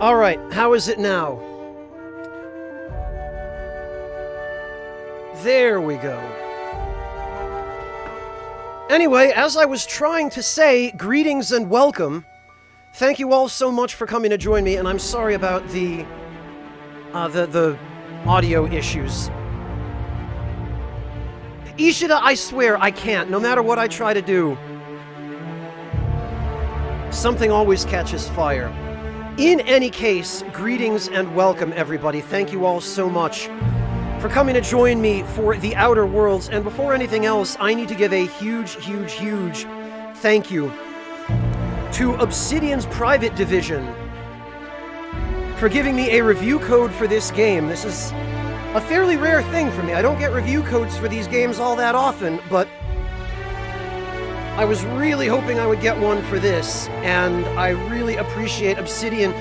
Alright, how is it now? There we go. Anyway, as I was trying to say, greetings and welcome. Thank you all so much for coming to join me, and I'm sorry about the audio issues. Ishida, I swear, I can't, no matter what I try to do. Something always catches fire. In any case, greetings and welcome, everybody. Thank you all so much for coming to join me for The Outer Worlds. And before anything else, I need to give a huge thank you to Obsidian's private division for giving me a review code for this game. This is a fairly rare thing for me. I don't get review codes for these games all that often, but I was really hoping I would get one for this, and I really appreciate Obsidian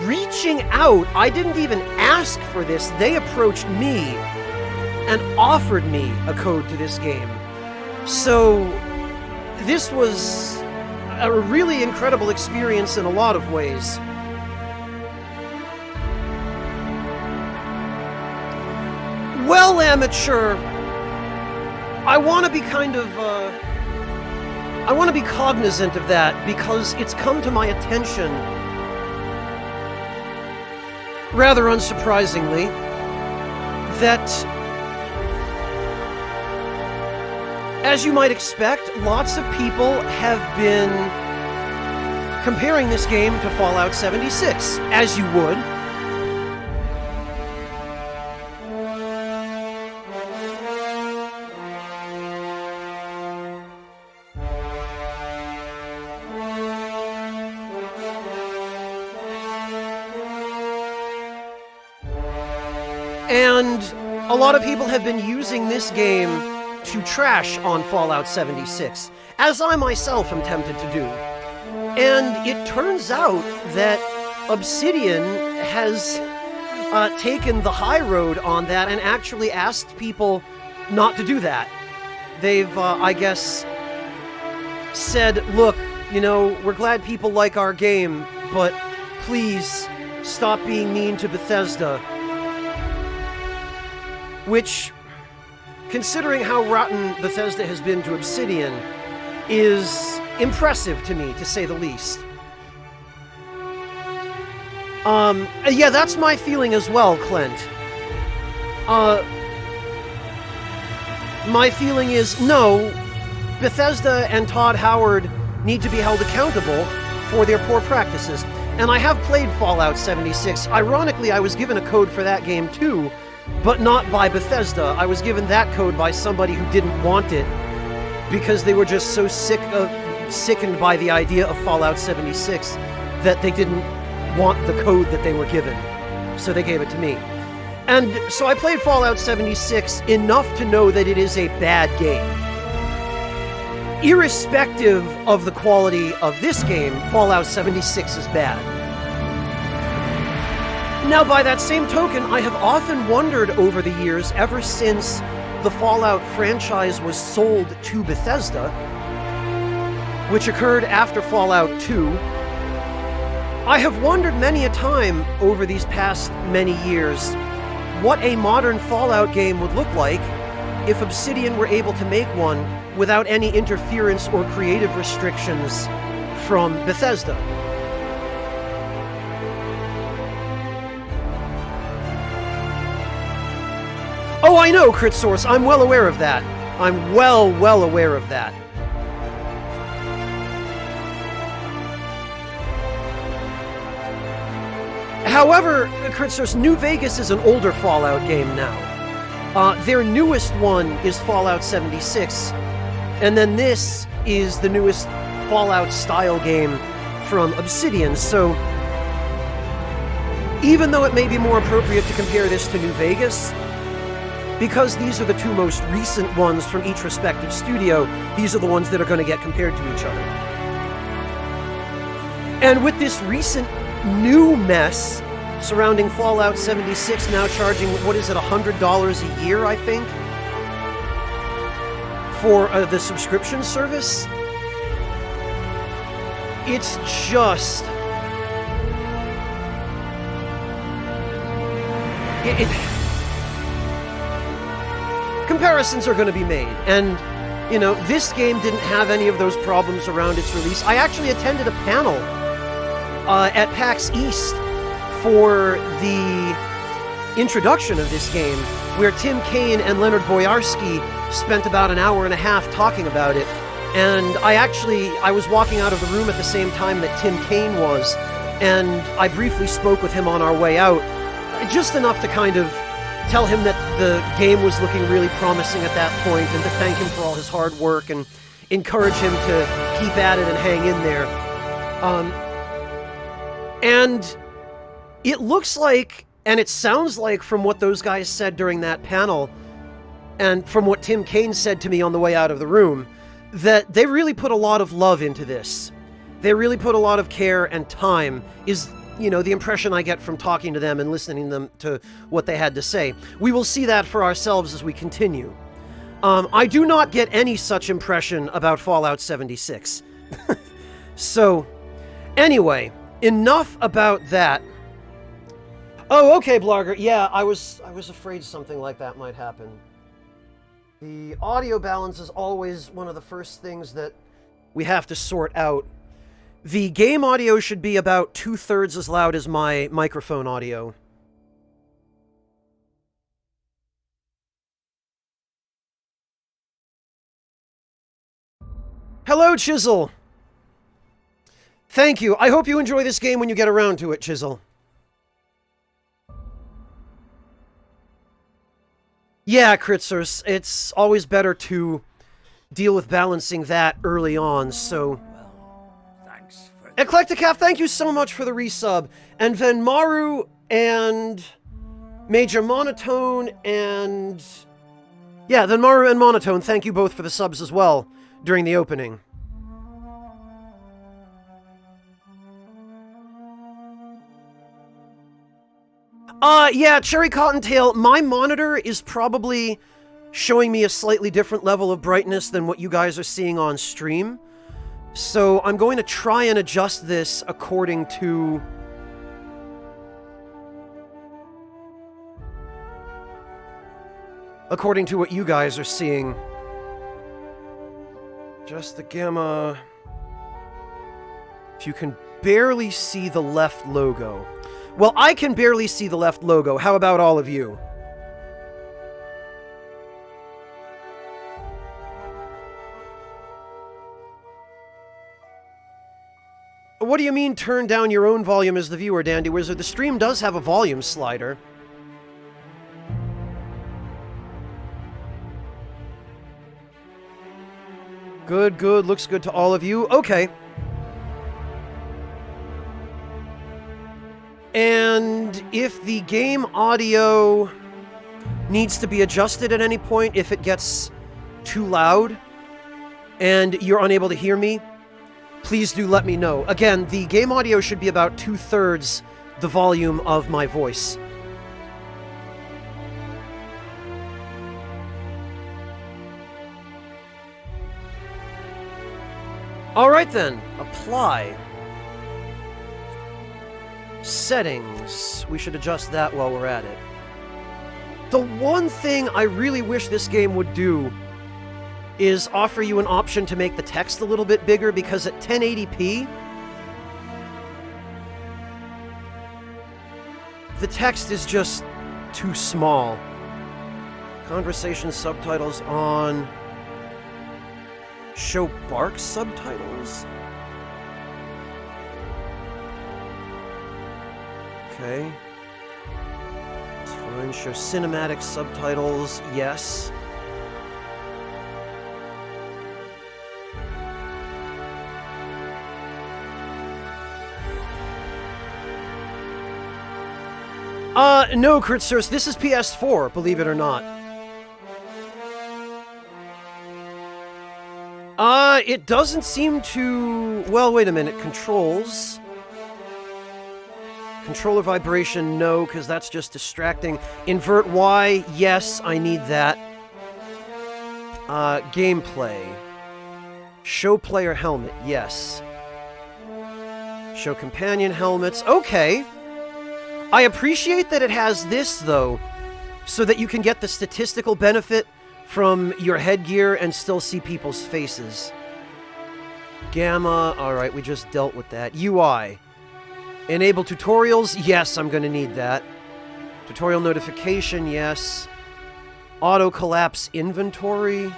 reaching out. I didn't even ask for this. They approached me and offered me a code to this game. So this was a really incredible experience in a lot of ways. Well, amateur, I want to be I want to be cognizant of that, because it's come to my attention, rather unsurprisingly, that, as you might expect, lots of people have been comparing this game to Fallout 76, as you would. And a lot of people have been using this game to trash on Fallout 76, as I myself am tempted to do. And it turns out that Obsidian has taken the high road on that and actually asked people not to do that. They've, I guess, said, look, you know, we're glad people like our game, but please stop being mean to Bethesda. Which, considering how rotten Bethesda has been to Obsidian, is impressive to me, to say the least. Yeah, that's my feeling as well, Clint. My feeling is, no, Bethesda and Todd Howard need to be held accountable for their poor practices. And I have played Fallout 76. Ironically, I was given a code for that game too, but not by Bethesda. I was given that code by somebody who didn't want it because they were just so sickened by the idea of Fallout 76 that they didn't want the code that they were given. So they gave it to me. And so I played Fallout 76 enough to know that it is a bad game. Irrespective of the quality of this game, Fallout 76 is bad. Now, by that same token, I have often wondered over the years, ever since the Fallout franchise was sold to Bethesda, which occurred after Fallout 2, I have wondered many a time over these past many years what a modern Fallout game would look like if Obsidian were able to make one without any interference or creative restrictions from Bethesda. Oh, I know, Crit Source. I'm well aware of that. I'm well aware of that. However, Crit Source, New Vegas is an older Fallout game now. Their newest one is Fallout 76, and then this is the newest Fallout-style game from Obsidian, so even though it may be more appropriate to compare this to New Vegas, because these are the two most recent ones from each respective studio, these are the ones that are going to get compared to each other. And with this recent new mess surrounding Fallout 76 now charging, what is it, $100 a year, I think, for the subscription service, it's just Comparisons are going to be made, and, you know, this game didn't have any of those problems around its release. I actually attended a panel at PAX East for the introduction of this game, where Tim Kaine and Leonard Boyarsky spent about an hour and a half talking about it. And I was walking out of the room at the same time that Tim Kaine was, and I briefly spoke with him on our way out, just enough to kind of tell him that the game was looking really promising at that point, and to thank him for all his hard work and encourage him to keep at it and hang in there. And it looks like, and it sounds like from what those guys said during that panel, and from what Tim Kaine said to me on the way out of the room, that they really put a lot of love into this. They really put a lot of care and time, is, you know, the impression I get from talking to them and listening to what they had to say. We will see that for ourselves as we continue. I do not get any such impression about Fallout 76. So, anyway, enough about that. Oh, okay, Blarger. Yeah, I was afraid something like that might happen. The audio balance is always one of the first things that we have to sort out. The game audio should be about 2/3 as loud as my microphone audio. Hello, Chisel! Thank you. I hope you enjoy this game when you get around to it, Chisel. Yeah, Kritzers, it's always better to deal with balancing that early on, so... Thanks for Eclecticaf, thank you so much for the resub. And Venmaru and Major Monotone and... Yeah, Venmaru and Monotone, thank you both for the subs as well during the opening. Yeah, Cherry Cottontail, my monitor is probably showing me a slightly different level of brightness than what you guys are seeing on stream. So I'm going to try and adjust this according to... what you guys are seeing. Just the gamma... If you can barely see the left logo. Well, I can barely see the left logo. How about all of you? What do you mean turn down your own volume as the viewer, Dandy Wizard? The stream does have a volume slider. Good, good. Looks good to all of you. Okay. And if the game audio needs to be adjusted at any point, if it gets too loud and you're unable to hear me, please do let me know. Again, the game audio should be about 2/3 the volume of my voice. All right then, apply. Settings. We should adjust that while we're at it. The one thing I really wish this game would do is offer you an option to make the text a little bit bigger, because at 1080p, the text is just too small. Conversation subtitles on. Show Bark subtitles? Okay. It's fine. Show cinematic subtitles, yes. No, Kurtzers, this is PS4, believe it or not. It doesn't seem to... Well, wait a minute. Controls. Controller vibration, no, because that's just distracting. Invert Y, yes, I need that. Gameplay. Show player helmet, yes. Show companion helmets, okay. I appreciate that it has this, though, so that you can get the statistical benefit from your headgear and still see people's faces. Gamma, alright, we just dealt with that. UI. Enable tutorials, yes, I'm gonna need that. Tutorial notification, yes. Auto collapse inventory.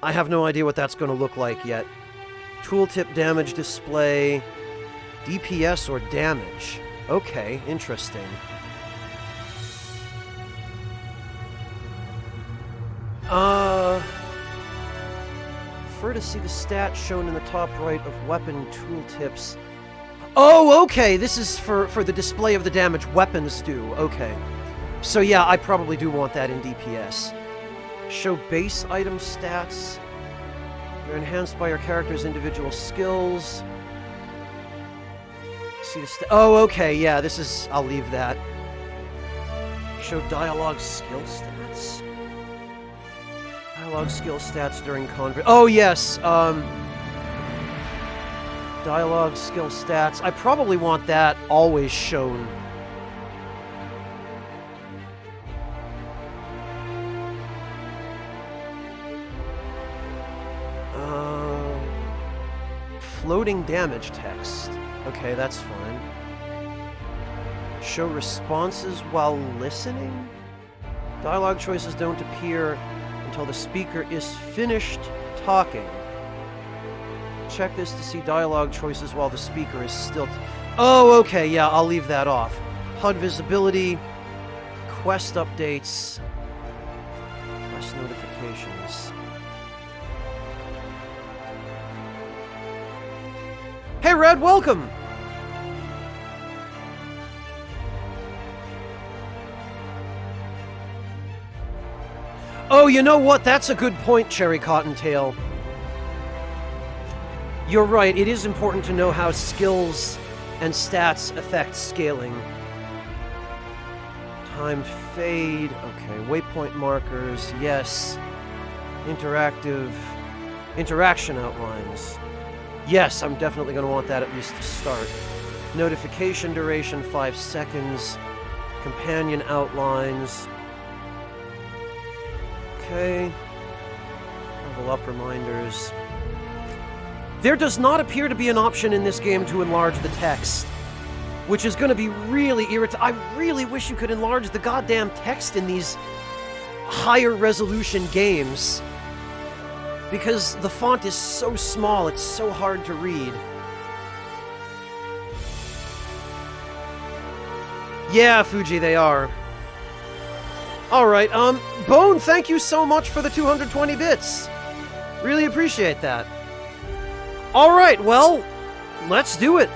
I have no idea what that's gonna look like yet. Tooltip damage display. DPS or damage. Okay, interesting. Prefer to see the stats shown in the top right of weapon tooltips. Oh, okay, this is for the display of the damage weapons do. Okay. So yeah, I probably do want that in DPS. Show base item stats. They're enhanced by your character's individual skills. See the oh, okay, yeah, this is... I'll leave that. Show dialogue skill stats. Dialogue skill stats during convert. Oh, yes, dialogue skill stats. I probably want that always shown. Floating damage text. Okay, that's fine. Show responses while listening? Dialogue choices don't appear until the speaker is finished talking. Check this to see dialogue choices while the speaker is still... Oh, okay, yeah, I'll leave that off. HUD visibility, quest updates, quest notifications. Hey, Red, welcome! Oh, you know what? That's a good point, Cherry Cottontail. You're right, it is important to know how skills and stats affect scaling. Timed fade, okay, waypoint markers, yes. Interaction outlines. Yes, I'm definitely going to want that at least to start. Notification duration, 5 seconds. Companion outlines. Okay. Level up reminders. There does not appear to be an option in this game to enlarge the text, which is going to be really irritating. I really wish you could enlarge the goddamn text in these higher resolution games, because the font is so small, it's so hard to read. Yeah, Fuji, they are. Alright, Bone, thank you so much for the 220 bits. Really appreciate that. Alright, well, let's do it.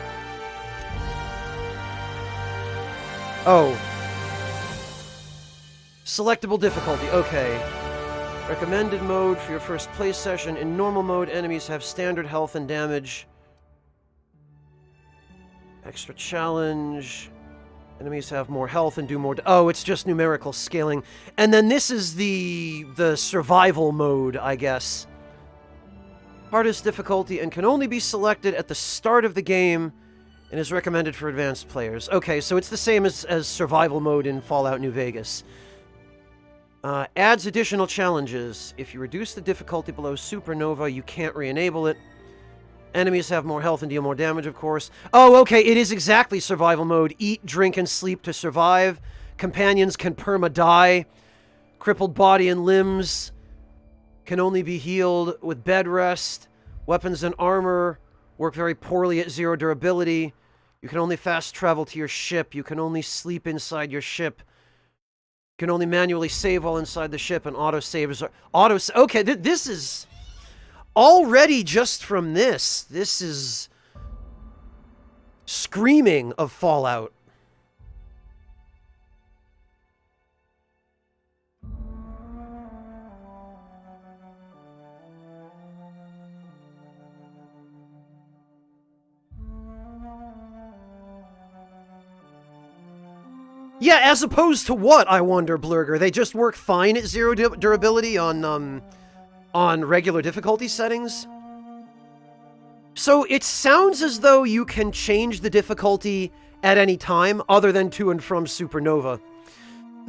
Oh. Selectable difficulty, okay. Recommended mode for your first play session. In normal mode, enemies have standard health and damage. Extra challenge. Enemies have more health and do more... Oh, it's just numerical scaling. And then this is the survival mode, I guess. Hardest difficulty and can only be selected at the start of the game and is recommended for advanced players. Okay, so it's the same as survival mode in Fallout New Vegas. Adds additional challenges. If you reduce the difficulty below Supernova, you can't re-enable it. Enemies have more health and deal more damage, of course. Oh, okay, it is exactly survival mode. Eat, drink, and sleep to survive. Companions can perma-die. Crippled body and limbs can only be healed with bed rest. Weapons and armor work very poorly at 0 durability. You can only fast travel to your ship. You can only sleep inside your ship. You can only manually save while inside the ship, and autosaves are... Okay, this is... Already just from this is... screaming of Fallout. Yeah, as opposed to what, I wonder, Blurger? They just work fine at 0 durability on regular difficulty settings? So it sounds as though you can change the difficulty at any time, other than to and from Supernova.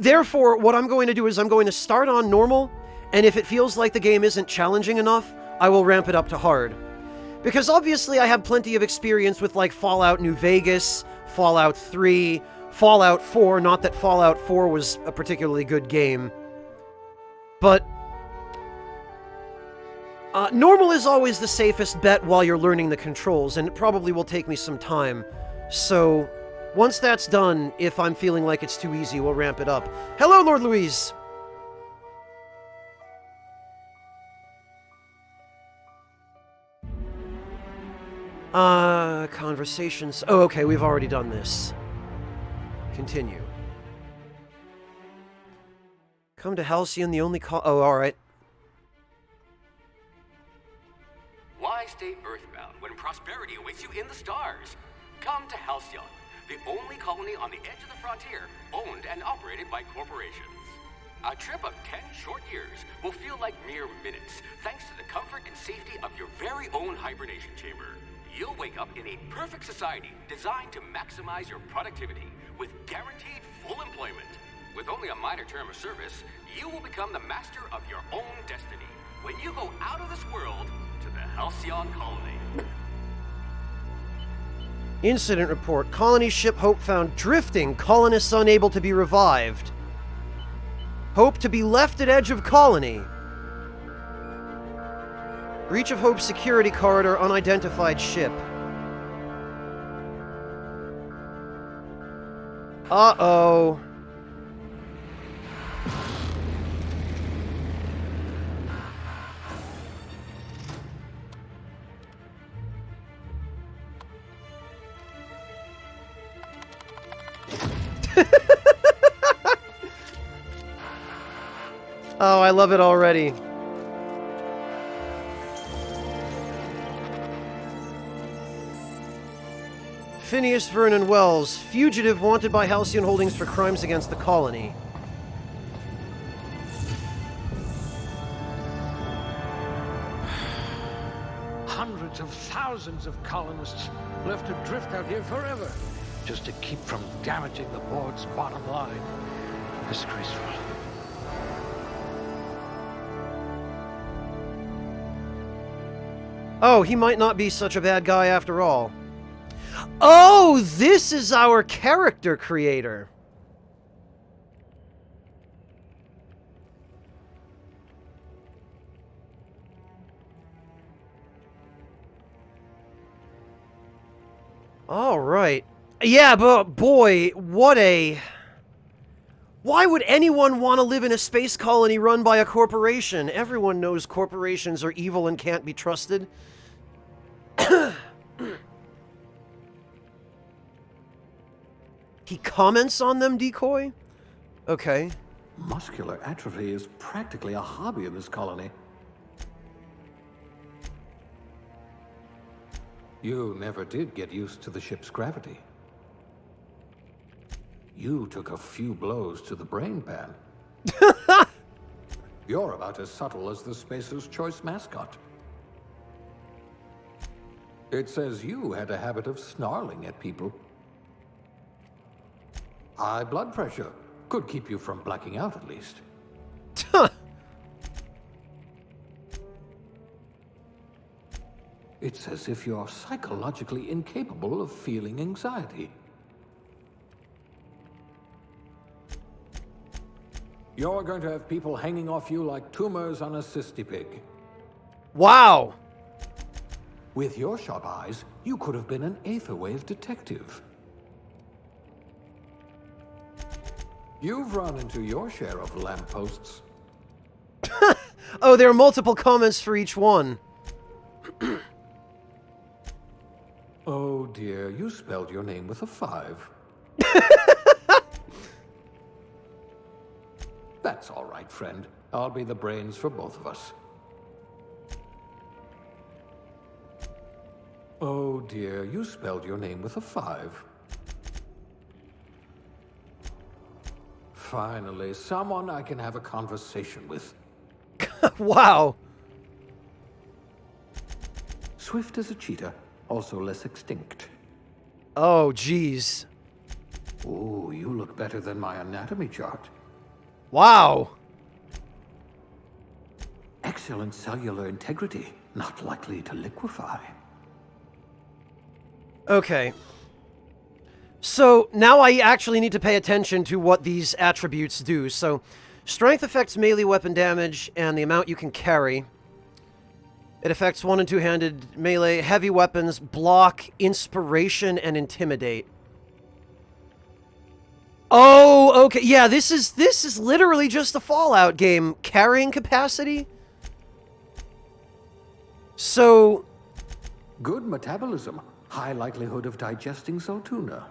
Therefore, what I'm going to do is I'm going to start on normal, and if it feels like the game isn't challenging enough, I will ramp it up to hard. Because obviously I have plenty of experience with like Fallout New Vegas, Fallout 3, Fallout 4, not that Fallout 4 was a particularly good game. But normal is always the safest bet while you're learning the controls, and it probably will take me some time. So, once that's done, if I'm feeling like it's too easy, we'll ramp it up. Hello, Lord Louise! Conversations. Oh, okay, we've already done this. Continue. Come to Halcyon, the only call. Oh, alright. Why stay earthbound when prosperity awaits you in the stars? Come to Halcyon, the only colony on the edge of the frontier, owned and operated by corporations. A trip of 10 short years will feel like mere minutes, thanks to the comfort and safety of your very own hibernation chamber. You'll wake up in a perfect society designed to maximize your productivity with guaranteed full employment. With only a minor term of service, you will become the master of your own destiny when you go out of this world to the Halcyon colony. Incident report. Colony ship Hope found drifting. Colonists unable to be revived. Hope to be left at edge of colony. Breach of Hope security corridor, unidentified ship. Uh-oh. Oh, I love it already. Phineas Vernon Wells, fugitive wanted by Halcyon Holdings for crimes against the colony. Hundreds of thousands of colonists left to drift out here forever, just to keep from damaging the board's bottom line. Disgraceful. Oh, he might not be such a bad guy after all. Oh, this is our character creator. All right. Yeah, but boy, what a... Why would anyone want to live in a space colony run by a corporation? Everyone knows corporations are evil and can't be trusted. He comments on them, Decoy? Okay. Muscular atrophy is practically a hobby in this colony. You never did get used to the ship's gravity. You took a few blows to the brain pan. You're about as subtle as the Spacer's Choice mascot. It says you had a habit of snarling at people. High blood pressure could keep you from blacking out at least. It's as if you're psychologically incapable of feeling anxiety. You're going to have people hanging off you like tumors on a cysty pig. Wow. With your sharp eyes, you could have been an Aetherwave detective. You've run into your share of lampposts. Oh, there are multiple comments for each one. Oh dear, you spelled your name with a 5. That's all right, friend. I'll be the brains for both of us. Oh dear, you spelled your name with a 5. Finally, someone I can have a conversation with. Wow. Swift as a cheetah, also less extinct. Oh, geez. Ooh, you look better than my anatomy chart. Wow. Excellent cellular integrity, not likely to liquefy. Okay. So, now I actually need to pay attention to what these attributes do. So, strength affects melee weapon damage and the amount you can carry. It affects one- and two-handed melee, heavy weapons, block, inspiration, and intimidate. Oh, okay. Yeah, this is literally just a Fallout game. Carrying capacity? So... Good metabolism. High likelihood of digesting Saltuna.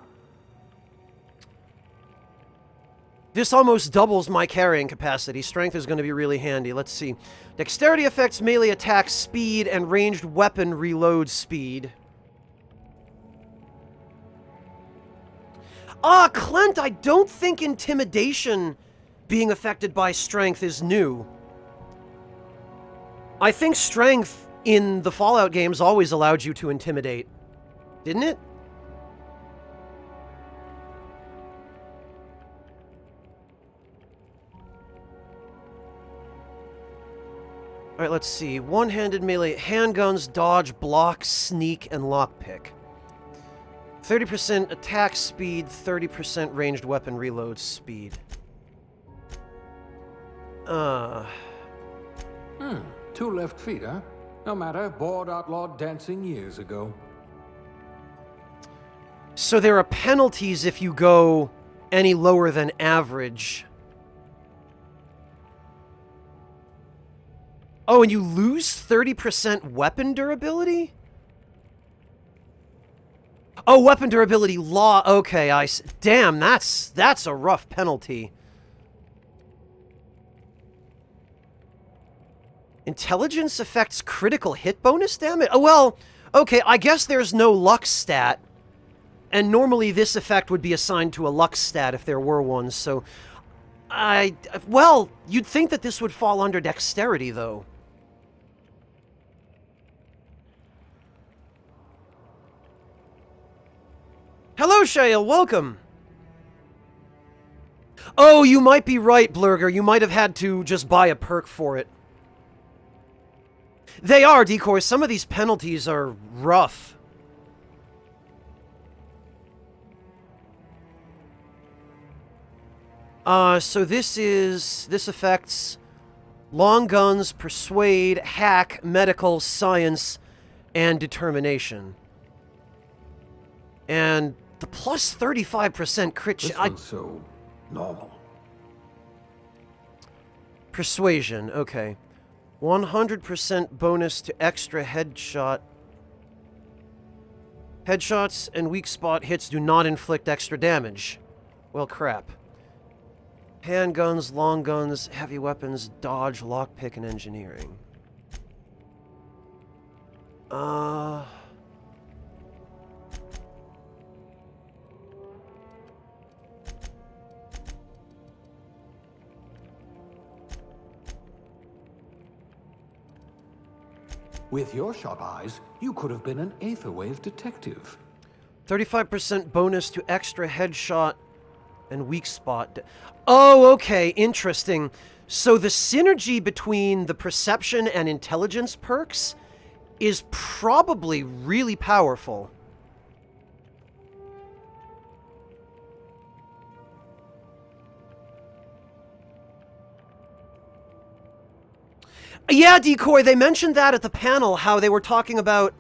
This almost doubles my carrying capacity. Strength is going to be really handy. Let's see. Dexterity affects melee attack speed and ranged weapon reload speed. Ah, Clint, I don't think intimidation being affected by strength is new. I think strength in the Fallout games always allowed you to intimidate. Didn't it? Alright, let's see. One-handed melee, handguns, dodge, block, sneak, and lockpick. 30% attack speed, 30% ranged weapon reload speed. Two left feet, huh? No matter, bored outlawed dancing years ago. So there are penalties if you go any lower than average. Oh, and you lose 30% weapon durability? Oh, weapon durability law. Okay, damn, that's a rough penalty. Intelligence affects critical hit bonus damage? Oh, well, okay, I guess there's no luck stat. And normally this effect would be assigned to a luck stat if there were one, so... Well, you'd think that this would fall under dexterity, though. Hello, Shale, welcome! Oh, you might be right, Blurger. You might have had to just buy a perk for it. They are, Decoy. Some of these penalties are rough. So this affects long guns, persuade, hack, medical, science, and determination. And the plus 35% crit This one's so normal. Persuasion, okay. 100% bonus to extra headshot. Headshots and weak spot hits do not inflict extra damage. Well, crap. Handguns, long guns, heavy weapons, dodge, lockpick, and engineering. With your sharp eyes, you could have been an Aetherwave detective. 35% bonus to extra headshot and weak spot. Oh, okay, interesting. So the synergy between the perception and intelligence perks is probably really powerful. Yeah, Decoy, they mentioned that at the panel, how they were talking about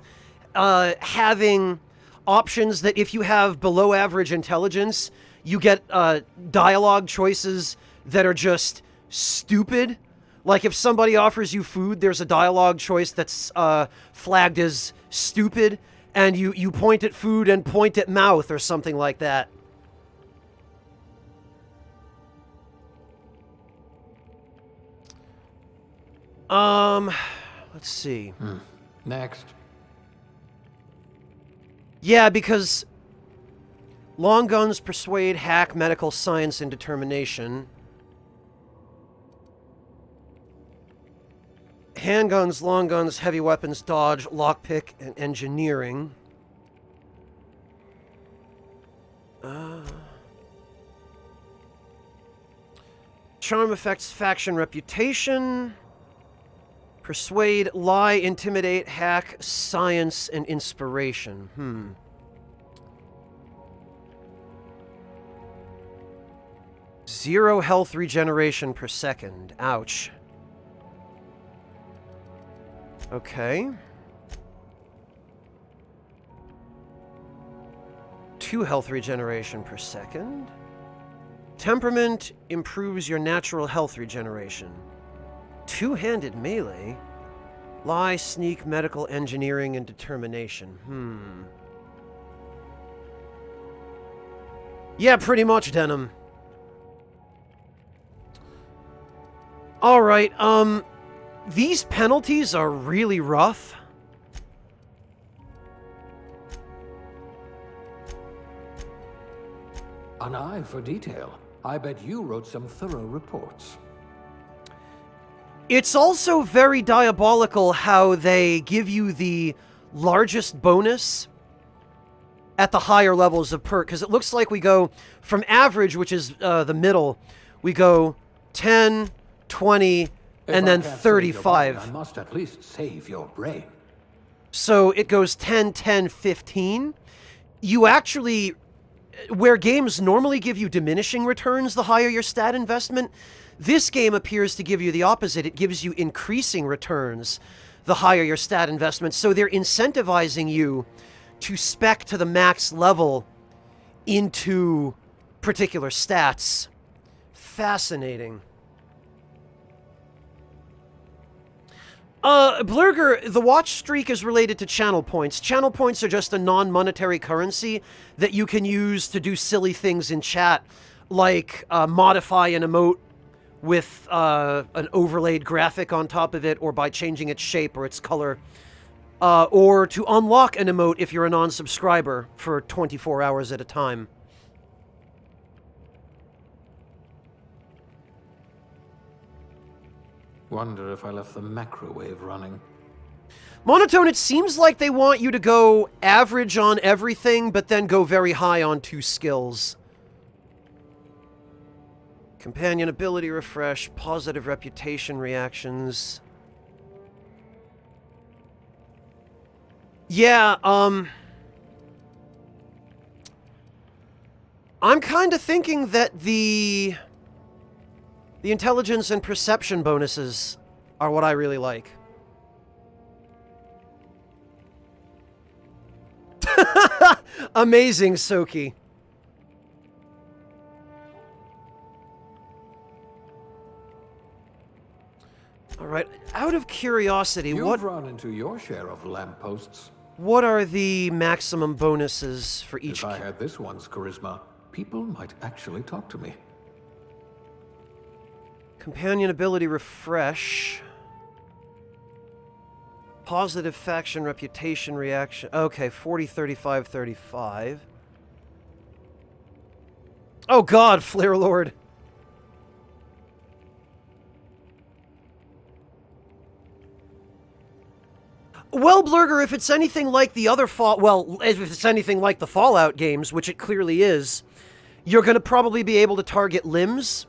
having options that if you have below average intelligence, you get dialogue choices that are just stupid. Like if somebody offers you food, there's a dialogue choice that's flagged as stupid, and you point at food and point at mouth or something like that. Let's see. Next. Yeah, because long guns, persuade, hack, medical, science, and determination. Handguns, long guns, heavy weapons, dodge, lockpick, and engineering. charm affects faction reputation. Persuade, lie, intimidate, hack, science, and inspiration. 0 health regeneration per second. Ouch. Okay. 2 health regeneration per second. Temperament improves your natural health regeneration. Two-handed melee? Lie, sneak, medical, engineering, and determination. Yeah, pretty much, Denim. Alright, these penalties are really rough. An eye for detail. I bet you wrote some thorough reports. It's also very diabolical how they give you the largest bonus at the higher levels of perk, because it looks like we go from average, which is the middle, we go 10, 20, and then 35. I must at least save your brain. So it goes 10, 10, 15. You actually, where games normally give you diminishing returns the higher your stat investment, this game appears to give you the opposite. It gives you increasing returns the higher your stat investment. So they're incentivizing you to spec to the max level into particular stats. Fascinating. Blurger, the watch streak is related to channel points. Channel points are just a non-monetary currency that you can use to do silly things in chat, like modify an emote with an overlaid graphic on top of it, or by changing its shape or its color, or to unlock an emote if you're a non-subscriber for 24 hours at a time. Wonder if I left the macrowave running. Monotone, it seems like they want you to go average on everything, but then go very high on 2 skills. Companion ability refresh, positive reputation reactions. Yeah, I'm kind of thinking that the intelligence and perception bonuses are what I really like. Amazing, Soki. All right, out of curiosity, You've run into your share of lampposts. What are the maximum bonuses for each? If I had this one's charisma, people might actually talk to me. Companion ability refresh. Positive faction reputation reaction. Okay, 40, 35, 35. Oh god, Flare Lord. Well, Blurger, if it's anything like the other if it's anything like the Fallout games, which it clearly is, you're going to probably be able to target limbs.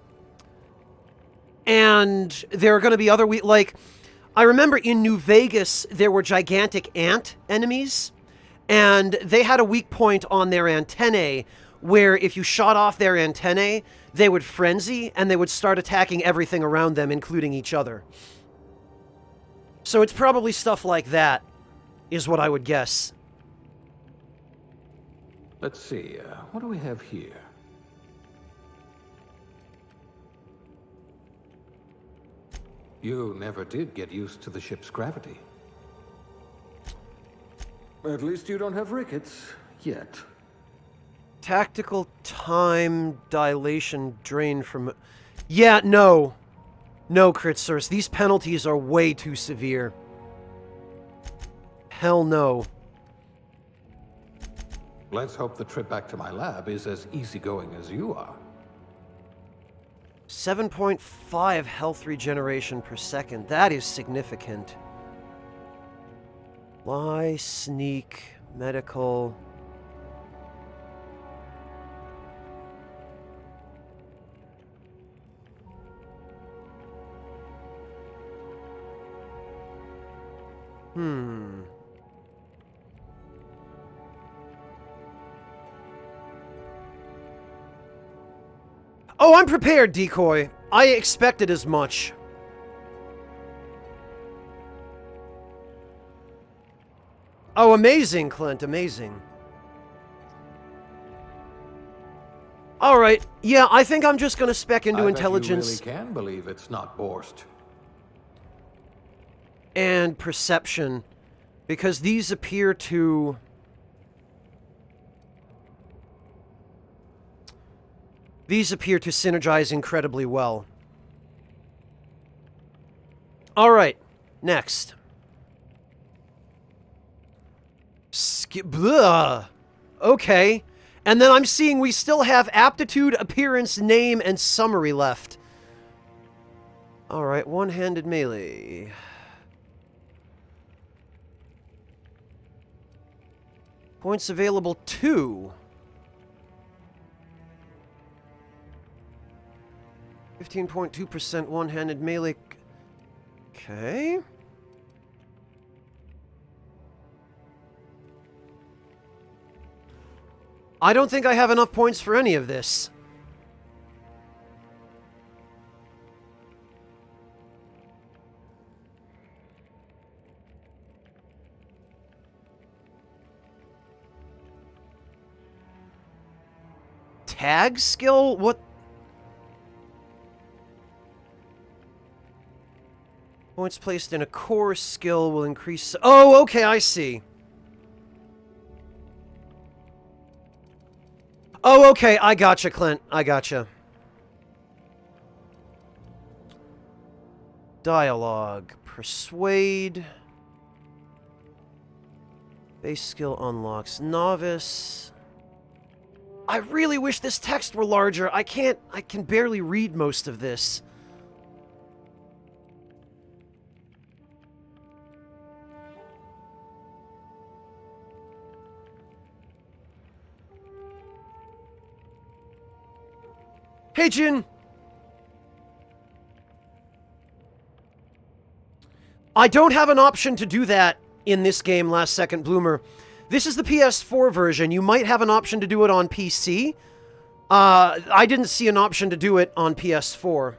And there are going to be other, like, I remember in New Vegas, there were gigantic ant enemies, and they had a weak point on their antennae, where if you shot off their antennae, they would frenzy, and they would start attacking everything around them, including each other. So it's probably stuff like that, is what I would guess. Let's see, what do we have here? You never did get used to the ship's gravity. At least you don't have rickets, yet. Tactical time dilation drain from... Yeah, no. No, Crit Source. These penalties are way too severe. Hell no. Let's hope the trip back to my lab is as easygoing as you are. 7.5 health regeneration per second. That is significant. Lie, sneak, medical... Oh, I'm prepared, Decoy. I expected as much. Oh, amazing, Clint, amazing. Alright, yeah, I think I'm just gonna spec into intelligence. I bet you really can believe it's not Borst. And perception, because these appear to... These appear to synergize incredibly well. Alright, next. Blah. Okay. And then I'm seeing we still have aptitude, appearance, name, and summary left. Alright, one-handed melee. Points available 2. 15.2% one-handed melee. Okay. I don't think I have enough points for any of this. Tag skill? What? Points placed in a core skill will increase... Oh, okay, I see. Oh, okay, I gotcha, Clint. I gotcha. Dialogue. Persuade. Base skill unlocks. Novice. I really wish this text were larger. I can barely read most of this. Hey, Jin! I don't have an option to do that in this game, Last Second Bloomer. This is the PS4 version. You might have an option to do it on PC. I didn't see an option to do it on PS4.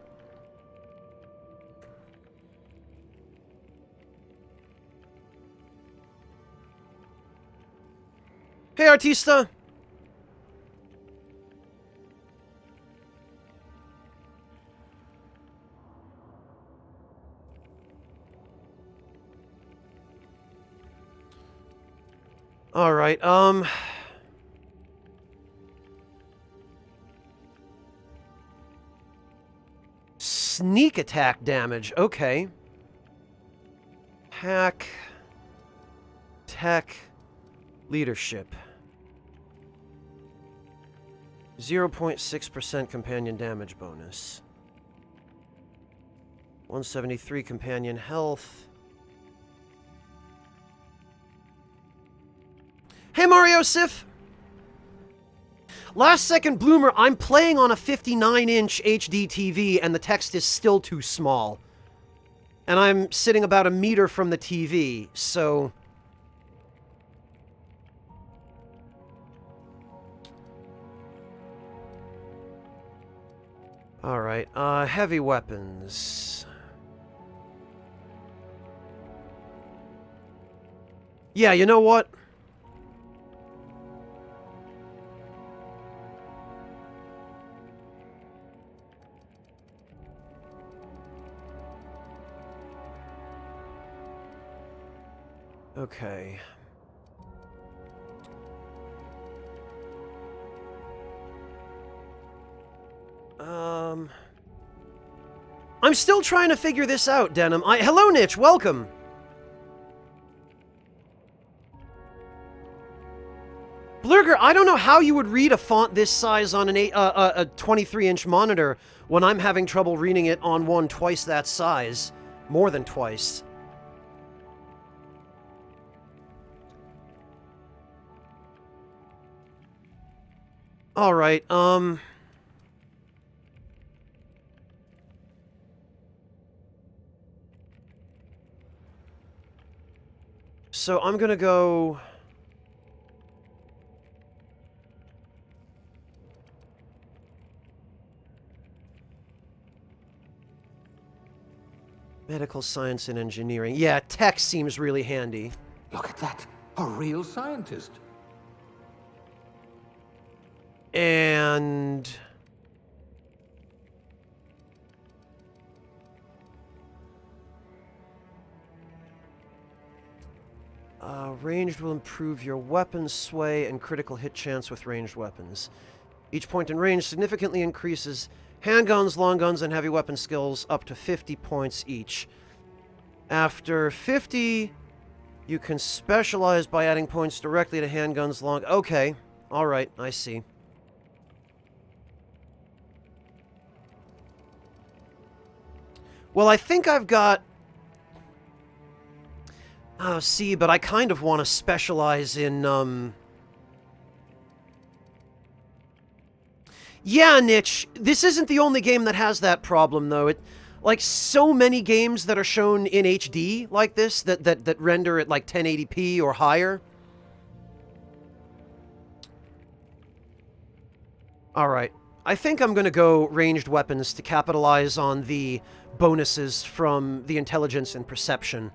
Hey, Artista! Alright, Sneak attack damage, okay. Hack. Tech. Leadership. 0.6% companion damage bonus. 173 companion health. Hey, Mario Sif! Last Second Bloomer, I'm playing on a 59-inch HD TV, and the text is still too small. And I'm sitting about 1 meter from the TV, so... Alright, heavy weapons. Yeah, you know what? Okay. I'm still trying to figure this out, Denim. Hello, Nitch. Welcome. Blurger, I don't know how you would read a font this size on a 23-inch monitor when I'm having trouble reading it on one twice that size. More than twice. Alright, So I'm gonna go... Medical science and engineering. Yeah, tech seems really handy. Look at that. A real scientist. And... ranged will improve your weapon sway and critical hit chance with ranged weapons. Each point in range significantly increases handguns, long guns, and heavy weapon skills up to 50 points each. After 50, you can specialize by adding points directly to handguns, long... Okay, alright, I see. Well, I think I've got... Oh, see, but I kind of want to specialize in, Yeah, Niche, this isn't the only game that has that problem, though. Like, so many games that are shown in HD like this, that render at, like, 1080p or higher. Alright. I think I'm gonna go ranged weapons to capitalize on the bonuses from the intelligence and perception.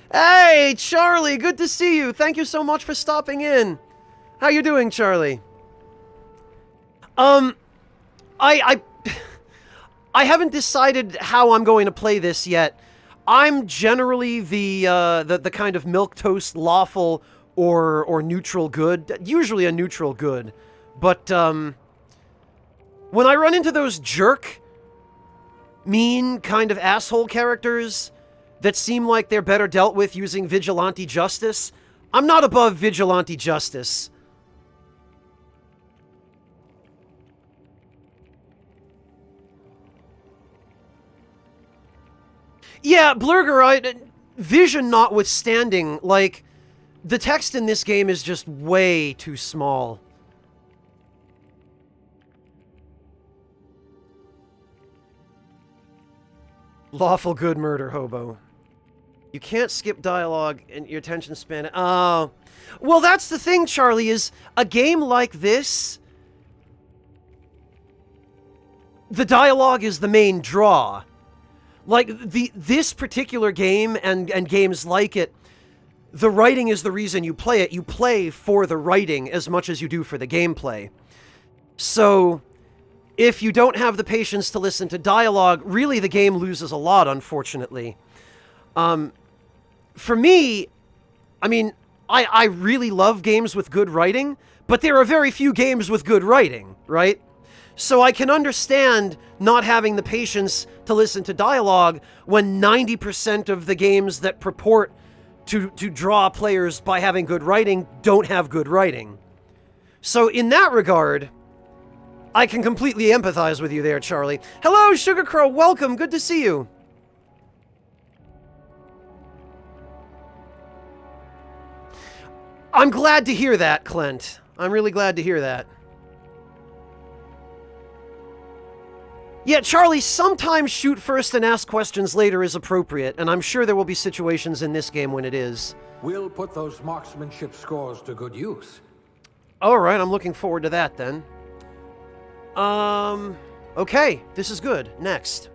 Hey, Charlie! Good to see you! Thank you so much for stopping in! How you doing, Charlie? I haven't decided how I'm going to play this yet. I'm generally the kind of milquetoast lawful or neutral good. Usually a neutral good. But, when I run into those jerk, mean kind of asshole characters that seem like they're better dealt with using vigilante justice, I'm not above vigilante justice. Yeah, Blurger, vision notwithstanding, like, the text in this game is just way too small. Lawful good murder hobo. You can't skip dialogue and your attention span... Oh. Well, that's the thing, Charlie, is a game like this... The dialogue is the main draw. Like, this particular game and games like it, the writing is the reason you play it. You play for the writing as much as you do for the gameplay. So, if you don't have the patience to listen to dialogue, really the game loses a lot, unfortunately. For me, I mean, I really love games with good writing, but there are very few games with good writing, right? So I can understand not having the patience to listen to dialogue when 90% of the games that purport to draw players by having good writing don't have good writing. So in that regard, I can completely empathize with you there, Charlie. Hello, Sugar Crow, welcome, good to see you. I'm glad to hear that, Clint. I'm really glad to hear that. Yeah, Charlie, sometimes shoot first and ask questions later is appropriate, and I'm sure there will be situations in this game when it is. We'll put those marksmanship scores to good use. Alright, I'm looking forward to that then. Okay, this is good. Next.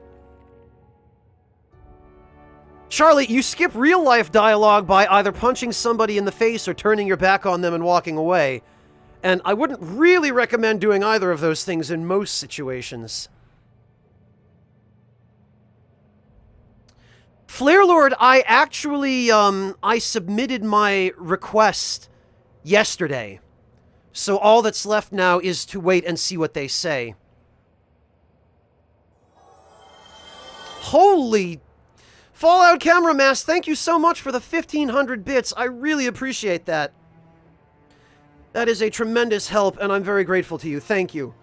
Charlie, you skip real-life dialogue by either punching somebody in the face or turning your back on them and walking away. And I wouldn't really recommend doing either of those things in most situations. Flare Lord, I actually, I submitted my request yesterday. So all that's left now is to wait and see what they say. Holy... Fallout Camera Mask, thank you so much for the 1,500 bits. I really appreciate that. That is a tremendous help, and I'm very grateful to you. Thank you.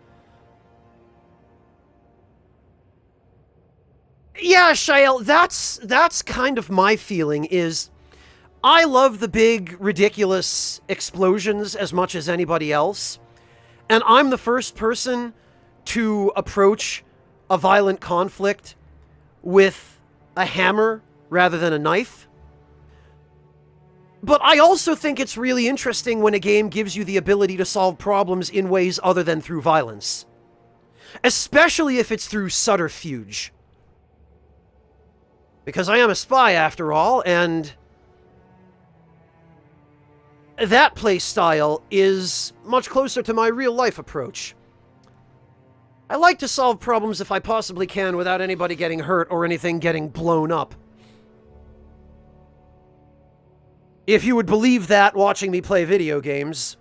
Yeah, Shael, that's kind of my feeling, is... I love the big, ridiculous explosions as much as anybody else. And I'm the first person to approach a violent conflict with a hammer rather than a knife. But I also think it's really interesting when a game gives you the ability to solve problems in ways other than through violence. Especially if it's through subterfuge. Because I am a spy, after all, and that playstyle is much closer to my real-life approach. I like to solve problems if I possibly can without anybody getting hurt or anything getting blown up. If you would believe that watching me play video games.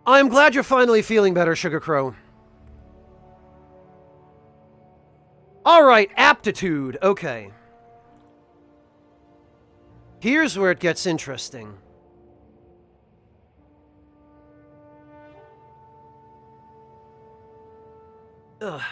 I'm glad you're finally feeling better, Sugar Crow. Alright, aptitude. Okay. Here's where it gets interesting. Ugh.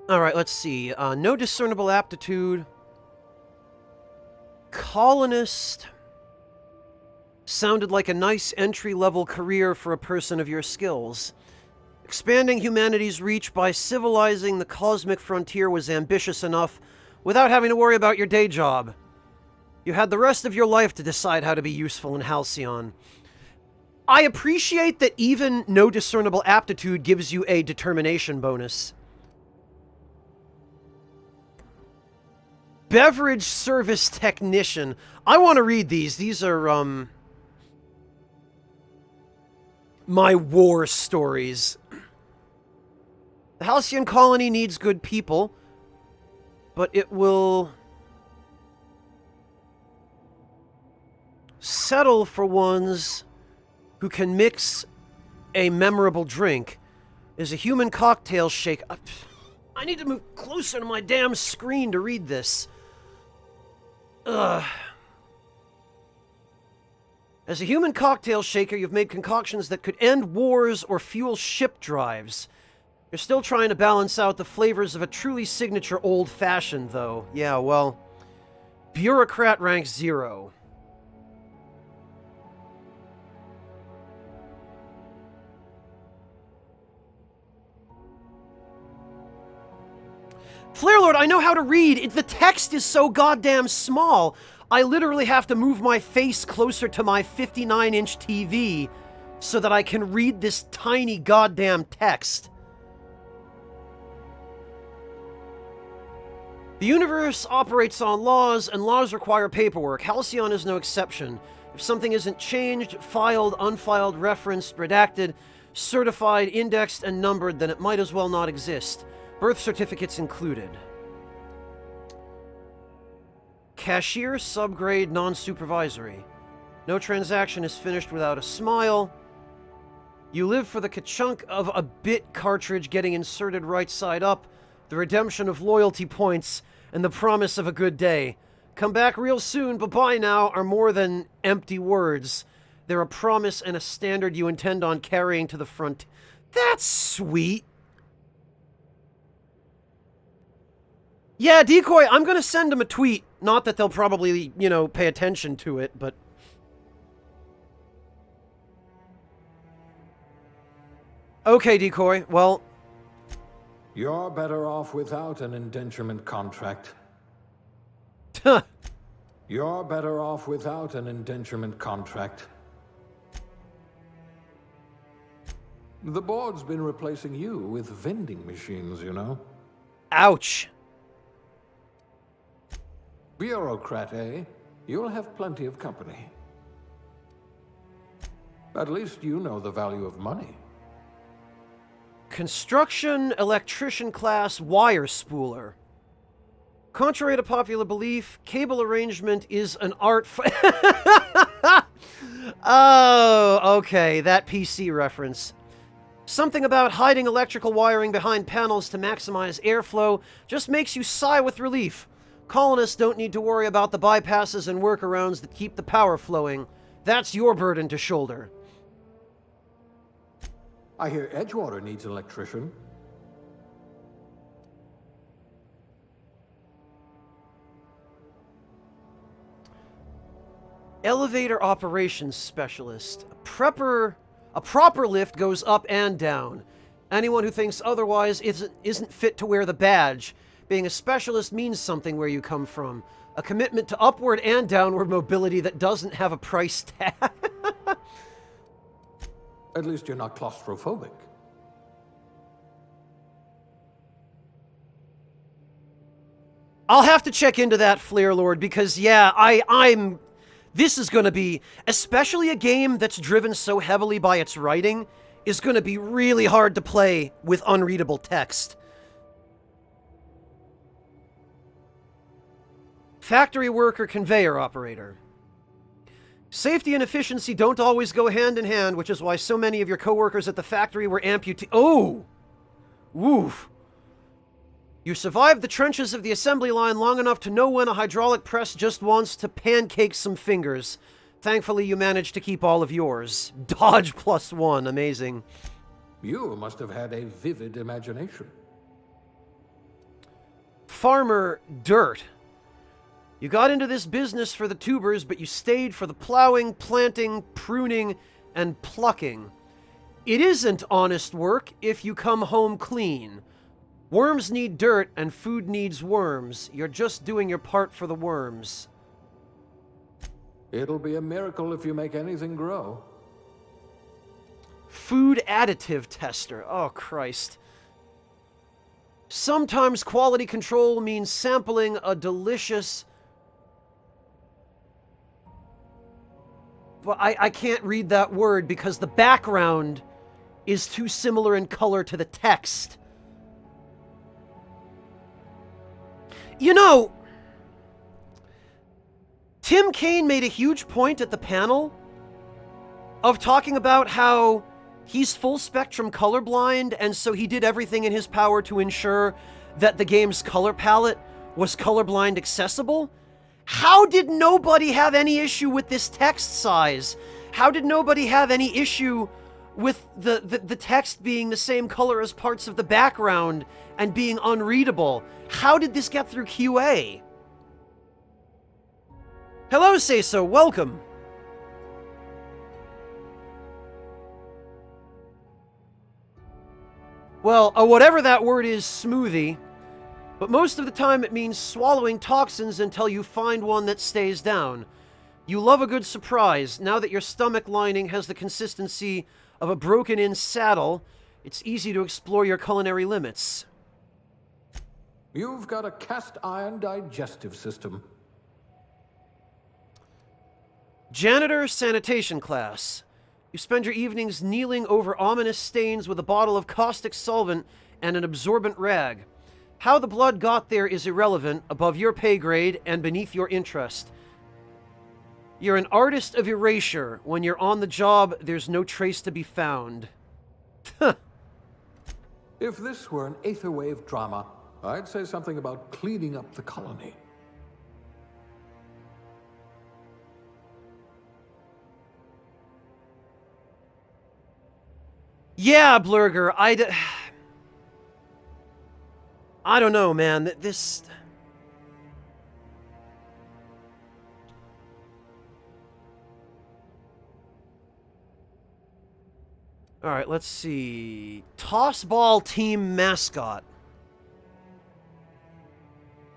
Alright, let's see. No discernible aptitude. Colonist. Sounded like a nice entry-level career for a person of your skills. Expanding humanity's reach by civilizing the cosmic frontier was ambitious enough without having to worry about your day job. You had the rest of your life to decide how to be useful in Halcyon. I appreciate that even no discernible aptitude gives you a determination bonus. Beverage service technician. I want to read these. These are, my war stories. The Halcyon colony needs good people, but it will settle for ones who can mix a memorable drink. Is a human cocktail shake. I need to move closer to my damn screen to read this. Ugh. As a human cocktail shaker, you've made concoctions that could end wars or fuel ship drives. You're still trying to balance out the flavors of a truly signature old-fashioned, though. Yeah, well, bureaucrat rank 0. Flarelord, I know how to read. The text is so goddamn small. I literally have to move my face closer to my 59-inch TV so that I can read this tiny goddamn text. The universe operates on laws, and laws require paperwork. Halcyon is no exception. If something isn't changed, filed, unfiled, referenced, redacted, certified, indexed, and numbered, then it might as well not exist. Birth certificates included. Cashier, subgrade, non-supervisory. No transaction is finished without a smile. You live for the ka-chunk of a bit cartridge getting inserted right side up, the redemption of loyalty points, and the promise of a good day. Come back real soon, bye-bye now are more than empty words. They're a promise and a standard you intend on carrying to the front. That's sweet. Yeah, Decoy, I'm gonna send them a tweet. Not that they'll probably, you know, pay attention to it, but... Okay, Decoy, well... You're better off without an indenturement contract. You're better off without an indenturement contract. The board's been replacing you with vending machines, you know? Ouch. Bureaucrat, eh? You'll have plenty of company. At least you know the value of money. Construction electrician class wire spooler. Contrary to popular belief, cable arrangement is an art Oh, okay, that PC reference. Something about hiding electrical wiring behind panels to maximize airflow just makes you sigh with relief. Colonists don't need to worry about the bypasses and workarounds that keep the power flowing. That's your burden to shoulder. I hear Edgewater needs an electrician. Elevator operations specialist. A proper lift goes up and down. Anyone who thinks otherwise isn't fit to wear the badge. Being a specialist means something where you come from. A commitment to upward and downward mobility that doesn't have a price tag. At least you're not claustrophobic. I'll have to check into that, Flare Lord, because yeah, I'm... This is going to be, especially a game that's driven so heavily by its writing, is going to be really hard to play with unreadable text. Factory worker, conveyor operator. Safety and efficiency don't always go hand in hand, which is why so many of your coworkers at the factory were amputated. Oh! Woof. You survived the trenches of the assembly line long enough to know when a hydraulic press just wants to pancake some fingers. Thankfully, you managed to keep all of yours. Dodge +1, amazing. You must have had a vivid imagination. Farmer Dirt. You got into this business for the tubers, but you stayed for the plowing, planting, pruning, and plucking. It isn't honest work if you come home clean. Worms need dirt, and food needs worms. You're just doing your part for the worms. It'll be a miracle if you make anything grow. Food additive tester. Oh, Christ. Sometimes quality control means sampling a delicious... But I can't read that word because the background is too similar in color to the text. You know, Tim Kaine made a huge point at the panel of talking about how he's full spectrum colorblind, and so he did everything in his power to ensure that the game's color palette was colorblind accessible. How did nobody have any issue with this text size? How did nobody have any issue with the text being the same color as parts of the background and being unreadable? How did this get through QA? Hello, Say So, welcome. Well, whatever that word is, smoothie. But most of the time it means swallowing toxins until you find one that stays down. You love a good surprise. Now that your stomach lining has the consistency of a broken-in saddle, it's easy to explore your culinary limits. You've got a cast-iron digestive system. Janitor sanitation class. You spend your evenings kneeling over ominous stains with a bottle of caustic solvent and an absorbent rag. How the blood got there is irrelevant, above your pay grade, and beneath your interest. You're an artist of erasure. When you're on the job, there's no trace to be found. If this were an Aetherwave drama, I'd say something about cleaning up the colony. Yeah, Blurger, I don't know, man. This... Alright, let's see. Tossball team mascot.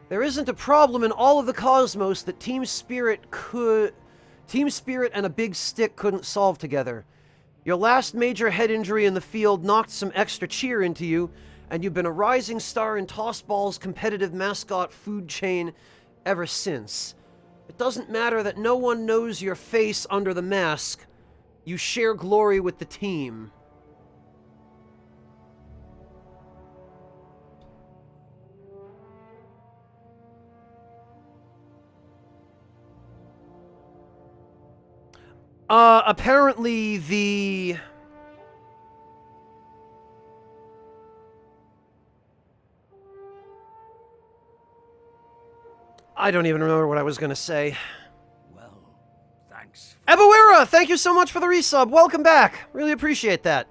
There isn't a problem in all of the cosmos that Team Spirit and a big stick couldn't solve together. Your last major head injury in the field knocked some extra cheer into you, and you've been a rising star in Tossball's competitive mascot food chain ever since. It doesn't matter that no one knows your face under the mask. You share glory with the team. Apparently the... I don't even remember what I was going to say. Well, thanks. Ebawera, thank you so much for the resub. Welcome back. Really appreciate that.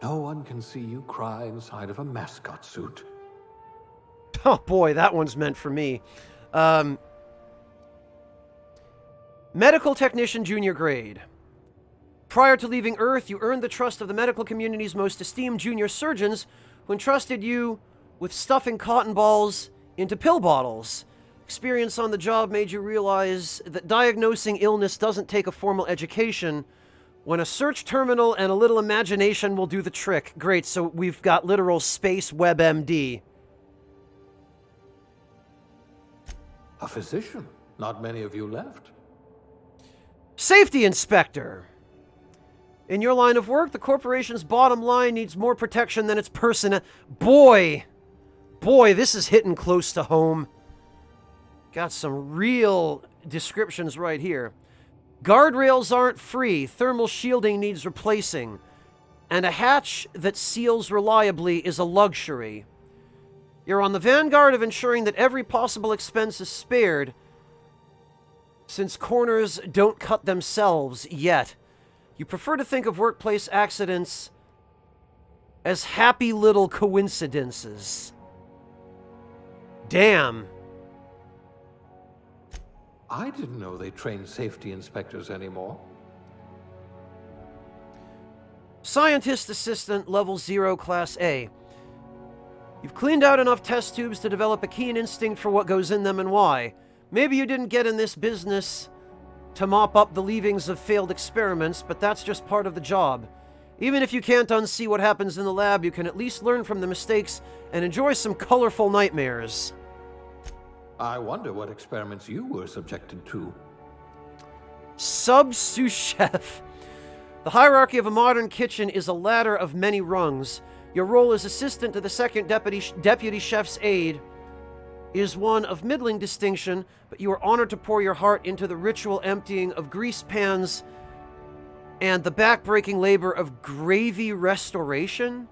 No one can see you cry inside of a mascot suit. Oh boy, that one's meant for me. Medical Technician Junior Grade. Prior to leaving Earth, you earned the trust of the medical community's most esteemed junior surgeons, who entrusted you with stuffing cotton balls into pill bottles. Experience on the job made you realize that diagnosing illness doesn't take a formal education. When a search terminal and a little imagination will do the trick. Great, so we've got literal space WebMD. A physician. Not many of you left. Safety Inspector. In your line of work, the corporation's bottom line needs more protection than its personnel. Boy, this is hitting close to home. Got some real descriptions right here. Guardrails aren't free. Thermal shielding needs replacing. And a hatch that seals reliably is a luxury. You're on the vanguard of ensuring that every possible expense is spared, since corners don't cut themselves yet. You prefer to think of workplace accidents as happy little coincidences. Damn. I didn't know they trained safety inspectors anymore. Scientist Assistant, Level 0, Class A. You've cleaned out enough test tubes to develop a keen instinct for what goes in them and why. Maybe you didn't get in this business to mop up the leavings of failed experiments, but that's just part of the job. Even if you can't unsee what happens in the lab, you can at least learn from the mistakes and enjoy some colorful nightmares. I wonder what experiments you were subjected to. Sous chef. The hierarchy of a modern kitchen is a ladder of many rungs. Your role as assistant to the second deputy chef's aide is one of middling distinction, but you are honored to pour your heart into the ritual emptying of grease pans and the back-breaking labor of gravy restoration.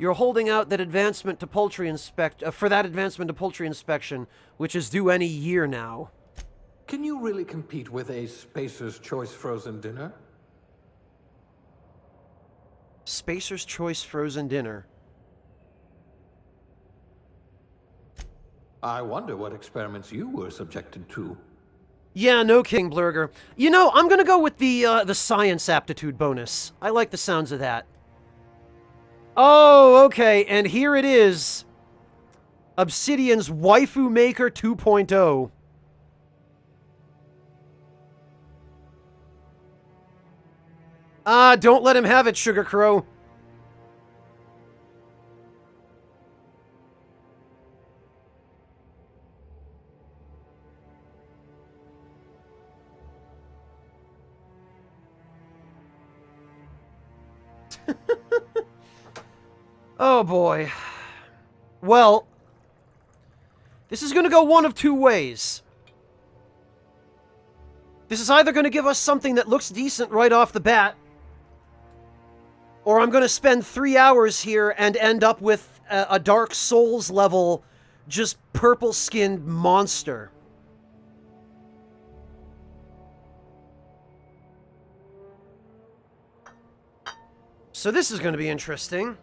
You're holding out that advancement to poultry inspection, which is due any year now. Can you really compete with a Spacer's Choice frozen dinner? Spacer's Choice frozen dinner. I wonder what experiments you were subjected to. Yeah, no kidding, Blurger. You know, I'm gonna go with the science aptitude bonus. I like the sounds of that. Oh, okay, and here it is. Obsidian's Waifu Maker 2.0. Don't let him have it, Sugar Crow. Oh boy. Well, this is going to go one of two ways. This is either going to give us something that looks decent right off the bat, or I'm going to spend 3 hours here and end up with a Dark Souls level, just purple-skinned monster. So this is going to be interesting.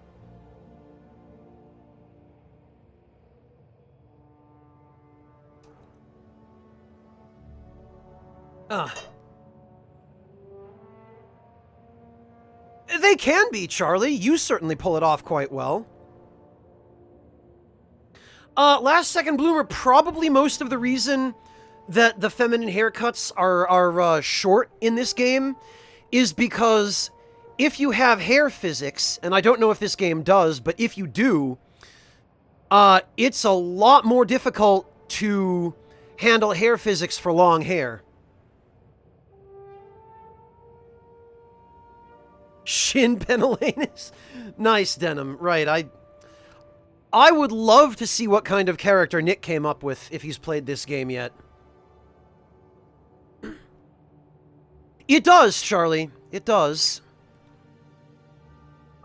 They can be, Charlie. You certainly pull it off quite well. Last Second Bloomer, probably most of the reason that the feminine haircuts are short in this game is because if you have hair physics, and I don't know if this game does, but if you do, it's a lot more difficult to handle hair physics for long hair. Shin Penelenis? Nice, Denim. Right, I would love to see what kind of character Nick came up with if he's played this game yet. It does, Charlie. It does.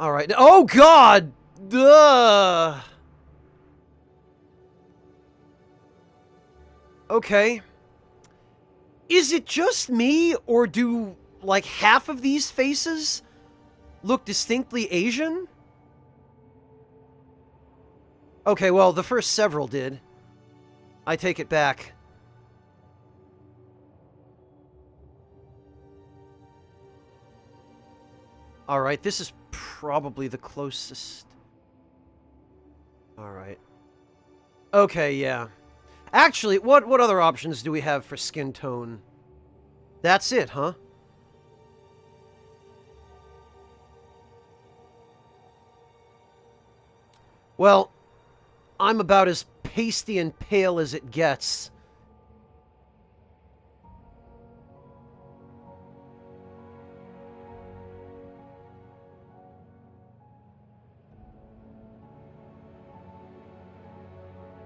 Alright. Oh, God! Duh! Okay. Is it just me, or do, like, half of these faces look distinctly Asian? Okay, well, the first several did. I take it back. Alright, this is probably the closest. Alright. Okay, yeah. Actually, what other options do we have for skin tone? That's it, huh? Well, I'm about as pasty and pale as it gets.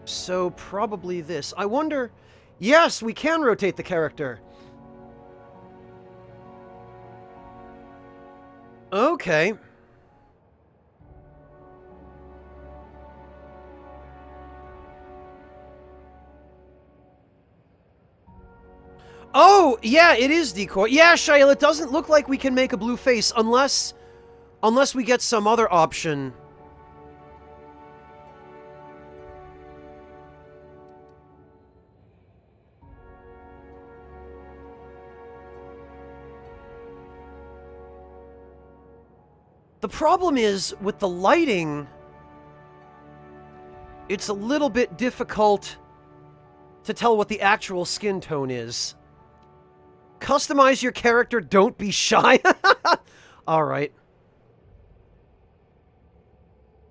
So, probably this. I wonder... Yes, we can rotate the character. Okay. Oh, yeah, it is decoy. Yeah, Shail, it doesn't look like we can make a blue face unless we get some other option. The problem is, with the lighting, it's a little bit difficult to tell what the actual skin tone is. Customize your character, don't be shy. Alright.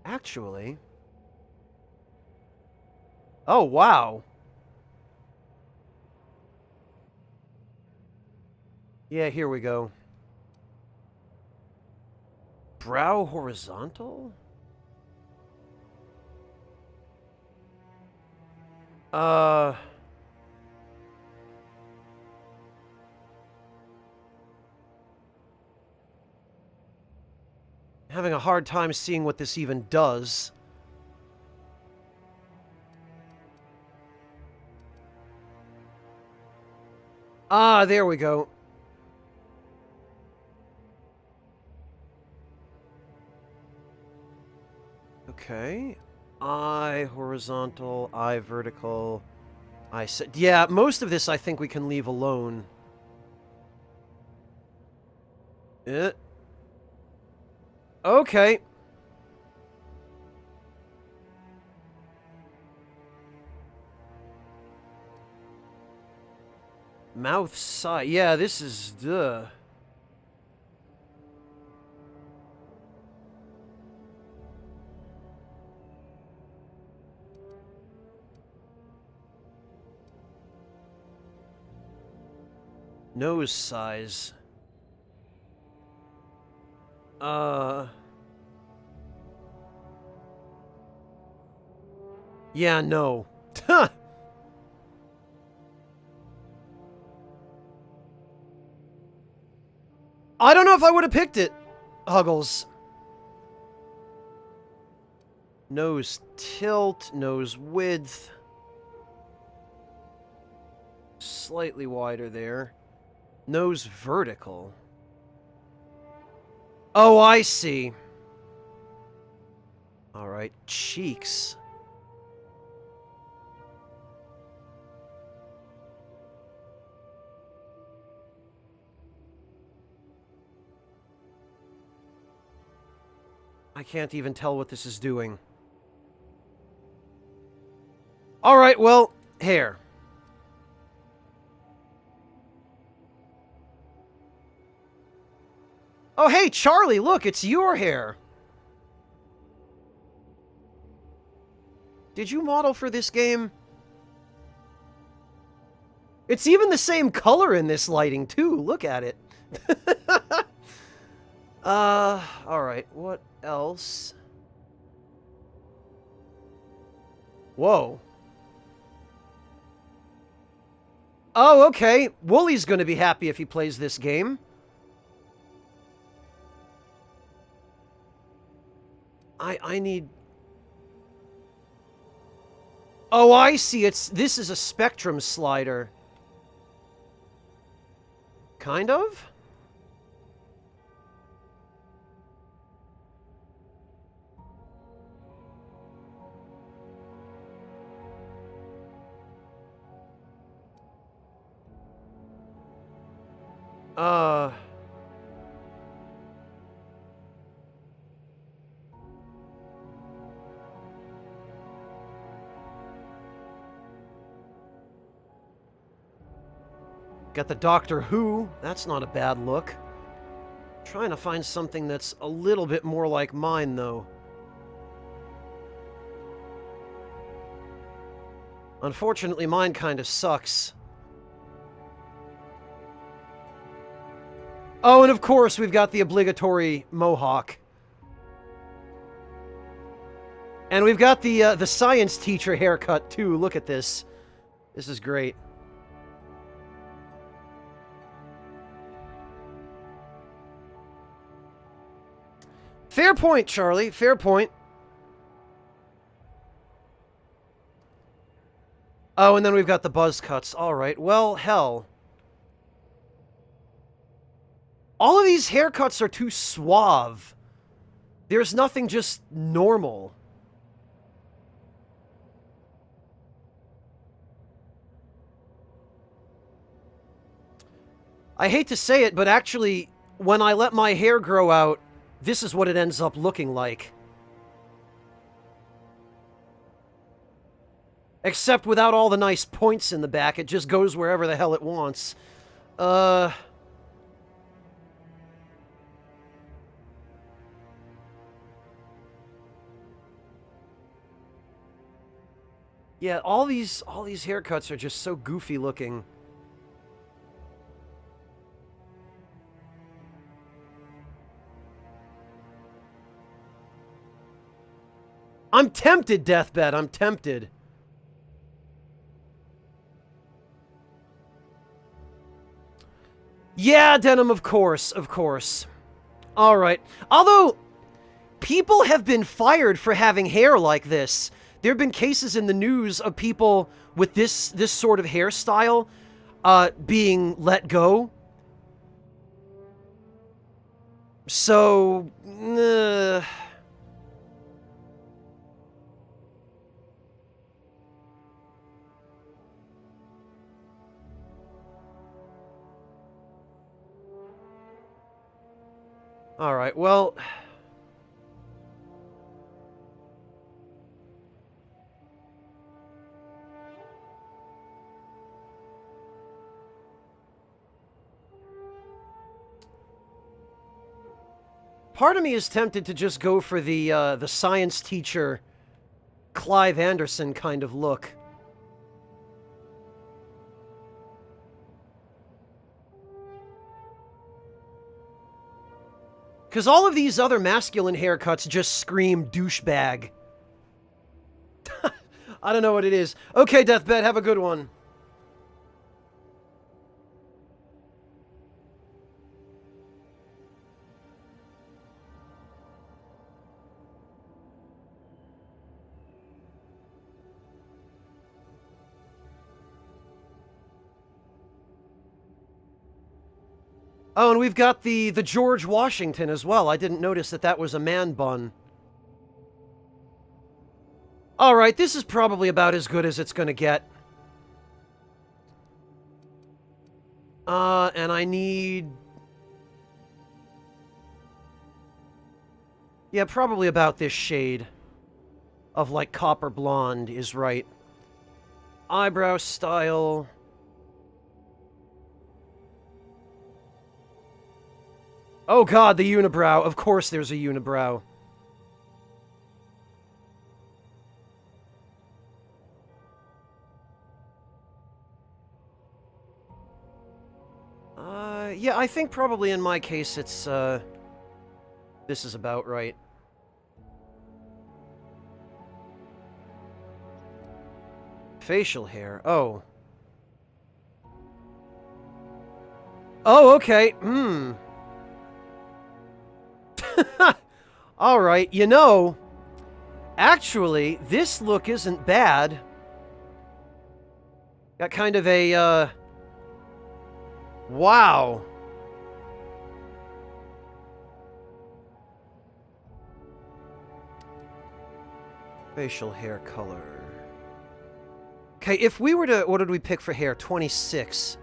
Actually... Oh, wow. Yeah, here we go. Brow horizontal? Having a hard time seeing what this even does. Ah, there we go. Okay. Eye horizontal, eye vertical, eye set. Yeah, most of this I think we can leave alone. Okay. Mouth side. Yeah, this is... Duh. Nose size. Yeah, no. I don't know if I would have picked it, Huggles. Nose tilt, nose width. Slightly wider there. Nose vertical. Oh, I see. Alright, cheeks. I can't even tell what this is doing. Alright, well, hair. Oh, hey, Charlie, look, it's your hair. Did you model for this game? It's even the same color in this lighting, too. Look at it. Alright, what else? Whoa. Oh, okay. Wooly's gonna be happy if he plays this game. I need... Oh, I see. This is a spectrum slider. Kind of? Uh... Got the Doctor Who. That's not a bad look. Trying to find something that's a little bit more like mine, though. Unfortunately, mine kind of sucks. Oh, and of course, we've got the obligatory mohawk. And we've got the science teacher haircut, too. Look at this. This is great. Fair point, Charlie. Fair point. Oh, and then we've got the buzz cuts. All right. Well, hell. All of these haircuts are too suave. There's nothing just normal. I hate to say it, but actually, when I let my hair grow out, this is what it ends up looking like. Except without all the nice points in the back, it just goes wherever the hell it wants. Yeah, all these haircuts are just so goofy looking. I'm tempted, Deathbed. I'm tempted. Yeah, Denim, of course. Of course. All right. Although, people have been fired for having hair like this. There have been cases in the news of people with this sort of hairstyle being let go. So... All right, well... Part of me is tempted to just go for the science teacher, Clive Anderson kind of look. Because all of these other masculine haircuts just scream douchebag. I don't know what it is. Okay, Deathbed, have a good one. Oh, and we've got the George Washington as well. I didn't notice that that was a man bun. All right, this is probably about as good as it's going to get. And I need... Yeah, probably about this shade of, like, copper blonde is right. Eyebrow style... Oh god, the unibrow. Of course there's a unibrow. Yeah, I think probably in my case it's, this is about right. Facial hair. Oh. Oh, okay. Hmm. Alright, you know, actually, this look isn't bad. Got kind of a, wow. Facial hair color. Okay, if we were to... What did we pick for hair? 26.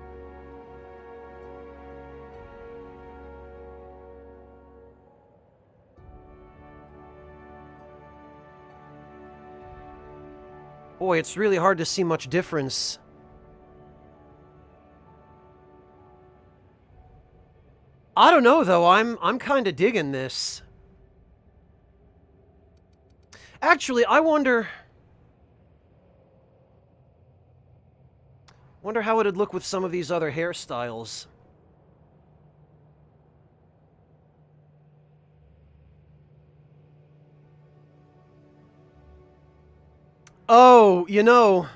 Boy, it's really hard to see much difference. I don't know, though. I'm kind of digging this. Actually, I wonder how it'd look with some of these other hairstyles. Oh, you know,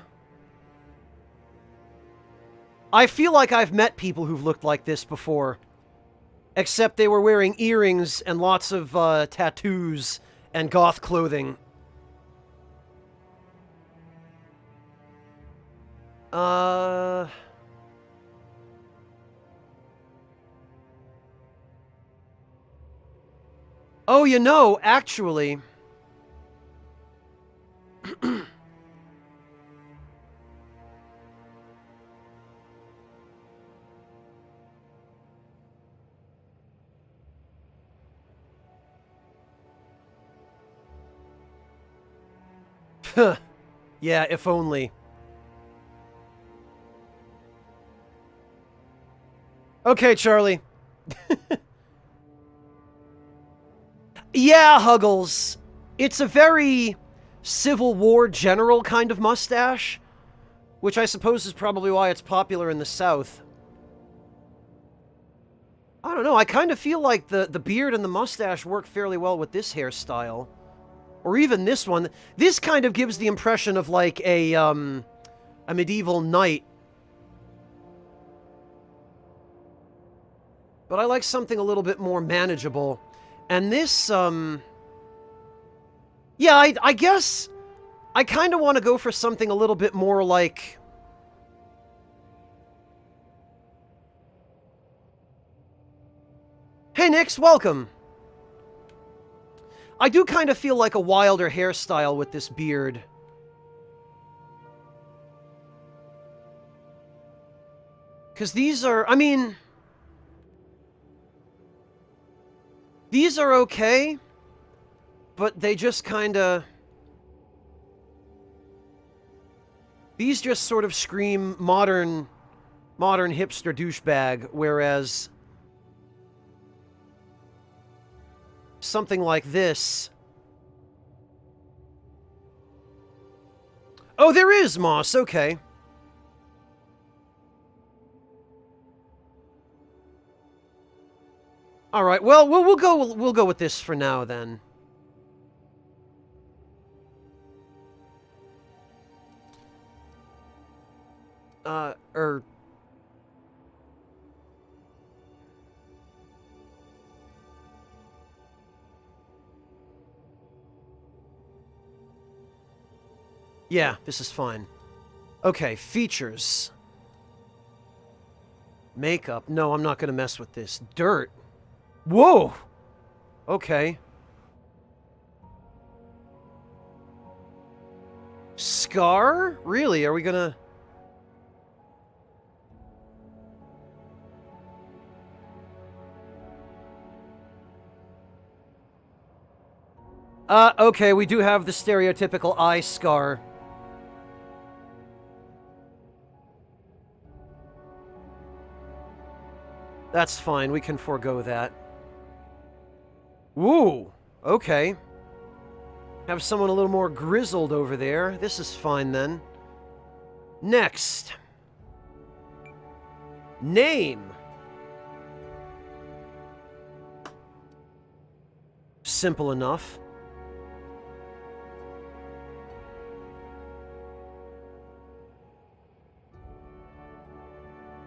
I feel like I've met people who've looked like this before. Except they were wearing earrings and lots of tattoos and goth clothing. Oh, you know, actually... Yeah, if only. Okay, Charlie. Yeah, Huggles. It's a very Civil War general kind of mustache, which I suppose is probably why it's popular in the South. I don't know, I kind of feel like the beard and the mustache work fairly well with this hairstyle. Or even this one. This kind of gives the impression of like a medieval knight. But I like something a little bit more manageable. And this, yeah, I guess I kind of want to go for something a little bit more like... Hey, Nix, welcome! I do kind of feel like a wilder hairstyle with this beard. Because these are, I mean... These are okay, but they just kind of... These just sort of scream modern hipster douchebag, whereas... something like this... Oh, there is moss, okay. All right. Well, we'll go with this for now then. Yeah, this is fine. Okay, features. Makeup. No, I'm not going to mess with this. Dirt. Whoa! Okay. Scar? Really? Are we gonna... Okay, we do have the stereotypical eye scar. That's fine, we can forego that. Ooh, okay. Have someone a little more grizzled over there. This is fine, then. Next. Name. Simple enough.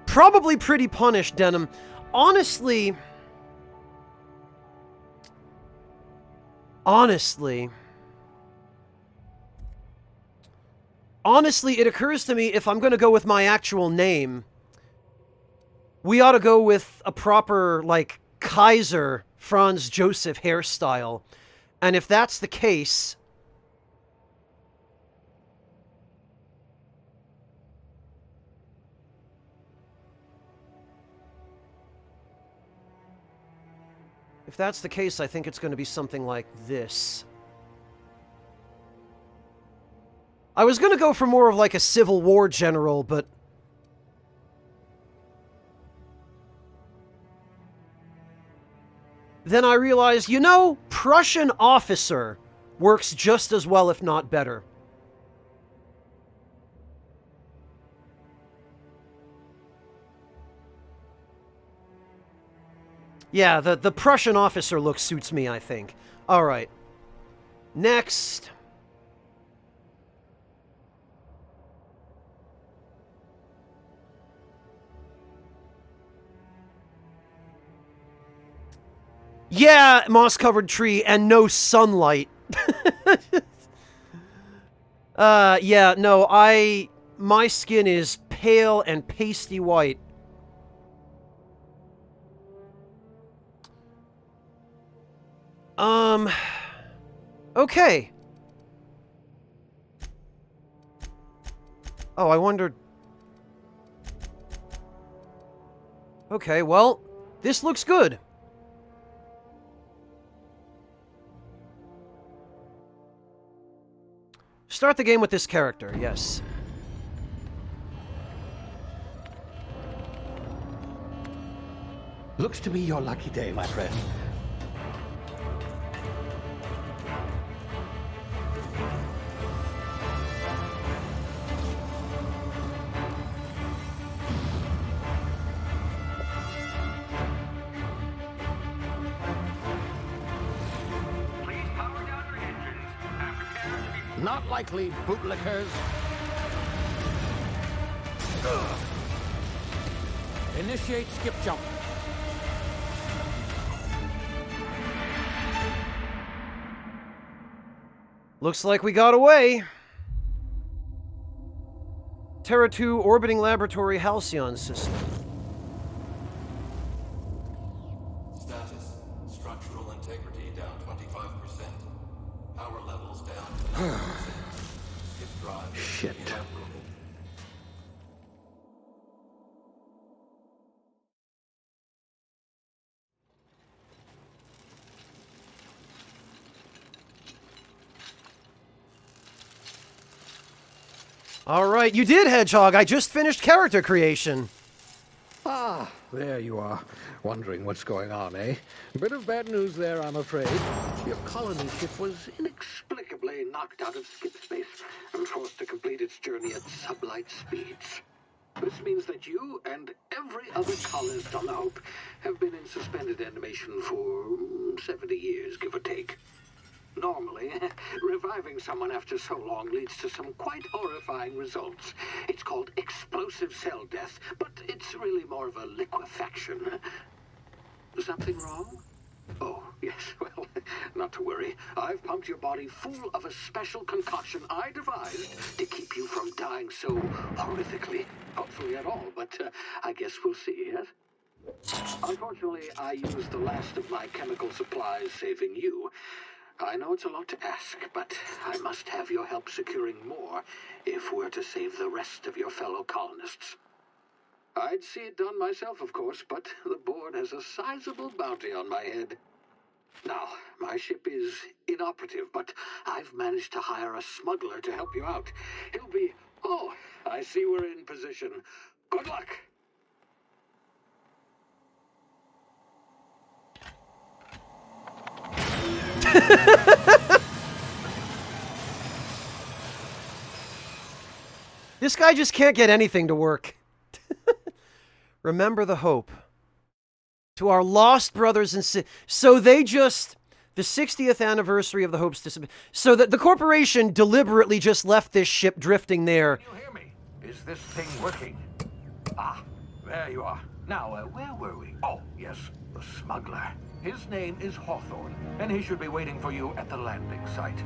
Probably pretty punished, Denim. Honestly, it occurs to me if I'm going to go with my actual name, we ought to go with a proper, like, Kaiser Franz Joseph hairstyle. And if that's the case... If that's the case, I think it's going to be something like this. I was gonna go for more of like a Civil War general, but... then I realized, you know, Prussian officer works just as well, if not better. Yeah, the Prussian officer look suits me, I think. Alright. Next. Yeah, moss-covered tree and no sunlight. Yeah, no, my skin is pale and pasty white. Okay. Oh, I wondered... okay, well, this looks good. Start the game with this character, yes. Looks to be your lucky day, my friend. Please power down your engines and prepare to be... Not likely, bootlickers. Initiate skip jump. Looks like we got away. Terra 2 orbiting laboratory Halcyon system. Status. Structural integrity down 25%. Power levels down 10%. Skip drive. Shit. Alright, you did, Hedgehog. I just finished character creation. Ah, there you are. Wondering what's going on, eh? Bit of bad news there, I'm afraid. Your colony ship was inexplicably knocked out of skip space and forced to complete its journey at sublight speeds. This means that you and every other colonist on the Hope have been in suspended animation for 70 years, give or take. Normally, reviving someone after so long leads to some quite horrifying results. It's called explosive cell death, but it's really more of a liquefaction. Something wrong? Oh, yes, well, not to worry. I've pumped your body full of a special concoction I devised to keep you from dying so horrifically. Hopefully at all, but I guess we'll see, yes? Unfortunately, I used the last of my chemical supplies saving you. I know it's a lot to ask, but I must have your help securing more if we're to save the rest of your fellow colonists. I'd see it done myself, of course, but the board has a sizable bounty on my head. Now, my ship is inoperative, but I've managed to hire a smuggler to help you out. He'll be... oh, I see we're in position. Good luck! This guy just can't get anything to work. Remember the Hope. To our lost brothers and sisters. So they just... the 60th anniversary of the Hope's disappearance. So that the corporation deliberately just left this ship drifting there. Can you hear me? Is this thing working? Ah, there you are. Now, where were we? Oh, yes, the smuggler. His name is Hawthorne, and he should be waiting for you at the landing site.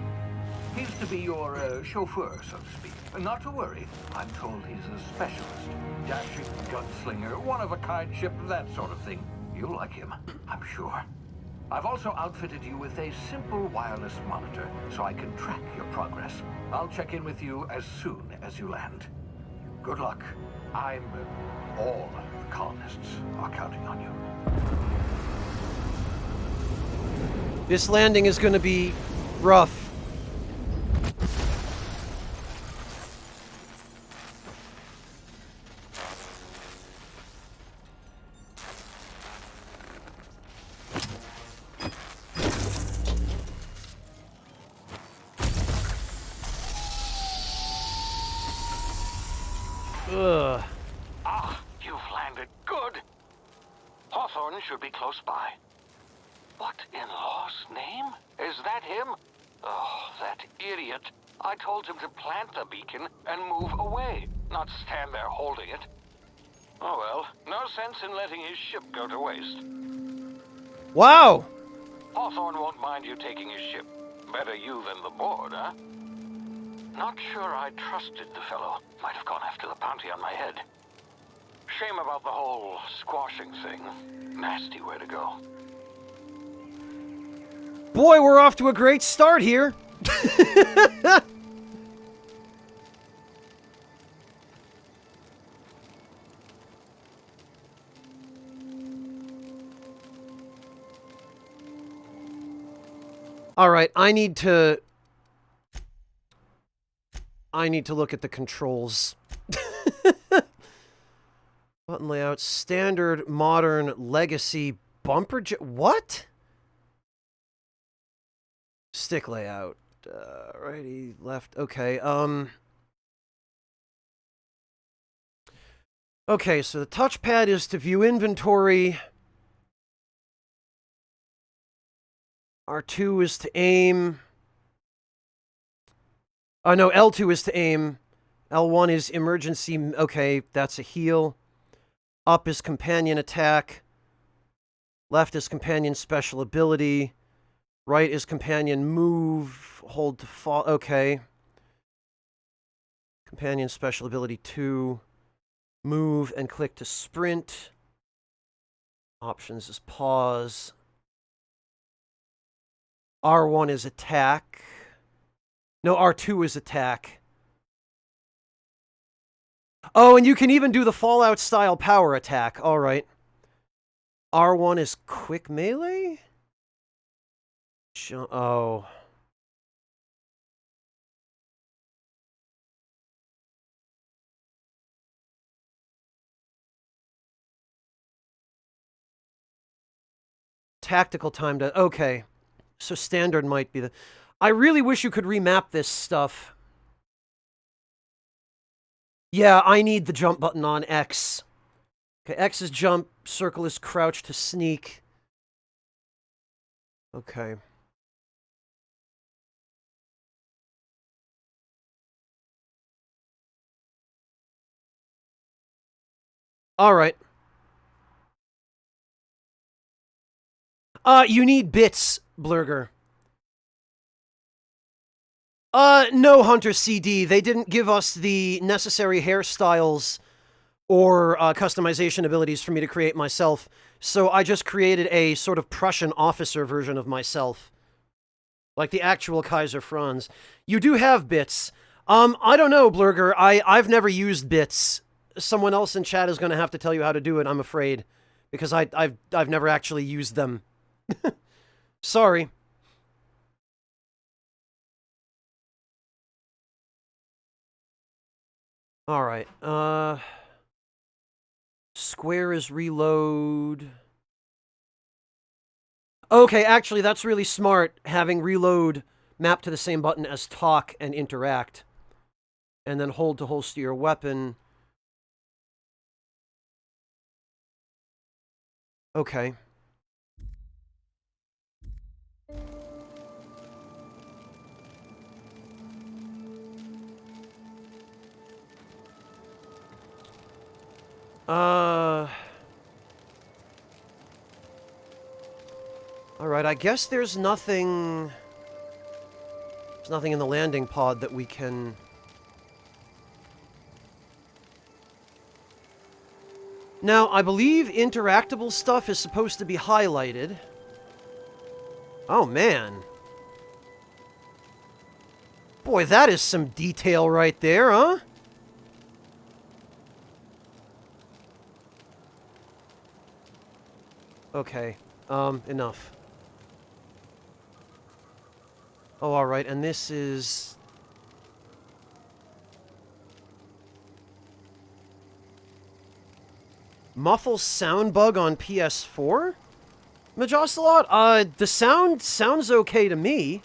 He's to be your chauffeur, so to speak. Not to worry, I'm told he's a specialist. Dashing gunslinger, one-of-a-kind ship, that sort of thing. You'll like him, I'm sure. I've also outfitted you with a simple wireless monitor, so I can track your progress. I'll check in with you as soon as you land. Good luck. All the colonists are counting on you. This landing is going to be rough. Ugh. Ah, you've landed good. Hawthorne should be close by. What in law's name? Is that him? Oh, that idiot. I told him to plant the beacon and move away, not stand there holding it. Oh well, no sense in letting his ship go to waste. Wow! Hawthorne won't mind you taking his ship. Better you than the board, huh? Not sure I trusted the fellow. Might have gone after the bounty on my head. Shame about the whole squashing thing. Nasty way to go. Boy, we're off to a great start here! Alright, I need to look at the controls. Button layout, standard, modern, legacy, bumper what? Stick layout. Righty, left, okay, okay, so the touchpad is to view inventory. R2 is to aim. Oh, no, L2 is to aim. L1 is emergency. Okay, that's a heal. Up is companion attack. Left is companion special ability. Right is companion move. Hold to fall. Okay. Companion special ability 2. Move and click to sprint. Options is pause. R1 is attack. No, R2 is attack. Oh, and you can even do the Fallout style power attack. All right. R1 is quick melee? Oh. Tactical time to... Okay. So standard might be the... I really wish you could remap this stuff. Yeah, I need the jump button on X. Okay, X is jump, circle is crouch to sneak. Okay. Alright. You need bits, Blurger. No, Hunter CD. They didn't give us the necessary hairstyles or customization abilities for me to create myself, so I just created a sort of Prussian officer version of myself. Like the actual Kaiser Franz. You do have bits. I don't know, Blurger. I've never used bits. Someone else in chat is going to have to tell you how to do it, I'm afraid. Because I've never actually used them. Sorry. Alright, square is reload. Okay, actually, that's really smart, having reload mapped to the same button as talk and interact. And then hold to holster your weapon. Okay. Alright, I guess there's nothing... There's nothing in the landing pod that we can... Now, I believe interactable stuff is supposed to be highlighted. Oh, man. Boy, that is some detail right there, huh? Okay, enough. Oh, alright, and this is... Muffle sound bug on PS4? Majocelot? The sound sounds okay to me.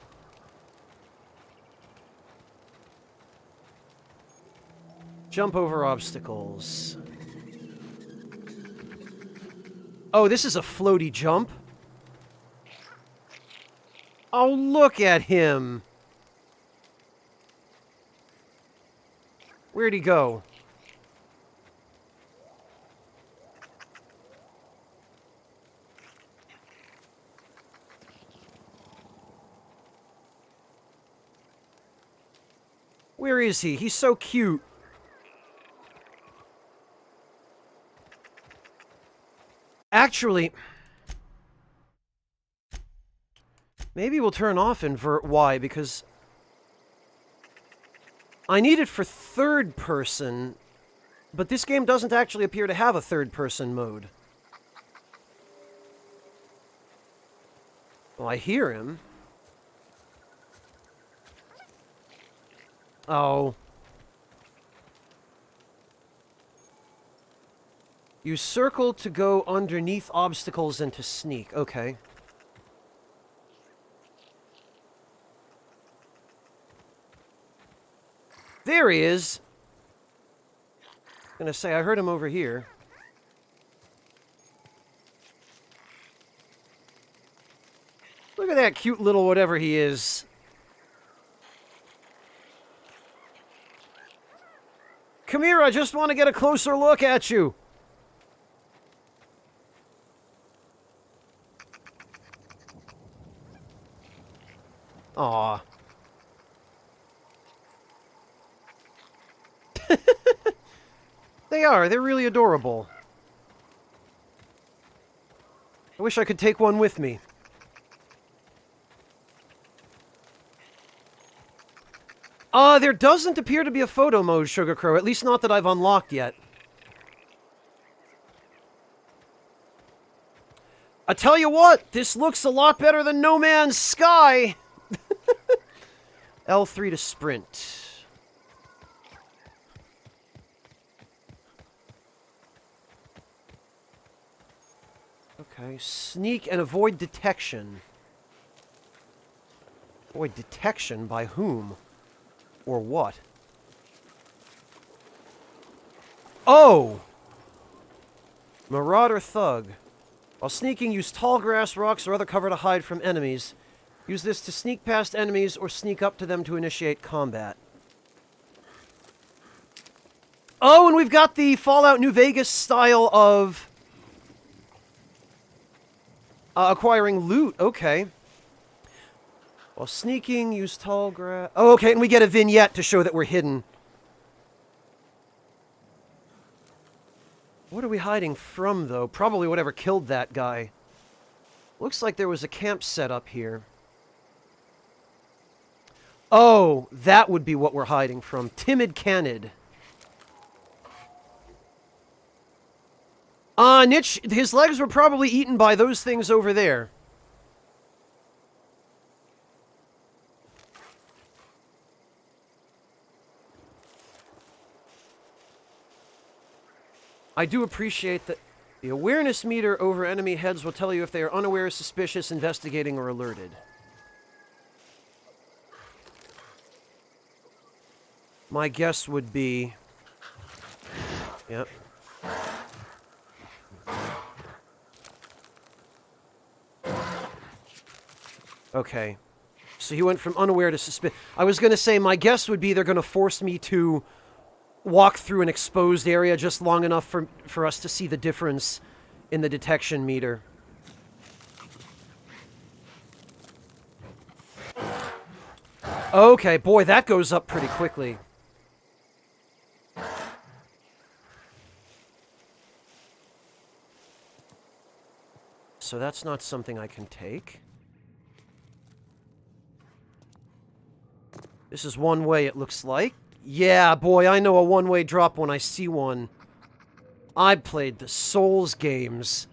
Jump over obstacles. Oh, this is a floaty jump. Oh, look at him. Where'd he go? Where is he? He's so cute. Actually, maybe we'll turn off invert Y because I need it for third person, but this game doesn't actually appear to have a third person mode. Well, I hear him. Oh. You circle to go underneath obstacles and to sneak. Okay. There he is. I'm gonna say, I heard him over here. Look at that cute little whatever he is. Come here, I just want to get a closer look at you. Aw. They are. They're really adorable. I wish I could take one with me. There doesn't appear to be a photo mode, Sugar Crow. At least not that I've unlocked yet. I tell you what, this looks a lot better than No Man's Sky. L3 to sprint. Okay, sneak and avoid detection. Avoid detection by whom? Or what? Oh! Marauder Thug. While sneaking, use tall grass, rocks, or other cover to hide from enemies. Use this to sneak past enemies or sneak up to them to initiate combat. Oh, and we've got the Fallout New Vegas style of acquiring loot. Okay. While sneaking, use tall grass. Oh, okay, and we get a vignette to show that we're hidden. What are we hiding from, though? Probably whatever killed that guy. Looks like there was a camp set up here. Oh, that would be what we're hiding from. Timid Canid. Nitch, his legs were probably eaten by those things over there. I do appreciate that the awareness meter over enemy heads will tell you if they are unaware, suspicious, investigating, or alerted. My guess would be... Yep. Okay. So he went from unaware to suspicious. I was going to say, my guess would be they're going to force me to walk through an exposed area just long enough for us to see the difference in the detection meter. Okay, boy, that goes up pretty quickly. So that's not something I can take. This is one way, it looks like. Yeah, boy, I know a one-way drop when I see one. I played the Souls games.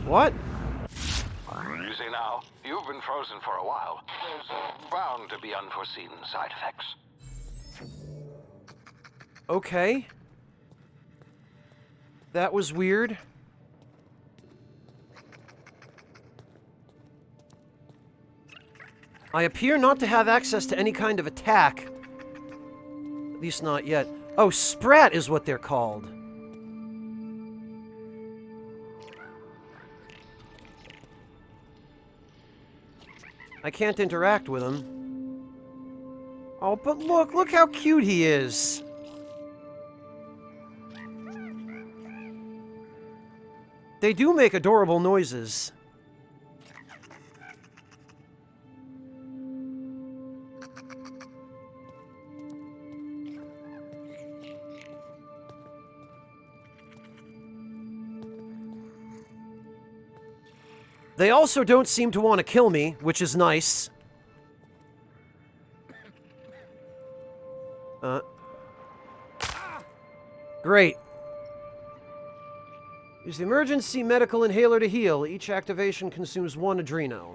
What? Easy now. You've been frozen for a while. There's bound to be unforeseen side effects. Okay. That was weird. I appear not to have access to any kind of attack. At least not yet. Oh, Sprat is what they're called. I can't interact with him. Oh, but look how cute he is. They do make adorable noises. They also don't seem to want to kill me, which is nice. Great. Use the emergency medical inhaler to heal. Each activation consumes 1 adreno.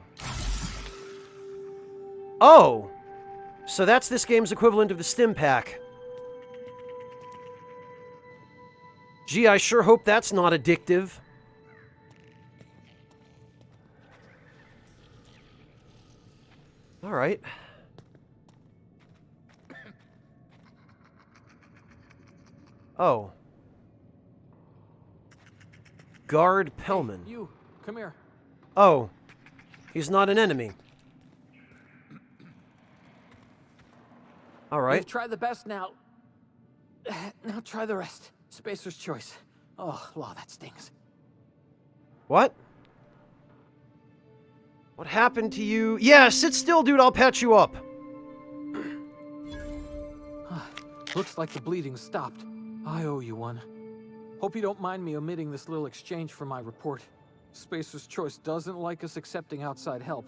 Oh! So that's this game's equivalent of the stim pack. Gee, I sure hope that's not addictive. All right. Oh. Guard Pellman. Hey, you, come here. Oh. He's not an enemy. All right. We've tried the best now. Now try the rest. Spacer's choice. Oh, law, that stings. What? What happened to you? Yeah, sit still, dude. I'll patch you up. Looks like the bleeding stopped. I owe you one. Hope you don't mind me omitting this little exchange from my report. Spacer's Choice doesn't like us accepting outside help.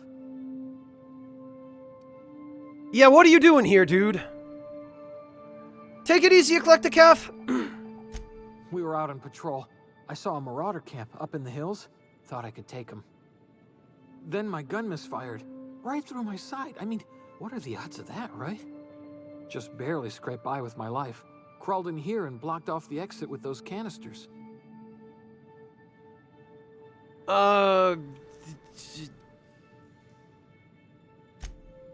Yeah, what are you doing here, dude? Take it easy, Eclecticaf. We were out on patrol. I saw a marauder camp up in the hills. Thought I could take him. Then my gun misfired. Right through my side. I mean, what are the odds of that, right? Just barely scraped by with my life. Crawled in here and blocked off the exit with those canisters.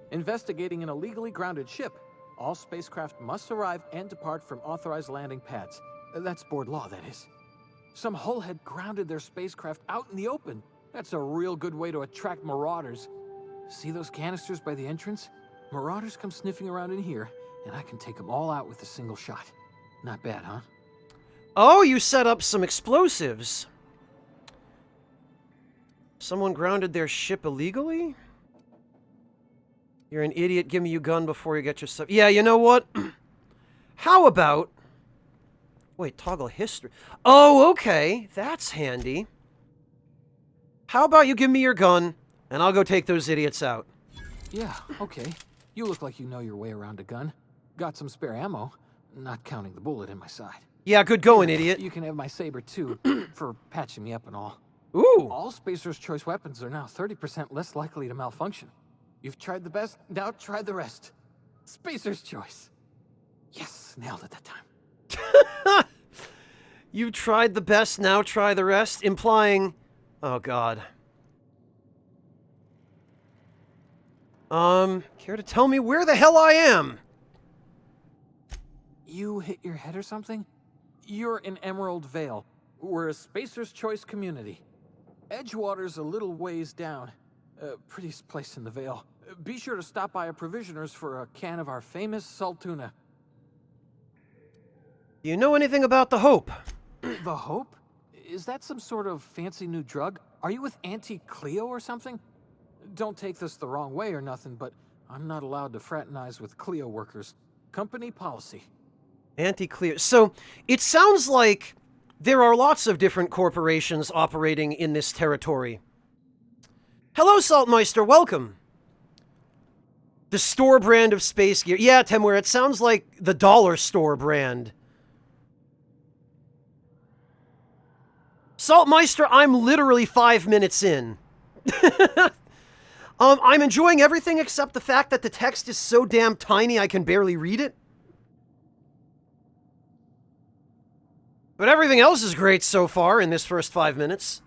Investigating an illegally grounded ship. All spacecraft must arrive and depart from authorized landing pads. That's board law, that is. Some hull had grounded their spacecraft out in the open. That's a real good way to attract marauders. See those canisters by the entrance? Marauders come sniffing around in here, and I can take them all out with a single shot. Not bad, huh? Oh, you set up some explosives. Someone grounded their ship illegally? You're an idiot. Give me your gun before you get your stuff. Yeah, you know what? How about... Wait, toggle history. Oh, okay. That's handy. How about you give me your gun, and I'll go take those idiots out. Yeah, okay. You look like you know your way around a gun. Got some spare ammo, not counting the bullet in my side. Yeah, good going, idiot. You can have my saber, too, for patching me up and all. Ooh. All Spacer's Choice weapons are now 30% less likely to malfunction. You've tried the best, now try the rest. Spacer's Choice. Yes, nailed it that time. You tried the best, now try the rest, implying... Oh, God. Care to tell me where the hell I am? You hit your head or something? You're in Emerald Vale. We're a Spacer's Choice community. Edgewater's a little ways down. Prettiest place in the Vale. Be sure to stop by our provisioners for a can of our famous salt tuna. Do you know anything about the Hope? The Hope? Is that some sort of fancy new drug? Are you with Auntie Cleo or something? Don't take this the wrong way or nothing, but I'm not allowed to fraternize with Cleo workers. Company policy. Anti-Cleo. So, it sounds like there are lots of different corporations operating in this territory. Hello, Saltmeister, welcome. The store brand of space gear. Yeah, Temware, it sounds like the dollar store brand. Saltmeister, I'm literally 5 minutes in. I'm enjoying everything except the fact that the text is so damn tiny I can barely read it. But everything else is great so far in this first 5 minutes.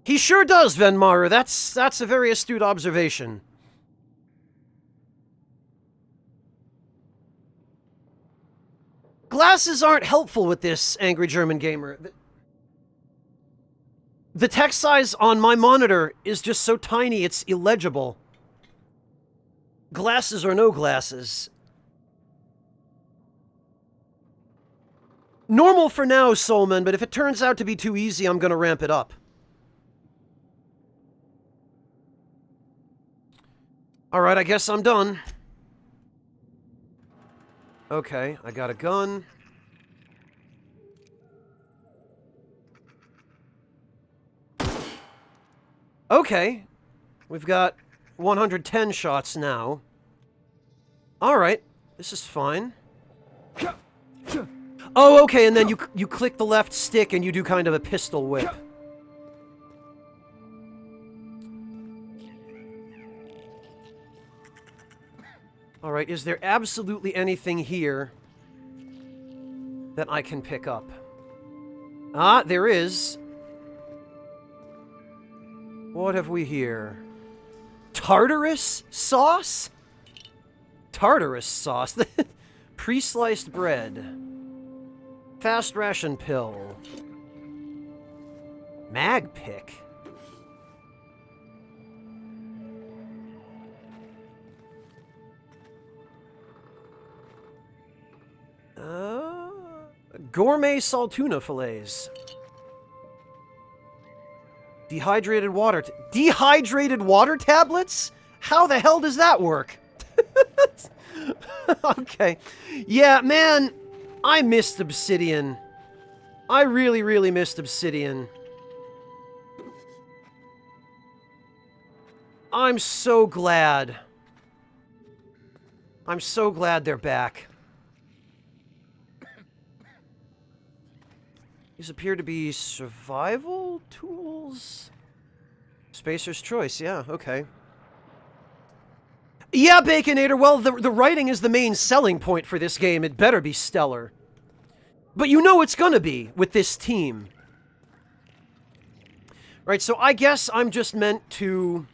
He sure does, Venmaru. That's a very astute observation. Glasses aren't helpful with this, Angry German Gamer. The text size on my monitor is just so tiny it's illegible. Glasses or no glasses. Normal for now, Soulman, but if it turns out to be too easy, I'm gonna ramp it up. Alright, I guess I'm done. Okay, I got a gun. Okay. We've got 110 shots now. Alright, this is fine. Oh, okay, and then you click the left stick and you do kind of a pistol whip. Alright, is there absolutely anything here that I can pick up? Ah, there is. What have we here? Tartarus sauce? Tartarus sauce? Pre-sliced bread. Fast ration pill. Mag pick. Gourmet saltuna fillets. Dehydrated water. Dehydrated water tablets? How the hell does that work? Okay. Yeah, man, I missed Obsidian. I really, really missed Obsidian. I'm so glad. I'm so glad they're back. These appear to be survival tools? Spacer's choice, yeah, okay. Yeah, Baconator, well, the writing is the main selling point for this game. It better be stellar. But you know it's gonna be with this team. Right, so I guess I'm just meant to...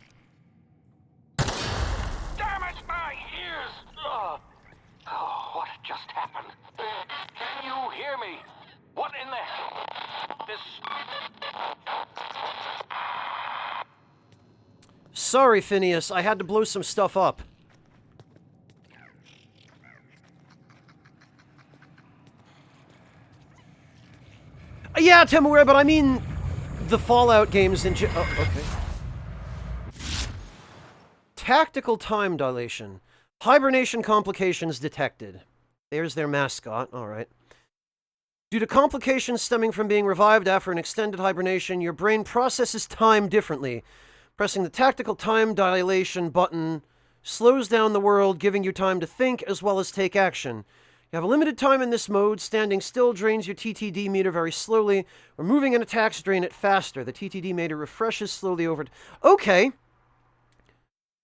Damn it, my ears! Oh, what just happened? Can you hear me? What in the hell? This... Sorry, Phineas. I had to blow some stuff up. Yeah, Temura, but I mean the Fallout games in... Oh, okay. Tactical time dilation. Hibernation complications detected. There's their mascot. All right. Due to complications stemming from being revived after an extended hibernation, your brain processes time differently. Pressing the tactical time dilation button slows down the world, giving you time to think as well as take action. You have a limited time in this mode. Standing still drains your TTD meter very slowly. Removing an attacks drain it faster. The TTD meter refreshes slowly over... Okay.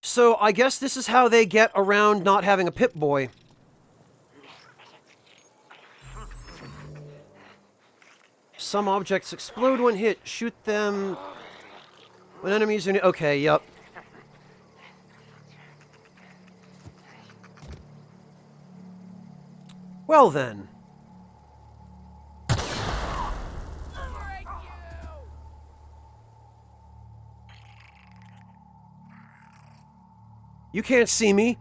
So I guess this is how they get around not having a Pip-Boy. Some objects explode when hit. Shoot them when enemies are... Okay, yep. Well then. You can't see me.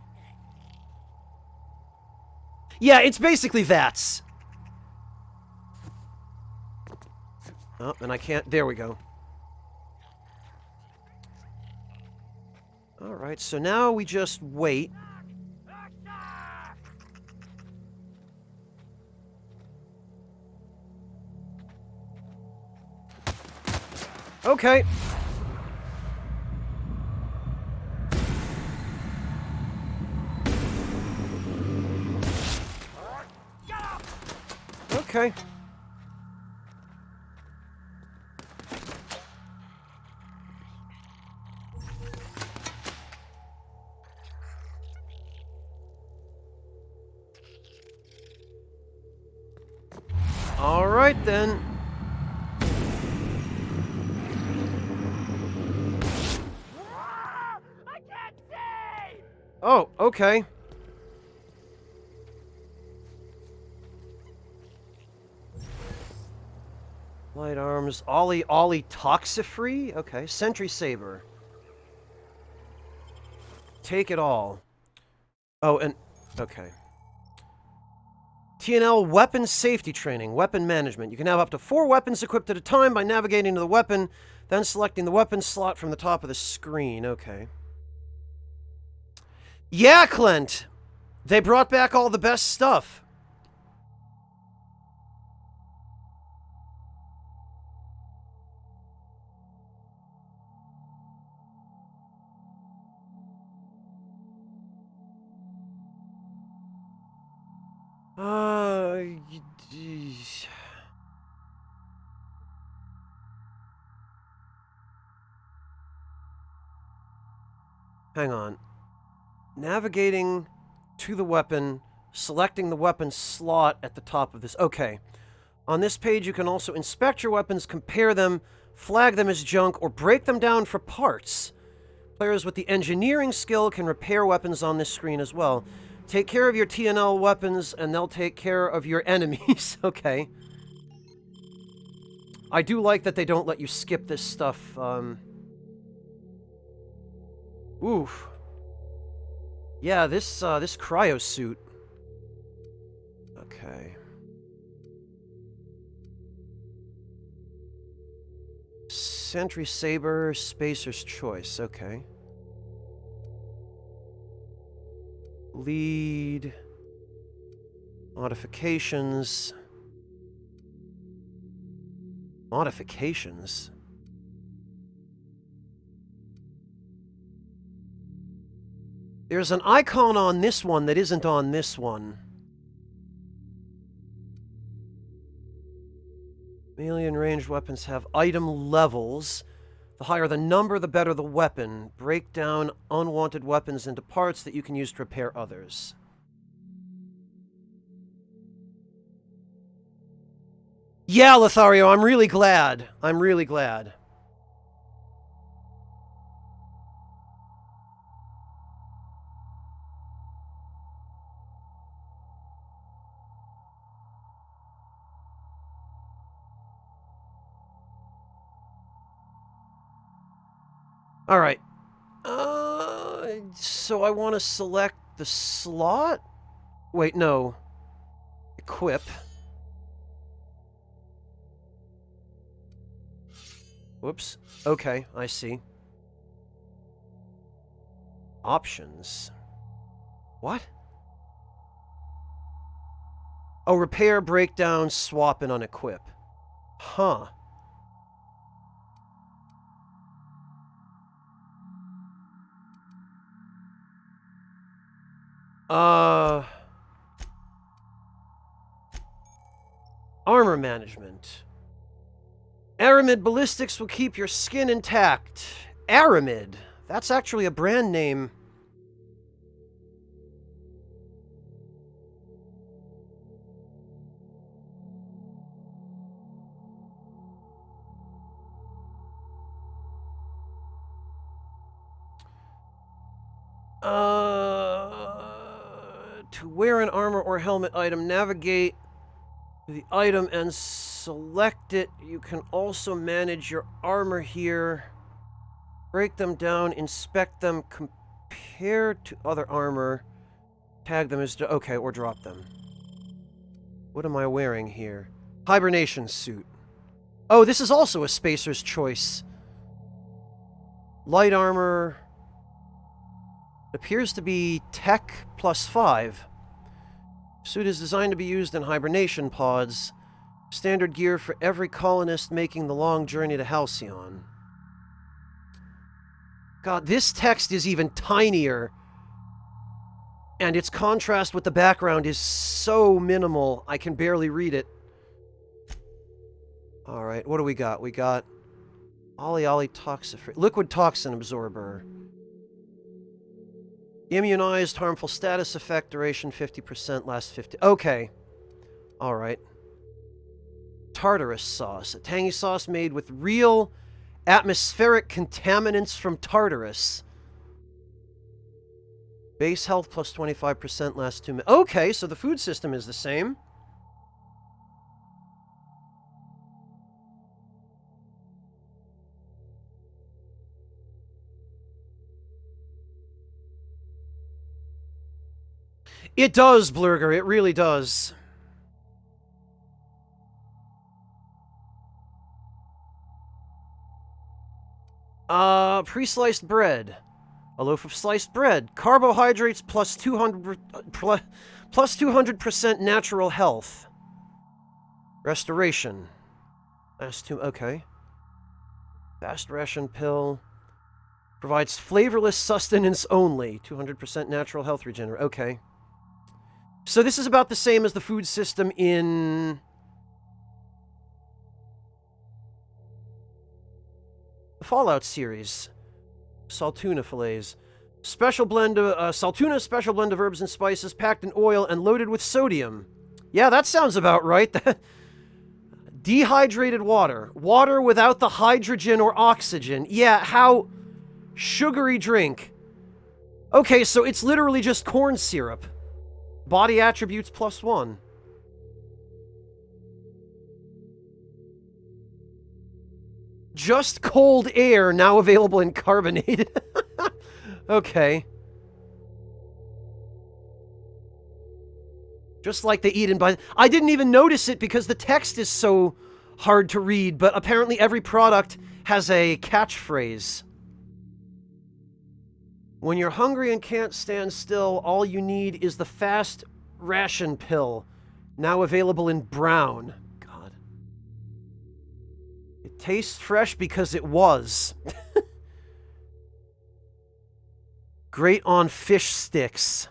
Yeah, it's basically that. Oh, and I can't... There we go. Alright, so now we just wait. Okay. Okay. All right, then. I can't see! Oh, okay. Light arms. Ollie Toxifree? Okay. Sentry Saber. Take it all. Oh, and... Okay. TNL Weapon Safety Training. Weapon Management. You can have up to 4 weapons equipped at a time by navigating to the weapon, then selecting the weapon slot from the top of the screen. Okay. Yeah, Clint! They brought back all the best stuff. Hang on. Navigating to the weapon, selecting the weapon slot at the top of this. Okay. On this page, you can also inspect your weapons, compare them, flag them as junk, or break them down for parts. Players with the engineering skill can repair weapons on this screen as well. Take care of your TNL weapons, and they'll take care of your enemies. Okay. I do like that they don't let you skip this stuff. Oof. Yeah, this cryo suit. Okay. Sentry Saber, Spacer's Choice. Okay. Lead. Modifications. Modifications? There's an icon on this one that isn't on this one. Alien ranged weapons have item levels. The higher the number, the better the weapon. Break down unwanted weapons into parts that you can use to repair others. Yeah, Lothario, I'm really glad. I'm really glad. All right. So I want to select the slot? Wait, no. Equip. Whoops. Okay, I see. Options. What? Oh, repair, breakdown, swap, and unequip. Huh. Armor management. Aramid ballistics will keep your skin intact. Aramid? That's actually a brand name. To wear an armor or helmet item, navigate to the item and select it. You can also manage your armor here. Break them down, inspect them, compare to other armor. Tag them as... Okay, or drop them. What am I wearing here? Hibernation suit. Oh, this is also a Spacer's Choice. Light armor... appears to be Tech +5. Suit is designed to be used in hibernation pods. Standard gear for every colonist making the long journey to Halcyon. God, this text is even tinier. And its contrast with the background is so minimal, I can barely read it. Alright, what do we got? We got Ollie Ollie Toxifree. Liquid Toxin Absorber. Immunized, harmful status effect, duration 50%, last 50... Okay. Alright. Tartarus sauce. A tangy sauce made with real atmospheric contaminants from Tartarus. Base health plus 25%, last 2 minutes. Okay, so the food system is the same. It does, Blurger. It really does. Pre-sliced bread. A loaf of sliced bread. Carbohydrates plus 200% natural health. Restoration. Last 2... Okay. Fast ration pill. Provides flavorless sustenance only. 200% natural health regeneration. Okay. So this is about the same as the food system in... the Fallout series. Saltuna fillets. Special blend of... Saltuna, special blend of herbs and spices, packed in oil and loaded with sodium. Yeah, that sounds about right. Dehydrated water. Water without the hydrogen or oxygen. Yeah, how... sugary drink. Okay, so it's literally just corn syrup. Body attributes +1. Just cold air, now available in carbonated. Okay. Just like they eat in by... I didn't even notice it because the text is so hard to read, but apparently every product has a catchphrase. When you're hungry and can't stand still, all you need is the fast ration pill, now available in brown. God. It tastes fresh because it was. Great on fish sticks.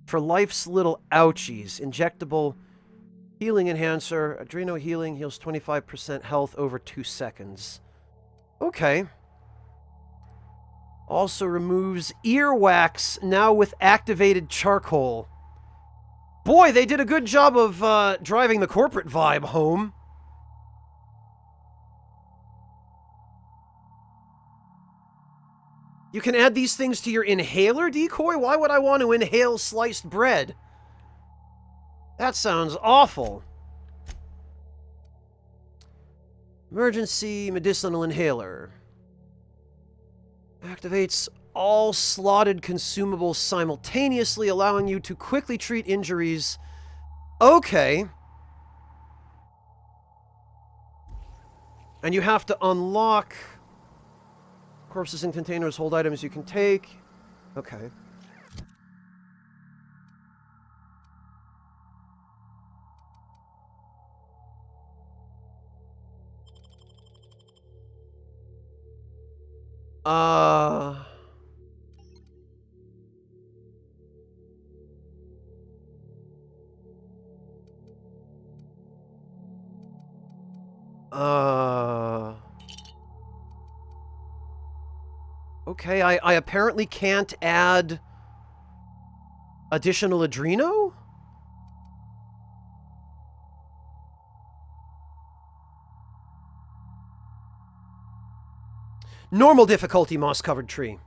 For life's little ouchies. Injectable healing enhancer. Adreno healing heals 25% health over 2 seconds. Okay. Also removes earwax, now with activated charcoal. Boy, they did a good job of driving the corporate vibe home. You can add these things to your inhaler, Decoy? Why would I want to inhale sliced bread? That sounds awful. Emergency medicinal inhaler. Activates all slotted consumables simultaneously, allowing you to quickly treat injuries. Okay. And you have to unlock... corpses in containers hold items you can take. Okay. Okay, I apparently can't add additional Adreno? Normal difficulty, moss-covered tree.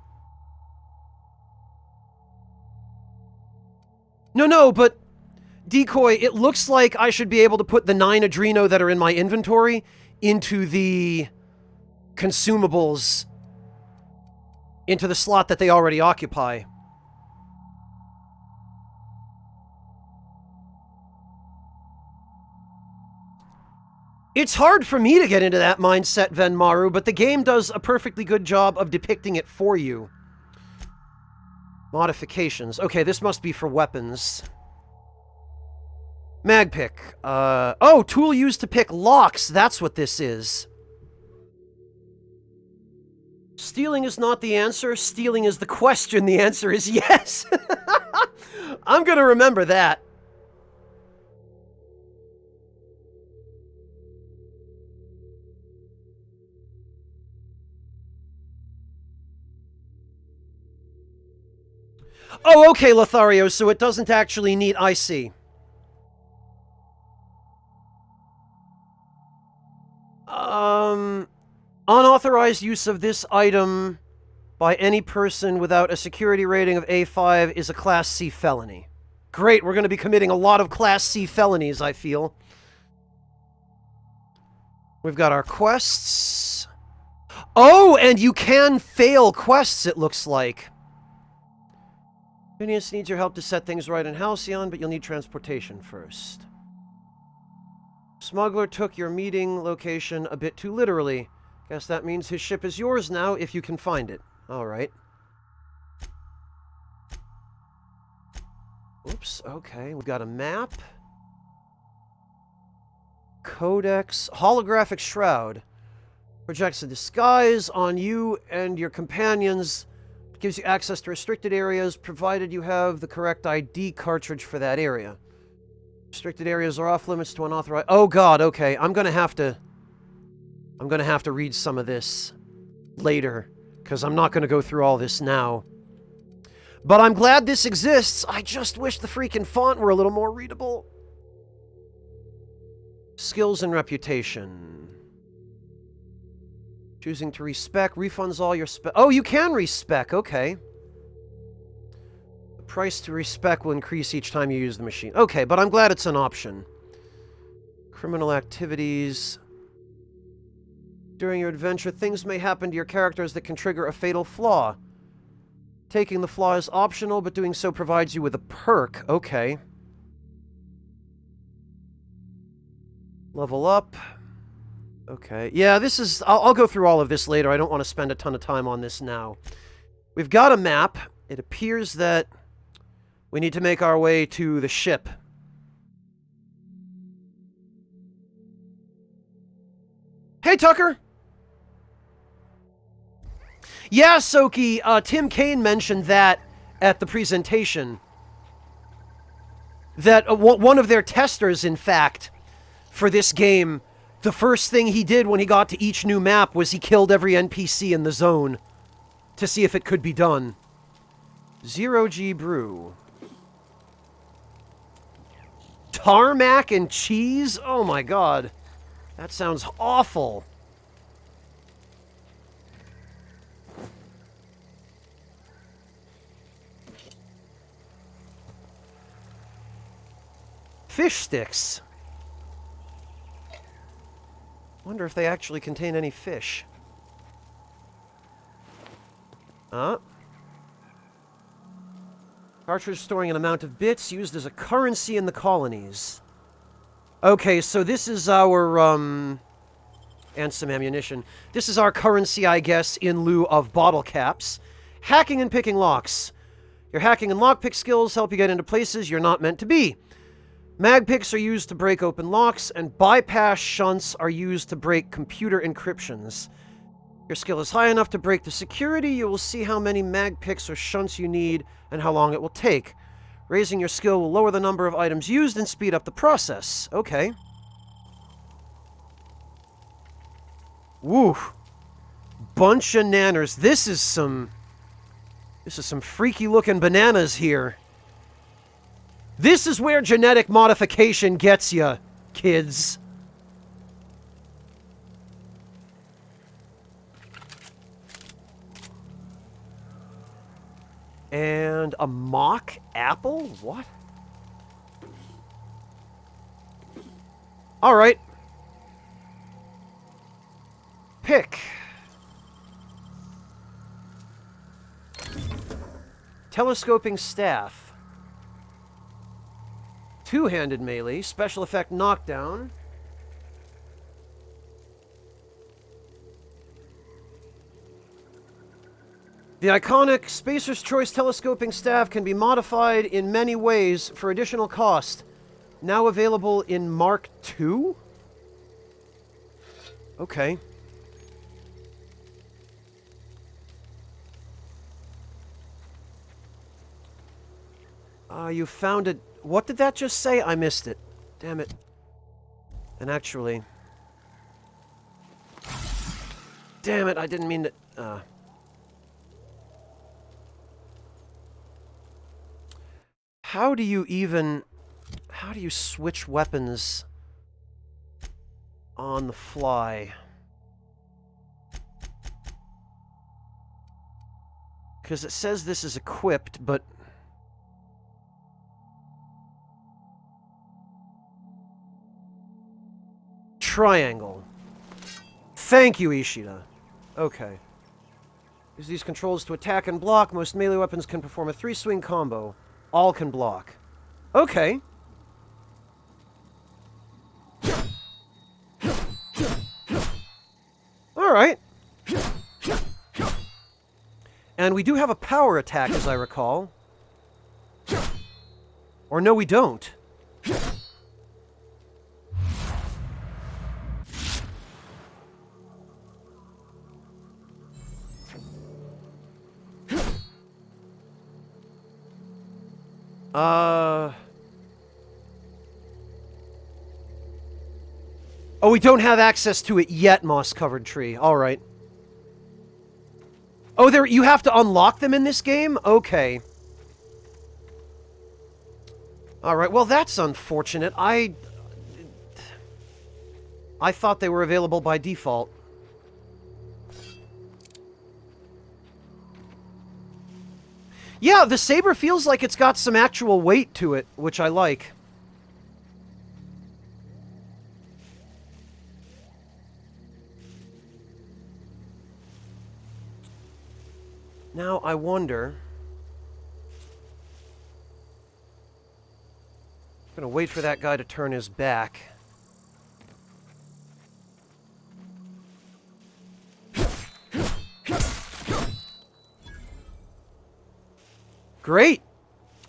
No, but... Decoy, it looks like I should be able to put the 9 Adreno that are in my inventory into the consumables, into the slot that they already occupy. It's hard for me to get into that mindset, Venmaru, but the game does a perfectly good job of depicting it for you. Modifications. Okay, this must be for weapons. Mag pick. Oh, tool used to pick locks. That's what this is. Stealing is not the answer. Stealing is the question. The answer is yes. I'm gonna remember that. Oh, okay, Lothario, so it doesn't actually need... I see. Unauthorized use of this item by any person without a security rating of A5 is a Class C felony. Great, we're going to be committing a lot of Class C felonies, I feel. We've got our quests. Oh, and you can fail quests, it looks like. Phineas needs your help to set things right in Halcyon, but you'll need transportation first. Smuggler took your meeting location a bit too literally. Guess that means his ship is yours now, if you can find it. Alright. Oops, okay. We've got a map. Codex. Holographic Shroud. Projects a disguise on you and your companions. Gives you access to restricted areas, provided you have the correct ID cartridge for that area. Restricted areas are off limits to unauthorized... Oh god, okay. I'm gonna have to read some of this later, because I'm not gonna go through all this now. But I'm glad this exists. I just wish the freaking font were a little more readable. Skills and reputation. Choosing to respec refunds all your spec. Oh, you can respec, okay. The price to respec will increase each time you use the machine. Okay, but I'm glad it's an option. Criminal activities. During your adventure, things may happen to your characters that can trigger a fatal flaw. Taking the flaw is optional, but doing so provides you with a perk. Okay. Level up. Okay. Yeah, this is... I'll go through all of this later. I don't want to spend a ton of time on this now. We've got a map. It appears that we need to make our way to the ship. Hey, Tucker! Yeah, Soki, Tim Kaine mentioned that at the presentation. That one of their testers, in fact, for this game, the first thing he did when he got to each new map was he killed every NPC in the zone to see if it could be done. Zero-G Brew. Tarmac and cheese? Oh my god. That sounds awful. Fish sticks. Wonder if they actually contain any fish. Cartridge storing an amount of bits used as a currency in the colonies. Okay, so this is our, and some ammunition. This is our currency, I guess, in lieu of bottle caps. Hacking and picking locks. Your hacking and lockpick skills help you get into places you're not meant to be. Mag picks are used to break open locks, and bypass shunts are used to break computer encryptions. Your skill is high enough to break the security, you will see how many mag picks or shunts you need and how long it will take. Raising your skill will lower the number of items used and speed up the process. Okay. Woo. Bunch of nanners. This is some freaky looking bananas here. This is where genetic modification gets you, kids. And a mock apple? What? Alright. Pick. Telescoping staff. Two-handed melee, special effect knockdown. The iconic Spacer's Choice telescoping staff can be modified in many ways for additional cost. Now available in Mark II? Okay. You found it. What did that just say? I missed it. Damn it. And actually... Damn it, I didn't mean to... How do you even... How do you switch weapons on the fly? Because it says this is equipped, but... Triangle. Thank you, Ishida. Okay. Use these controls to attack and block. Most melee weapons can perform a 3-swing combo. All can block. Okay. Alright. And we do have a power attack, as I recall. Or no, we don't. Oh, we don't have access to it yet, moss-covered tree. Alright. Oh, there, you have to unlock them in this game? Okay. Alright, well that's unfortunate. I thought they were available by default. Yeah, the saber feels like it's got some actual weight to it, which I like. Now, I wonder... I'm gonna wait for that guy to turn his back. Great!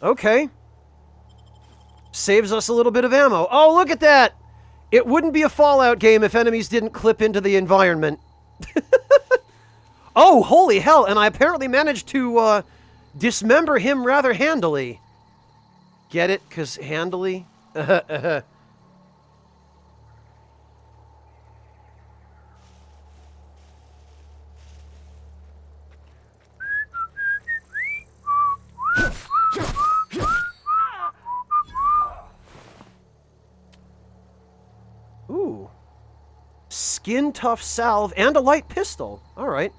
Okay. Saves us a little bit of ammo. Oh, look at that! It wouldn't be a Fallout game if enemies didn't clip into the environment. Oh, holy hell! And I apparently managed to, dismember him rather handily. Get it? 'Cause handily? Ooh. Skin tough salve and a light pistol. Alright.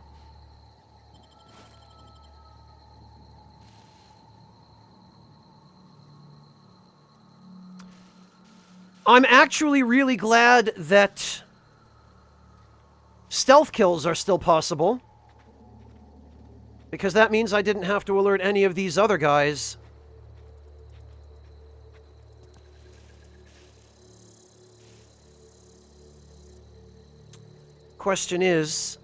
I'm actually really glad that stealth kills are still possible. Because that means I didn't have to alert any of these other guys. Question is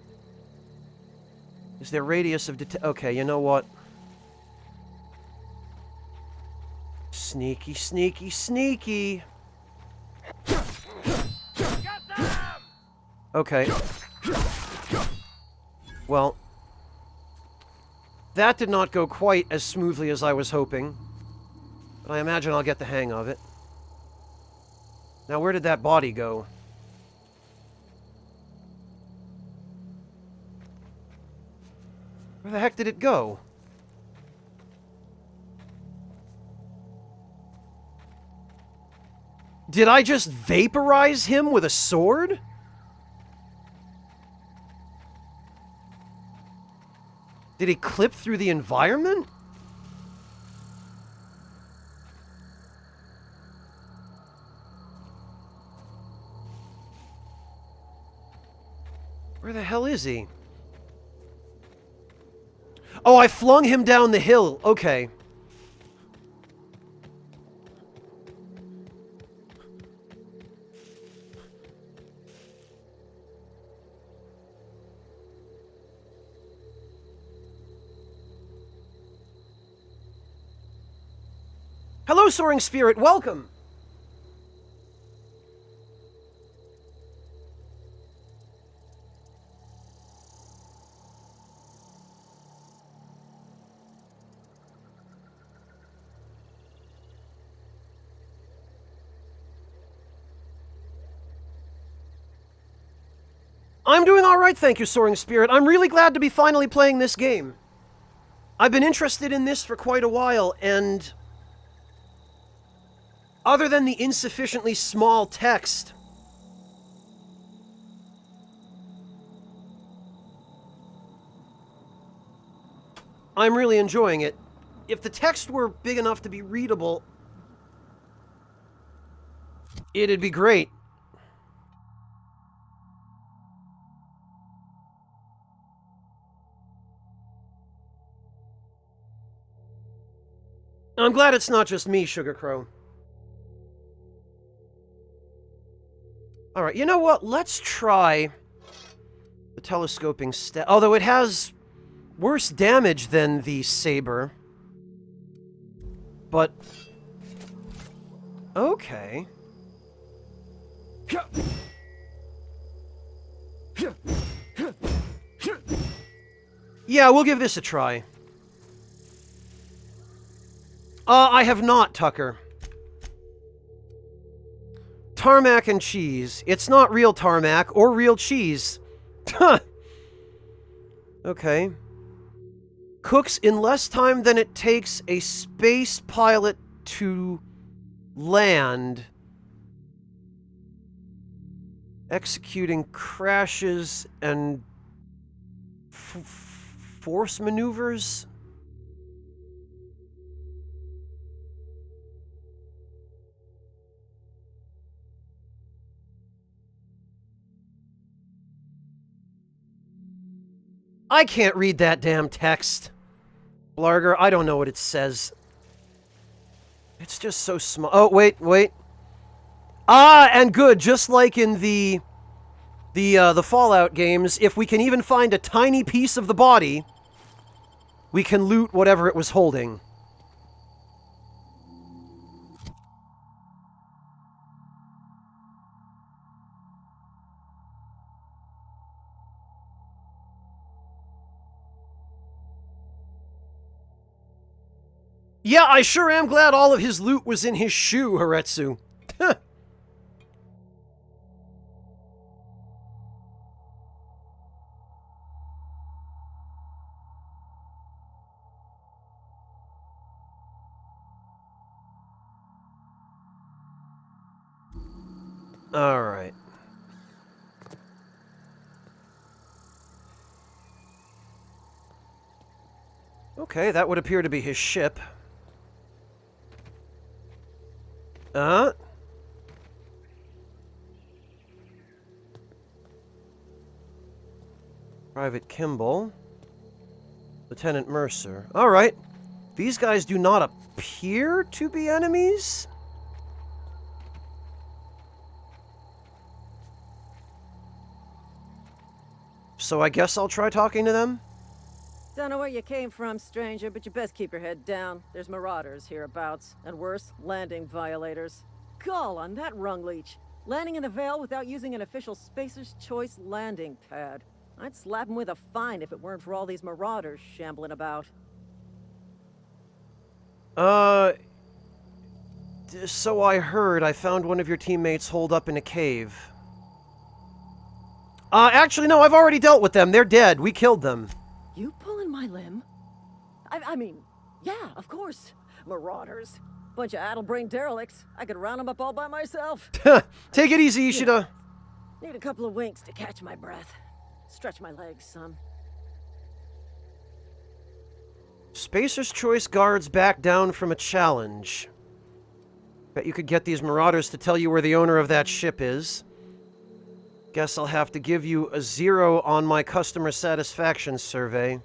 there radius of okay, you know what? Sneaky, sneaky, sneaky. Okay. Well, that did not go quite as smoothly as I was hoping. But I imagine I'll get the hang of it. Now, where did that body go? Where the heck did it go? Did I just vaporize him with a sword? Did he clip through the environment? Where the hell is he? Oh, I flung him down the hill. Okay. Hello, Soaring Spirit. Welcome. I'm doing all right, thank you, Soaring Spirit. I'm really glad to be finally playing this game. I've been interested in this for quite a while, and Other than the insufficiently small text. I'm really enjoying it. If the text were big enough to be readable, it'd be great. I'm glad it's not just me, Sugar Crow. Alright, you know what? Let's try the telescoping stat. Although it has worse damage than the saber. But... okay. Yeah, we'll give this a try. I have not, Tucker. Tarmac and cheese. It's not real tarmac or real cheese. Okay. Cooks in less time than it takes a space pilot to land. Executing crashes and force maneuvers. I can't read that damn text. Blarger, I don't know what it says. It's just so small. Oh, wait. Ah, and good, just like in the Fallout games, if we can even find a tiny piece of the body, we can loot whatever it was holding. Yeah, I sure am glad all of his loot was in his shoe, Haretsu. Alright. Okay, that would appear to be his ship. Private Kimball. Lieutenant Mercer. Alright. These guys do not appear to be enemies? So I guess I'll try talking to them? Don't know where you came from, stranger, but you best keep your head down. There's marauders hereabouts, and worse, landing violators. Call on that rung leech. Landing in the Vale without using an official Spacer's Choice landing pad. I'd slap him with a fine if it weren't for all these marauders shambling about. So I heard. I found one of your teammates holed up in a cave. Actually, no, I've already dealt with them. They're dead. We killed them. You pulling my limb? I mean, yeah, of course. Marauders. Bunch of addle-brained derelicts. I could round them up all by myself. Take it easy, Ishida. Need a couple of winks to catch my breath. Stretch my legs, son. Spacer's Choice guards back down from a challenge. Bet you could get these marauders to tell you where the owner of that ship is. Guess I'll have to give you a 0 on my customer satisfaction survey.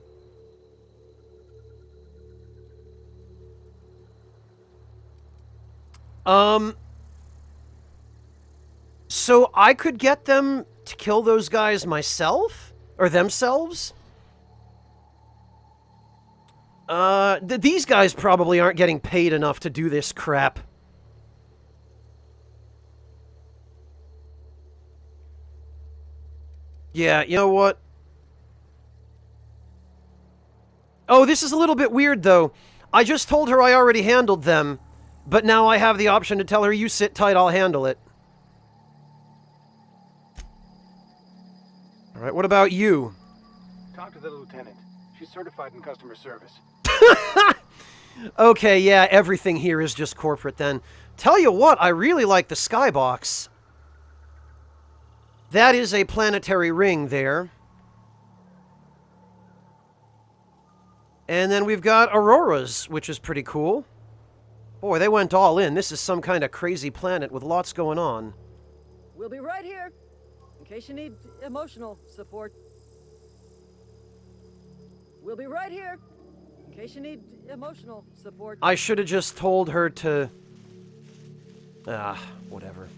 So I could get them to kill those guys myself? Or themselves? These guys probably aren't getting paid enough to do this crap. Yeah, you know what? Oh, this is a little bit weird, though. I just told her I already handled them, but now I have the option to tell her, you sit tight, I'll handle it. Alright, what about you? Talk to the lieutenant. She's certified in customer service. Okay, yeah, everything here is just corporate then. Tell you what, I really like the skybox. That is a planetary ring there. And then we've got auroras, which is pretty cool. Boy, they went all in. This is some kind of crazy planet with lots going on. We'll be right here, in case you need emotional support. We'll be right here, in case you need emotional support. I should have just told her to... whatever.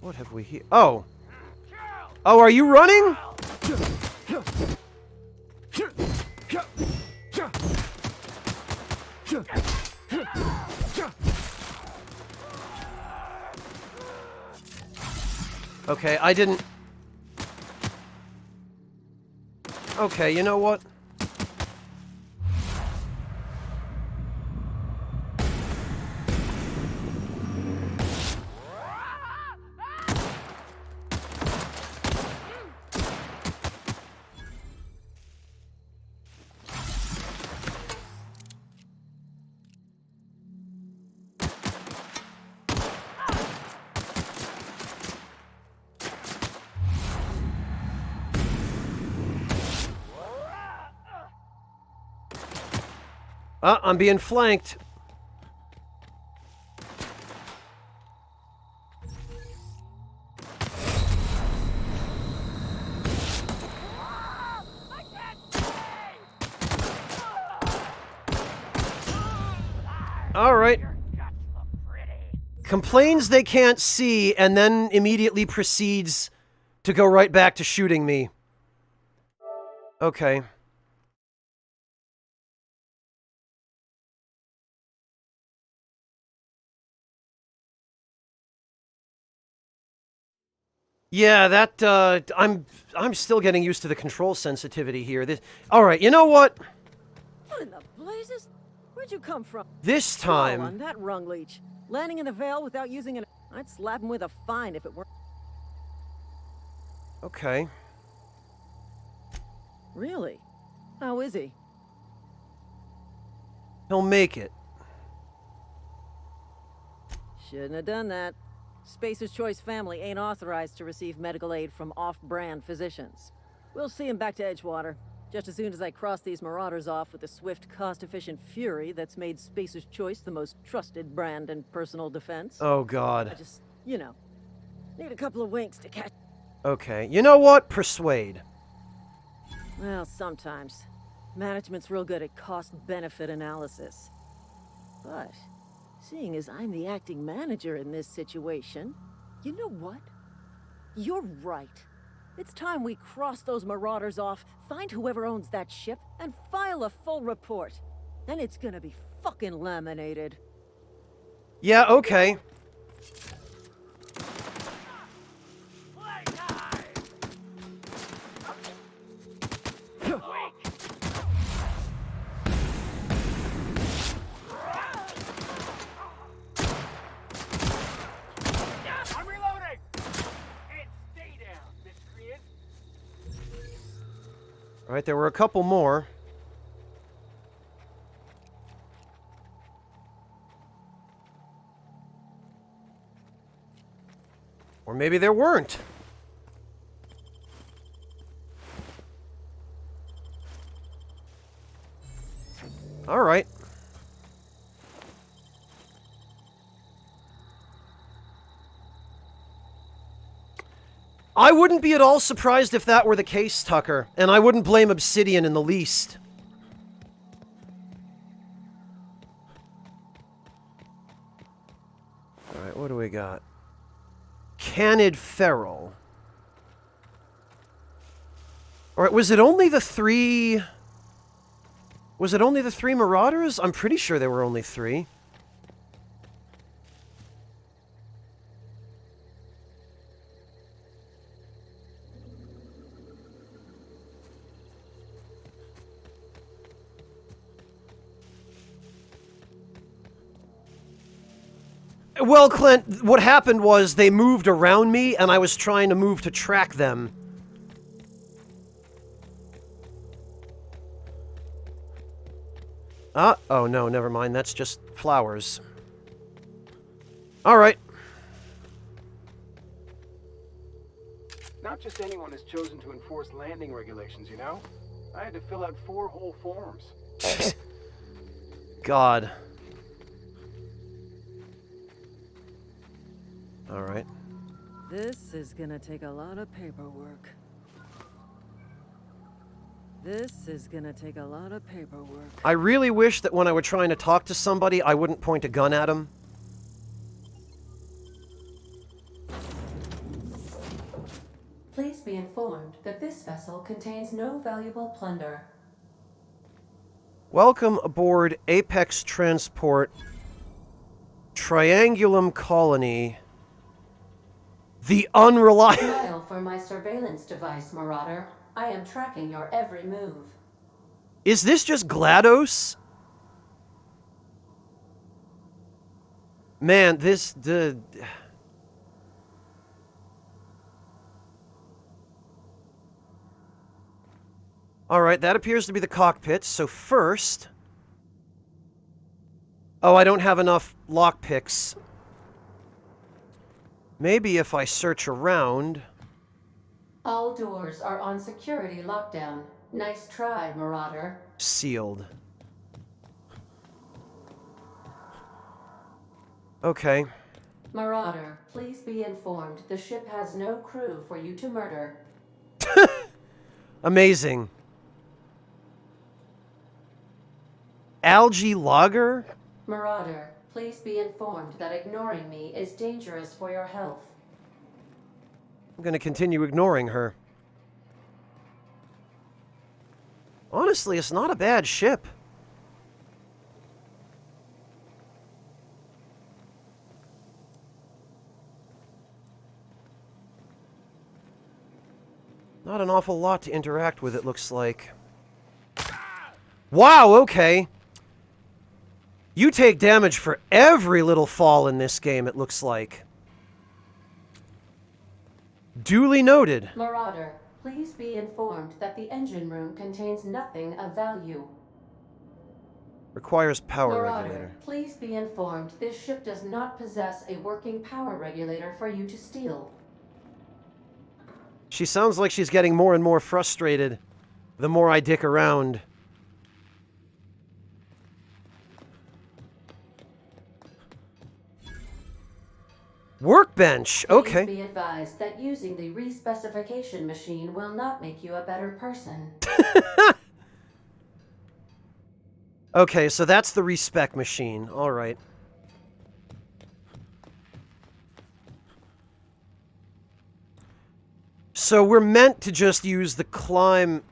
What have we here? Oh. Oh, are you running? Okay, I didn't... Okay, you know what? I'm being flanked. All right. Complains they can't see and then immediately proceeds to go right back to shooting me. Okay. Yeah, that, I'm still getting used to the control sensitivity here. All right, you know what? What in the blazes? Where'd you come from? This Call time... on that rung leech. Landing in the Vale without using an... I'd slap him with a fine if it weren't... Okay. Really? How is he? He'll make it. Shouldn't have done that. Spacer's Choice family ain't authorized to receive medical aid from off-brand physicians. We'll see him back to Edgewater, just as soon as I cross these marauders off with the swift, cost-efficient fury that's made Spacer's Choice the most trusted brand in personal defense. Oh, God. I just, you know, need a couple of winks to catch... Okay, you know what? Persuade. Well, sometimes. Management's real good at cost-benefit analysis. But... seeing as I'm the acting manager in this situation, you know what? You're right. It's time we cross those marauders off, find whoever owns that ship, and file a full report. Then it's gonna be fucking laminated. Yeah, okay. All right, there were a couple more. Or maybe there weren't. All right. I wouldn't be at all surprised if that were the case, Tucker, and I wouldn't blame Obsidian in the least. Alright, what do we got? Canid Feral. Alright, was it only the three... Was it only the three Marauders? I'm pretty sure there were only three. Well, Clint, what happened was they moved around me, and I was trying to move to track them. Oh no, never mind. That's just flowers. Alright. Not just anyone has chosen to enforce landing regulations, you know? I had to fill out 4 whole forms. God. Alright. This is gonna take a lot of paperwork. This is gonna take a lot of paperwork. I really wish that when I were trying to talk to somebody, I wouldn't point a gun at them. Please be informed that this vessel contains no valuable plunder. Welcome aboard Apex Transport Triangulum Colony. The unreliable... Trial for my surveillance device, Marauder. I am tracking your every move. Is this just GLaDOS? Man, this... Alright, that appears to be the cockpit, so first... Oh, I don't have enough lockpicks. Maybe if I search around... All doors are on security lockdown. Nice try, Marauder. Sealed. Okay. Marauder, please be informed the ship has no crew for you to murder. Amazing. Algae lager? Marauder, please be informed that ignoring me is dangerous for your health. I'm gonna continue ignoring her. Honestly, it's not a bad ship. Not an awful lot to interact with, it looks like. Wow, okay. You take damage for every little fall in this game, it looks like. Duly noted. Marauder, please be informed that the engine room contains nothing of value. Requires power Marauder, regulator. please be informed this ship does not possess a working power regulator for you to steal. She sounds like she's getting more and more frustrated the more I dick around. Workbench, okay. Please be advised that using the respecification machine will not make you a better person. Okay, so that's the respec machine. All right. So we're meant to just use the climb...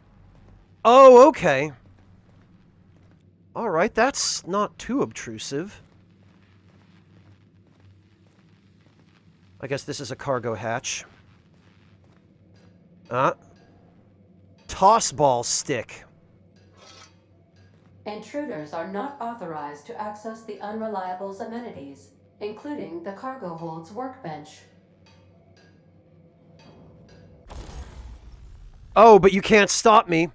Oh, okay. All right, that's not too obtrusive. I guess this is a cargo hatch. Toss ball stick. Intruders are not authorized to access the Unreliable's amenities, including the cargo hold's workbench. Oh, but you can't stop me.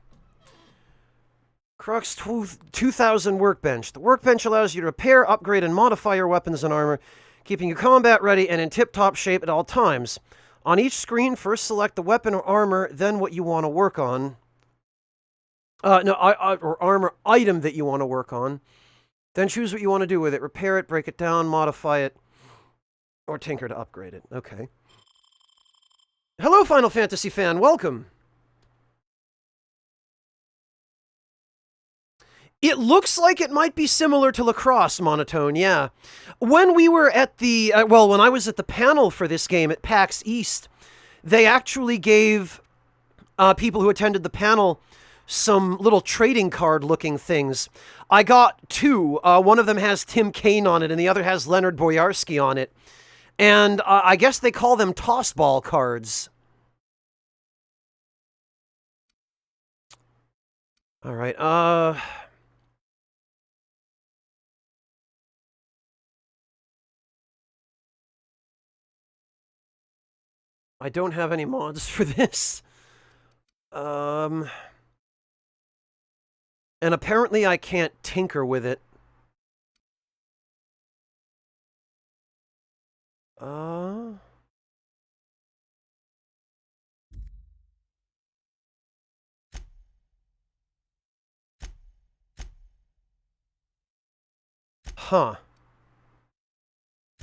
Crux 2000 workbench. The workbench allows you to repair, upgrade, and modify your weapons and armor, keeping you combat ready and in tip-top shape at all times. On each screen, first select the weapon or armor, then what you want to work on. Or armor item that you want to work on. Then choose what you want to do with it. Repair it, break it down, modify it, or tinker to upgrade it. Okay. Hello, Final Fantasy fan. Welcome. It looks like it might be similar to Lacrosse Monotone, yeah. When we were at the, when I was at the panel for this game at PAX East, they actually gave people who attended the panel some little trading card looking things. I got two. One of them has Tim Kaine on it and the other has Leonard Boyarsky on it. And I guess they call them toss ball cards. All right, I don't have any mods for this. And apparently I can't tinker with it. Huh.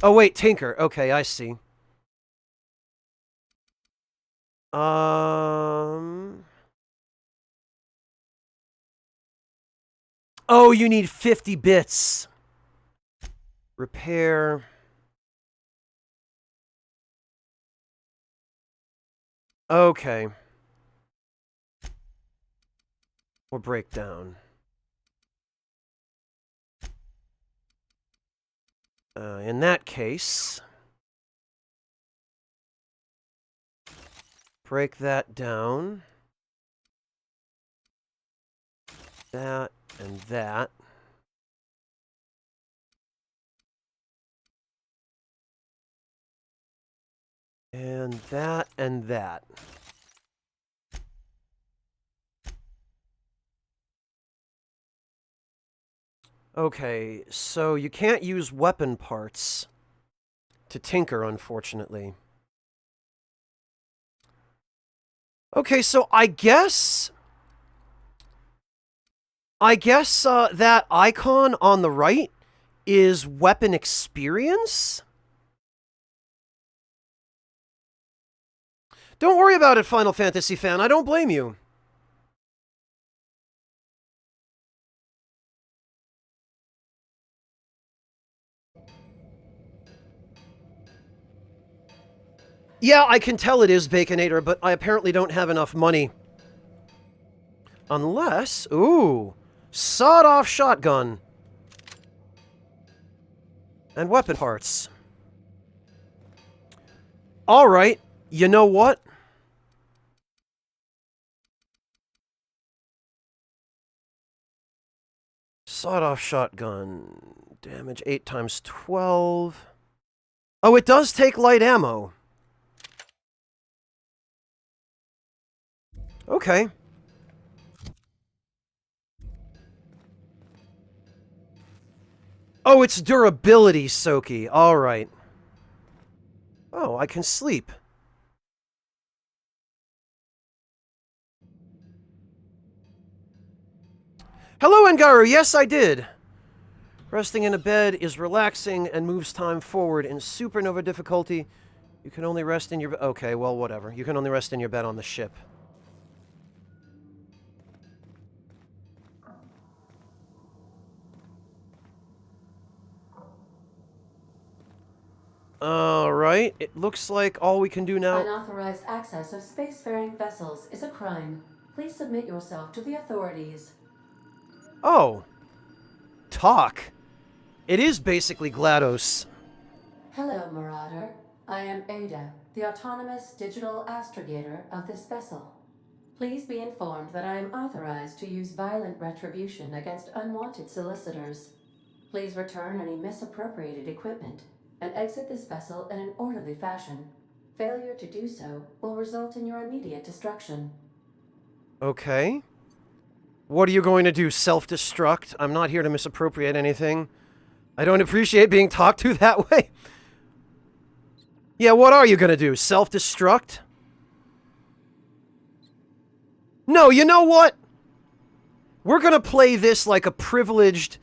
Oh, wait, tinker. Okay, I see. Oh, you need 50 bits. Repair. Okay. Or breakdown. In that case, break that down. That and that. And that and that. Okay, so you can't use weapon parts to tinker, unfortunately. Okay, so I guess that icon on the right is weapon experience? Don't worry about it, Final Fantasy fan. I don't blame you. Yeah, I can tell it is Baconator, but I apparently don't have enough money. Unless... Ooh. Sawed-off shotgun. And weapon parts. Alright. You know what? Sawed-off shotgun. Damage 8 times 12. Oh, it does take light ammo. Okay. Oh, it's durability, Soki. Alright. Oh, I can sleep. Hello, Angaru. Yes, I did. Resting in a bed is relaxing and moves time forward. In supernova difficulty, you can only rest in your bed. Okay, well, whatever. You can only rest in your bed on the ship. Alright, it looks like all we can do now... Unauthorized access of spacefaring vessels is a crime. Please submit yourself to the authorities. Oh. Talk. It is basically GLaDOS. Hello, Marauder. I am Ada, the autonomous digital astrogator of this vessel. Please be informed that I am authorized to use violent retribution against unwanted solicitors. Please return any misappropriated equipment and exit this vessel in an orderly fashion. Failure to do so will result in your immediate destruction. Okay. What are you going to do? Self-destruct? I'm not here to misappropriate anything. I don't appreciate being talked to that way. Yeah, what are you gonna do? Self-destruct? No, you know what? We're gonna play this like a privileged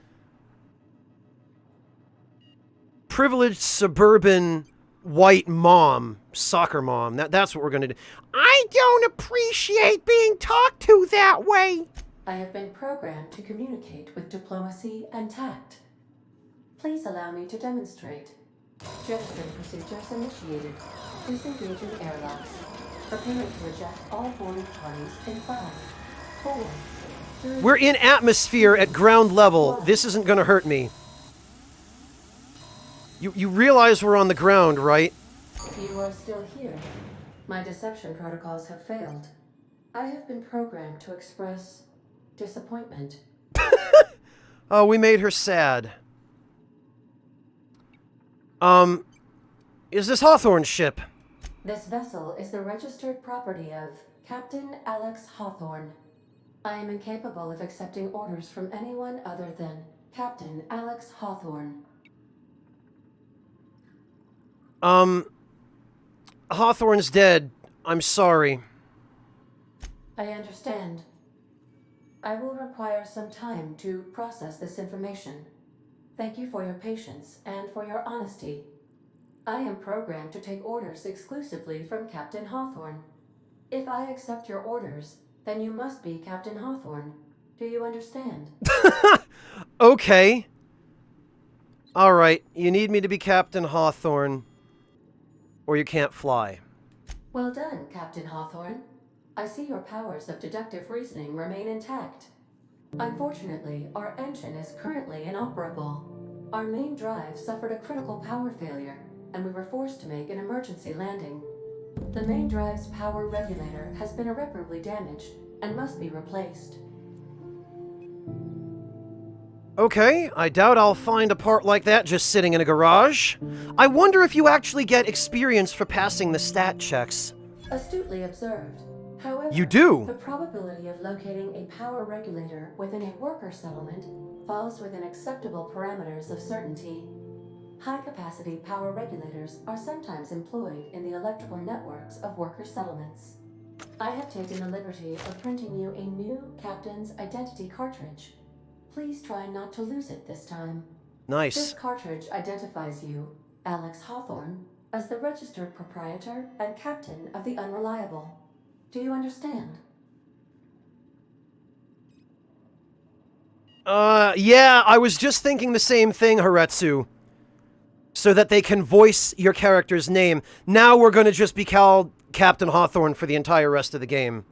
suburban white mom, soccer mom. That's what we're gonna do. I don't appreciate being talked to that way. I have been programmed to communicate with diplomacy and tact. Please allow me to demonstrate. Jettison procedures initiated. Disengaging airlocks. Preparing to eject all boarding parties in 5, 4, 3... We're in atmosphere at ground level. This isn't gonna hurt me. You realize we're on the ground, right? You are still here. My deception protocols have failed. I have been programmed to express disappointment. Oh, we made her sad. Is this Hawthorne's ship? This vessel is the registered property of Captain Alex Hawthorne. I am incapable of accepting orders from anyone other than Captain Alex Hawthorne. Hawthorne's dead. I'm sorry. I understand. I will require some time to process this information. Thank you for your patience and for your honesty. I am programmed to take orders exclusively from Captain Hawthorne. If I accept your orders, then you must be Captain Hawthorne. Do you understand? Okay. Alright, you need me to be Captain Hawthorne, or you can't fly. Well done, Captain Hawthorne. I see your powers of deductive reasoning remain intact. Unfortunately, our engine is currently inoperable. Our main drive suffered a critical power failure, and we were forced to make an emergency landing. The main drive's power regulator has been irreparably damaged and must be replaced. Okay, I doubt I'll find a part like that just sitting in a garage. I wonder if you actually get experience for passing the stat checks. Astutely observed. However, You do? the probability of locating a power regulator within a worker settlement falls within acceptable parameters of certainty. High-capacity power regulators are sometimes employed in the electrical networks of worker settlements. I have taken the liberty of printing you a new Captain's Identity cartridge. Please try not to lose it this time. Nice. This cartridge identifies you, Alex Hawthorne, as the registered proprietor and captain of the Unreliable. Do you understand? Yeah, I was just thinking the same thing, Haretsu. So that they can voice your character's name. Now we're gonna just be called Captain Hawthorne for the entire rest of the game.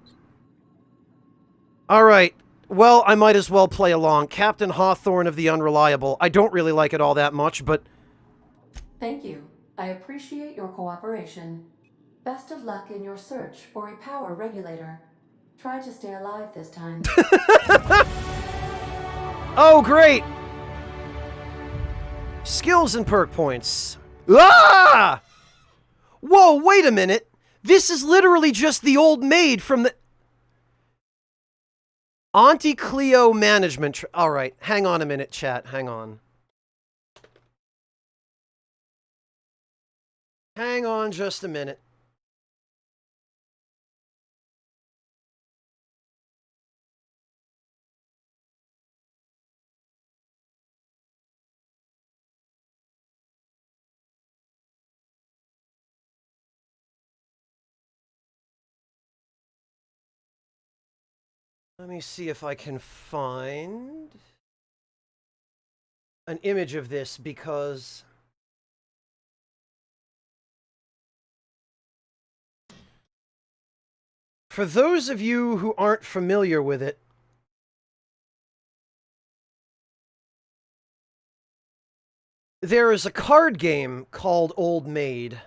Alright. Well, I might as well play along. Captain Hawthorne of the Unreliable. I don't really like it all that much, but... Thank you. I appreciate your cooperation. Best of luck in your search for a power regulator. Try to stay alive this time. Oh, great! Skills and perk points. Ah! Whoa, wait a minute! This is literally just the old maid from the... Auntie Cleo management... Alright, hang on a minute, chat. Hang on. Hang on just a minute. Let me see if I can find an image of this, because for those of you who aren't familiar with it, there is a card game called Old Maid.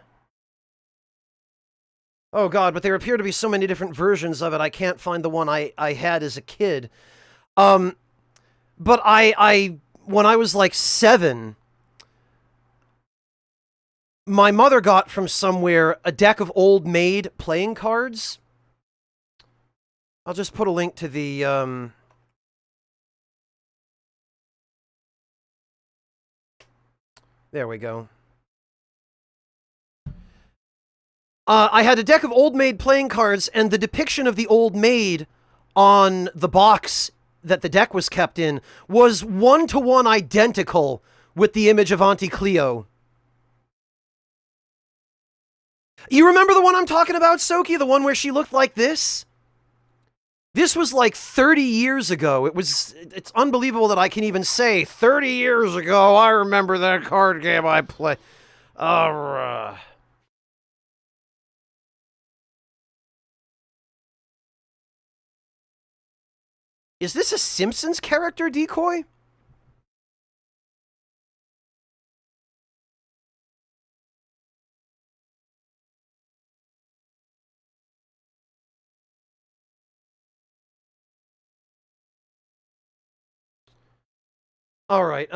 Oh god, but there appear to be so many different versions of it, I can't find the one I had as a kid. But when I was like 7, my mother got from somewhere a deck of Old Maid playing cards. I'll just put a link to the, there we go. I had a deck of Old Maid playing cards, and the depiction of the Old Maid on the box that the deck was kept in was one-to-one identical with the image of Auntie Cleo. You remember the one I'm talking about, Soki? The one where she looked like this? This was like 30 years ago. It's unbelievable that I can even say 30 years ago, I remember that card game I played. Is this a Simpsons character, Decoy? Alright,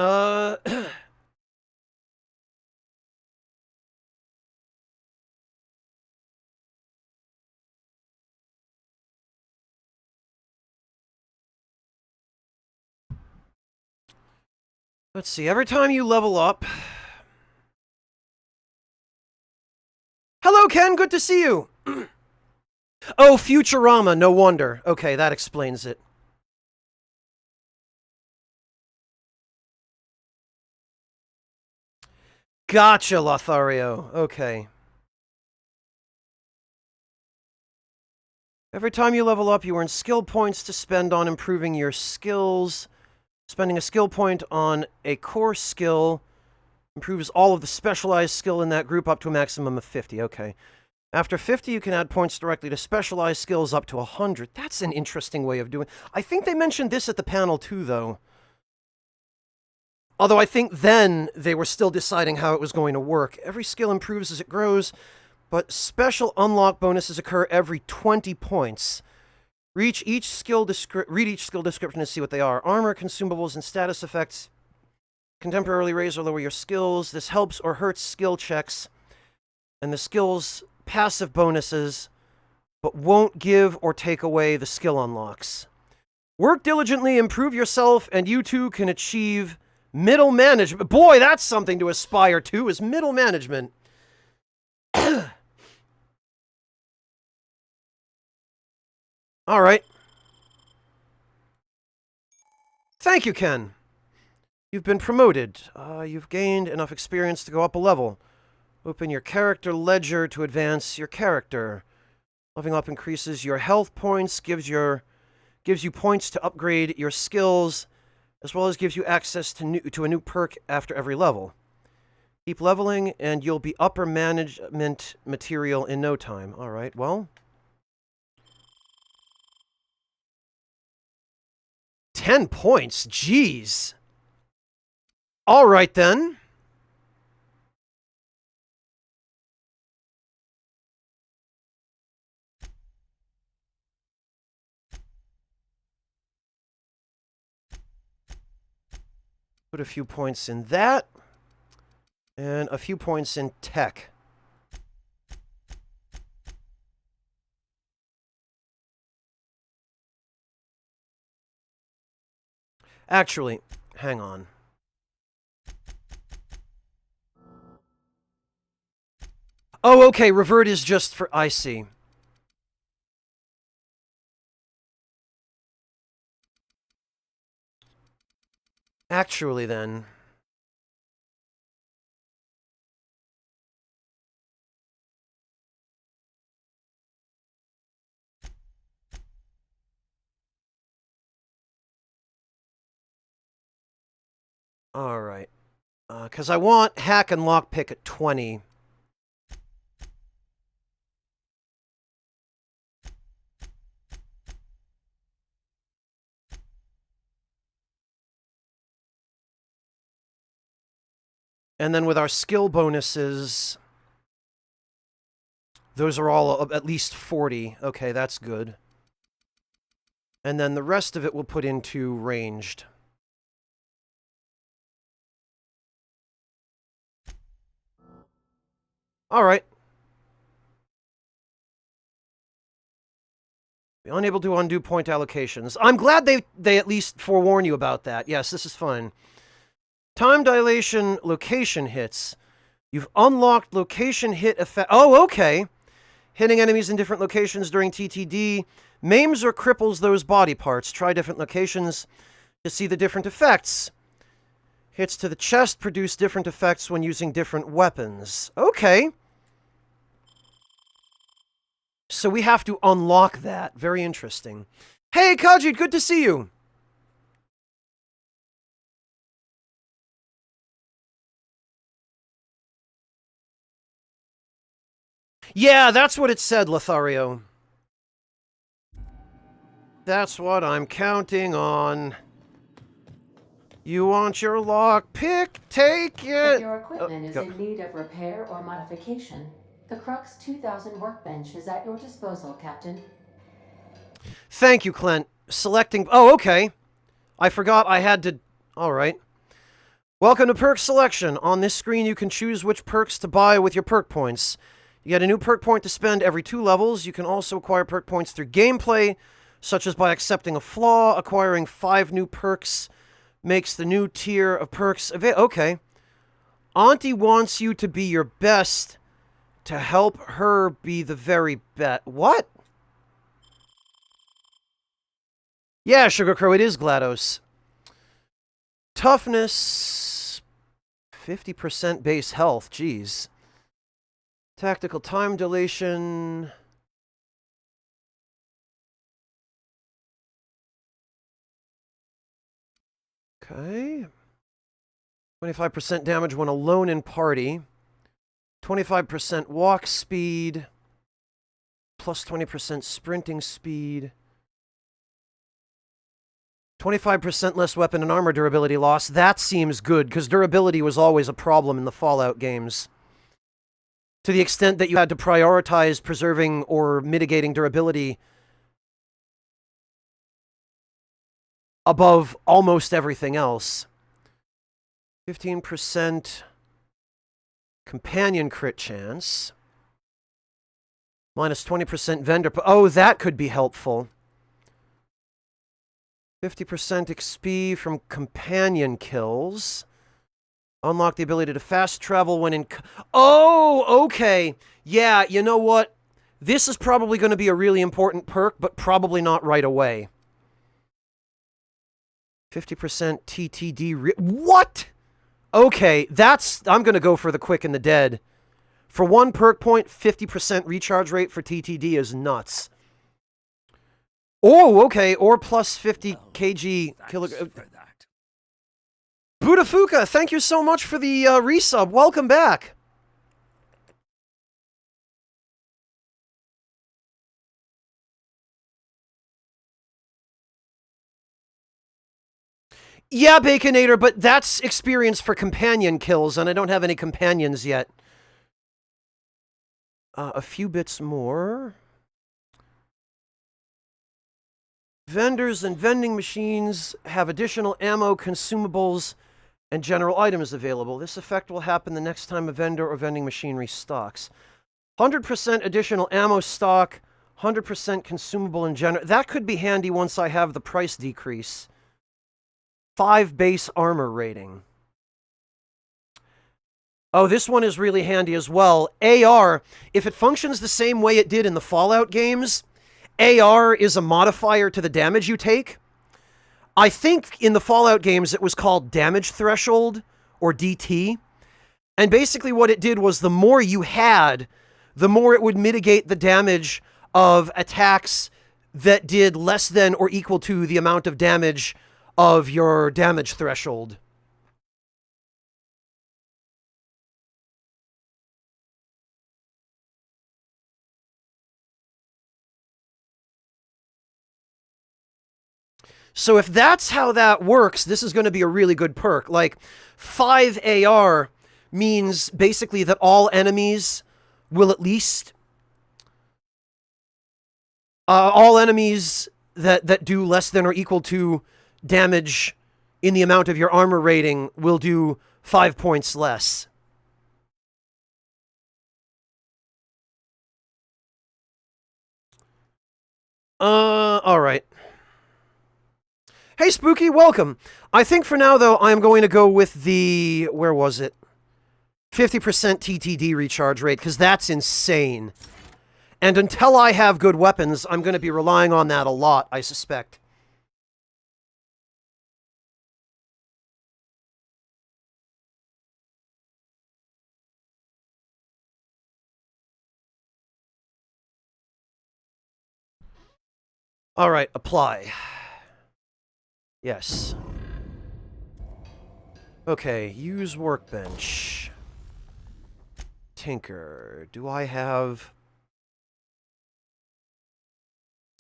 Let's see, every time you level up... Hello, Ken, good to see you! Oh, Futurama, no wonder. Okay, that explains it. Gotcha, Lothario. Okay. Every time you level up, you earn skill points to spend on improving your skills. Spending a skill point on a core skill improves all of the specialized skill in that group up to a maximum of 50. Okay. After 50, you can add points directly to specialized skills up to 100. That's an interesting way of doing it. I think they mentioned this at the panel too, though. Although I think then they were still deciding how it was going to work. Every skill improves as it grows, but special unlock bonuses occur every 20 points. Read each skill description to see what they are. Armor, consumables, and status effects can temporarily raise or lower your skills. This helps or hurts skill checks and the skill's passive bonuses, but won't give or take away the skill unlocks. Work diligently, improve yourself, and you too can achieve middle management. Boy, that's something to aspire to, is middle management. All right. Thank you, Ken. You've been promoted. You've gained enough experience to go up a level. Open your character ledger to advance your character. Leveling up increases your health points, gives you points to upgrade your skills, as well as gives you access to a new perk after every level. Keep leveling, and you'll be upper management material in no time. All right, well... 10 points? Jeez. All right, then. Put a few points in that. And a few points in tech. Actually, hang on. Oh, okay, revert is just for... I see. Actually, then... Alright. Because I want hack and lockpick at 20. And then with our skill bonuses, those are all at least 40. Okay, that's good. And then the rest of it we'll put into ranged. All right. Be unable to undo point allocations. I'm glad they at least forewarn you about that. Yes, this is fine. Time dilation location hits. You've unlocked location hit effect. Oh, okay. Hitting enemies in different locations during TTD maims or cripples those body parts. Try different locations to see the different effects. Hits to the chest produce different effects when using different weapons. Okay. So we have to unlock that. Very interesting. Hey, Kajit, good to see you. Yeah, that's what it said, Lothario. That's what I'm counting on. You want your lockpick? Take it! If your equipment is in need of repair or modification, the Crux 2000 workbench is at your disposal, Captain. Thank you, Clint. Selecting... Oh, okay. I forgot I had to... Alright. Welcome to Perk Selection. On this screen, you can choose which perks to buy with your perk points. You get a new perk point to spend every 2 levels. You can also acquire perk points through gameplay, such as by accepting a flaw, acquiring 5 new perks makes the new tier of perks available. Okay. Auntie wants you to be your best to help her be the very best. What? Yeah, Sugar Crow, it is GLaDOS. Toughness, 50% base health, jeez. Tactical time dilation. Okay. 25% damage when alone in party. 25% walk speed. Plus 20% sprinting speed. 25% less weapon and armor durability loss. That seems good, because durability was always a problem in the Fallout games. To the extent that you had to prioritize preserving or mitigating durability above almost everything else. 15% companion crit chance. Minus 20% vendor... Oh, that could be helpful. 50% XP from companion kills. Unlock the ability to fast travel when in... Oh, okay. Yeah, you know what? This is probably going to be a really important perk, but probably not right away. 50% TTD... What? Okay, that's... I'm going to go for the quick and the dead. For 1 perk point, 50% recharge rate for TTD is nuts. Oh, okay, or plus 50 kg kilogram. Budafuka, thank you so much for the resub. Welcome back. Yeah, Baconator, but that's experience for companion kills, and I don't have any companions yet. A few bits more. Vendors and vending machines have additional ammo, consumables, and general items available. This effect will happen the next time a vendor or vending machine restocks. 100% additional ammo stock, 100% consumable and general. That could be handy once I have the price decrease. 5 base armor rating. Oh, this one is really handy as well. AR, if it functions the same way it did in the Fallout games, AR is a modifier to the damage you take. I think in the Fallout games it was called damage threshold, or DT. And basically what it did was the more you had, the more it would mitigate the damage of attacks that did less than or equal to the amount of damage of your damage threshold. So if that's how that works, this is going to be a really good perk. Like, 5 AR means basically that all enemies will at least... all enemies that do less than or equal to damage in the amount of your armor rating will do 5 points less. Alright. Hey, Spooky, welcome. I think for now, though, I'm going to go with the... Where was it? 50% TTD recharge rate, because that's insane. And until I have good weapons, I'm going to be relying on that a lot, I suspect. Alright, apply. Yes. Okay, use workbench. Tinker. Do I have...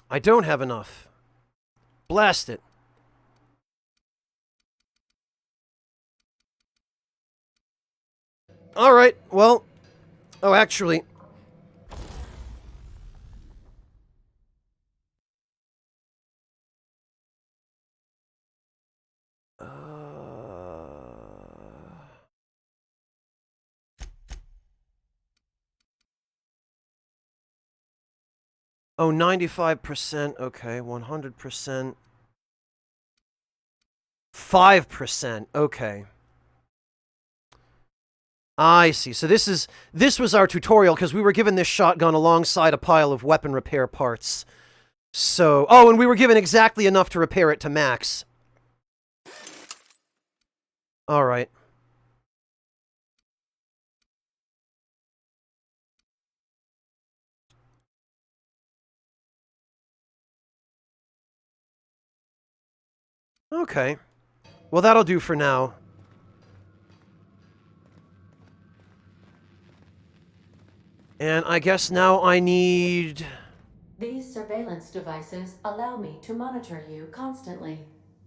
I don't have enough. Blast it. Alright, well... Oh, actually... Oh, 95%. Okay, 100%. 5%. Okay. I see. So this was our tutorial because we were given this shotgun alongside a pile of weapon repair parts. So, oh, and we were given exactly enough to repair it to max. All right. Okay. Well, that'll do for now. And I guess now I need... These surveillance devices allow me to monitor you constantly.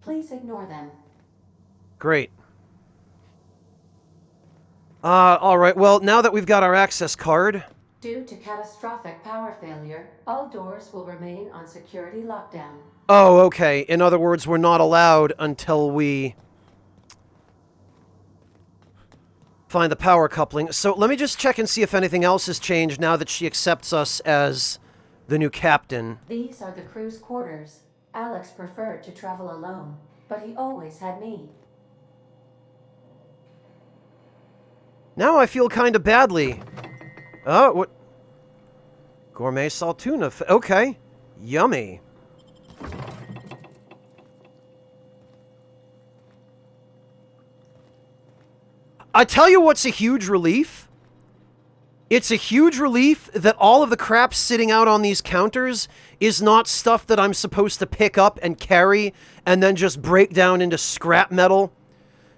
Please ignore them. Great. Alright, well, now that we've got our access card... Due to catastrophic power failure, all doors will remain on security lockdown. Oh, okay. In other words, we're not allowed until we... find the power coupling. So let me just check and see if anything else has changed now that she accepts us as the new captain. These are the crew's quarters. Alex preferred to travel alone, but he always had me. Now I feel kind of badly. Oh, what? Gourmet salt tuna. Okay. Yummy. I tell you what's a huge relief. It's a huge relief that all of the crap sitting out on these counters is not stuff that I'm supposed to pick up and carry and then just break down into scrap metal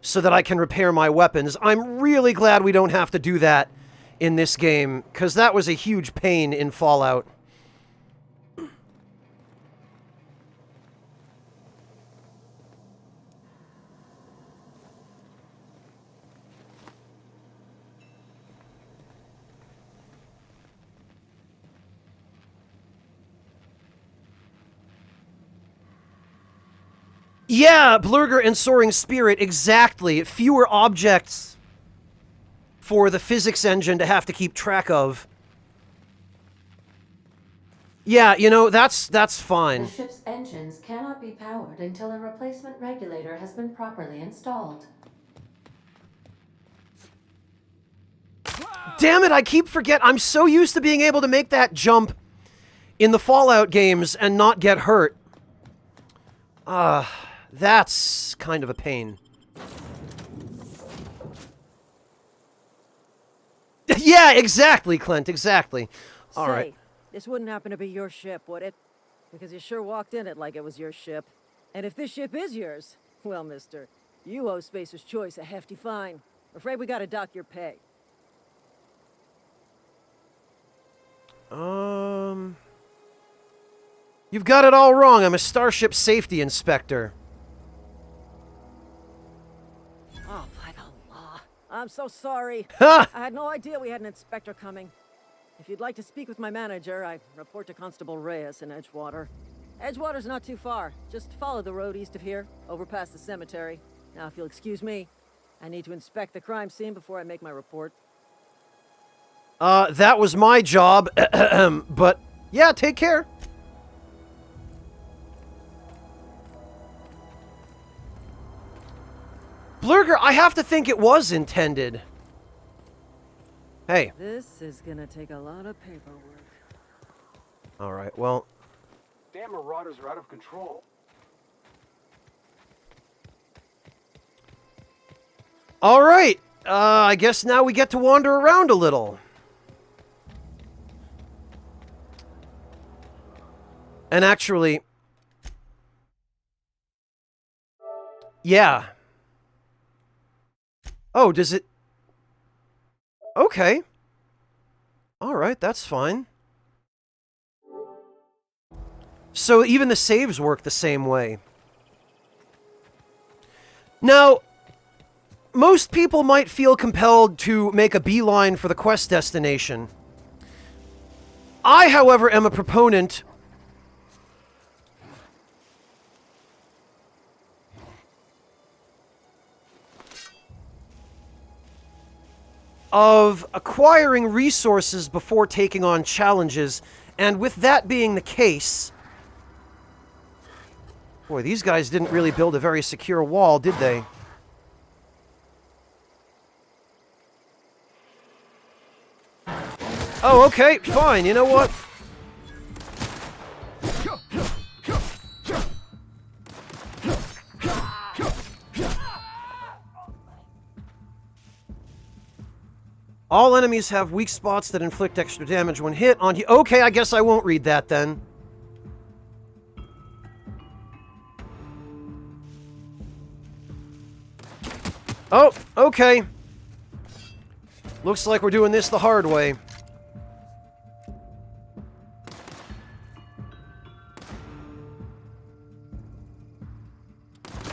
so that I can repair my weapons. I'm really glad we don't have to do that in this game, because that was a huge pain in Fallout. Yeah, Blurger and Soaring Spirit, exactly. Fewer objects for the physics engine to have to keep track of. Yeah, you know, that's fine. The ship's engines cannot be powered until a replacement regulator has been properly installed. Damn it, I keep forgetting. I'm so used to being able to make that jump in the Fallout games and not get hurt. That's kind of a pain. Yeah, exactly, Clint, exactly. All right. This wouldn't happen to be your ship, would it? Because you sure walked in it like it was your ship. And if this ship is yours, well, mister, you owe Spacer's Choice a hefty fine. Afraid we gotta dock your pay. You've got it all wrong. I'm a Starship Safety Inspector. Oh, by the law. I'm so sorry. Ha! I had no idea we had an inspector coming. If you'd like to speak with my manager, I report to Constable Reyes in Edgewater. Edgewater's not too far. Just follow the road east of here, over past the cemetery. Now, if you'll excuse me, I need to inspect the crime scene before I make my report. That was my job, but yeah, take care. Blurger, I have to think it was intended. Hey. This is gonna take a lot of paperwork. All right, well. Damn marauders are out of control. All right. I guess now we get to wander around a little. And actually, yeah. Oh, does it? Okay. All right, that's fine. So even the saves work the same way. Now, most people might feel compelled to make a beeline for the quest destination. I, however, am a proponent of acquiring resources before taking on challenges, and with that being the case, Boy, these guys didn't really build a very secure wall, did they? Oh, okay, fine, you know what? All enemies have weak spots that inflict extra damage when hit on you. Okay, I guess I won't read that then. Oh, okay. Looks like we're doing this the hard way.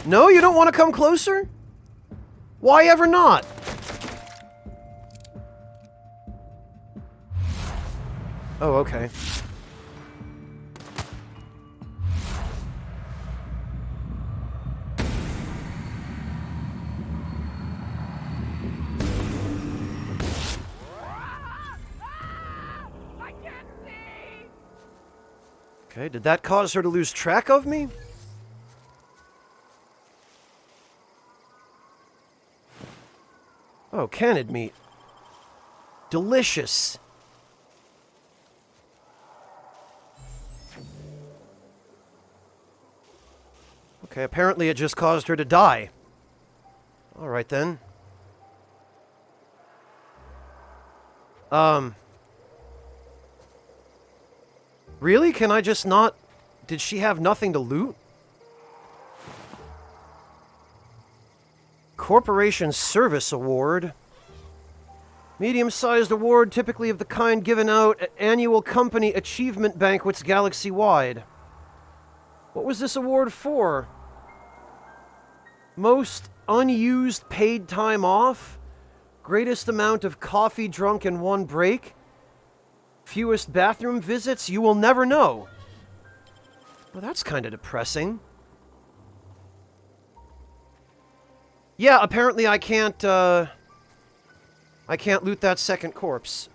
No, you don't want to come closer? Why ever not? Oh, okay. Okay, did that cause her to lose track of me? Oh, canned meat. Delicious. Okay, apparently it just caused her to die. Alright then. Really? Can I just not... Did she have nothing to loot? Corporation Service Award. Medium-sized award, typically of the kind given out at annual company achievement banquets galaxy-wide. What was this award for? Most unused paid time off? Greatest amount of coffee drunk in one break? Fewest bathroom visits? You will never know. Well, that's kind of depressing. Yeah, apparently I can't loot that second corpse.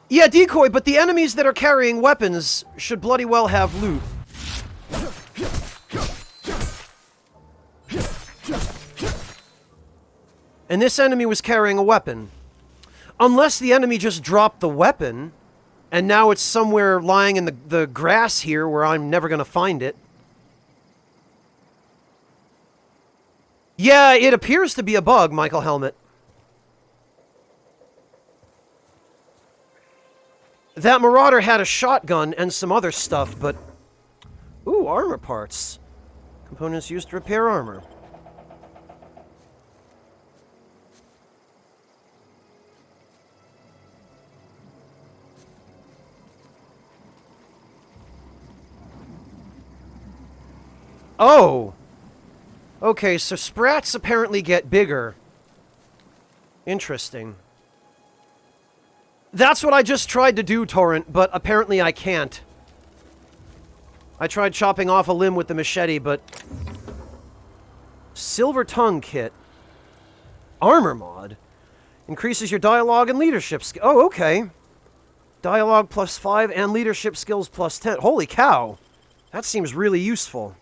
Yeah, decoy, but the enemies that are carrying weapons should bloody well have loot. And this enemy was carrying a weapon. Unless the enemy just dropped the weapon, and now it's somewhere lying in the grass here where I'm never going to find it. Yeah, it appears to be a bug, Michael Helmet. That Marauder had a shotgun and some other stuff, but... Ooh, armor parts. Components used to repair armor. Oh! Okay, so sprats apparently get bigger. Interesting. That's what I just tried to do, Torrent, but apparently I can't. I tried chopping off a limb with the machete, but... Silver Tongue Kit. Armor mod. Increases your dialogue and leadership skill. Oh, okay. Dialogue +5 and leadership skills +10. Holy cow. That seems really useful.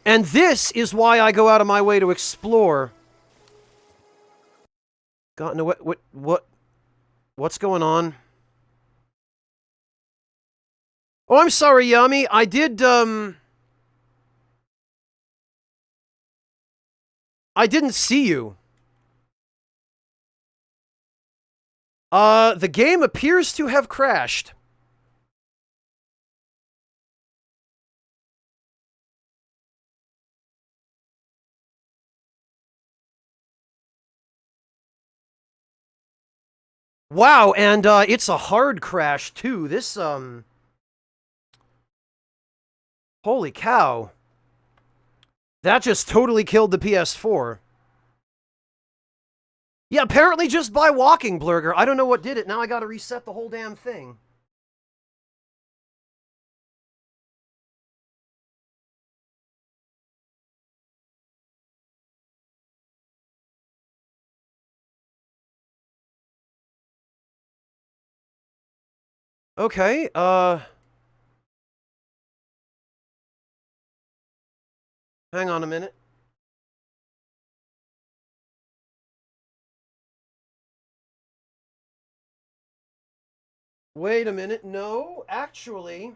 And this is why I go out of my way to explore. Gotten away... What's going on? Oh, I'm sorry, Yami. I didn't see you. The game appears to have crashed. Wow, and it's a hard crash too. This holy cow. That just totally killed the PS4. Yeah, apparently just by walking, Blurger. I don't know what did it. Now I gotta reset the whole damn thing. Okay, Hang on a minute. Wait a minute. No, actually...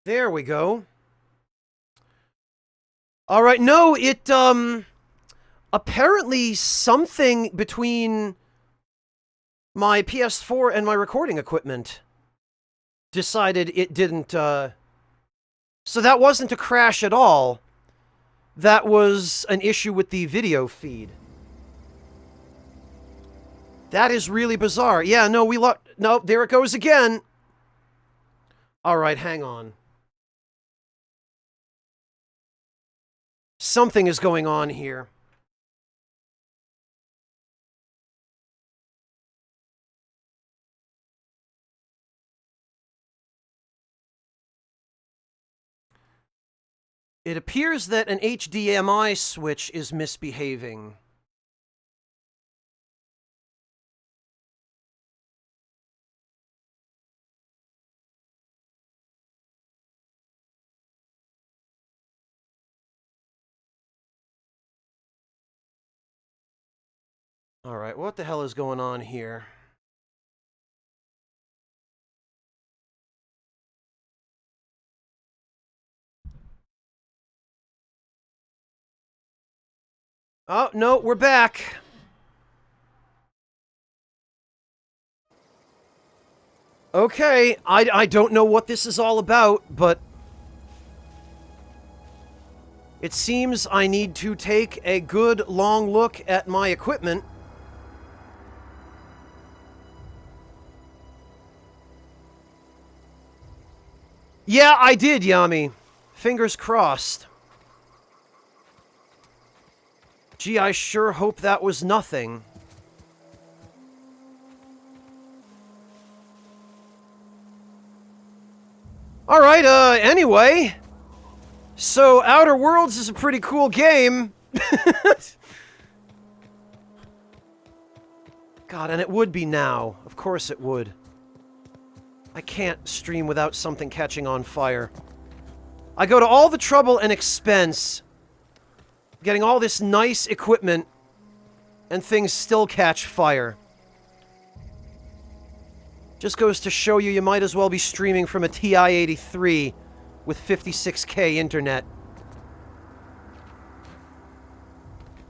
There we go. All right, no, it, apparently something between my PS4 and my recording equipment decided it didn't, So that wasn't a crash at all. That was an issue with the video feed. That is really bizarre. Yeah, no, no, there it goes again. All right, hang on. Something is going on here. It appears that an HDMI switch is misbehaving. All right, what the hell is going on here? Oh, no, we're back. Okay, I don't know what this is all about, but it seems I need to take a good long look at my equipment. Yeah, I did, Yami. Fingers crossed. Gee, I sure hope that was nothing. Alright, anyway. So, Outer Worlds is a pretty cool game. God, and it would be now. Of course it would. I can't stream without something catching on fire. I go to all the trouble and expense getting all this nice equipment, and things still catch fire. Just goes to show you might as well be streaming from a TI-83 with 56K internet.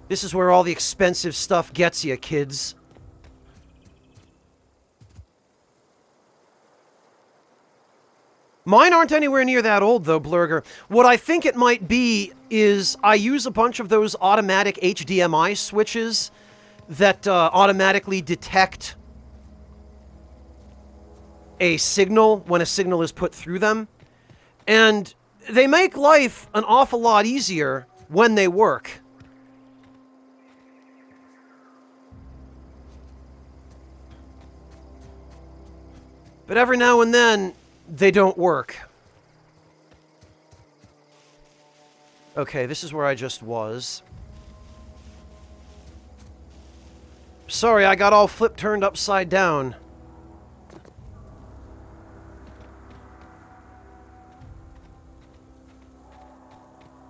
This is where all the expensive stuff gets you, kids. Mine aren't anywhere near that old, though, Blurger. What I think it might be is I use a bunch of those automatic HDMI switches that automatically detect a signal when a signal is put through them. And they make life an awful lot easier when they work. But every now and then, they don't work. Okay, this is where I just was. Sorry, I got all turned upside down.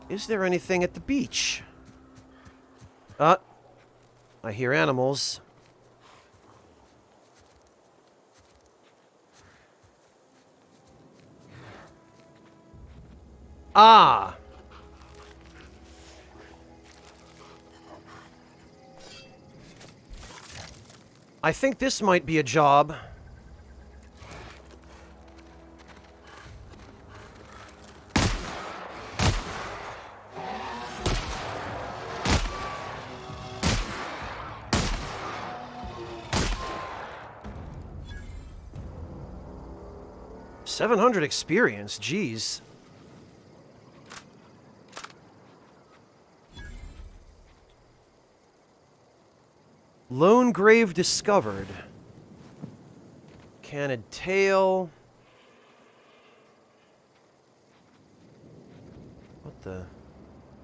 Is there anything at the beach? I hear animals. Ah! I think this might be a job. $700 experience, jeez. Lone grave discovered. Canid tail. What the?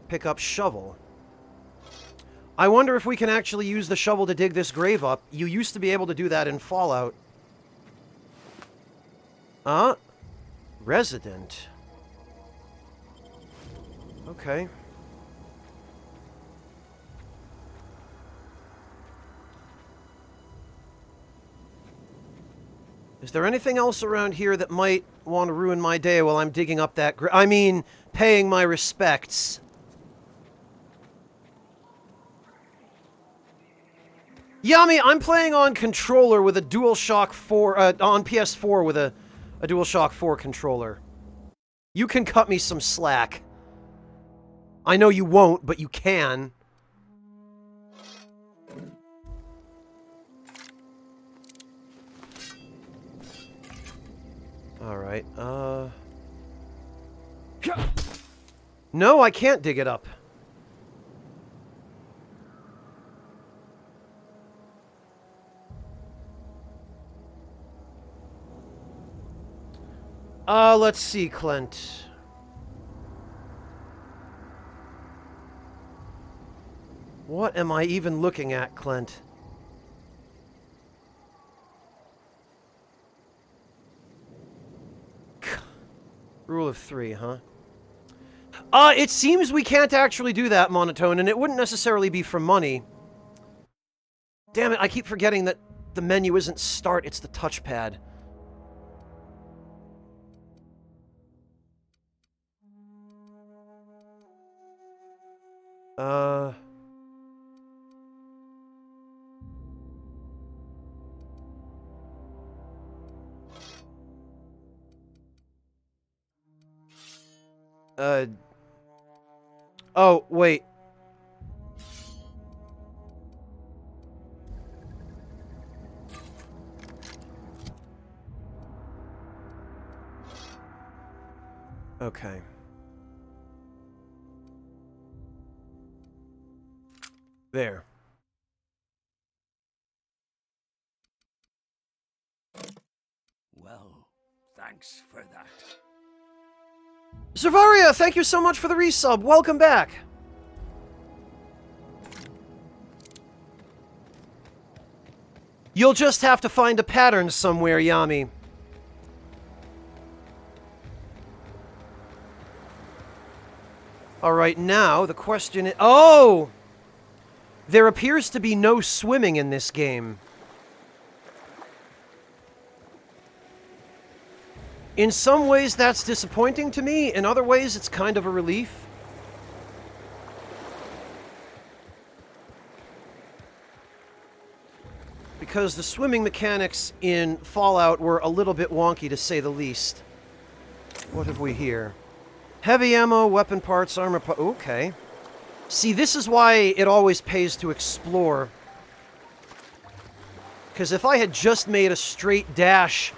Pick up shovel. I wonder if we can actually use the shovel to dig this grave up. You used to be able to do that in Fallout. Resident. Okay. Is there anything else around here that might want to ruin my day while I'm digging up that paying my respects? Yami, I'm playing on controller with a DualShock 4, on PS4 with a DualShock 4 controller. You can cut me some slack. I know you won't, but you can. Alright, No, I can't dig it up. Let's see, Clint. What am I even looking at, Clint? Rule of 3, huh? It seems we can't actually do that, Monotone, and it wouldn't necessarily be for money. Damn it, I keep forgetting that the menu isn't start, it's the touchpad. Oh, wait. Okay. There. Well, thanks for that. Zervaria, thank you so much for the resub. Welcome back. You'll just have to find a pattern somewhere, Yami. Alright, now the question is... Oh! There appears to be no swimming in this game. In some ways, that's disappointing to me. In other ways, it's kind of a relief. Because the swimming mechanics in Fallout were a little bit wonky, to say the least. What have we here? Heavy ammo, weapon parts, armor parts... Okay. See, this is why it always pays to explore. Because if I had just made a straight dash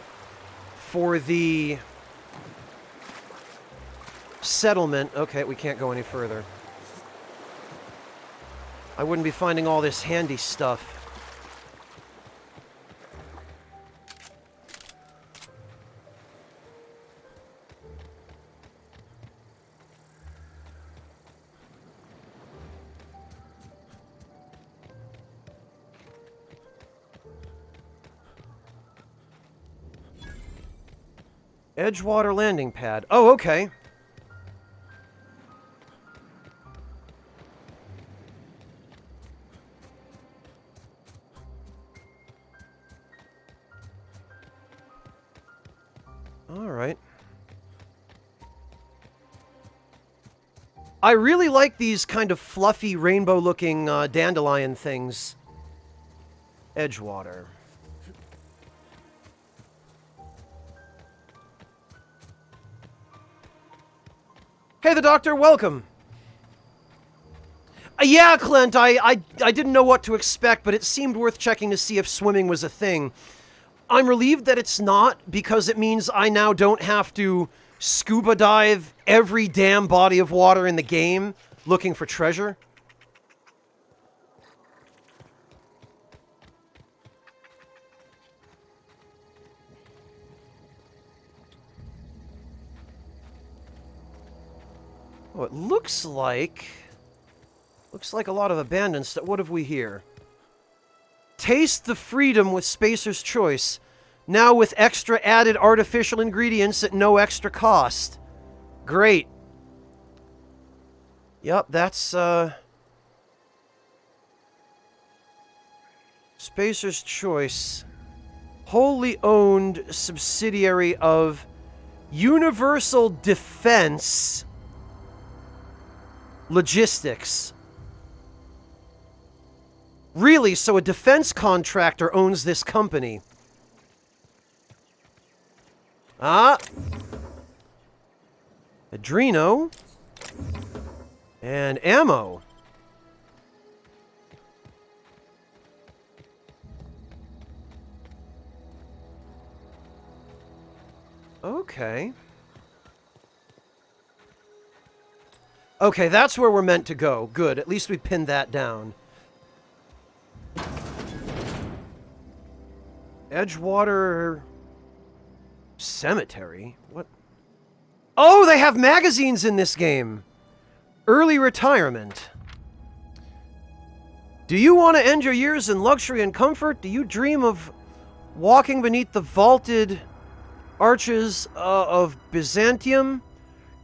for the settlement... Okay, we can't go any further. I wouldn't be finding all this handy stuff. Edgewater landing pad. Oh, okay. All right. I really like these kind of fluffy, rainbow-looking dandelion things. Edgewater. Hey, the Doctor, welcome. Yeah, Clint, I didn't know what to expect, but it seemed worth checking to see if swimming was a thing. I'm relieved that it's not, because it means I now don't have to scuba dive every damn body of water in the game looking for treasure. Oh, it looks like... Looks like a lot of abandoned stuff. What have we here? Taste the freedom with Spacer's Choice. Now with extra added artificial ingredients at no extra cost. Great. Yep, that's, Spacer's Choice. Wholly owned subsidiary of Universal Defense Logistics. Really? So a defense contractor owns this company. Ah. Adreno. And ammo. Okay. Okay, that's where we're meant to go. Good. At least we pinned that down. Edgewater Cemetery? What? Oh, they have magazines in this game. Early retirement. Do you want to end your years in luxury and comfort? Do you dream of walking beneath the vaulted arches of Byzantium?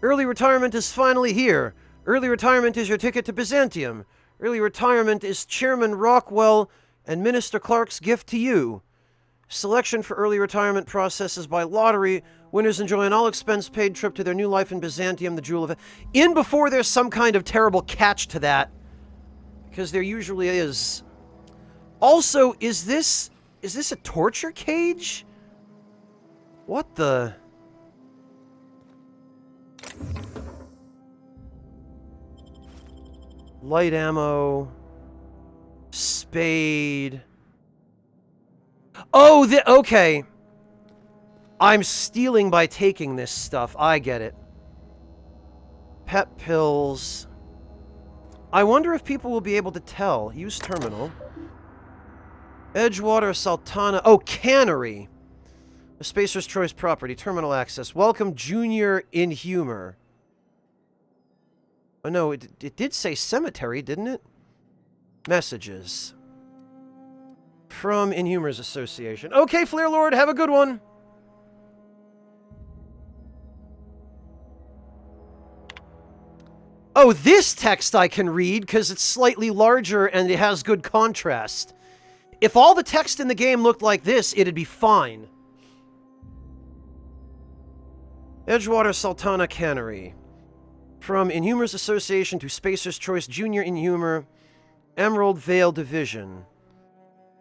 Early retirement is finally here. Early retirement is your ticket to Byzantium. Early retirement is Chairman Rockwell and Minister Clark's gift to you. Selection for early retirement processes by lottery. Winners enjoy an all-expense-paid trip to their new life in Byzantium, the jewel of... In before there's some kind of terrible catch to that. Because there usually is. Also, is this a torture cage? What the... Light ammo. Spade. Oh, okay. I'm stealing by taking this stuff. I get it. Pep pills. I wonder if people will be able to tell. Use terminal. Edgewater Sultana. Oh, cannery. A Spacer's Choice property. Terminal access. Welcome, Junior Inhumer. Oh, no, it did say cemetery, didn't it? Messages. From Inhumers Association. Okay, Flare Lord, have a good one. Oh, this text I can read because it's slightly larger and it has good contrast. If all the text in the game looked like this, it'd be fine. Edgewater Sultana Cannery. From Inhumers Association to Spacer's Choice Junior Inhumer, Emerald Vale Division.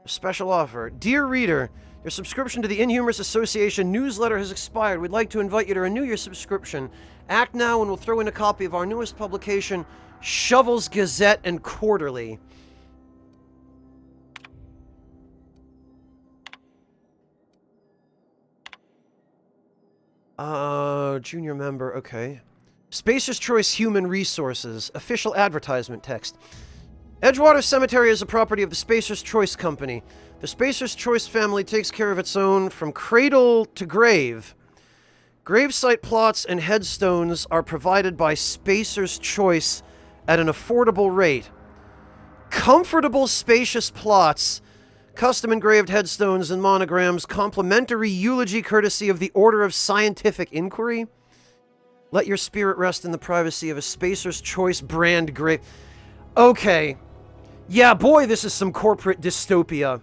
A special offer. Dear reader, your subscription to the Inhumers Association newsletter has expired. We'd like to invite you to renew your subscription. Act now and we'll throw in a copy of our newest publication, Shovels Gazette and Quarterly. Junior member, okay. Spacer's Choice Human Resources. Official advertisement text. Edgewater Cemetery is a property of the Spacer's Choice Company. The Spacer's Choice family takes care of its own from cradle to grave. Gravesite plots and headstones are provided by Spacer's Choice at an affordable rate. Comfortable, spacious plots, custom engraved headstones and monograms, complimentary eulogy courtesy of the Order of Scientific Inquiry. Let your spirit rest in the privacy of a Spacer's Choice brand grave. Okay. Yeah, boy, this is some corporate dystopia.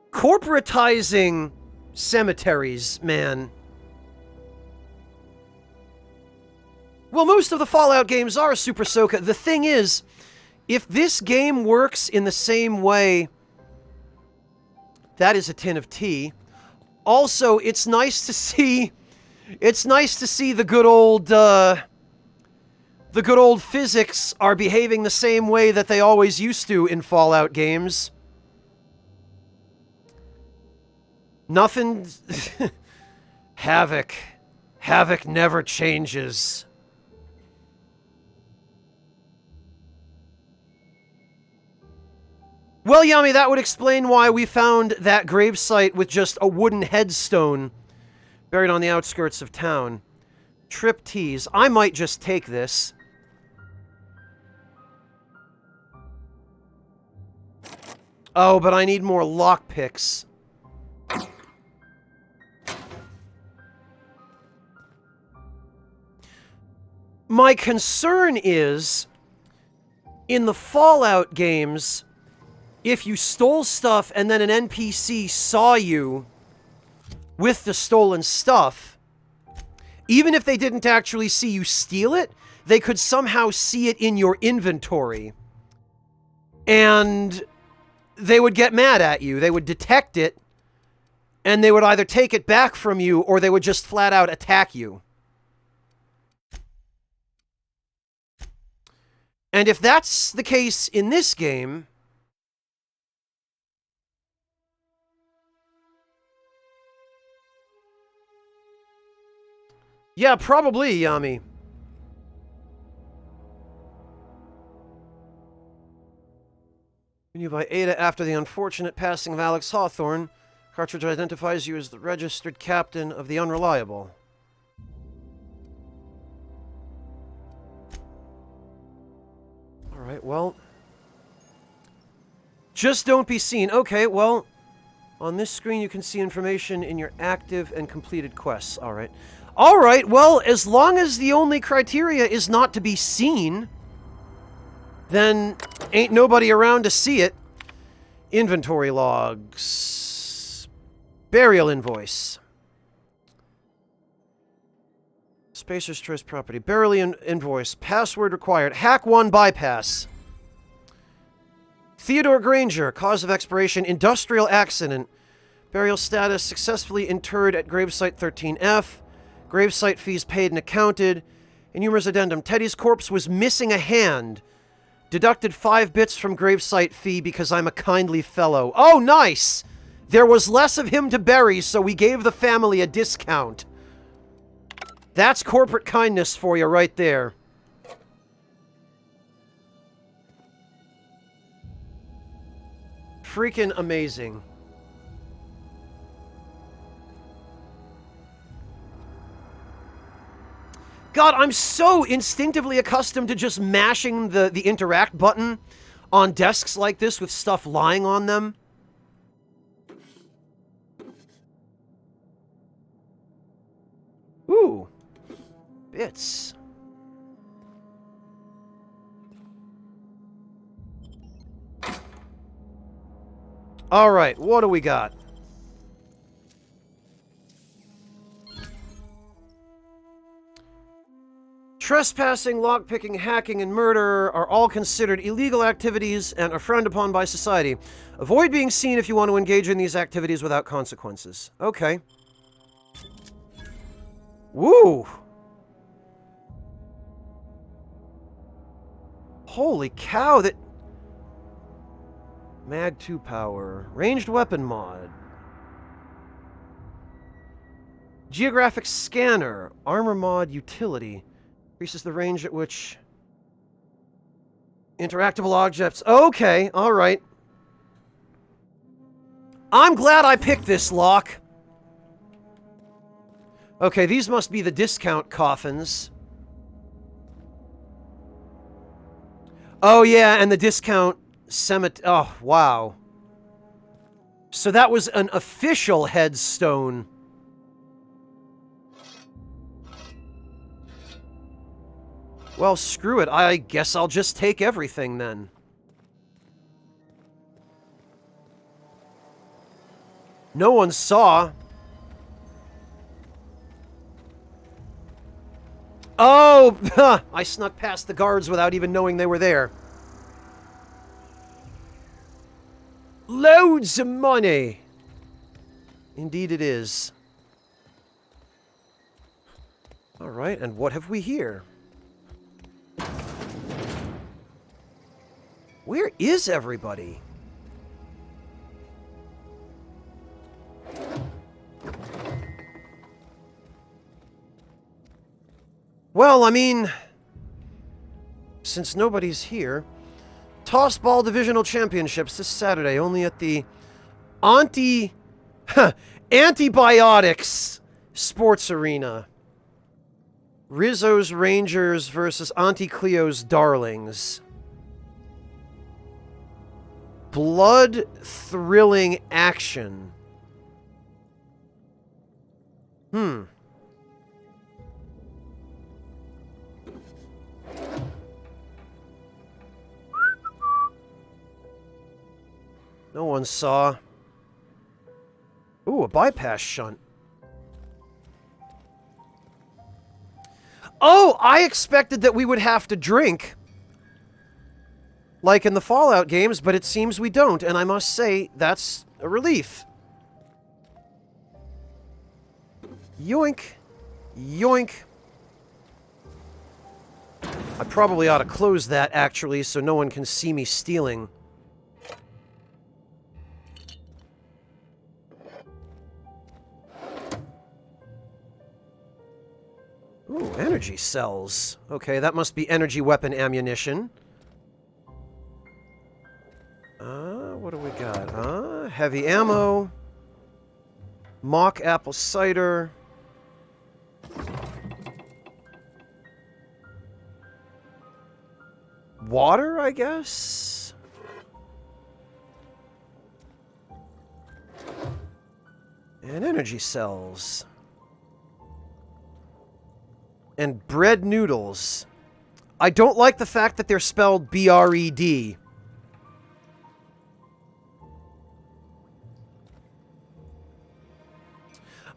Corporatizing cemeteries, man. Well, most of the Fallout games are Super Soka. The thing is, if this game works in the same way... That is a tin of tea. Also, it's nice to see... It's nice to see the good old physics are behaving the same way that they always used to in Fallout games. Nothing... Havoc. Havoc never changes. Well, Yami, that would explain why we found that gravesite with just a wooden headstone buried on the outskirts of town. Trip tease. I might just take this. Oh, but I need more lockpicks. My concern is, in the Fallout games, if you stole stuff and then an NPC saw you with the stolen stuff, even if they didn't actually see you steal it, they could somehow see it in your inventory. And they would get mad at you. They would detect it, and they would either take it back from you, or they would just flat out attack you. And if that's the case in this game, yeah, probably, Yami. Continue by Ada after the unfortunate passing of Alex Hawthorne. Cartridge identifies you as the registered captain of the Unreliable. Alright, well. Just don't be seen. Okay, well. On this screen you can see information in your active and completed quests. Alright. Alright, well, as long as the only criteria is not to be seen, then ain't nobody around to see it. Inventory logs. Burial invoice. Spacer's Choice property. Burial invoice. Password required. Hack 1 bypass. Theodore Granger. Cause of expiration. Industrial accident. Burial status. Successfully interred at gravesite 13F. Gravesite fees paid and accounted. Innumerous addendum. Teddy's corpse was missing a hand. Deducted 5 bits from gravesite fee because I'm a kindly fellow. Oh, nice! There was less of him to bury, so we gave the family a discount. That's corporate kindness for you right there. Freaking amazing. God, I'm so instinctively accustomed to just mashing the interact button on desks like this with stuff lying on them. Ooh. Bits. Alright, what do we got? Trespassing, lockpicking, hacking, and murder are all considered illegal activities and are frowned upon by society. Avoid being seen if you want to engage in these activities without consequences. Okay. Woo! Holy cow, that... Mag 2 power. Ranged weapon mod. Geographic scanner. Armor mod utility. Increases the range at which interactable objects. Okay, alright. I'm glad I picked this lock. Okay, these must be the discount coffins. Oh yeah, and the discount cemetery. Oh, wow. So that was an official headstone. Well, screw it. I guess I'll just take everything then. No one saw. Oh! I snuck past the guards without even knowing they were there. Loads of money! Indeed it is. Alright, and what have we here? Where is everybody? Well, I mean, since nobody's here, Tossball Divisional Championships this Saturday, only at the Antibiotics Sports Arena. Rizzo's Rangers versus Auntie Cleo's Darlings. Blood-thrilling action. No one saw. Ooh, a bypass shunt. Oh, I expected that we would have to drink. Like in the Fallout games, but it seems we don't, and I must say, that's a relief. Yoink. Yoink. I probably ought to close that, actually, so no one can see me stealing. Ooh, energy cells. Okay, that must be energy weapon ammunition. What do we got? Heavy ammo. Mock apple cider. Water, I guess? And energy cells. And bread noodles. I don't like the fact that they're spelled B-R-E-D.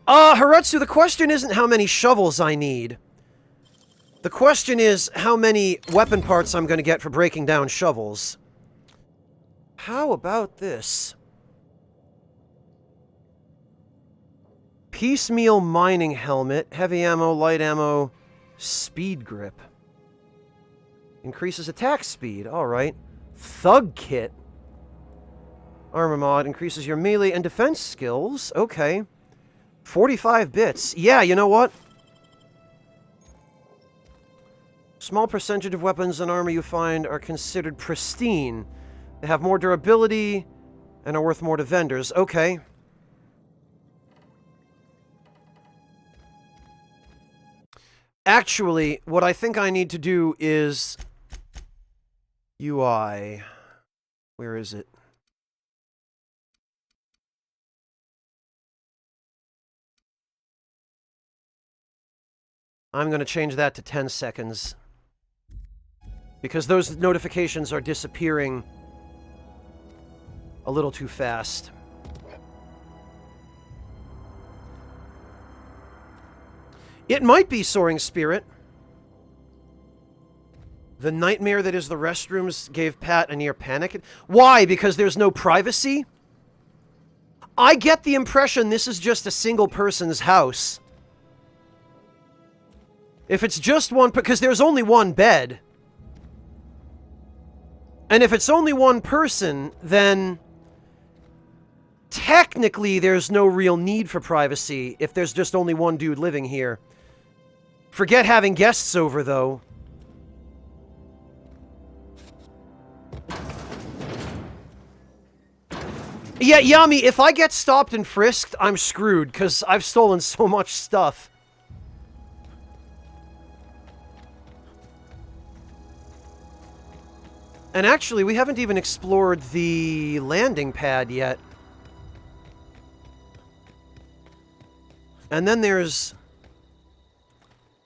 Haretsu, the question isn't how many shovels I need. The question is how many weapon parts I'm going to get for breaking down shovels. How about this? Piecemeal mining helmet, heavy ammo, light ammo, speed grip. Increases attack speed, alright. Thug kit. Armor mod, increases your melee and defense skills, okay. 45 bits. Yeah, you know what? Small percentage of weapons and armor you find are considered pristine. They have more durability and are worth more to vendors. Okay. Actually, what I think I need to do is... UI. Where is it? I'm going to change that to 10 seconds. Because those notifications are disappearing a little too fast. It might be Soaring Spirit. The nightmare that is the restrooms gave Pat a near panic. Why? Because there's no privacy? I get the impression this is just a single person's house. If it's just one, because there's only one bed. And if it's only one person, then technically there's no real need for privacy if there's just only one dude living here. Forget having guests over, though. Yeah, Yami, if I get stopped and frisked, I'm screwed, because I've stolen so much stuff. And actually, we haven't even explored the landing pad yet. And then there's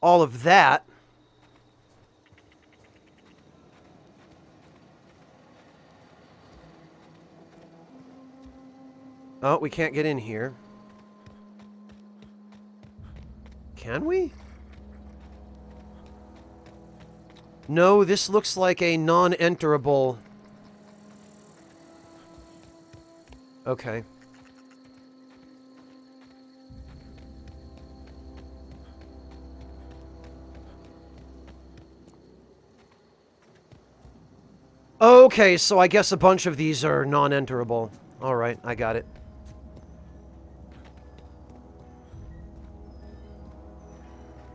all of that. Oh, we can't get in here. Can we? No, this looks like a non-enterable... Okay. Okay, so I guess a bunch of these are non-enterable. Alright, I got it.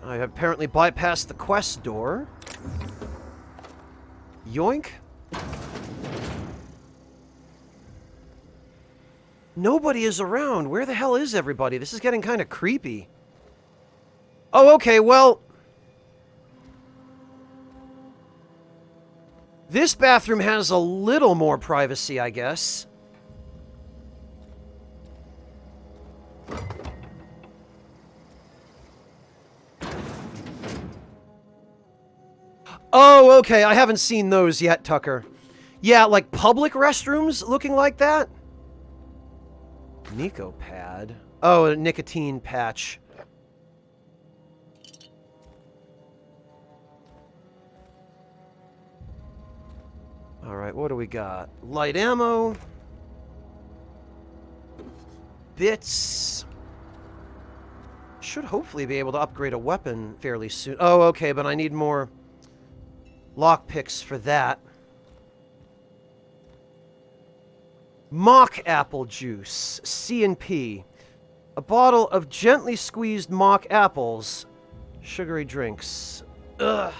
I apparently bypassed the quest door. Yoink. Nobody is around. Where the hell is everybody? This is getting kind of creepy. Oh, okay, well... This bathroom has a little more privacy, I guess. Oh, okay. I haven't seen those yet, Tucker. Yeah, like public restrooms looking like that? Nico pad. Oh, a nicotine patch. Alright, what do we got? Light ammo. Bits. Should hopefully be able to upgrade a weapon fairly soon. Oh, okay, but I need more lockpicks for that. Mock apple juice. C&P. A bottle of gently squeezed mock apples. Sugary drinks. Ugh.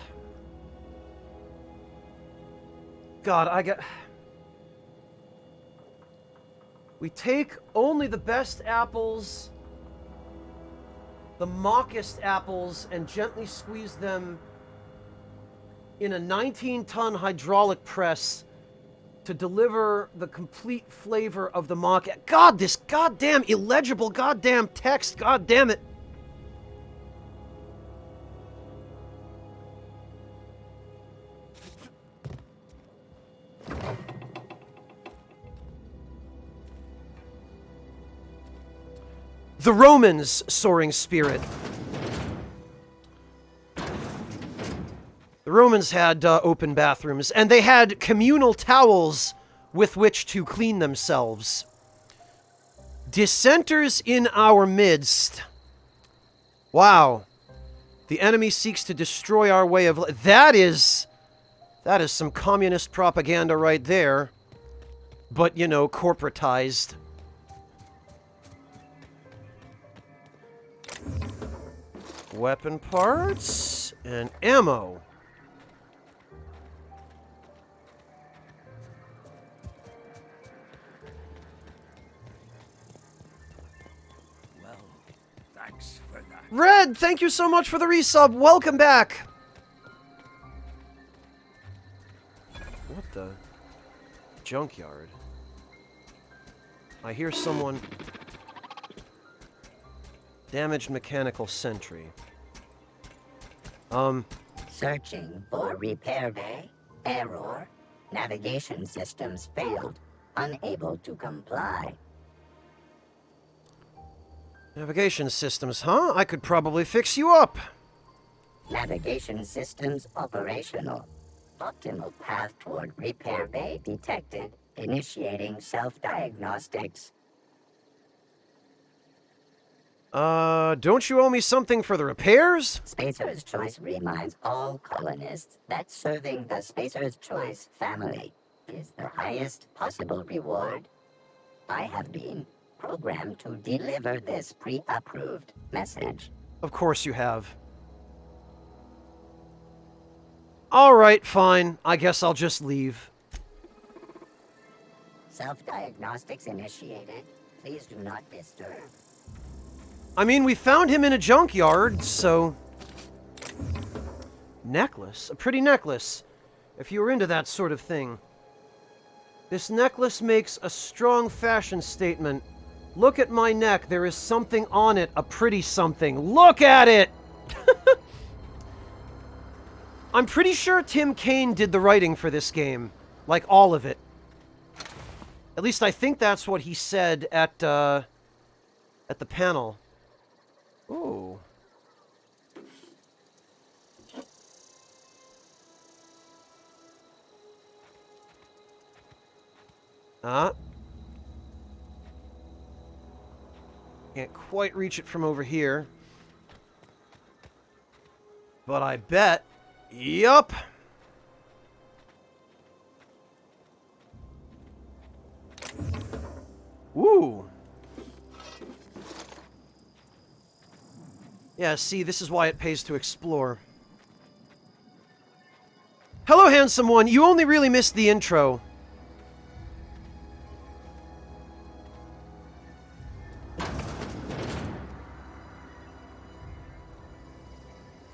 God, I got... We take only the best apples, the mockest apples, and gently squeeze them in a 19-ton hydraulic press to deliver the complete flavor of the mock... God, this goddamn illegible goddamn text, god damn it. The Romans' soaring spirit. The Romans had open bathrooms, and they had communal towels with which to clean themselves. Dissenters in our midst. Wow. The enemy seeks to destroy our way of life. That is some communist propaganda right there. But, you know, corporatized. Weapon parts and ammo. Well, thanks for that. Red, thank you so much for the resub. Welcome back. What the? Junkyard. I hear someone. Damaged mechanical sentry. Searching for repair bay. Error. Navigation systems failed. Unable to comply. Navigation systems, huh? I could probably fix you up. Navigation systems operational. Optimal path toward repair bay detected. Initiating self-diagnostics. Don't you owe me something for the repairs? Spacer's Choice reminds all colonists that serving the Spacer's Choice family is the highest possible reward. I have been programmed to deliver this pre-approved message. Of course you have. Alright, fine. I guess I'll just leave. Self-diagnostics initiated. Please do not disturb. I mean, we found him in a junkyard, so... Necklace? A pretty necklace. If you were into that sort of thing. This necklace makes a strong fashion statement. Look at my neck. There is something on it. A pretty something. Look at it! I'm pretty sure Tim Kaine did the writing for this game. Like, all of it. At least I think that's what he said at the panel. Ooh. Can't quite reach it from over here. But I bet... Yup! Ooh. Yeah, see, this is why it pays to explore. Hello, handsome one. You only really missed the intro.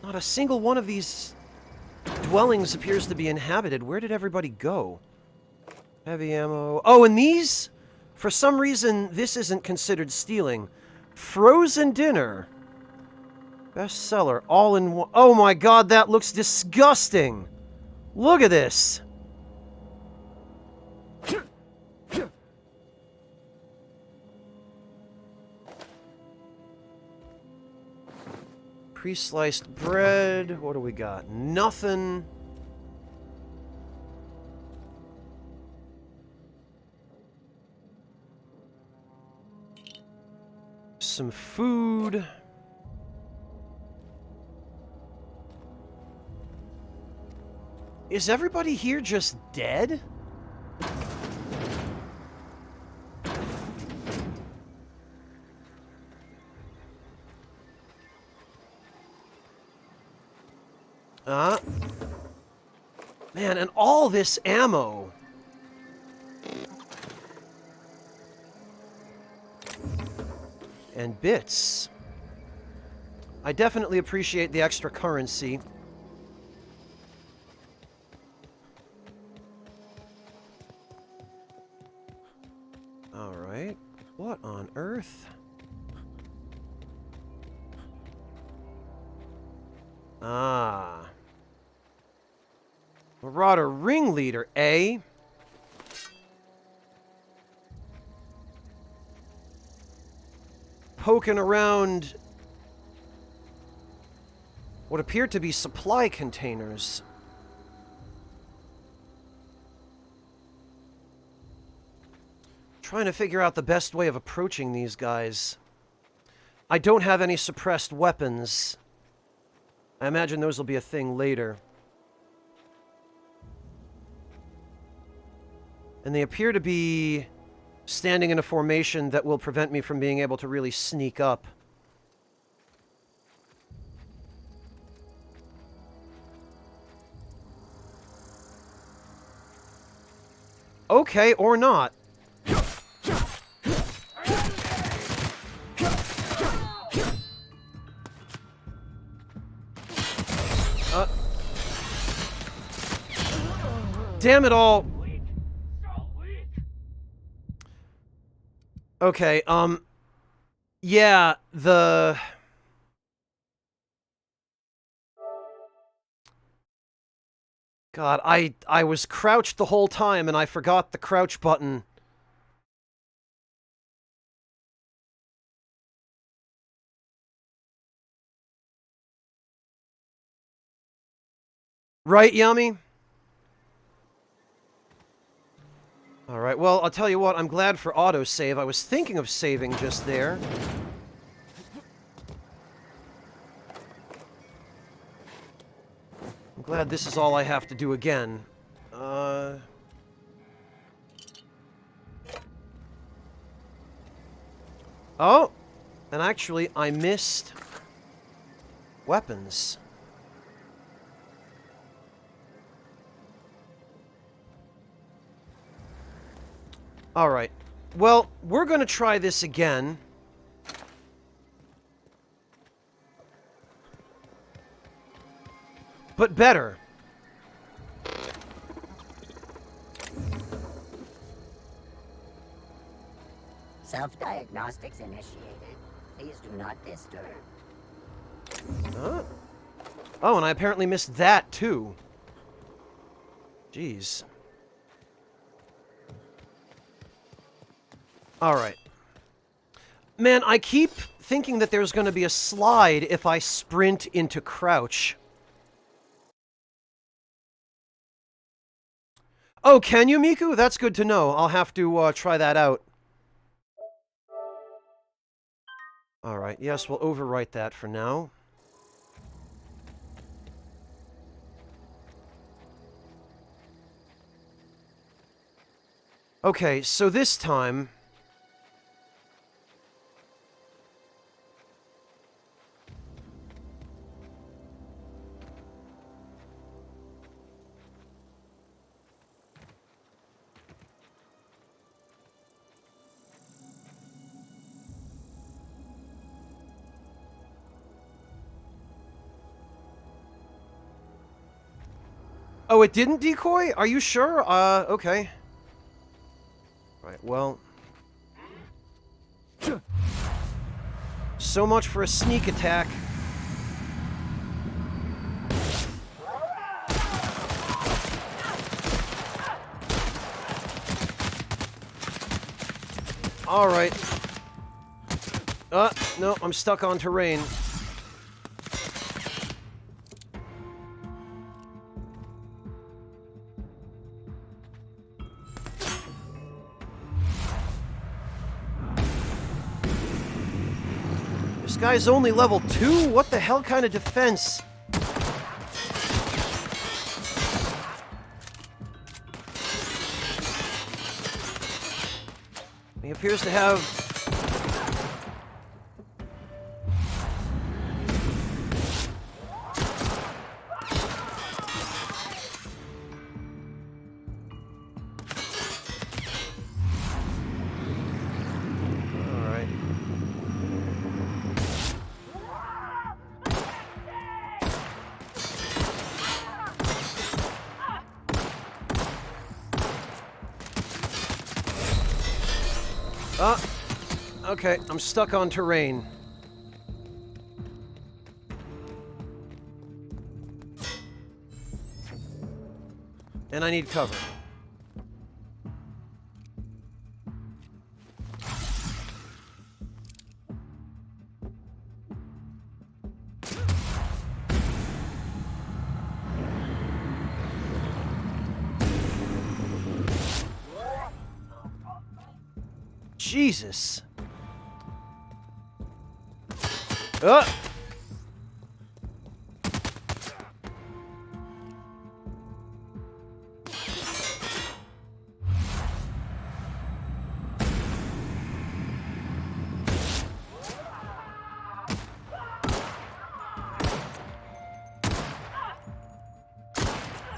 Not a single one of these dwellings appears to be inhabited. Where did everybody go? Heavy ammo. Oh, and these? For some reason, this isn't considered stealing. Frozen dinner. Bestseller. All in one. Oh my god, that looks disgusting. Look at this. Pre-sliced bread. What do we got? Nothing. Some food. Is everybody here just dead? Man, and all this ammo. And bits. I definitely appreciate the extra currency. Alright. What on earth? Ah. Marauder ringleader, eh? Poking around what appear to be supply containers. Trying to figure out the best way of approaching these guys. I don't have any suppressed weapons. I imagine those will be a thing later. And they appear to be standing in a formation that will prevent me from being able to really sneak up. Okay, or not. Damn it all. Okay, yeah, God, I was crouched the whole time and I forgot the crouch button. Right, Yummy? Alright, well, I'll tell you what, I'm glad for autosave. I was thinking of saving just there. I'm glad this is all I have to do again. Oh! And actually, I missed weapons. Alright. Well, we're gonna try this again. But better. Self-diagnostics initiated. Please do not disturb. Oh, and I apparently missed that, too. Jeez. Alright. Man, I keep thinking that there's going to be a slide if I sprint into crouch. Oh, can you, Miku? That's good to know. I'll have to try that out. Alright, yes, we'll overwrite that for now. Okay, so this time... Oh, it didn't decoy? Are you sure? Okay. Right, well... So much for a sneak attack. Alright. No, I'm stuck on terrain. This guy's only level 2? What the hell kind of defense? He appears to have... Alright. Okay, I'm stuck on terrain. And I need cover. Jesus.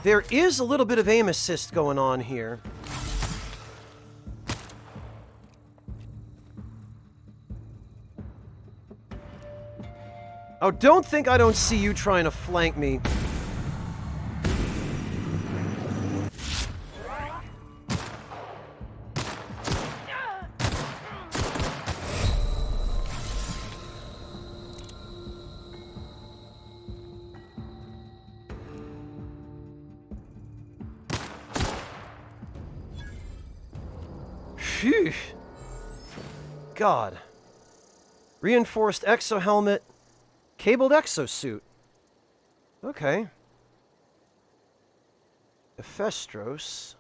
There is a little bit of aim assist going on here. Oh, don't think I don't see you trying to flank me. Phew. God. Reinforced exohelmet. Cabled exosuit. Okay. Ephestros.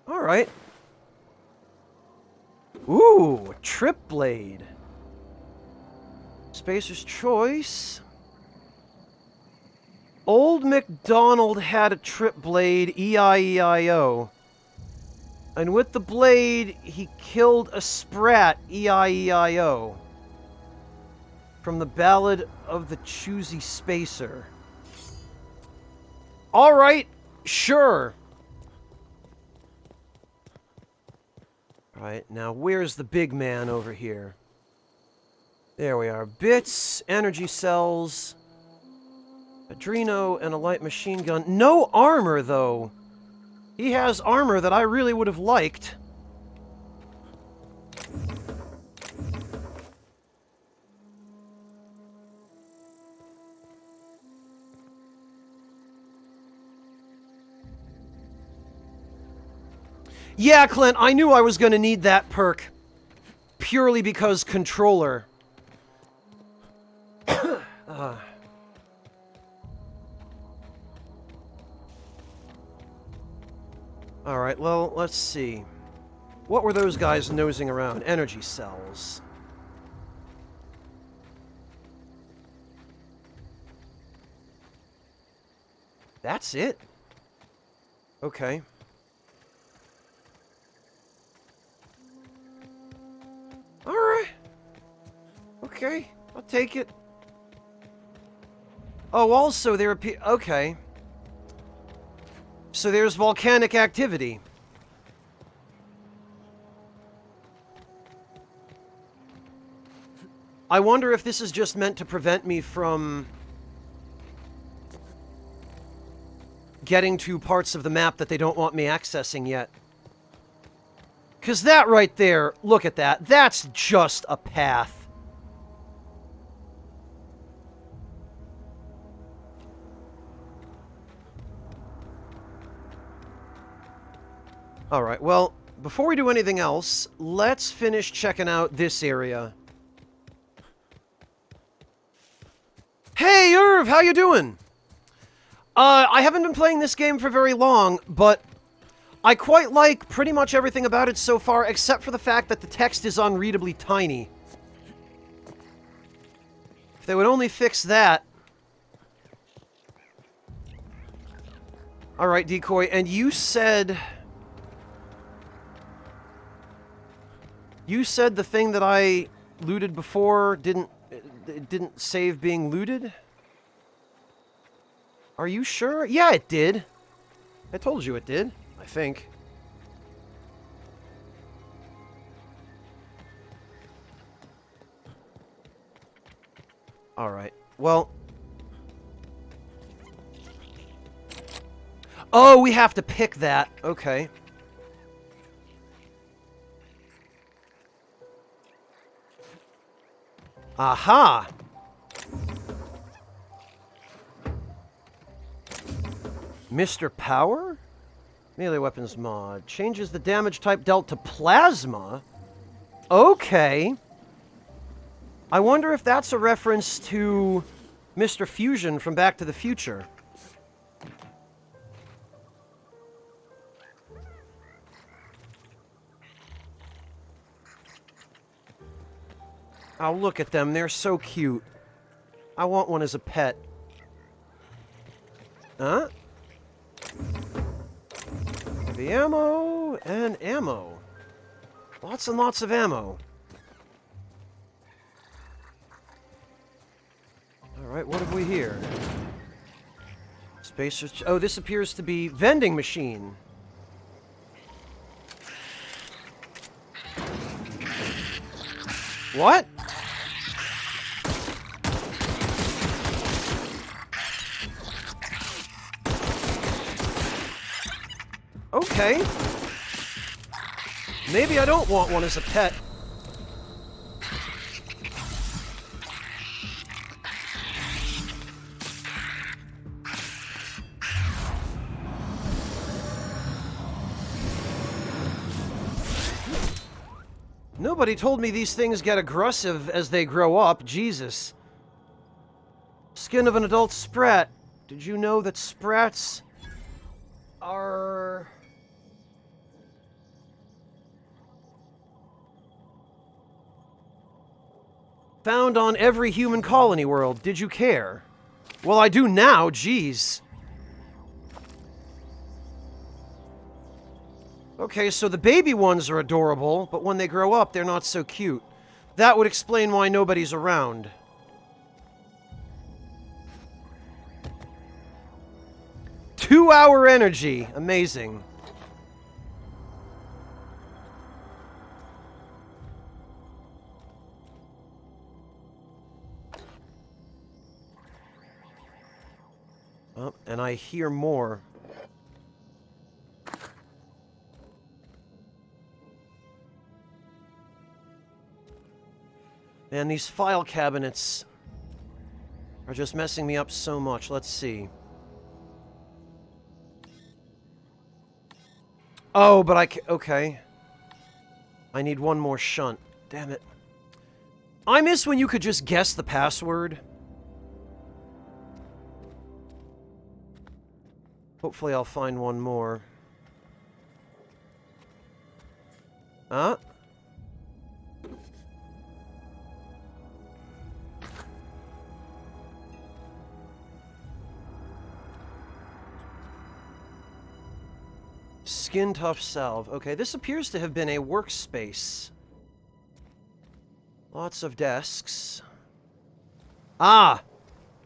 Alright. Ooh, a trip blade. Spacer's Choice. Old MacDonald had a trip blade, E-I-E-I-O. And with the blade, he killed a sprat, E-I-E-I-O. From the Ballad of the Choosy Spacer. Alright, sure. Alright, now where's the big man over here? There we are. Bits, energy cells, Adreno, and a light machine gun. No armor, though. He has armor that I really would have liked. Yeah, Clint, I knew I was going to need that perk. Purely because controller. Alright, well, let's see. What were those guys nosing around? Energy cells. That's it? Okay. Alright. Okay, I'll take it. Oh, also there appear... Okay. So there's volcanic activity. I wonder if this is just meant to prevent me from getting to parts of the map that they don't want me accessing yet. Because that right there, look at that. That's just a path. Alright, well, before we do anything else, let's finish checking out this area. Hey, Irv, how you doing? I haven't been playing this game for very long, but I quite like pretty much everything about it so far, except for the fact that the text is unreadably tiny. If they would only fix that. Alright, Decoy, and you said... You said the thing that I looted before didn't save being looted? Are you sure? Yeah, it did. I told you it did, I think. Alright, well... Oh, we have to pick that. Okay. Aha! Mr. Power? Melee weapons mod. Changes the damage type dealt to plasma? Okay. I wonder if that's a reference to Mr. Fusion from Back to the Future. Oh, look at them. They're so cute. I want one as a pet. Huh? Heavy ammo and ammo. Lots and lots of ammo. Alright, what have we here? Spacers. Oh, this appears to be vending machine. What? Okay. Maybe I don't want one as a pet. Nobody told me these things get aggressive as they grow up. Jesus. Skin of an adult sprat. Did you know that sprats are... found on every human colony world? Did you care? Well, I do now, jeez. Okay, so the baby ones are adorable, but when they grow up, they're not so cute. That would explain why nobody's around. Two-hour energy. Amazing. Oh, and I hear more. And these file cabinets are just messing me up so much. Let's see. Oh, but okay. I need one more shunt. Damn it. I miss when you could just guess the password. Hopefully I'll find one more. Huh? Skin tough salve. Okay, this appears to have been a workspace. Lots of desks. Ah!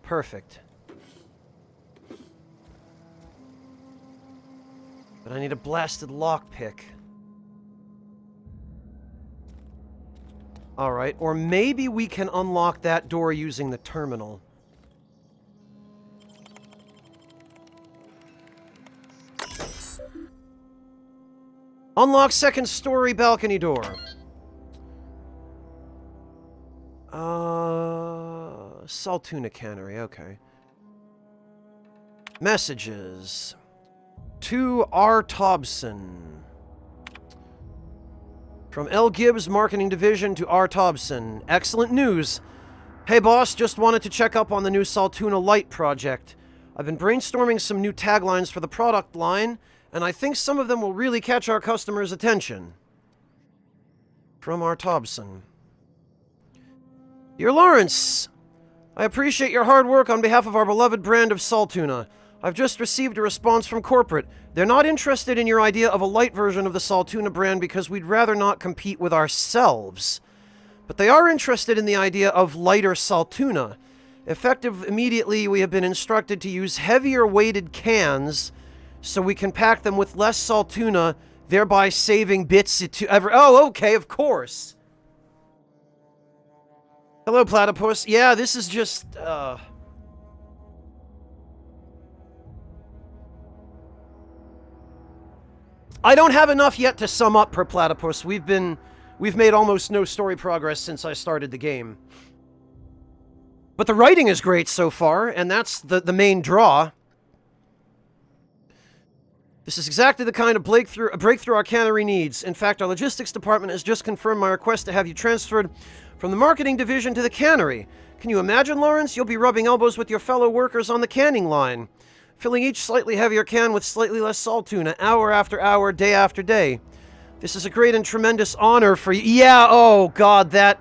Perfect. But I need a blasted lockpick. Alright, or maybe we can unlock that door using the terminal. Unlock second story balcony door. Saltuna Cannery, okay. Messages. To R. Tobson. From L. Gibbs Marketing Division to R. Tobson. Excellent news. Hey boss, just wanted to check up on the new Saltuna Light project. I've been brainstorming some new taglines for the product line, and I think some of them will really catch our customers' attention. From R. Tobson. Dear Lawrence, I appreciate your hard work on behalf of our beloved brand of Saltuna. I've just received a response from corporate. They're not interested in your idea of a light version of the Saltuna brand because we'd rather not compete with ourselves. But they are interested in the idea of lighter Saltuna. Effective immediately, we have been instructed to use heavier weighted cans so we can pack them with less Saltuna, thereby saving bits to ever... Oh, okay, of course. Hello, Platypus. Yeah, this is just, I don't have enough yet to sum up per Platypus. We've made almost no story progress since I started the game. But the writing is great so far, and that's the main draw. This is exactly the kind of breakthrough our cannery needs. In fact, our logistics department has just confirmed my request to have you transferred from the marketing division to the cannery. Can you imagine, Lawrence? You'll be rubbing elbows with your fellow workers on the canning line, filling each slightly heavier can with slightly less Saltuna, hour after hour, day after day. This is a great and tremendous honor for you. Yeah, oh god, that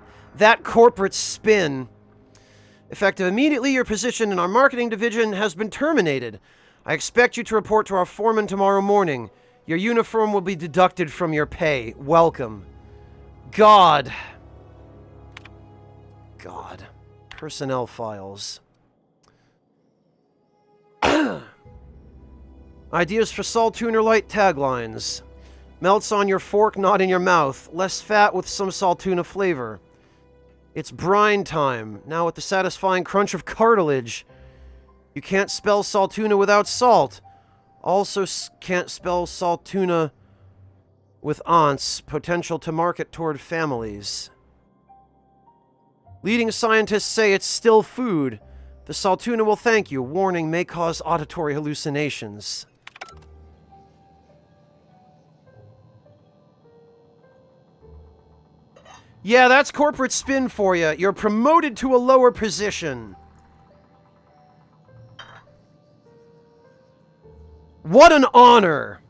corporate spin. Effective immediately, your position in our marketing division has been terminated. I expect you to report to our foreman tomorrow morning. Your uniform will be deducted from your pay. Welcome. God. Personnel files. Ideas for Saltuna Light taglines. Melts on your fork, not in your mouth. Less fat with some Saltuna flavor. It's brine time, now with the satisfying crunch of cartilage. You can't spell Saltuna without salt. Also can't spell Saltuna with aunts. Potential to market toward families. Leading scientists say it's still food. The Saltuna will thank you. Warning, may cause auditory hallucinations. Yeah, that's corporate spin for you. You're promoted to a lower position. What an honor!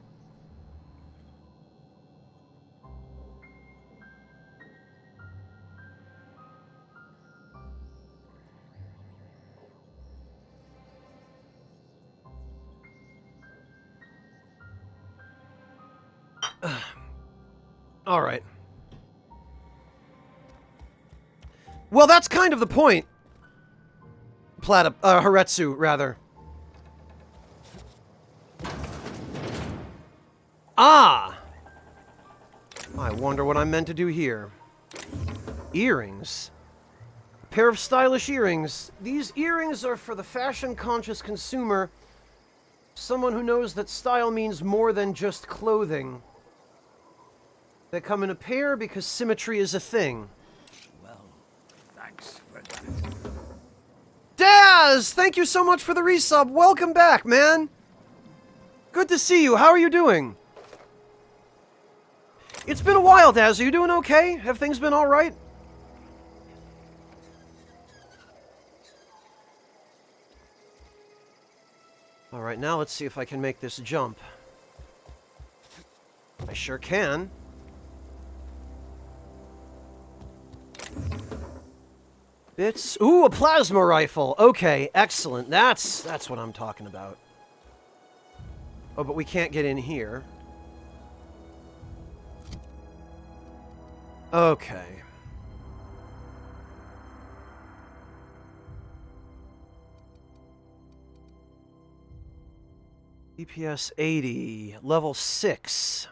All right. Well, that's kind of the point. Haretsu, rather. Ah! I wonder what I'm meant to do here. Earrings. A pair of stylish earrings. These earrings are for the fashion-conscious consumer. Someone who knows that style means more than just clothing. They come in a pair because symmetry is a thing. Well, thanks for that. Daz! Thank you so much for the resub. Welcome back, man. Good to see you. How are you doing? It's been a while, Daz. Are you doing okay? Have things been all right? All right, now let's see if I can make this jump. I sure can. Bits. Ooh, a plasma rifle. Okay, excellent. That's what I'm talking about. Oh, but we can't get in here. Okay. DPS 80, level 6.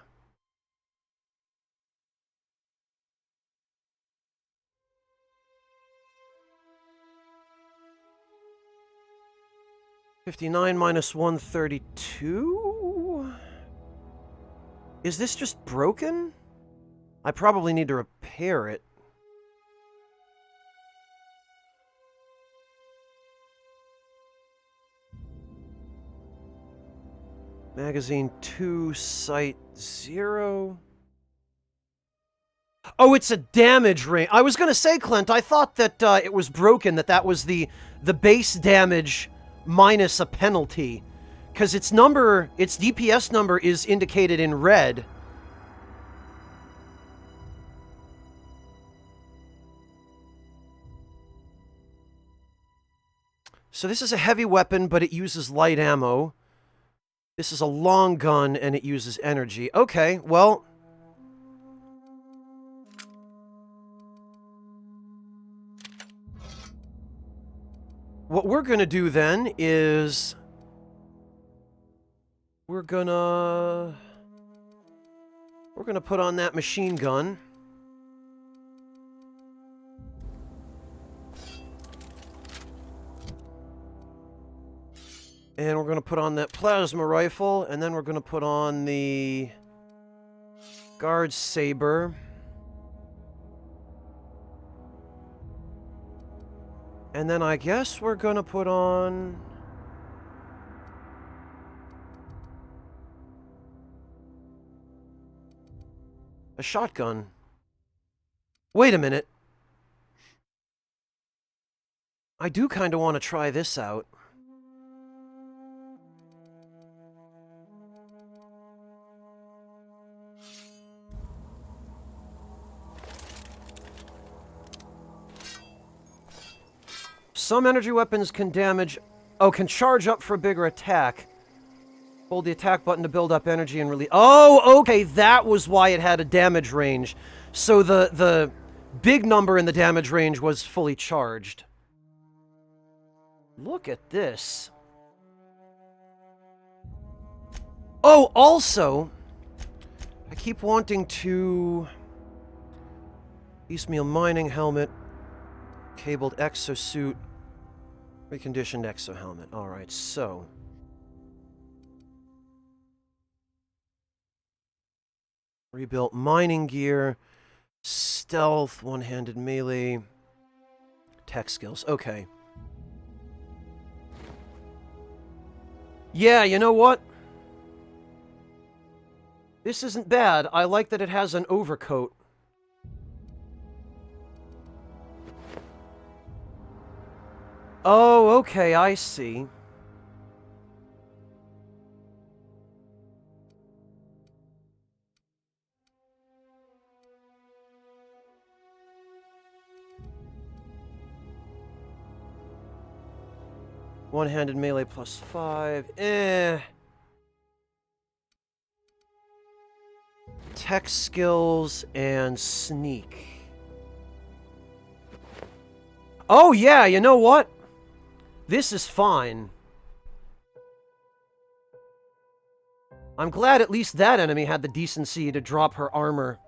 $59 minus 132? Is this just broken? I probably need to repair it. Magazine 2, Sight 0. Oh, it's a damage range. I was going to say, Clint, I thought that it was broken, that was the base damage minus a penalty. Because its DPS number is indicated in red. So this is a heavy weapon, but it uses light ammo. This is a long gun, and it uses energy. Okay, well... what we're gonna do then is... we're gonna put on that machine gun. And we're going to put on that plasma rifle, and then we're going to put on the guard saber. And then I guess we're going to put on... a shotgun. Wait a minute. I do kind of want to try this out. Some energy weapons can can charge up for a bigger attack. Hold the attack button to build up energy and release... oh, okay, that was why it had a damage range. So the big number in the damage range was fully charged. Look at this. Oh, also, I keep wanting to... piecemeal mining helmet, cabled exosuit, reconditioned exohelmet. Alright, so... rebuilt mining gear, stealth, one-handed melee, tech skills. Okay. Yeah, you know what? This isn't bad. I like that it has an overcoat. Oh, okay, I see. One-handed melee +5. Tech skills and sneak. Oh, yeah, you know what? This is fine. I'm glad at least that enemy had the decency to drop her armor.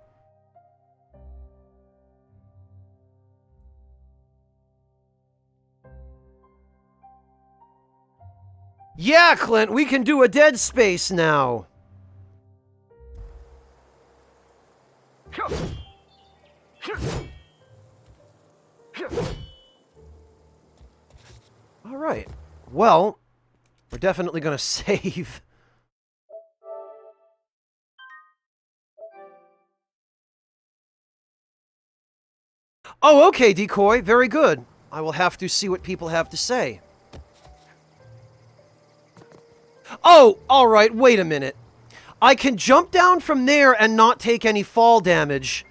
Yeah, Clint, we can do a Dead Space now. All right. Well, we're definitely going to save. Oh, okay, Decoy. Very good. I will have to see what people have to say. Oh, all right. Wait a minute. I can jump down from there and not take any fall damage.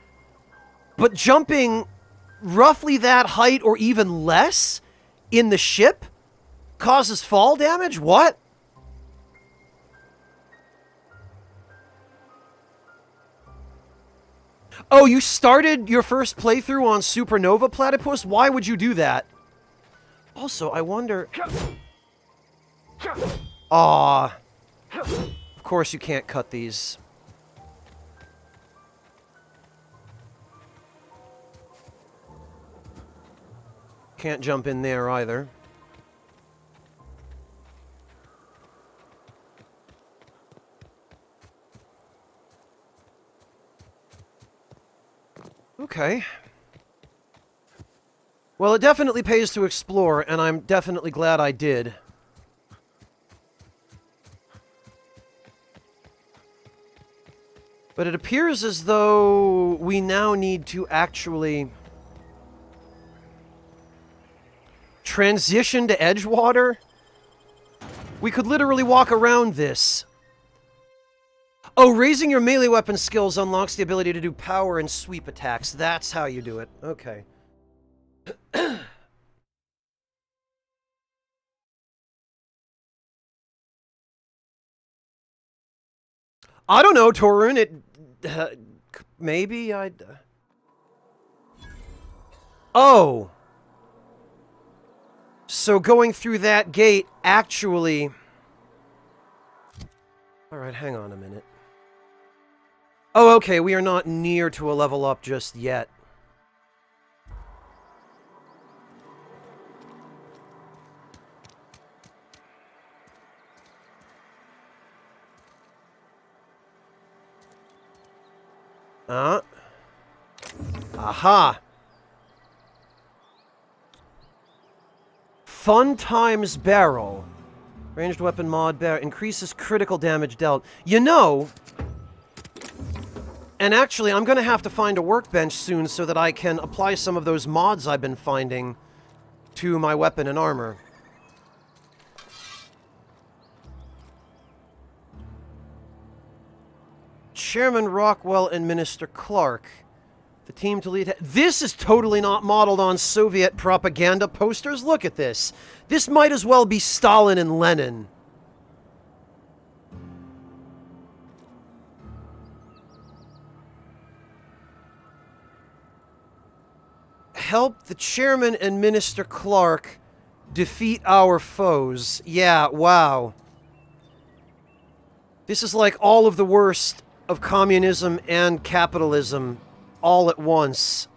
But jumping roughly that height or even less in the ship causes fall damage? What? Oh, you started your first playthrough on Supernova Platypus? Why would you do that? Also, I wonder... Aw. Of course you can't cut these. Can't jump in there either. Okay. Well, it definitely pays to explore, and I'm definitely glad I did. But it appears as though we now need to actually transition to Edgewater. We could literally walk around this. Oh, raising your melee weapon skills unlocks the ability to do power and sweep attacks. That's how you do it. Okay. I don't know, Torun. Maybe I'd... Oh! So going through that gate actually... Alright, hang on a minute. Oh, okay, we are not near to a level up just yet. Aha! Fun times barrel. Ranged weapon mod barrel. Increases critical damage dealt. You know... And actually, I'm gonna have to find a workbench soon so that I can apply some of those mods I've been finding to my weapon and armor. Chairman Rockwell and Minister Clark. The team to lead... This is totally not modeled on Soviet propaganda posters. Look at this. This might as well be Stalin and Lenin. Help the chairman and Minister Clark defeat our foes. Yeah, wow. This is like all of the worst of communism and capitalism all at once.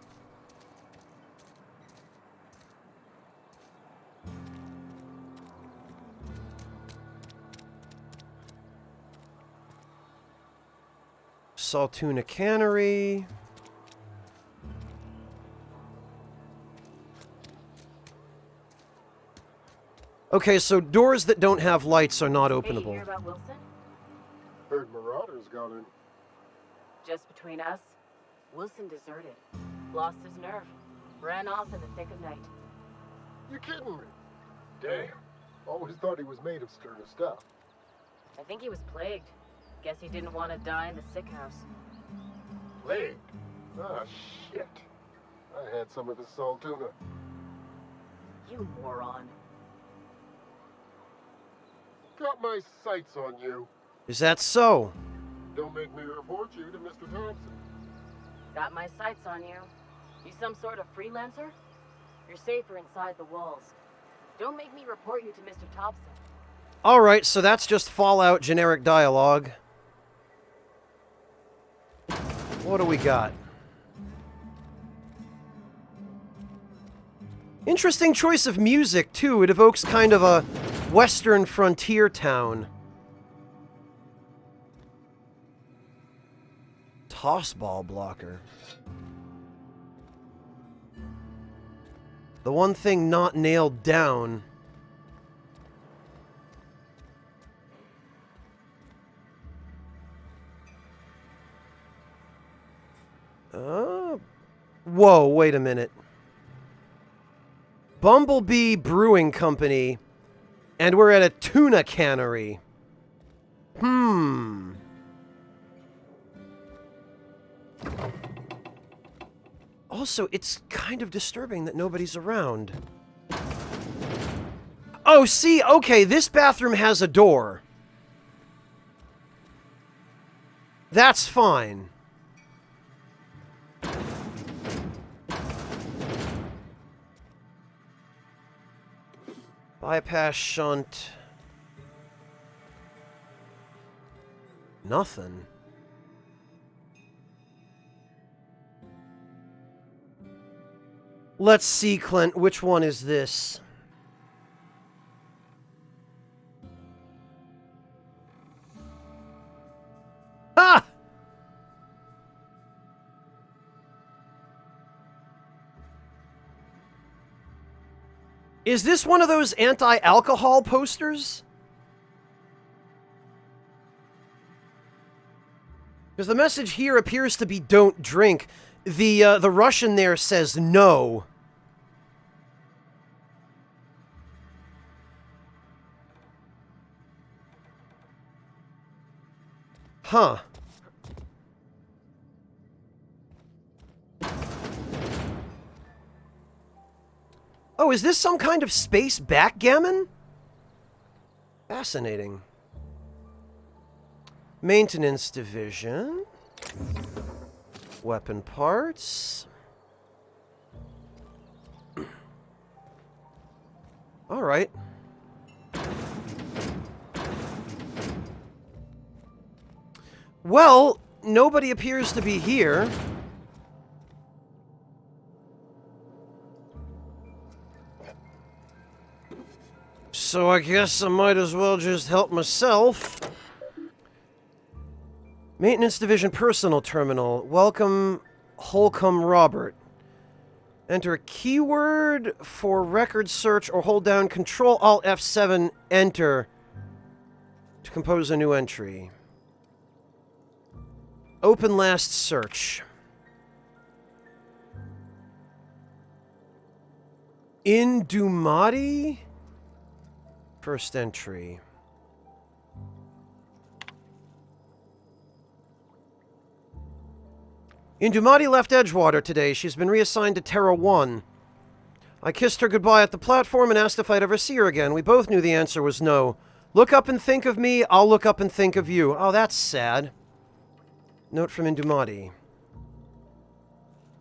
Saltuna Cannery. Okay, so doors that don't have lights are not openable. Hey, you hear about Wilson? Heard Marauders got in. Just between us, Wilson deserted. Lost his nerve. Ran off in the thick of night. You kidding me? Damn. Always thought he was made of sterner stuff. I think he was plagued. Guess he didn't want to die in the sick house. Plagued? Ah, shit. I had some of the Saltuna. You moron. Got my sights on you. Is that so? Don't make me report you to Mr. Thompson. Got my sights on you. You some sort of freelancer? You're safer inside the walls. Don't make me report you to Mr. Thompson. Alright, so that's just Fallout generic dialogue. What do we got? Interesting choice of music, too. It evokes kind of a western frontier town. Tossball blocker. The one thing not nailed down. Whoa, wait a minute. Bumblebee Brewing Company, and we're at a tuna cannery. Also, it's kind of disturbing that nobody's around. Oh, see, okay, this bathroom has a door. That's fine. Bypass shunt. Nothing. Let's see, Clint, which one is this? Ah! Is this one of those anti-alcohol posters? Because the message here appears to be "don't drink." The Russian there says no. Huh. Oh, is this some kind of space backgammon? Fascinating. Maintenance division. Weapon parts. All right. Well, nobody appears to be here. So I guess I might as well just help myself. Maintenance Division Personal Terminal. Welcome, Holcomb Robert. Enter a keyword for record search or hold down Control-Alt F7, Enter to compose a new entry. Open last search. Indumati? First entry. Indumati left Edgewater today. She's been reassigned to Terra 1. I kissed her goodbye at the platform and asked if I'd ever see her again. We both knew the answer was no. Look up and think of me, I'll look up and think of you. Oh, that's sad. Note from Indumati.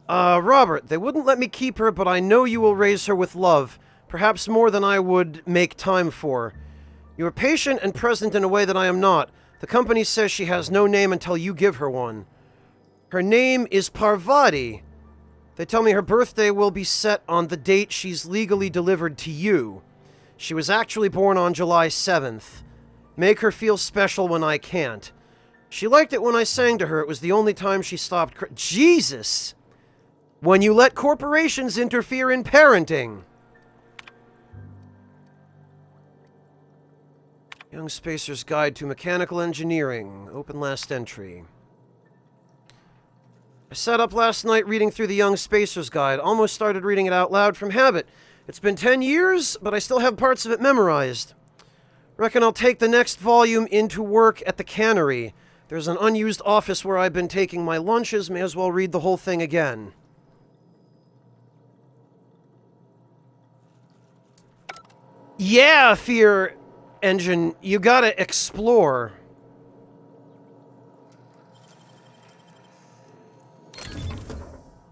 Robert, they wouldn't let me keep her, but I know you will raise her with love. Perhaps more than I would make time for. You are patient and present in a way that I am not. The company says she has no name until you give her one. Her name is Parvati. They tell me her birthday will be set on the date she's legally delivered to you. She was actually born on July 7th. Make her feel special when I can't. She liked it when I sang to her. It was the only time she stopped Jesus! When you let corporations interfere in parenting. Young Spacer's Guide to Mechanical Engineering. Open last entry. I sat up last night reading through the Young Spacer's Guide. Almost started reading it out loud from habit. It's been 10 years, but I still have parts of it memorized. Reckon I'll take the next volume into work at the cannery. There's an unused office where I've been taking my lunches. May as well read the whole thing again. Yeah, Fear Engine, you gotta explore.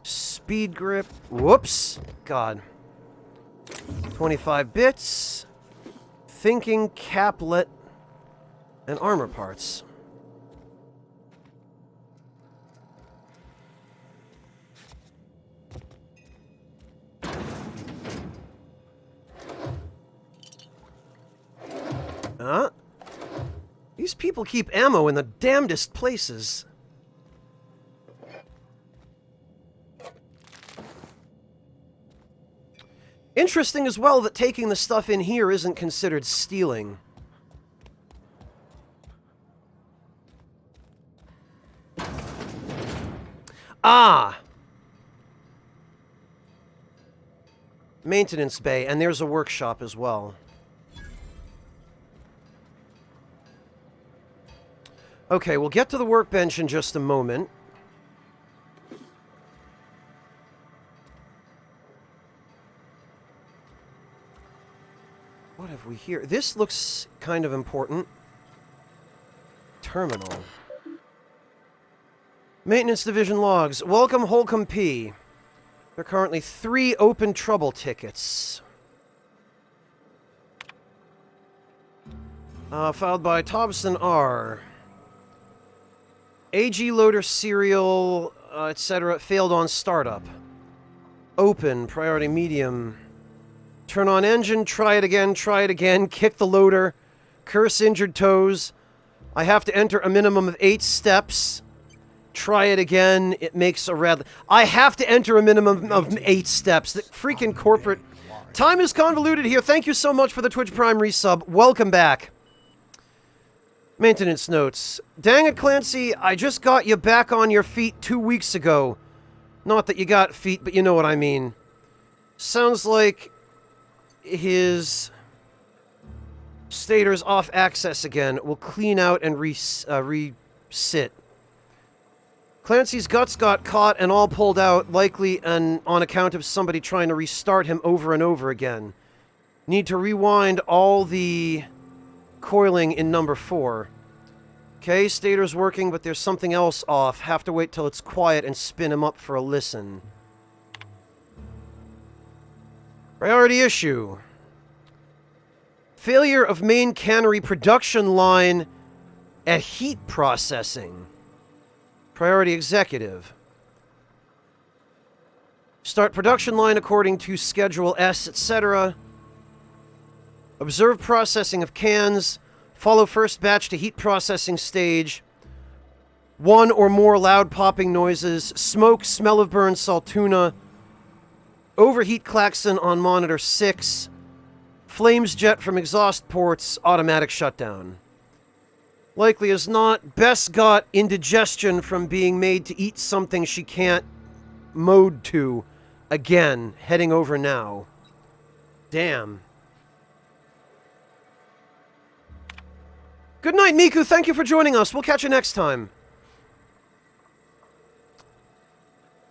Speed grip. Whoops. God. 25 bits. Thinking caplet. And armor parts. Huh? These people keep ammo in the damnedest places. Interesting as well that taking the stuff in here isn't considered stealing. Ah! Maintenance bay, and there's a workshop as well. Okay, we'll get to the workbench in just a moment. What have we here? This looks kind of important. Terminal. Maintenance Division logs. Welcome, Holcomb P. There are currently 3 open trouble tickets. Filed by Thompson R. AG loader serial, etc. failed on startup. Open, priority medium. Turn on engine, try it again, kick the loader, curse injured toes. I have to enter a minimum of 8 steps. Try it again, it makes a red... I have to enter a minimum of 8 steps. The freaking corporate Time is convoluted here. Thank you so much for the Twitch Prime resub. Welcome back. Maintenance notes. Dang it, Clancy, I just got you back on your feet 2 weeks ago. Not that you got feet, but you know what I mean. Sounds like his stator's off access again. We'll clean out and resit. Clancy's guts got caught and all pulled out, likely on account of somebody trying to restart him over and over again. Need to rewind all the coiling in number 4. Okay, stator's working, but there's something else off. Have to wait till it's quiet and spin him up for a listen. Priority issue. Failure of main cannery production line at heat processing. Priority executive. Start production line according to Schedule S, etc. Observe processing of cans. Follow first batch to heat processing stage. 1 or more loud popping noises. Smoke, smell of burned salt tuna. Overheat klaxon on monitor 6. Flames jet from exhaust ports. Automatic shutdown. Likely as not, Bess got indigestion from being made to eat something she can't mode to. Again, heading over now. Damn. Good night, Miku. Thank you for joining us. We'll catch you next time.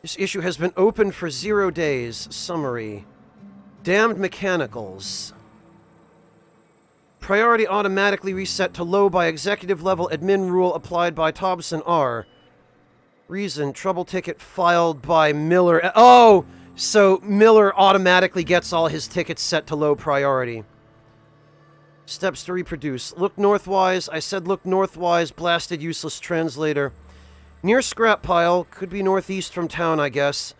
This issue has been open for 0 days. Summary. Damned mechanicals. Priority automatically reset to low by executive level admin rule applied by Thompson R. Reason, trouble ticket filed by Miller. Oh! So Miller automatically gets all his tickets set to low priority. Steps to reproduce. Look northwise. I said look northwise. Blasted useless translator. Near scrap pile. Could be northeast from town, I guess.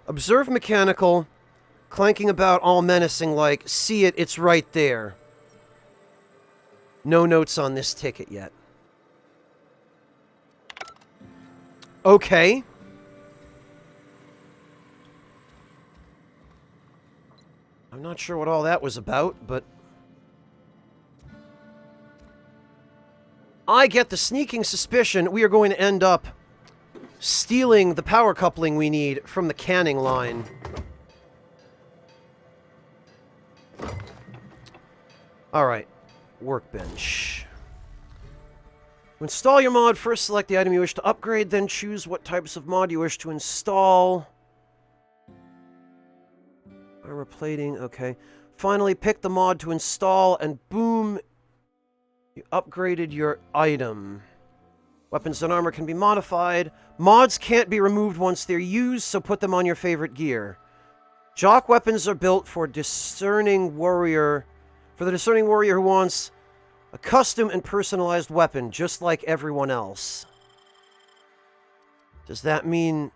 Observe mechanical. Clanking about all menacing like. See it, it's right there. No notes on this ticket yet. Okay. I'm not sure what all that was about, but... I get the sneaking suspicion we are going to end up stealing the power coupling we need from the canning line. Alright. Workbench. To install your mod, first select the item you wish to upgrade, then choose what types of mod you wish to install. Armor plating, okay. Finally, pick the mod to install, and boom, you upgraded your item. Weapons and armor can be modified. Mods can't be removed once they're used, so put them on your favorite gear. Jock weapons are built for discerning warrior... For the discerning warrior who wants a custom and personalized weapon, just like everyone else. Does that mean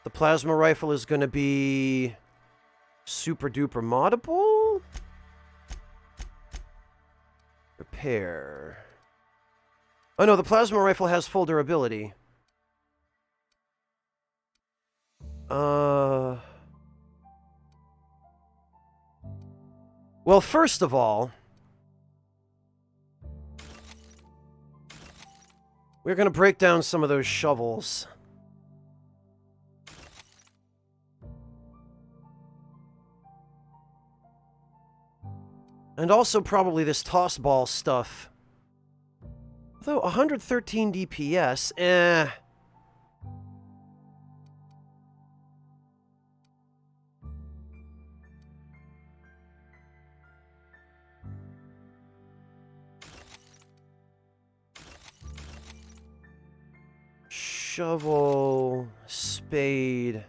the plasma rifle is going to be super duper moddable? Repair. Oh no, the plasma rifle has full durability. Well, first of all, we're going to break down some of those shovels. And also probably this toss ball stuff. Although 113 DPS, shovel, spade.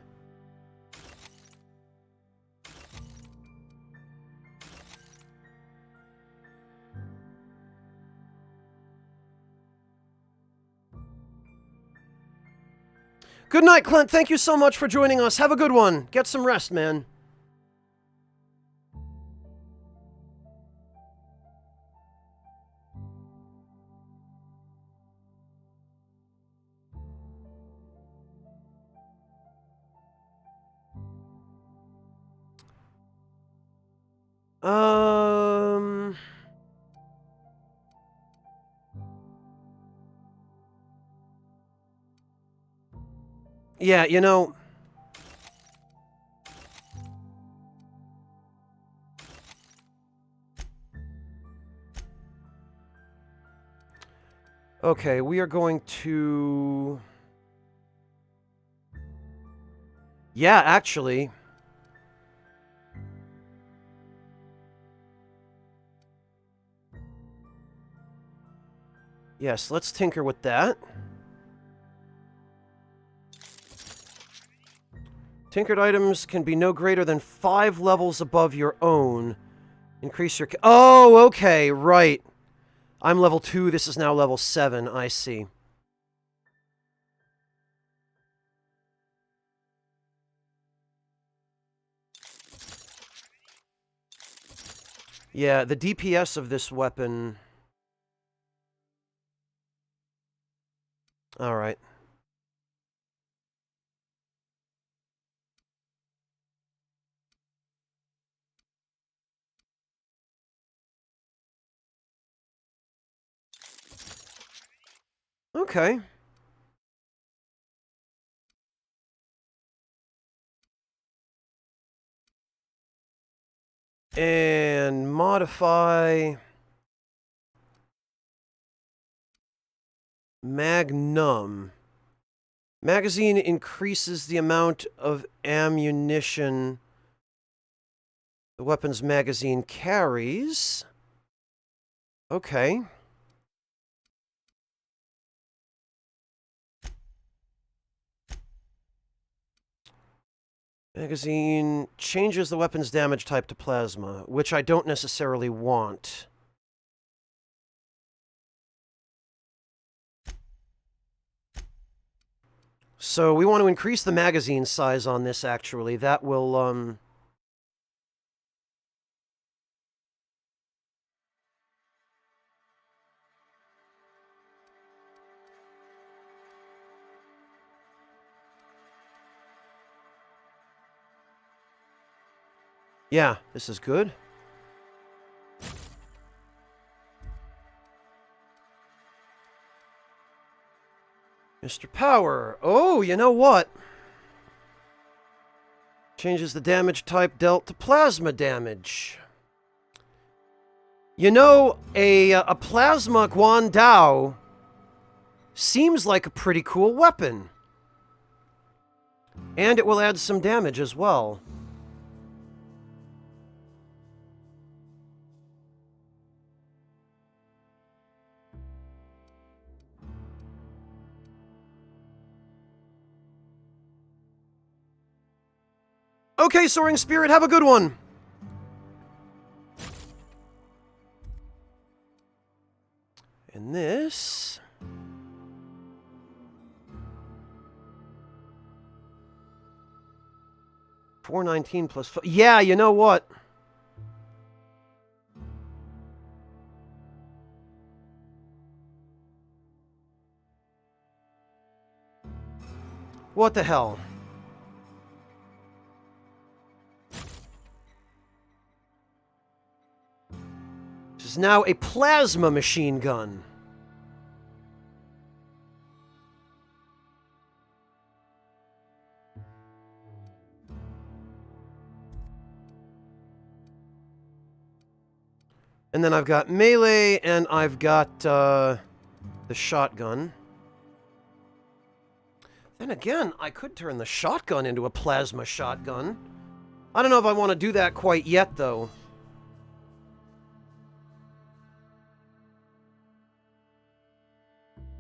Good night, Clint. Thank you so much for joining us. Have a good one. Get some rest, man. Yeah, you know... Okay, we are going to... Yeah, actually... Yes, let's tinker with that. Tinkered items can be no greater than 5 levels above your own. Increase your... Oh, okay, right. I'm level 2, this is now level 7, I see. Yeah, the DPS of this weapon... Alright. Okay. And modify... Magnum. Magazine increases the amount of ammunition the weapon's magazine carries. Okay. Magazine changes the weapon's damage type to plasma, which I don't necessarily want. So we want to increase the magazine size on this, actually. That will, Yeah, this is good. Mr. Power. Oh, you know what? Changes the damage type dealt to plasma damage. You know, a plasma Guandao seems like a pretty cool weapon. And it will add some damage as well. Okay, Soaring Spirit, have a good one! And this... 419 plus... Yeah, you know what? What the hell? This is now a plasma machine gun. And then I've got melee, and I've got the shotgun. Then again, I could turn the shotgun into a plasma shotgun. I don't know if I want to do that quite yet, though.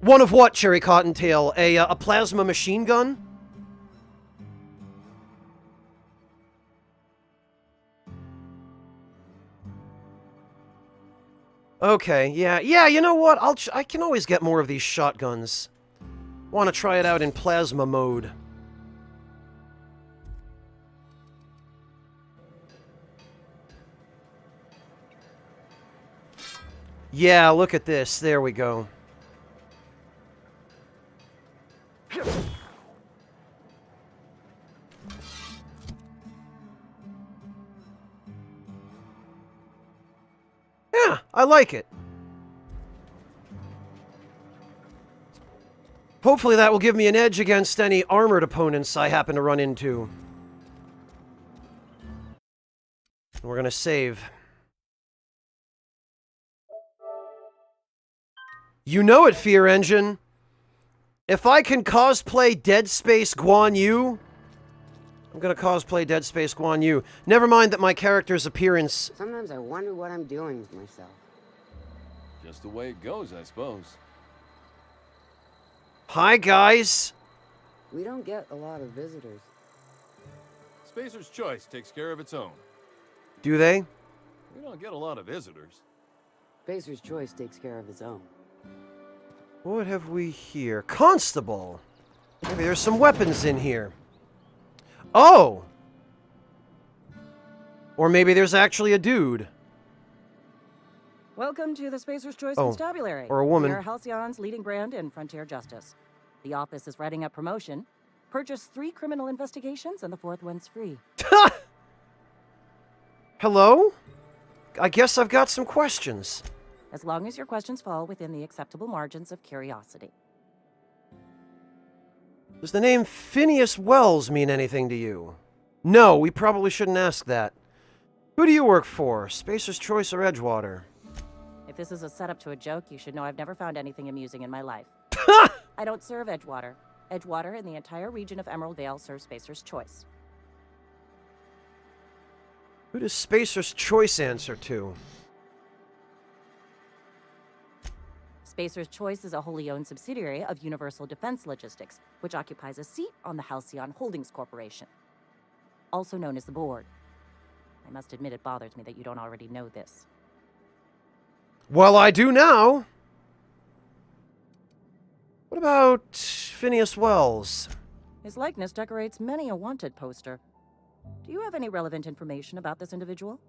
One of what, Cherry Cottontail? A plasma machine gun? Okay, yeah, you know what? I can always get more of these shotguns. Want to try it out in plasma mode. Yeah, look at this. There we go. I like it. Hopefully that will give me an edge against any armored opponents I happen to run into. We're gonna save. You know it, Fear Engine. If I can cosplay Dead Space Guan Yu, I'm gonna cosplay Dead Space Guan Yu. Never mind that my character's appearance... Sometimes I wonder what I'm doing with myself. Just the way it goes, I suppose. Hi, guys. We don't get a lot of visitors. Spacer's Choice takes care of its own. Do they? We don't get a lot of visitors. Spacer's Choice takes care of its own. What have we here? Constable. Maybe there's some weapons in here. Oh! Or maybe there's actually a dude. Welcome to the Spacer's Choice Oh, Constabulary. or a woman. We are Halcyon's leading brand in frontier justice. The office is writing up promotion. Purchase 3 criminal investigations and the 4th one's free. Hello? I guess I've got some questions. As long as your questions fall within the acceptable margins of curiosity. Does the name Phineas Wells mean anything to you? No, we probably shouldn't ask that. Who do you work for? Spacer's Choice or Edgewater? If this is a setup to a joke, you should know I've never found anything amusing in my life. I don't serve Edgewater. Edgewater and the entire region of Emerald Vale serve Spacer's Choice. Who does Spacer's Choice answer to? Spacer's Choice is a wholly owned subsidiary of Universal Defense Logistics, which occupies a seat on the Halcyon Holdings Corporation, also known as the Board. I must admit it bothers me that you don't already know this. Well, I do now. What about Phineas Wells? His likeness decorates many a wanted poster. Do you have any relevant information about this individual?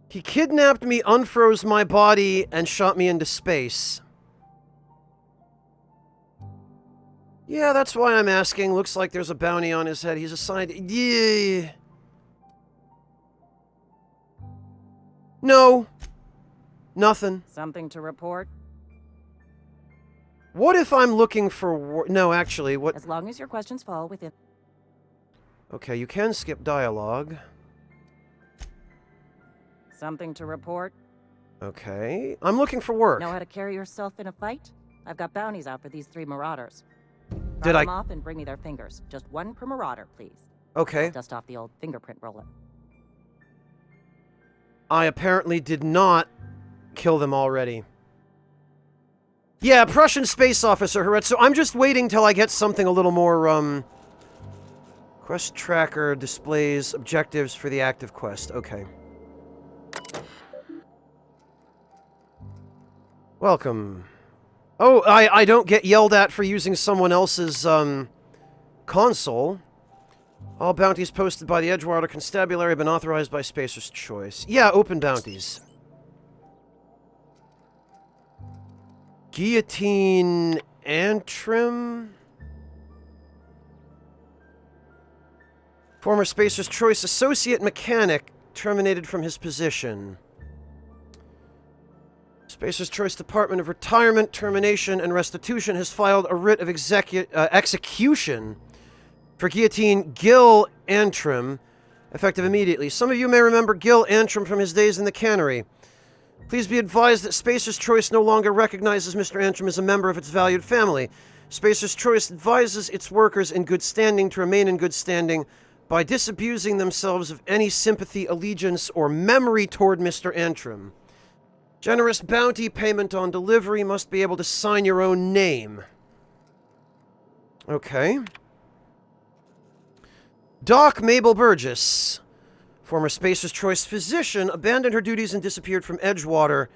He kidnapped me, unfroze my body, and shot me into space. Yeah, that's why I'm asking. Looks like there's a bounty on his head. He's assigned... Yeah. No. Nothing. Something to report? What if I'm looking for... No, actually, what... As long as your questions fall within... Okay, you can skip dialogue. Something to report? Okay. I'm looking for work. Know how to carry yourself in a fight? I've got bounties out for these 3 marauders. Did Drop them off and bring me their fingers. Just 1 per marauder, please. Okay. I'll dust off the old fingerprint roller. I apparently did not kill them already. Yeah, Prussian space officer, Huret. So I'm just waiting till I get something a little more, Quest tracker displays objectives for the active quest. Okay. Welcome. Oh, I don't get yelled at for using someone else's, console. All bounties posted by the Edgewater Constabulary have been authorized by Spacer's Choice. Yeah, open bounties. Guillotine Antrim? Former Spacer's Choice Associate Mechanic terminated from his position. Spacer's Choice Department of Retirement, Termination, and Restitution has filed a writ of execution for Guillotine Gil Antrim, effective immediately. Some of you may remember Gil Antrim from his days in the cannery. Please be advised that Spacer's Choice no longer recognizes Mr. Antrim as a member of its valued family. Spacer's Choice advises its workers in good standing to remain in good standing by disabusing themselves of any sympathy, allegiance, or memory toward Mr. Antrim. Generous bounty payment on delivery, must be able to sign your own name. Okay. Doc Mabel Burgess, former Spacer's Choice physician, abandoned her duties and disappeared from Edgewater,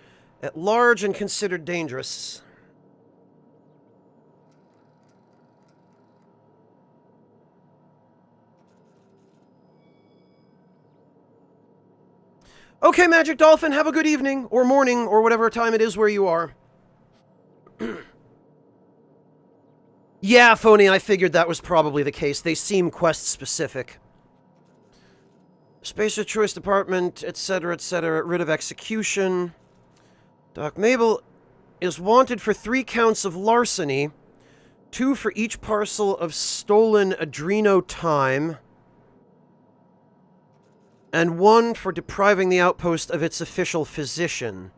at large and considered dangerous. Okay, Magic Dolphin, have a good evening, or morning, or whatever time it is where you are. Yeah, Phony, I figured that was probably the case. They seem quest-specific. Spacer Choice Department, etc., etc., rid of execution. Doc Mabel is wanted for 3 counts of larceny, 2 for each parcel of stolen Adreno time, and 1 for depriving the outpost of its official physician.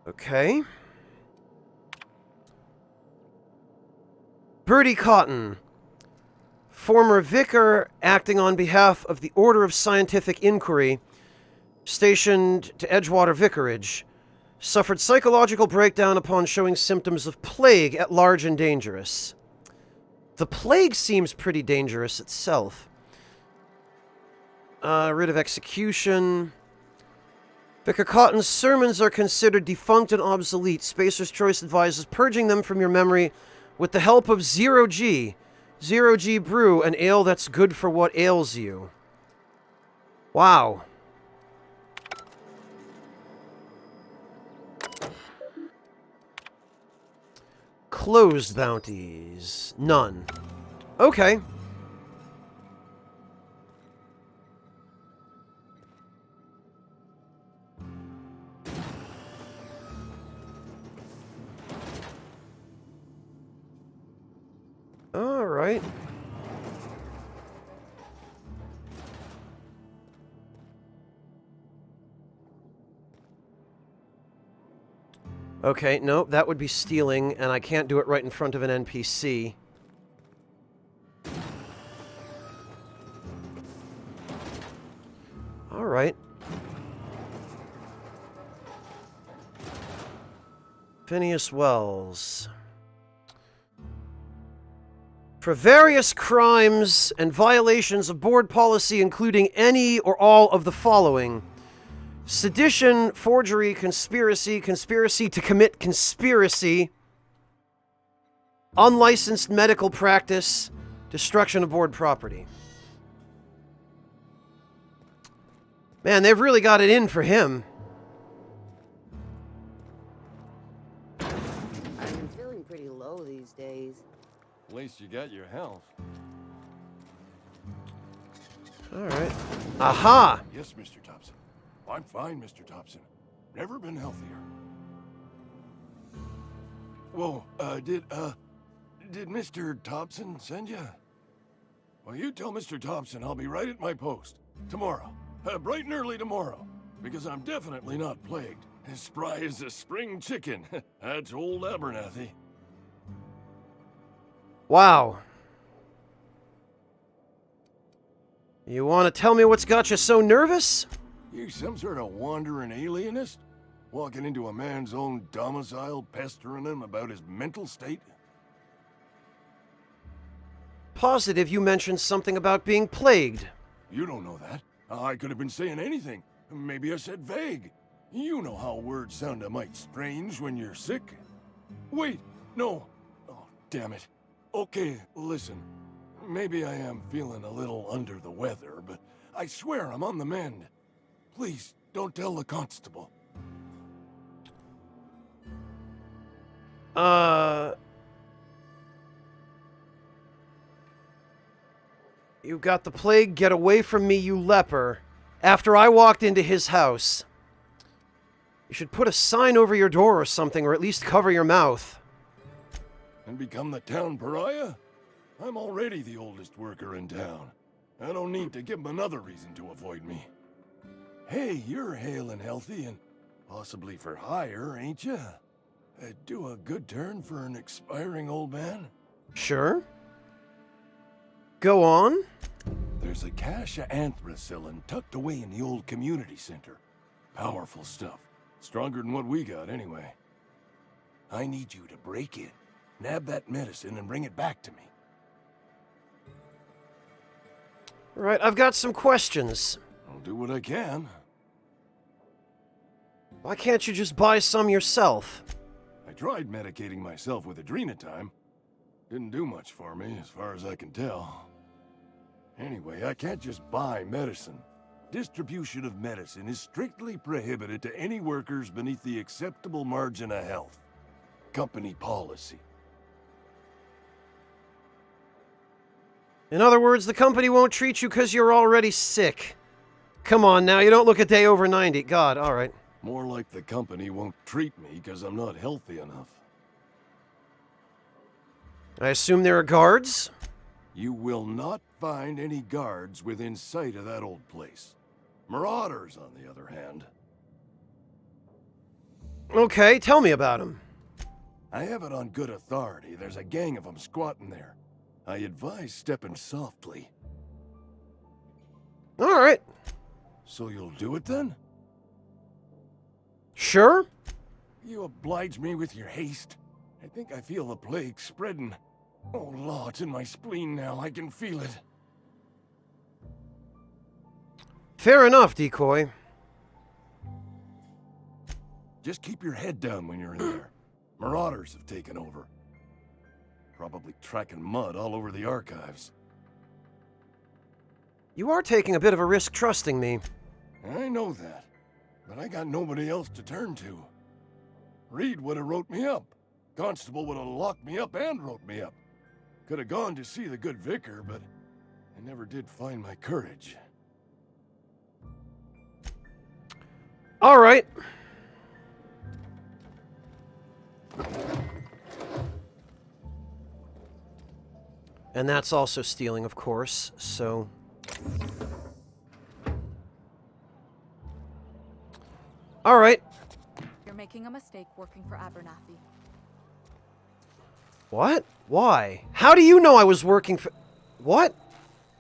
Okay. Bertie Cotton, former vicar acting on behalf of the Order of Scientific Inquiry, stationed to Edgewater Vicarage, suffered psychological breakdown upon showing symptoms of plague at large and dangerous. The plague seems pretty dangerous itself. Writ of execution. Vicar Cotton's sermons are considered defunct and obsolete. Spacer's Choice advises purging them from your memory with the help of Zero G. Zero G Brew, an ale that's good for what ails you. Wow. Closed bounties. None. Okay. All right. Okay, no, that would be stealing, and I can't do it right in front of an NPC. All right. Phineas Wells. For various crimes and violations of board policy, including any or all of the following: sedition, forgery, conspiracy, conspiracy to commit conspiracy, unlicensed medical practice, destruction of board property. Man, they've really got it in for him. I've been feeling pretty low these days. At least you got your health. All right. Aha! Yes, Mr. Thompson. I'm fine, Mr. Thompson. Never been healthier. Whoa, did Mr. Thompson send you? Well, you tell Mr. Thompson I'll be right at my post. Tomorrow. Bright and early tomorrow. Because I'm definitely not plagued. As spry as a spring chicken. That's old Abernathy. Wow. You want to tell me what's got you so nervous? You some sort of wandering alienist? Walking into a man's own domicile, pestering him about his mental state? Positive you mentioned something about being plagued. You don't know that. I could have been saying anything. Maybe I said vague. You know how words sound a mite strange when you're sick. Wait, no. Oh, damn it. Okay, listen. Maybe I am feeling a little under the weather, but I swear I'm on the mend. Please, don't tell the constable. You got the plague, get away from me, you leper. After I walked into his house. You should put a sign over your door or something, or at least cover your mouth. And become the town pariah? I'm already the oldest worker in town. I don't need to give him another reason to avoid me. Hey, you're hale and healthy and possibly for hire, ain't you? Do a good turn for an expiring old man? Sure. Go on. There's a cache of anthracillin tucked away in the old community center. Powerful stuff. Stronger than what we got, anyway. I need you to break in, nab that medicine, and bring it back to me. Right, I've got some questions. I'll do what I can. Why can't you just buy some yourself? I tried medicating myself with adrenatime. Didn't do much for me, as far as I can tell. Anyway, I can't just buy medicine. Distribution of medicine is strictly prohibited to any workers beneath the acceptable margin of health. Company policy. In other words, the company won't treat you because you're already sick. Come on now, you don't look a day over 90. God, alright. More like the company won't treat me because I'm not healthy enough. I assume there are guards? You will not find any guards within sight of that old place. Marauders, on the other hand. Okay, tell me about them. I have it on good authority. There's a gang of them squatting there. I advise stepping softly. Alright. So you'll do it then? Sure. You oblige me with your haste. I think I feel the plague spreading. Oh, Law, it's in my spleen now. I can feel it. Fair enough, Decoy. Just keep your head down when you're in there. Marauders have taken over. Probably tracking mud all over the archives. You are taking a bit of a risk trusting me. I know that, but I got nobody else to turn to. Reed would have wrote me up. Constable would have locked me up and wrote me up. Could have gone to see the good vicar, but I never did find my courage. All right. And that's also stealing, of course, so... All right. You're making a mistake working for Abernathy. What? Why? How do you know I was working for... What?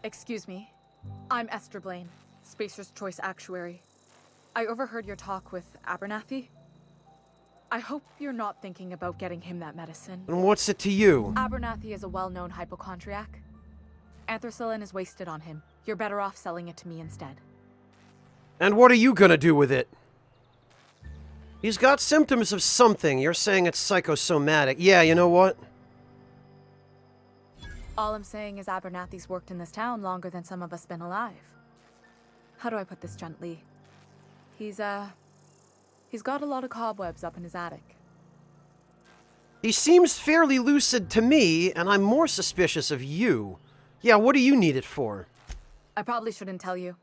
Excuse me. I'm Esther Blaine, Spacer's Choice Actuary. I overheard your talk with Abernathy. I hope you're not thinking about getting him that medicine. And what's it to you? Abernathy is a well-known hypochondriac. Anthracillin is wasted on him. You're better off selling it to me instead. And what are you gonna do with it? He's got symptoms of something. You're saying it's psychosomatic. Yeah, you know what? All I'm saying is Abernathy's worked in this town longer than some of us been alive. How do I put this gently? He's got a lot of cobwebs up in his attic. He seems fairly lucid to me, and I'm more suspicious of you. Yeah, what do you need it for? I probably shouldn't tell you.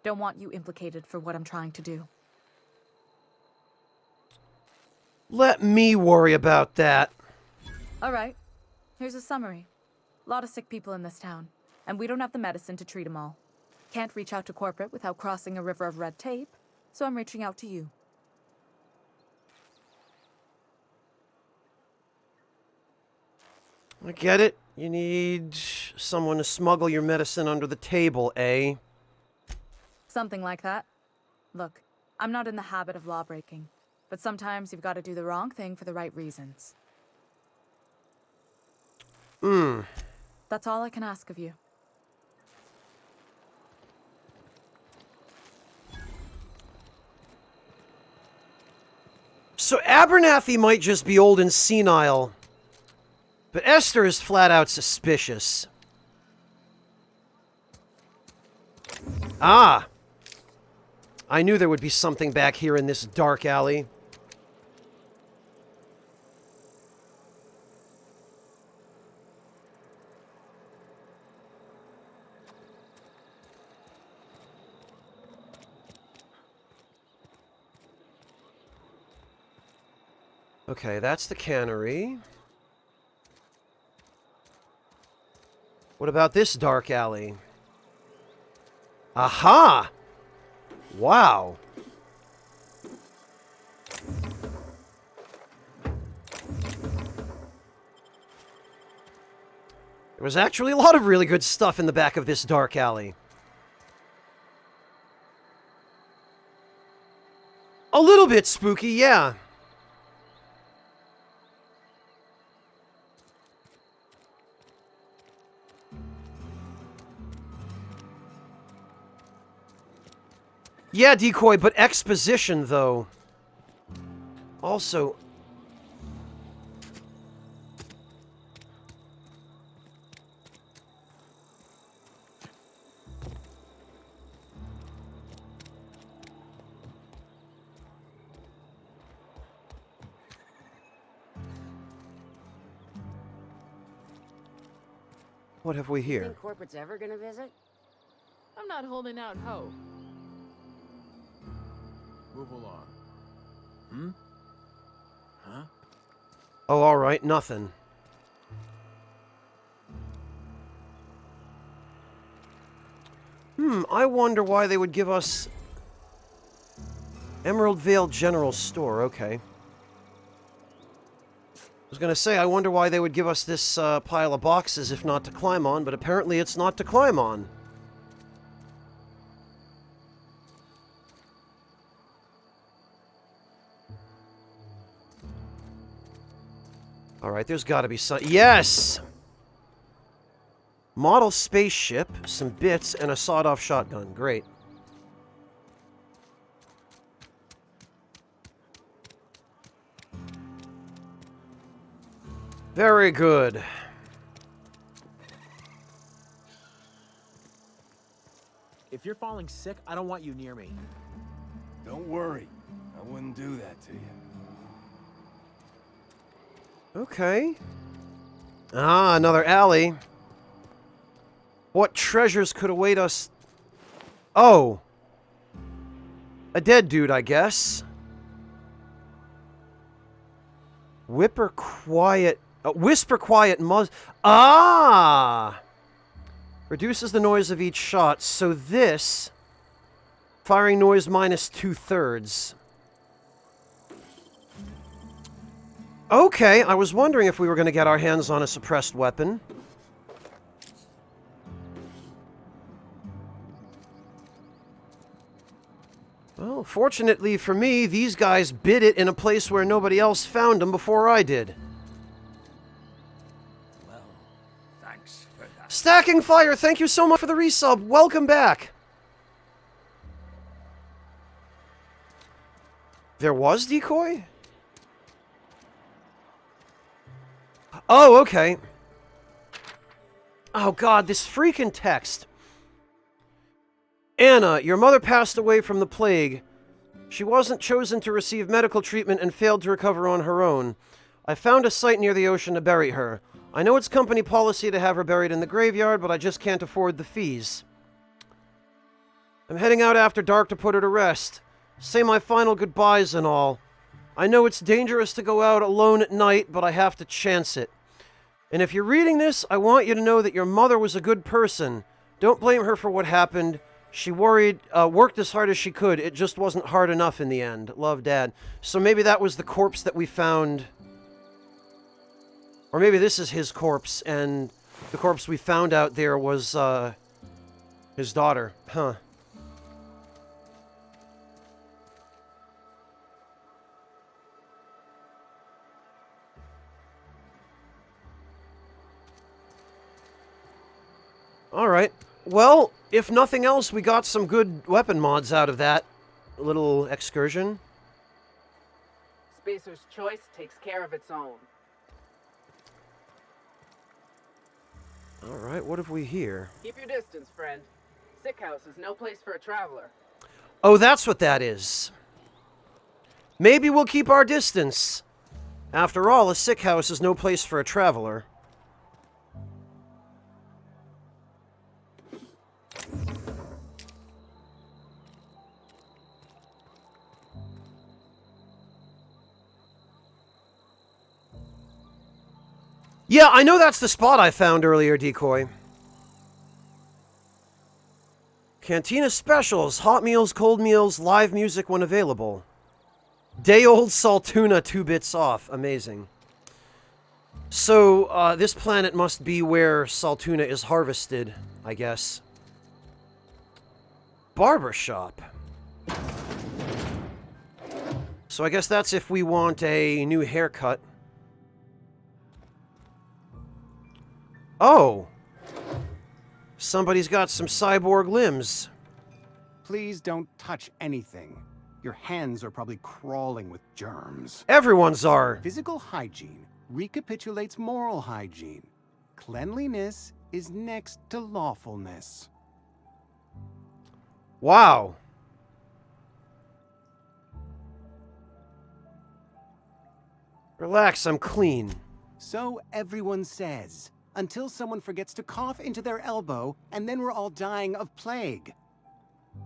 Don't want you implicated for what I'm trying to do. Let me worry about that. All right. Here's a summary. A lot of sick people in this town, and we don't have the medicine to treat them all. Can't reach out to corporate without crossing a river of red tape, so I'm reaching out to you. I get it. You need someone to smuggle your medicine under the table, eh? Something like that. Look, I'm not in the habit of law-breaking, but sometimes you've got to do the wrong thing for the right reasons. That's all I can ask of you. So Abernathy might just be old and senile, but Esther is flat out suspicious. Ah! I knew there would be something back here in this dark alley. Okay, that's the cannery. What about this dark alley? Aha! Wow. There was actually a lot of really good stuff in the back of this dark alley. A little bit spooky, yeah. Yeah, Decoy, but exposition, though. Also... What have we You here? think corporate's ever gonna visit? I'm not holding out hope. Move along. Hmm? Huh? Oh, alright, nothing. I wonder why they would give us... Emerald Vale General Store, okay. I was gonna say, I wonder why they would give us this pile of boxes if not to climb on, but apparently it's not to climb on. Alright, there's gotta be some... Yes! Model spaceship, some bits, and a sawed-off shotgun. Great. Very good. If you're falling sick, I don't want you near me. Don't worry. I wouldn't do that to you. Okay. Ah, another alley. What treasures could await us? Oh. A dead dude, I guess. Whisper quiet Ah! Reduces the noise of each shot, so this... Firing noise minus 2/3. Okay, I was wondering if we were going to get our hands on a suppressed weapon. Well, fortunately for me, these guys bid it in a place where nobody else found them before I did. Well, thanks for that. Stacking Fire, thank you so much for the resub. Welcome back. There was decoy? Oh, okay. Oh, God, this freaking text. Anna, your mother passed away from the plague. She wasn't chosen to receive medical treatment and failed to recover on her own. I found a site near the ocean to bury her. I know it's company policy to have her buried in the graveyard, but I just can't afford the fees. I'm heading out after dark to put her to rest. Say my final goodbyes and all. I know it's dangerous to go out alone at night, but I have to chance it. And if you're reading this, I want you to know that your mother was a good person. Don't blame her for what happened. She worked as hard as she could. It just wasn't hard enough in the end. Love, Dad. So maybe that was the corpse that we found. Or maybe this is his corpse, and the corpse we found out there was, his daughter. Huh. Alright. Well, if nothing else, we got some good weapon mods out of that little excursion. Spacer's Choice takes care of its own. Alright, what have we here? Keep your distance, friend. Sick house is no place for a traveler. Oh, that's what that is. Maybe we'll keep our distance. After all, a sick house is no place for a traveler. Yeah, I know that's the spot I found earlier, Decoy. Cantina specials, hot meals, cold meals, live music when available. Day-old Saltuna 2 bits off. Amazing. So, this planet must be where Saltuna is harvested, I guess. Barbershop. So I guess that's if we want a new haircut. Oh! Somebody's got some cyborg limbs. Please don't touch anything. Your hands are probably crawling with germs. Everyone's are. Physical hygiene recapitulates moral hygiene. Cleanliness is next to lawfulness. Wow. Relax, I'm clean. So everyone says. until someone forgets to cough into their elbow, and then we're all dying of plague.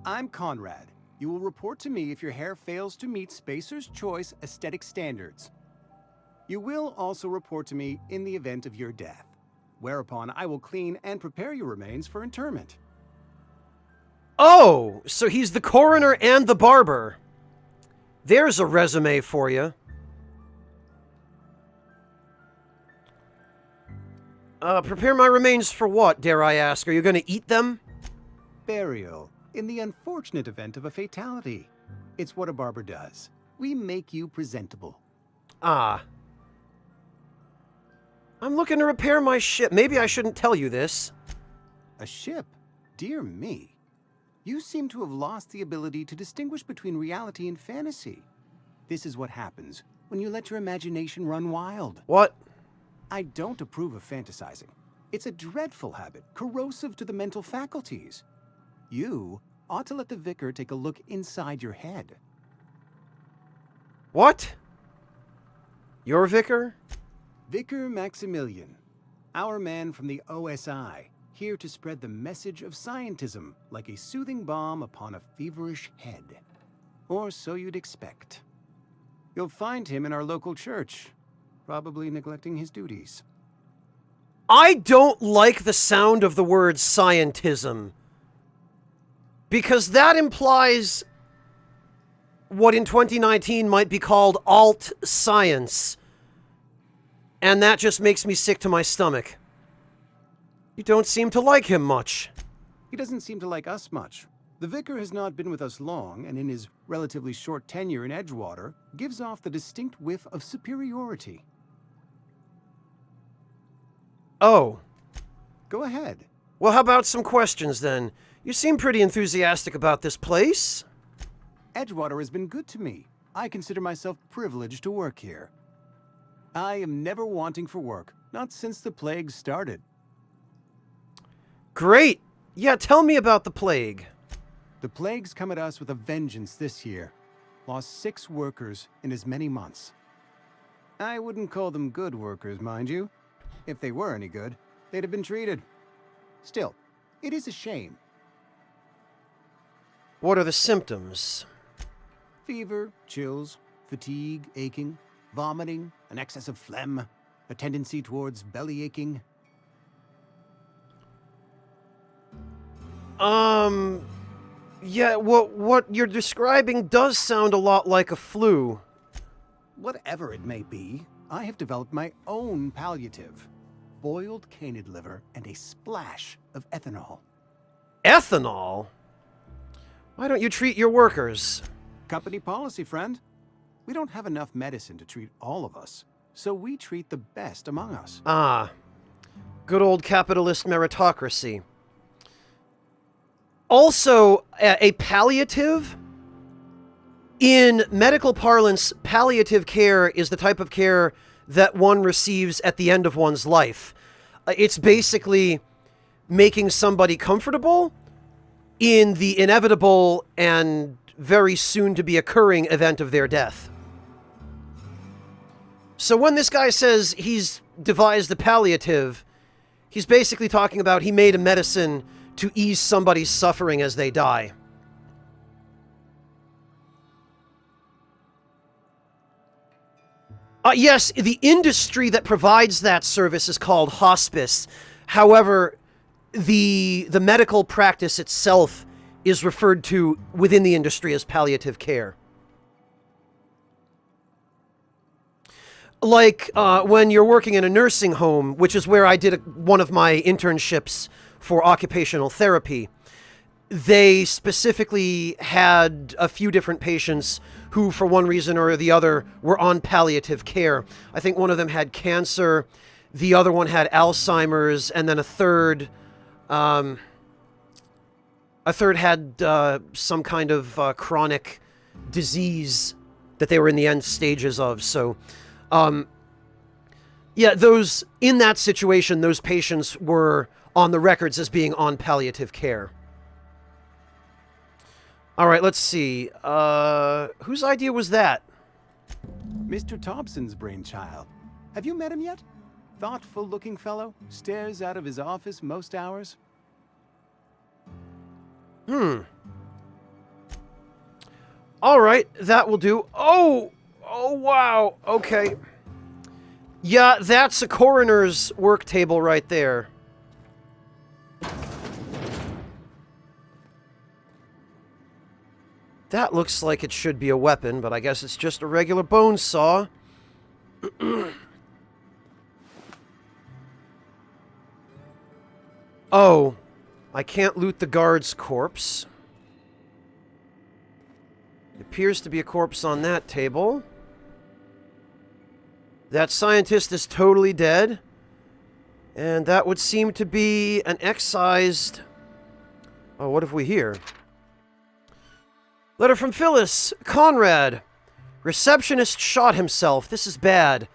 I'm Conrad. You will report to me if your hair fails to meet Spacer's Choice aesthetic standards. You will also report to me in the event of your death, whereupon I will clean and prepare your remains for interment. Oh, so he's the coroner and the barber. There's a resume for you. Prepare my remains for what, dare I ask? Are you going to eat them? Burial, in the unfortunate event of a fatality. It's what a barber does. We make you presentable. Ah. I'm looking to repair my ship. Maybe I shouldn't tell you this. A ship? Dear me. You seem to have lost the ability to distinguish between reality and fantasy. This is what happens when you let your imagination run wild. What? I don't approve of fantasizing. It's a dreadful habit, corrosive to the mental faculties. You ought to let the vicar take a look inside your head. What? Your vicar? Vicar Maximilian, our man from the OSI, here to spread the message of scientism like a soothing balm upon a feverish head. Or so you'd expect. You'll find him in our local church, probably neglecting his duties. I don't like the sound of the word scientism, because that implies what in 2019 might be called alt science. And that just makes me sick to my stomach. You don't seem to like him much. He doesn't seem to like us much. The vicar has not been with us long, and in his relatively short tenure in Edgewater, gives off the distinct whiff of superiority. Oh. Go ahead. Well, how about some questions, then? You seem pretty enthusiastic about this place. Edgewater has been good to me. I consider myself privileged to work here. I am never wanting for work, not since the plague started. Great! Yeah, tell me about the plague. The plague's come at us with a vengeance this year. Lost 6 workers in as many months. I wouldn't call them good workers, mind you. If they were any good, they'd have been treated. Still, it is a shame. What are the symptoms? Fever, chills, fatigue, aching, vomiting, an excess of phlegm, a tendency towards belly aching. Yeah, what you're describing does sound a lot like a flu. Whatever it may be, I have developed my own palliative. Boiled canid liver and a splash of ethanol. Ethanol? Why don't you treat your workers? Company policy, friend. We don't have enough medicine to treat all of us, so we treat the best among us. Ah, good old capitalist meritocracy. Also, a palliative? In medical parlance, palliative care is the type of care that one receives at the end of one's life. It's basically making somebody comfortable in the inevitable and very soon to be occurring event of their death. So when this guy says he's devised a palliative, he's basically talking about he made a medicine to ease somebody's suffering as they die. Yes, the industry that provides that service is called hospice. However, the medical practice itself is referred to within the industry as palliative care. Like when you're working in a nursing home, which is where I did one of my internships for occupational therapy, they specifically had a few different patients who, for one reason or the other, were on palliative care. I think one of them had cancer, the other one had Alzheimer's, and then a third had some kind of chronic disease that they were in the end stages of. So, yeah, those in that situation, those patients were on the records as being on palliative care. All right, let's see. Whose idea was that? Mr. Thompson's brainchild. Have you met him yet? thoughtful-looking fellow stares out of his office most hours? Alright, that will do. Oh! Oh, wow. Okay. Yeah, that's a coroner's work table right there. That looks like it should be a weapon, but I guess it's just a regular bone saw. Oh, I can't loot the guard's corpse. It appears to be a corpse on that table. That scientist is totally dead. And that would seem to be an excised... Oh, what have we here? Letter from Phyllis. Conrad. Receptionist shot himself. This is bad.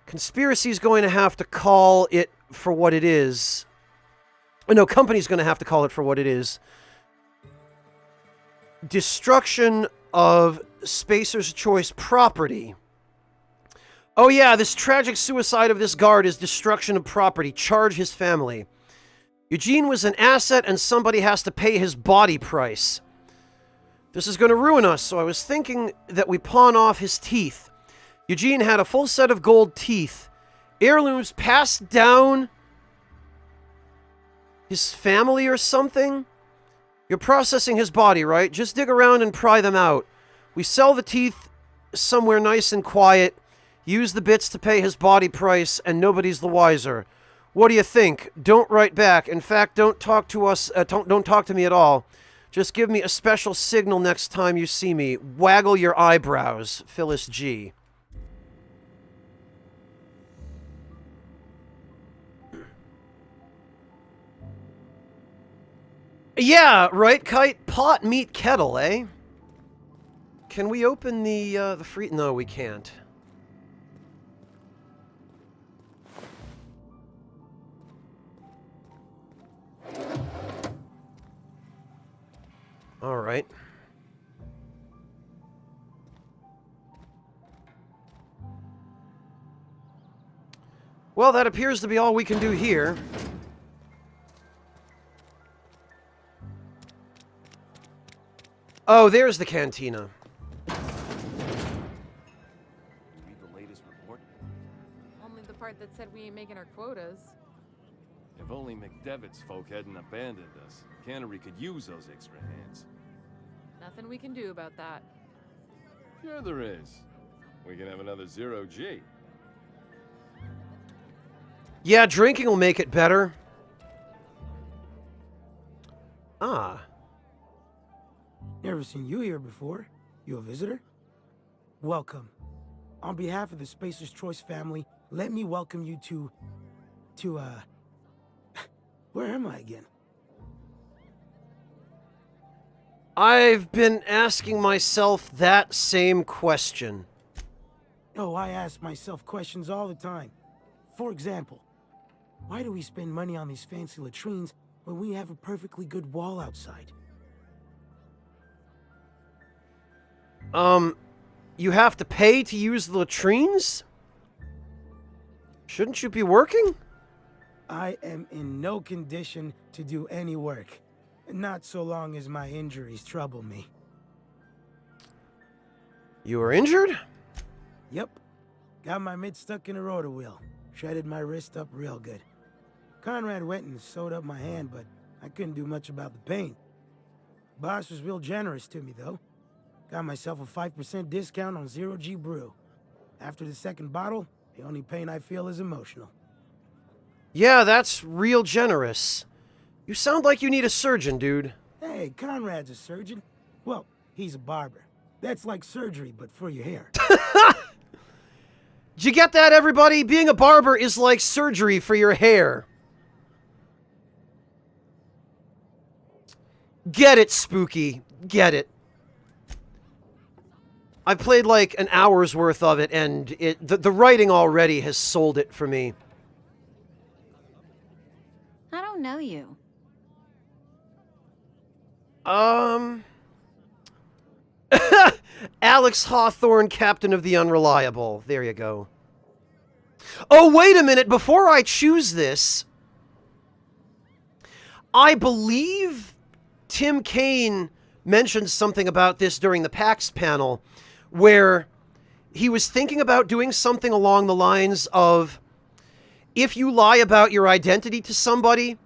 Conspiracy's going to have to call it for what it is. No, company's going to have to call it for what it is. Destruction of Spacer's Choice property. Oh yeah, this tragic suicide of this guard is destruction of property. Charge his family. Eugene was an asset and somebody has to pay his body price. This is going to ruin us, so I was thinking that we pawn off his teeth. Eugene had a full set of gold teeth. Heirlooms passed down his family or something? You're processing his body, right? Just dig around and pry them out. We sell the teeth somewhere nice and quiet, use the bits to pay his body price, and nobody's the wiser. What do you think? Don't write back. In fact, don't talk to us. Don't talk to me at all. Just give me a special signal next time you see me. Waggle your eyebrows, Phyllis G. Yeah, right, Kite? Pot, meat, kettle, eh? Can we open the free... No, we can't. Alright. Well, that appears to be all we can do here. Oh, there's the cantina. Read the latest report? Only the part that said we ain't making our quotas. If only McDevitt's folk hadn't abandoned us, Cannery could use those extra hands. Nothing we can do about that. Sure there is. We can have another zero-G. Yeah, drinking will make it better. Ah. Never seen you here before. You a visitor? Welcome. On behalf of the Spacer's Choice family, let me welcome you to, where am I again? I've been asking myself that same question. Oh, I ask myself questions all the time. For example, why do we spend money on these fancy latrines when we have a perfectly good wall outside? You have to pay to use the latrines? Shouldn't you be working? I am in no condition to do any work. Not so long as my injuries trouble me. You were injured? Yep. Got my mid stuck in a rotor wheel. Shredded my wrist up real good. Conrad went and sewed up my hand, but I couldn't do much about the pain. Boss was real generous to me, though. Got myself a 5% discount on zero-G brew. After the second bottle, the only pain I feel is emotional. Yeah, that's real generous. You sound like you need a surgeon, dude. Hey, Conrad's a surgeon. Well, he's a barber. That's like surgery, but for your hair. Did you get that, everybody? Being a barber is like surgery for your hair. Get it, Spooky. Get it. I've played like an hour's worth of it, and the writing already has sold it for me. I don't know you. Alex Hawthorne, Captain of the Unreliable. There you go. Oh, wait a minute. Before I choose this, I believe Tim Kaine mentioned something about this during the PAX panel, where he was thinking about doing something along the lines of, if you lie about your identity to somebody,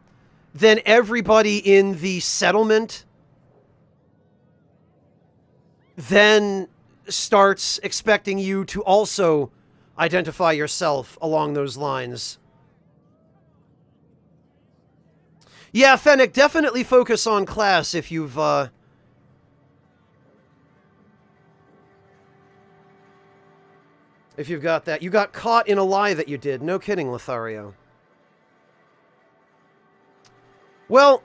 then everybody in the settlement then starts expecting you to also identify yourself along those lines. Yeah, Fennec, definitely focus on class if you've, if you've got that. You got caught in a lie that you did. No kidding, Lothario. Well,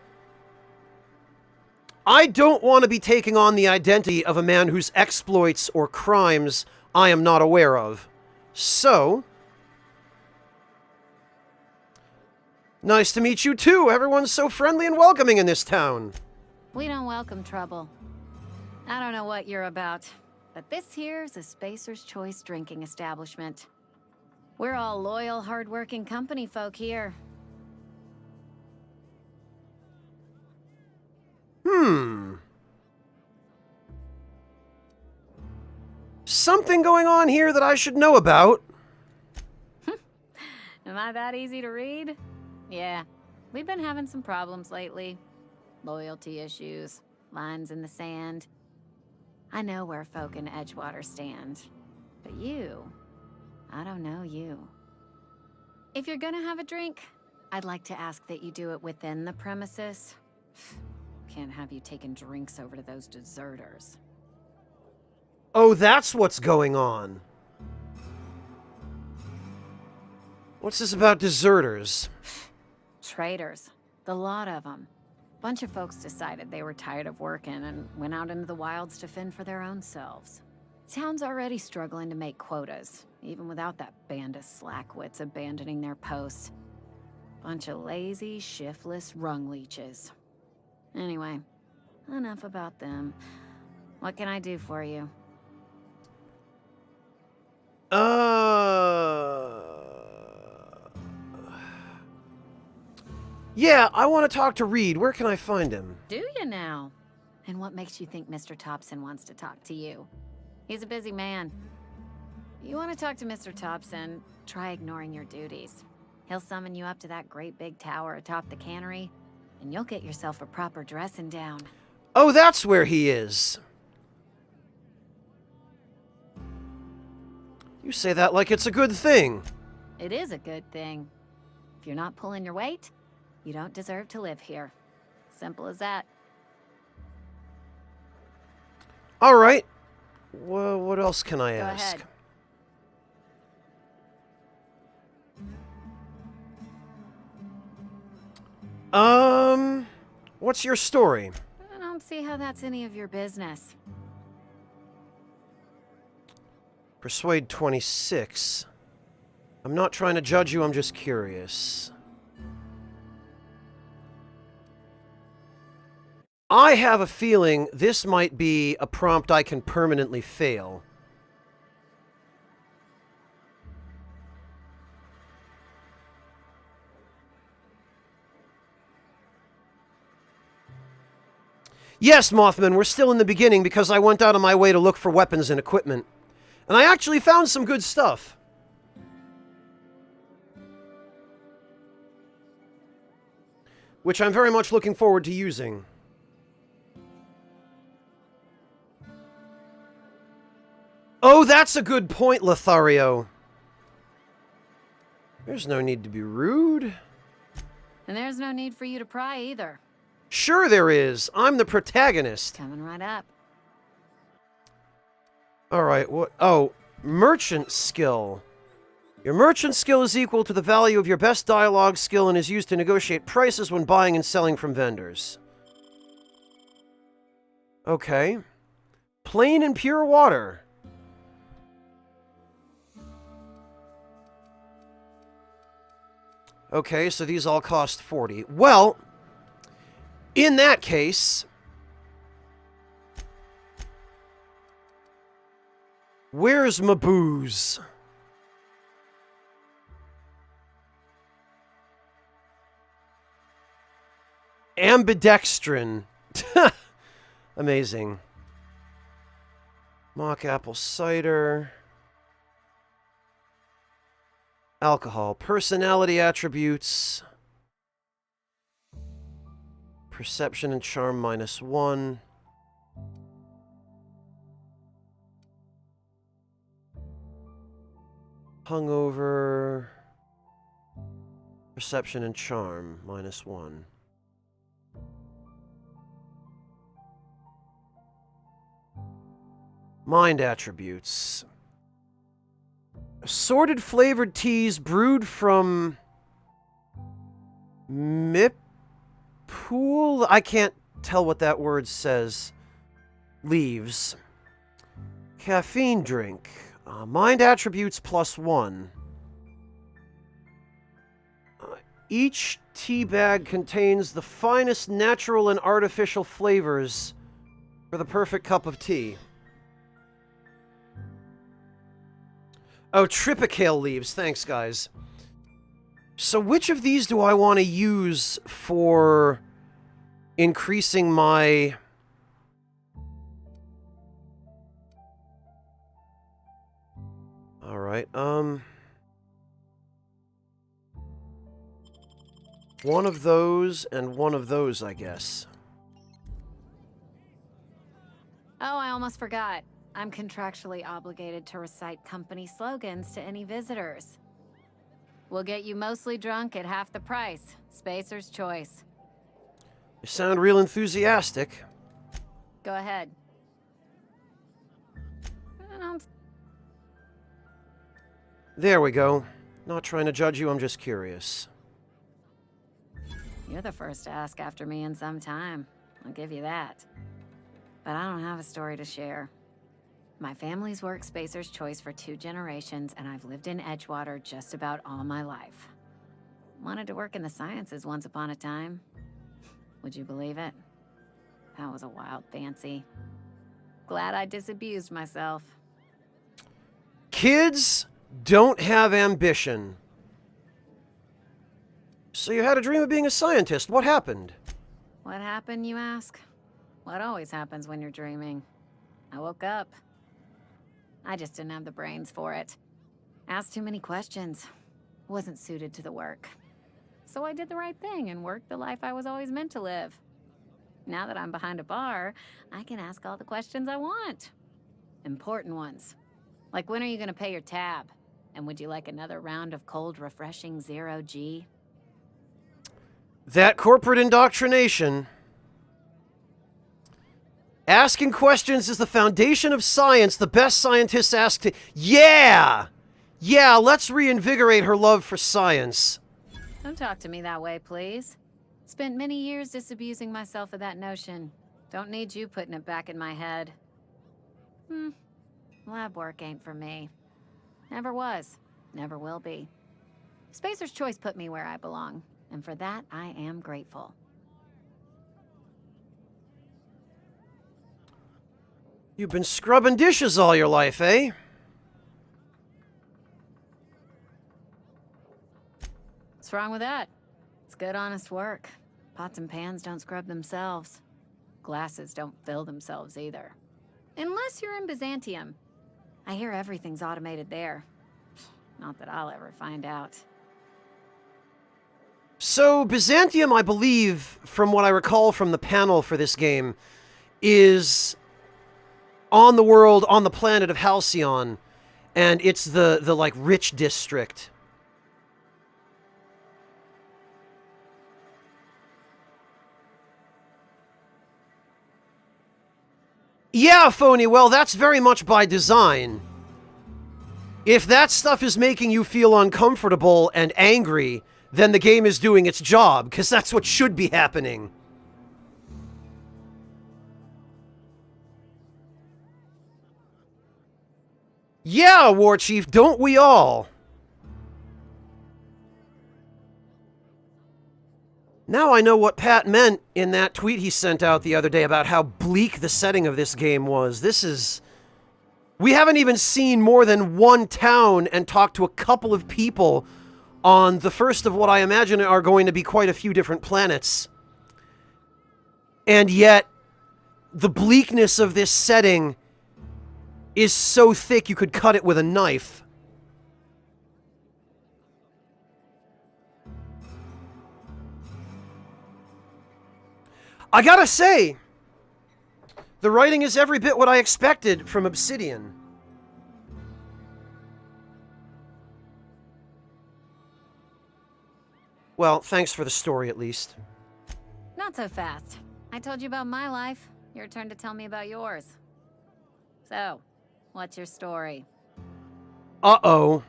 I don't want to be taking on the identity of a man whose exploits or crimes I am not aware of. So, nice to meet you too. Everyone's so friendly and welcoming in this town. We don't welcome trouble. I don't know what you're about, but this here's a Spacer's Choice drinking establishment. We're all loyal, hard-working company folk here. Something going on here that I should know about. Am I that easy to read? Yeah, we've been having some problems lately. Loyalty issues, lines in the sand. I know where folk in Edgewater stand. But you, I don't know you. If you're gonna have a drink, I'd like to ask that you do it within the premises. Can't have you taking drinks over to those deserters. Oh, that's what's going on. What's this about deserters? Traitors. The lot of them. Bunch of folks decided they were tired of working and went out into the wilds to fend for their own selves. Town's already struggling to make quotas, even without that band of slackwits abandoning their posts. Bunch of lazy, shiftless rung leeches. Anyway, enough about them. What can I do for you? Yeah, I want to talk to Reed. Where can I find him? Do you now? And what makes you think Mr. Thompson wants to talk to you? He's a busy man. You want to talk to Mr. Thompson, try ignoring your duties. He'll summon you up to that great big tower atop the cannery, and you'll get yourself a proper dressing down. Oh, that's where he is. You say that like it's a good thing. It is a good thing. If you're not pulling your weight, you don't deserve to live here. Simple as that. All right. Well, what else can I ask? Ahead. What's your story? I don't see how that's any of your business. Persuade 26. I'm not trying to judge you, I'm just curious. I have a feeling this might be a prompt I can permanently fail. Yes, Mothman, we're still in the beginning because I went out of my way to look for weapons and equipment. And I actually found some good stuff. Which I'm very much looking forward to using. Oh, that's a good point, Lothario. There's no need to be rude. And there's no need for you to pry either. Sure there is. I'm the protagonist. Coming right up. Alright, what? Oh, merchant skill. Your merchant skill is equal to the value of your best dialogue skill and is used to negotiate prices when buying and selling from vendors. Okay. Plain and pure water. Okay, so these all cost 40. Well, in that case, where's my booze? Ambidextrin. Amazing. Mock apple cider. Alcohol. Personality attributes. Perception and charm -1. Hungover. Perception and charm -1. Mind attributes. Assorted flavored teas brewed from Mippool? I can't tell what that word says. Leaves. Caffeine drink. Mind attributes +1. Each tea bag contains the finest natural and artificial flavors for the perfect cup of tea. Oh, Tripicale leaves. Thanks, guys. So which of these do I want to use for increasing my... Alright, one of those and one of those, I guess. Oh, I almost forgot. I'm contractually obligated to recite company slogans to any visitors. We'll get you mostly drunk at half the price. Spacer's choice. You sound real enthusiastic. Go ahead. There we go. Not trying to judge you, I'm just curious. You're the first to ask after me in some time. I'll give you that. But I don't have a story to share. My family's worked Spacer's Choice for 2 generations, and I've lived in Edgewater just about all my life. Wanted to work in the sciences once upon a time. Would you believe it? That was a wild fancy. Glad I disabused myself. Kids don't have ambition. So you had a dream of being a scientist. What happened? What happened, you ask? What always happens when you're dreaming? I woke up. I just didn't have the brains for it. Asked too many questions. Wasn't suited to the work. So I did the right thing and worked the life I was always meant to live. Now that I'm behind a bar, I can ask all the questions I want. Important ones. Like, when are you gonna pay your tab? And would you like another round of cold, refreshing 0G? That corporate indoctrination. Asking questions is the foundation of science. The best scientists ask to... Yeah! Yeah, let's reinvigorate her love for science. Don't talk to me that way, please. Spent many years disabusing myself of that notion. Don't need you putting it back in my head. Lab work ain't for me. Never was. Never will be. Spacer's Choice put me where I belong, and for that, I am grateful. You've been scrubbing dishes all your life, eh? What's wrong with that? It's good, honest work. Pots and pans don't scrub themselves. Glasses don't fill themselves either. Unless you're in Byzantium. I hear everything's automated there. Not that I'll ever find out. So, Byzantium, I believe, from what I recall from the panel for this game, is on the world, on the planet of Halcyon, and it's the like, rich district. Yeah, Phony, well, that's very much by design. If that stuff is making you feel uncomfortable and angry, then the game is doing its job, because that's what should be happening. Yeah, War Chief, don't we all? Now I know what Pat meant in that tweet he sent out the other day about how bleak the setting of this game was. This is... We haven't even seen more than one town and talked to a couple of people on the first of what I imagine are going to be quite a few different planets. And yet, the bleakness of this setting is so thick you could cut it with a knife. I gotta say, the writing is every bit what I expected from Obsidian. Well, thanks for the story, at least. Not so fast. I told you about my life. Your turn to tell me about yours. So, what's your story? Uh-oh.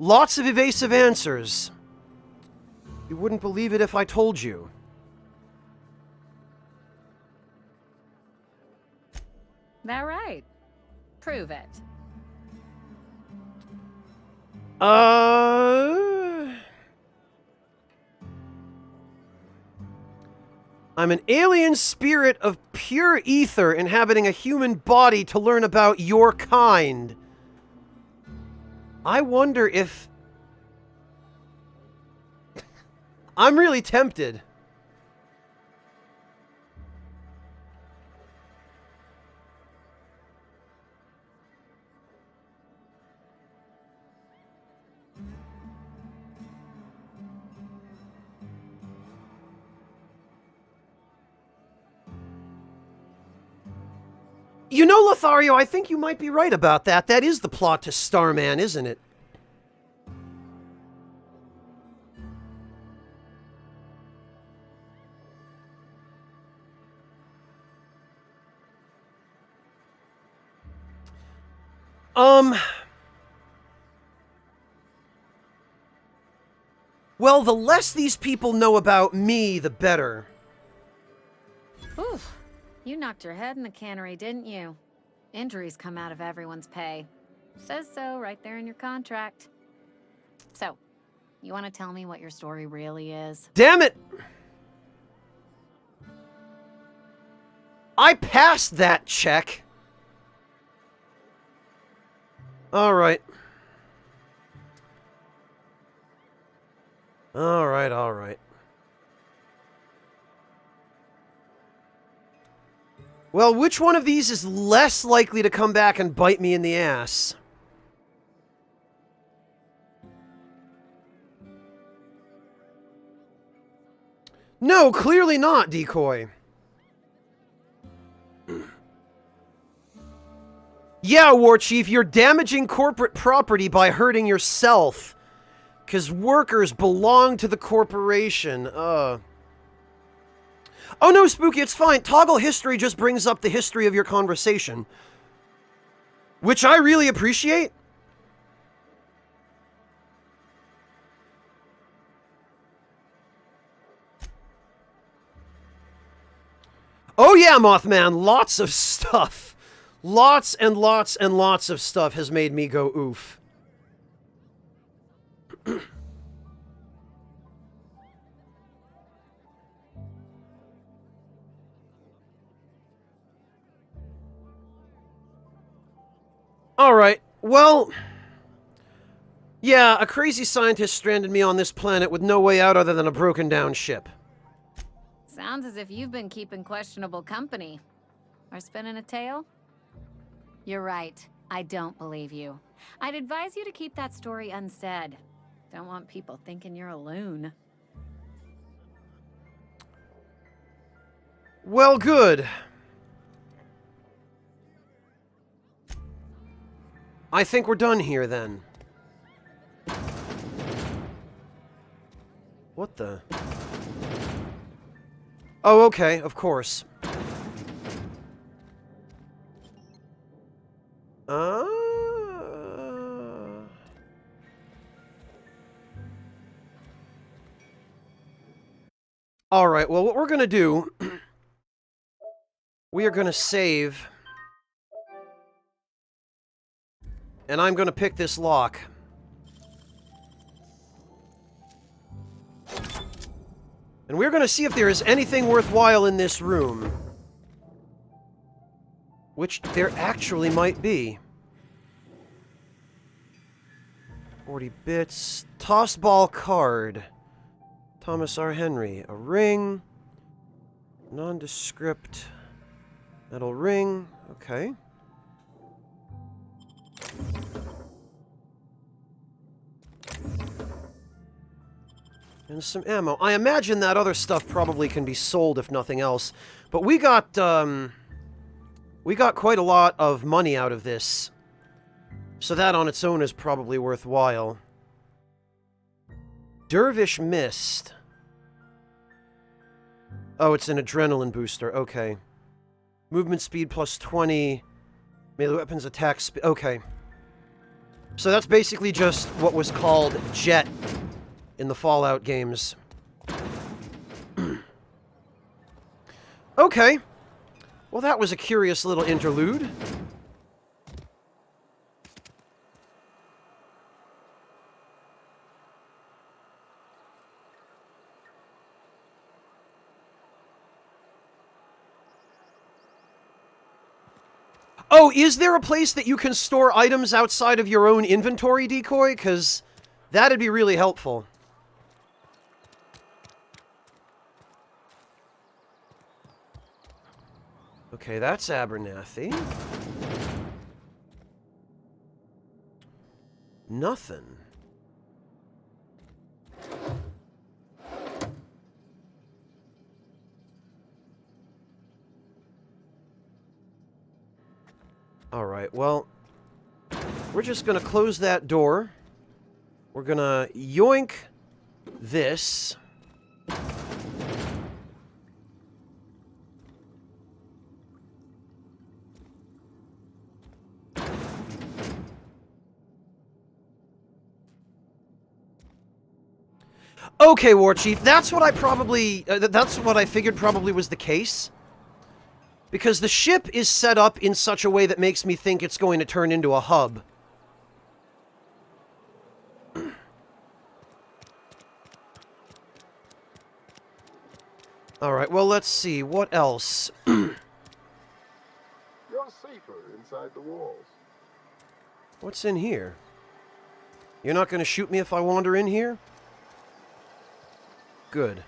Lots of evasive answers. You wouldn't believe it if I told you. That right? Prove it. I'm an alien spirit of pure ether inhabiting a human body to learn about your kind. I wonder if... I'm really tempted. You know, Lothario, I think you might be right about that. That is the plot to Starman, isn't it? Well, the less these people know about me, the better. Oof. You knocked your head in the cannery, didn't you? Injuries come out of everyone's pay. Says so right there in your contract. So, you want to tell me what your story really is? Damn it! I passed that check. All right. All right, all right. Well, which one of these is less likely to come back and bite me in the ass? No, clearly not, Decoy. Yeah, War Chief, you're damaging corporate property by hurting yourself. 'Cause workers belong to the corporation. Oh no, Spooky, it's fine. Toggle history just brings up the history of your conversation. Which I really appreciate. Oh yeah, Mothman, lots of stuff. Lots and lots and lots of stuff has made me go oof. Alright, well... Yeah, a crazy scientist stranded me on this planet with no way out other than a broken down ship. Sounds as if you've been keeping questionable company. Or spinning a tale? You're right. I don't believe you. I'd advise you to keep that story unsaid. Don't want people thinking you're a loon. Well, good. I think we're done here, then. What the... Oh, okay, of course. Alright, well, what we're gonna do... we are gonna save... and I'm gonna pick this lock. And we're gonna see if there is anything worthwhile in this room. Which there actually might be. 40 bits. Toss ball card. Thomas R. Henry. A ring. Nondescript. Metal ring. Okay. And some ammo. I imagine that other stuff probably can be sold if nothing else. But we got quite a lot of money out of this. So that on its own is probably worthwhile. Dervish Mist. Oh, it's an adrenaline booster. Okay. Movement speed plus 20. Melee weapons attack speed. Okay. So that's basically just what was called Jet in the Fallout games. Okay. Well, that was a curious little interlude. Oh, is there a place that you can store items outside of your own inventory, Decoy? Because that'd be really helpful. Okay, that's Abernathy. Nothing. Alright, well, we're just gonna close that door. We're gonna yoink this. Okay, War Chief, that's what I probably, that's what I figured probably was the case. Because the ship is set up in such a way that makes me think it's going to turn into a hub. Alright, well, let's see. What else? You're safer inside the walls. What's in here? You're not going to shoot me if I wander in here? Good.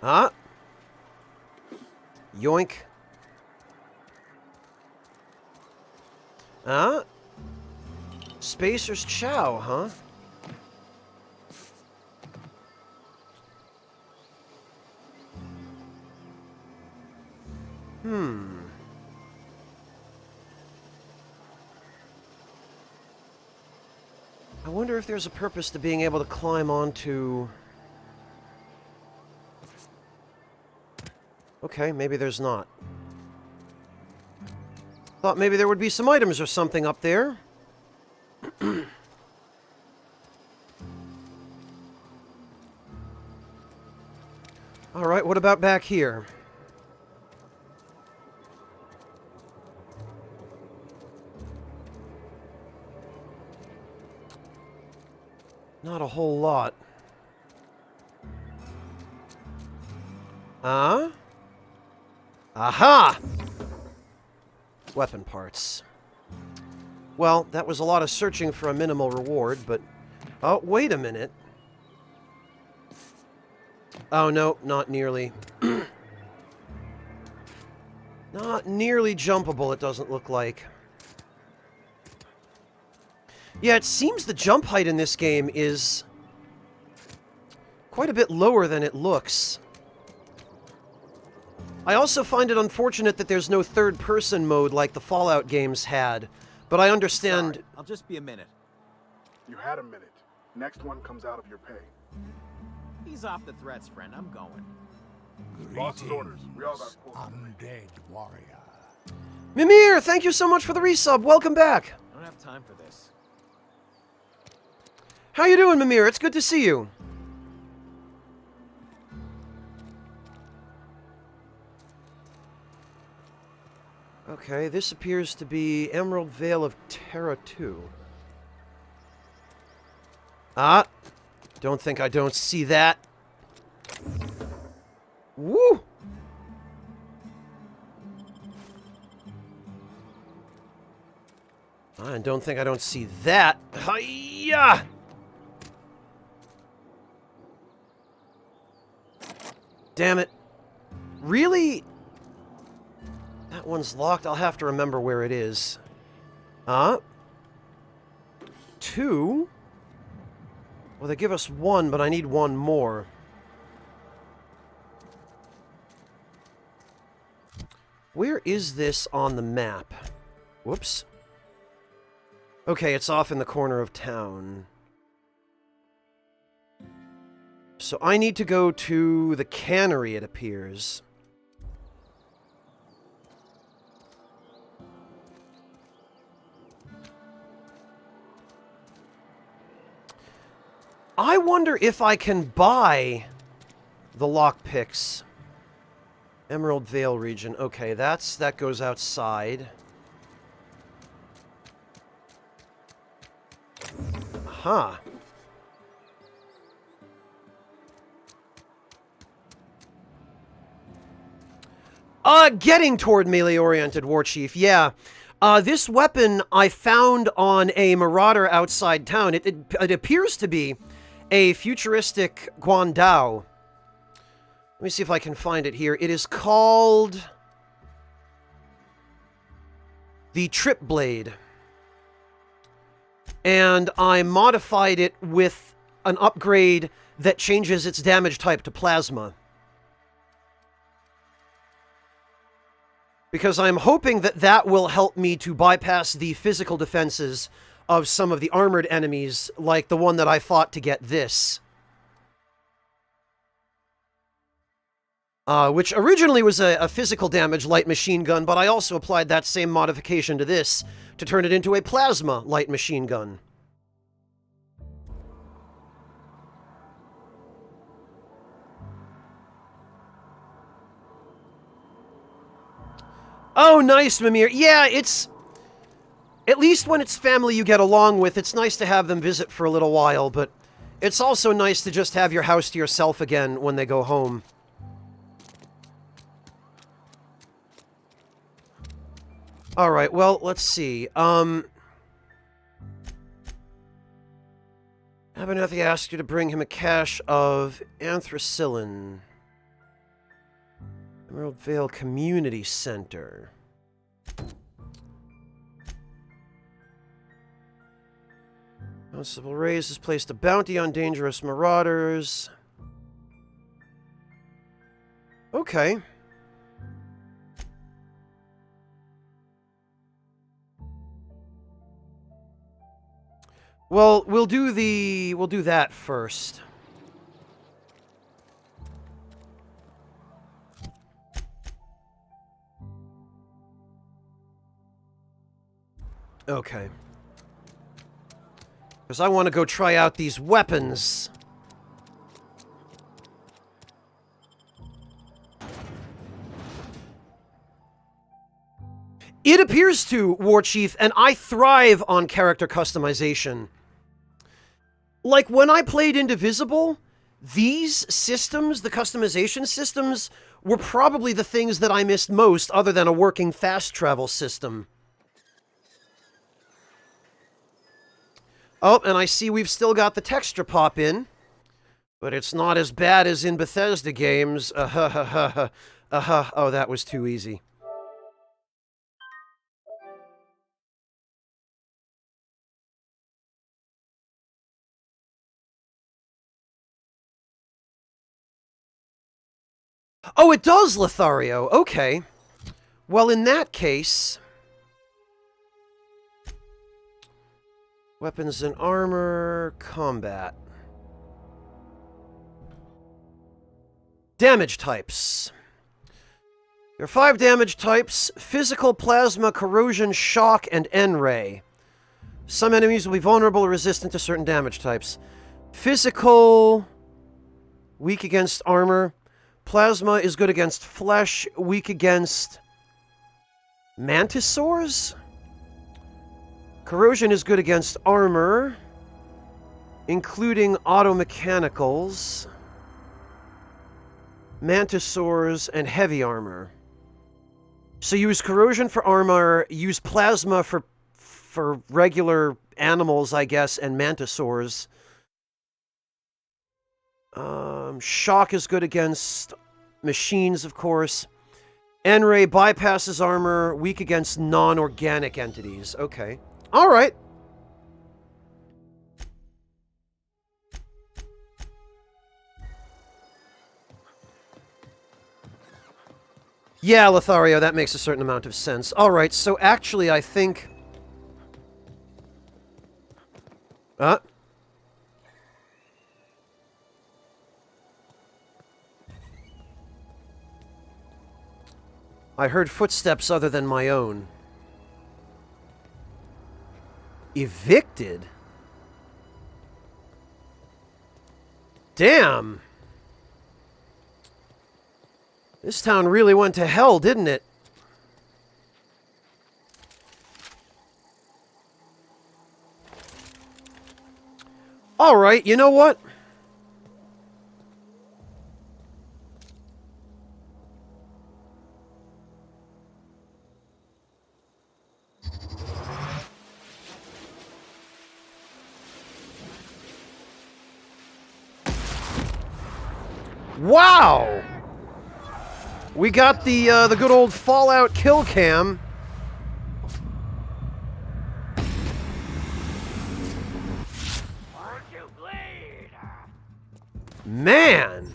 Huh? Yoink. Huh? Spacer's Chow, huh? I wonder if there's a purpose to being able to climb onto... Okay, maybe there's not. Thought maybe there would be some items or something up there. Alright, what about back here? Not a whole lot. Aha! Weapon parts. Well, that was a lot of searching for a minimal reward, but... Oh, wait a minute. Oh, no, not nearly. Not nearly jumpable, it doesn't look like. Yeah, it seems the jump height in this game is quite a bit lower than it looks. I also find it unfortunate that there's no third-person mode like the Fallout games had, but I understand... Sorry, I'll just be a minute. You had a minute. Next one comes out of your pay. Ease off the threats, friend. I'm going. Boss's orders. We all got undead warrior. Mimir, thank you so much for the resub. Welcome back. I don't have time for this. How you doing, Mimir? It's good to see you. Okay, this appears to be Emerald Vale of Terra 2. Ah, don't think I don't see that. Woo! I don't see that. Hi-ya! Damn it. Really? That one's locked. I'll have to remember where it is. 2. Well, they give us 1, but I need 1 more. Where is this on the map? Whoops. Okay, it's off in the corner of town. So I need to go to the cannery, it appears. I wonder if I can buy the lockpicks. Emerald Vale region. Okay, that goes outside. Huh. Getting toward melee-oriented, War Chief, yeah. This weapon I found on a marauder outside town. It appears to be a futuristic Guandao. Let me see if I can find it here. It is called the Trip Blade. And I modified it with an upgrade that changes its damage type to plasma. Because I'm hoping that that will help me to bypass the physical defenses of some of the armored enemies, like the one that I fought to get this. Which originally was a physical damage light machine gun, but I also applied that same modification to this to turn it into a plasma light machine gun. Oh, nice, Mimir. Yeah, it's... At least when it's family you get along with, it's nice to have them visit for a little while, but it's also nice to just have your house to yourself again when they go home. Alright, well, let's see. Abernathy asked you to bring him a cache of anthracillin. Emerald Vale Community Center. Constable Reyes has placed a bounty on dangerous marauders. Okay. Well, we'll do that first. Okay. Because I want to go try out these weapons. It appears to, War Chief, and I thrive on character customization. Like, when I played Indivisible, these systems, the customization systems, were probably the things that I missed most, other than a working fast travel system. Oh, and I see we've still got the texture pop in. But it's not as bad as in Bethesda games. Oh, that was too easy. Oh, it does, Lothario. Okay. Well, in that case... Weapons and armor, combat. Damage types. There are 5 damage types: physical, plasma, corrosion, shock, and N-ray. Some enemies will be vulnerable or resistant to certain damage types. Physical, weak against armor. Plasma is good against flesh, weak against mantisaurs? Corrosion is good against armor, including automechanicals, mantisaurs, and heavy armor. So use corrosion for armor, use plasma for for regular animals, I guess, and mantisaurs. Shock is good against machines, of course. N-ray bypasses armor, weak against non-organic entities. Okay. All right. Yeah, Lothario, that makes a certain amount of sense. All right, so actually, I think... I heard footsteps other than my own. Evicted? Damn! This town really went to hell, didn't it? Alright, you know what? Wow! We got the good old Fallout kill cam. Man!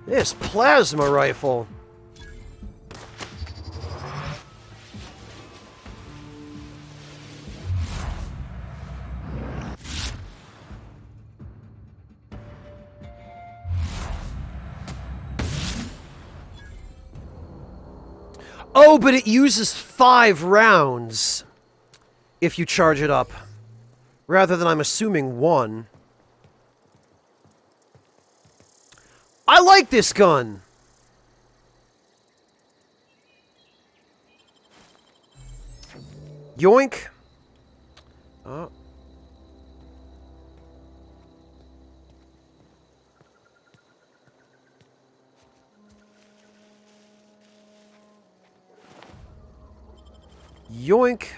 This plasma rifle. Oh, but it uses 5 rounds if you charge it up, rather than, I'm assuming, 1. I like this gun! Yoink! Oh. Yoink.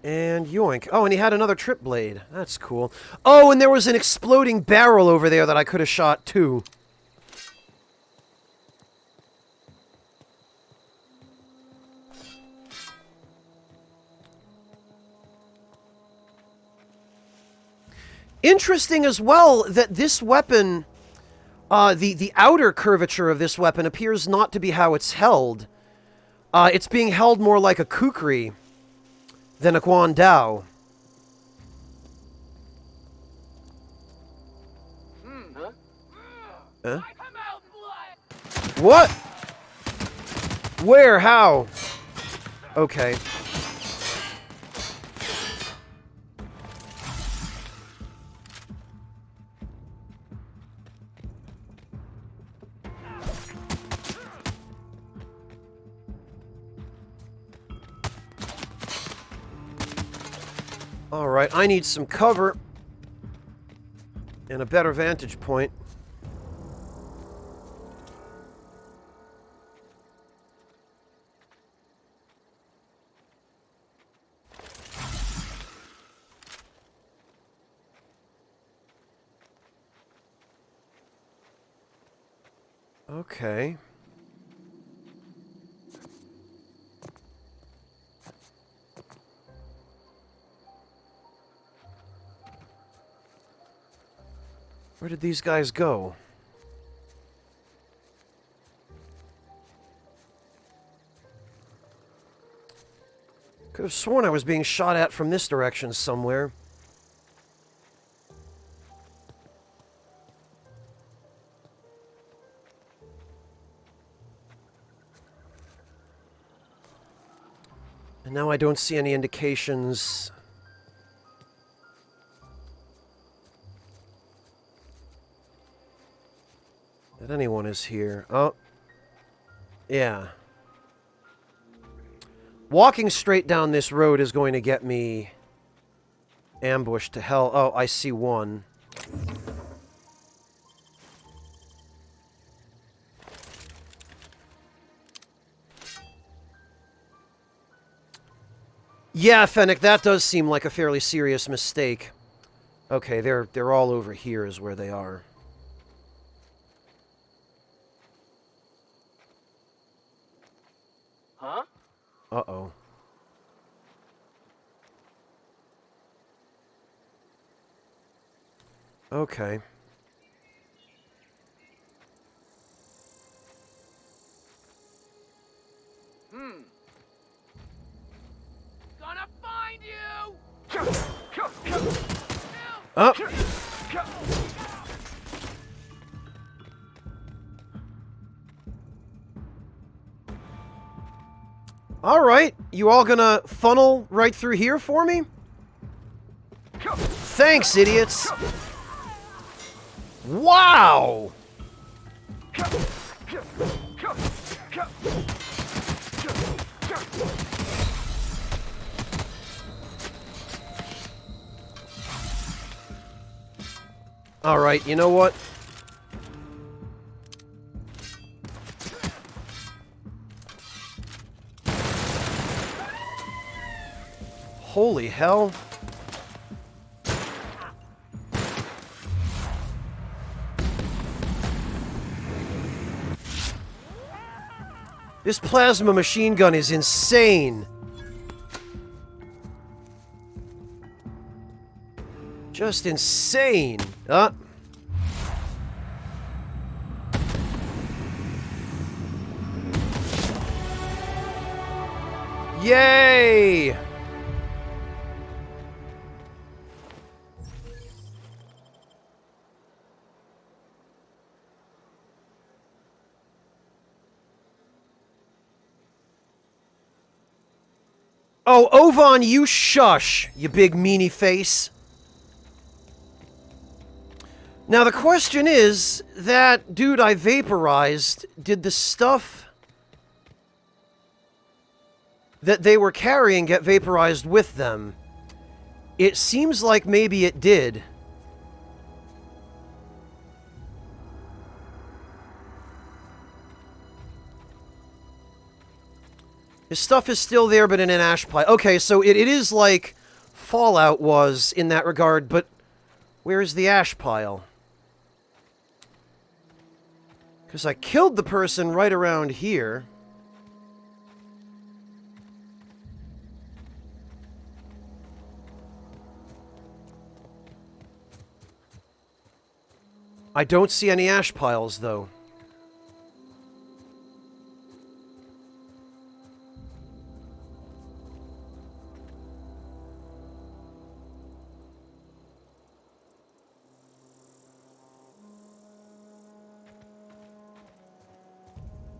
And yoink. Oh, and he had another trip blade. That's cool. Oh, and there was an exploding barrel over there that I could have shot too. Interesting as well that this weapon, the outer curvature of this weapon appears not to be how it's held. It's being held more like a kukri than a guandao. Huh? What? Where? How? Okay. Alright, I need some cover and a better vantage point. Okay. Where did these guys go? Could have sworn I was being shot at from this direction somewhere. And now I don't see any indications that anyone is here. Oh. Yeah. Walking straight down this road is going to get me ambushed to hell. Oh, I see one. Yeah, Fennec, that does seem like a fairly serious mistake. Okay, they're all over here is where they are. Huh? Uh-oh. Okay. Gonna find you! Oh. All right, you all gonna funnel right through here for me? Thanks, idiots. Wow. All right, you know what? Holy hell. This plasma machine gun is insane. Just insane. Yay! Oh, Ovan, you shush, you big meanie face. Now the question is, that dude I vaporized, did the stuff that they were carrying get vaporized with them? It seems like maybe it did. His stuff is still there, but in an ash pile. Okay, so it is like Fallout was in that regard, but where's the ash pile? Because I killed the person right around here. I don't see any ash piles, though.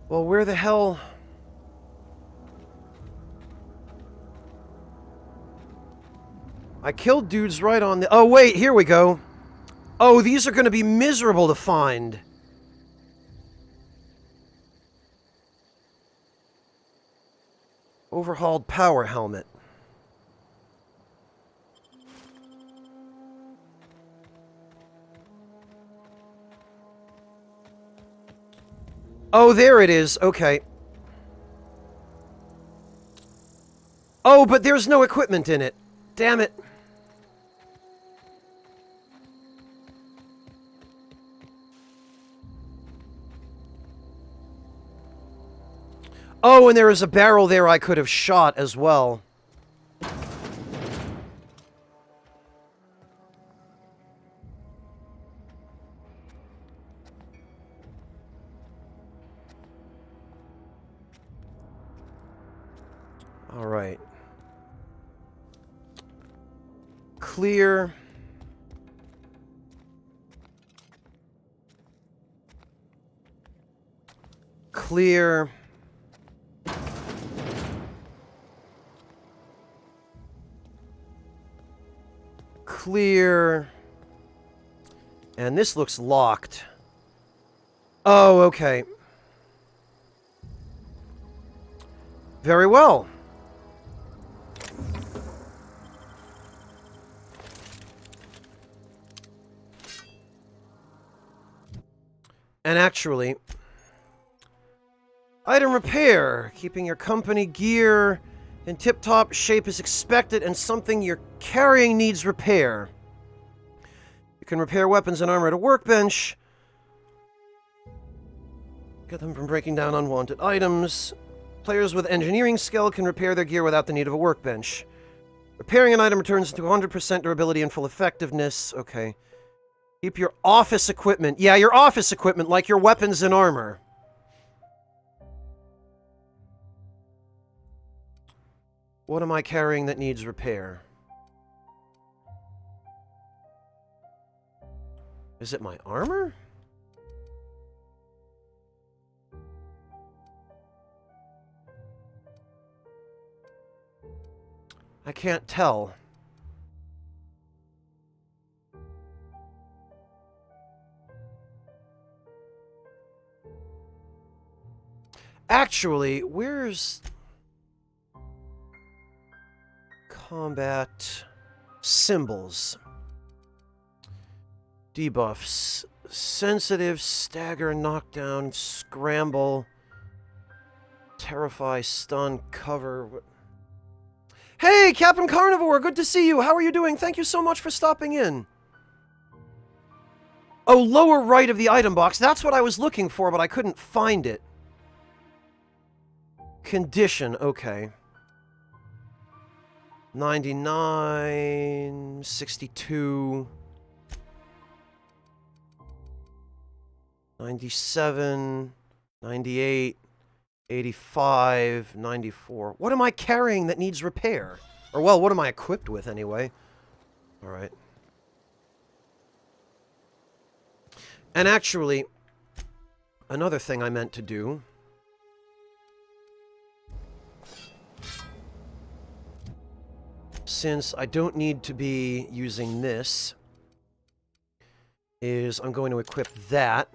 Well, where the hell... I killed dudes right on the... Oh, wait, here we go. Oh, these are going to be miserable to find. Overhauled power helmet. Oh, there it is. Okay. Oh, but there's no equipment in it. Damn it. Oh, and there is a barrel there I could have shot as well. All right. Clear. Clear. Clear. And this looks locked. Oh, okay. Very well. And actually, item repair, keeping your company gear In tip-top shape as expected, and something you're carrying needs repair. You can repair weapons and armor at a workbench. Get them from breaking down unwanted items. Players with engineering skill can repair their gear without the need of a workbench. Repairing an item returns to 100% durability and full effectiveness. Okay. Keep your office equipment. Yeah, your office equipment, like your weapons and armor. What am I carrying that needs repair? Is it my armor? I can't tell. Actually, where's combat symbols? Debuffs. Sensitive, stagger, knockdown, scramble, terrify, stun, cover. Hey, Captain Carnivore, good to see you. How are you doing? Thank you so much for stopping in. Oh, lower right of the item box. That's what I was looking for, but I couldn't find it. Condition, okay. 99, 62, 97, 98, 85, 94. What am I carrying that needs repair? Or, well, what am I equipped with, anyway? Alright. And actually, another thing I meant to do... since I don't need to be using this, is I'm going to equip that.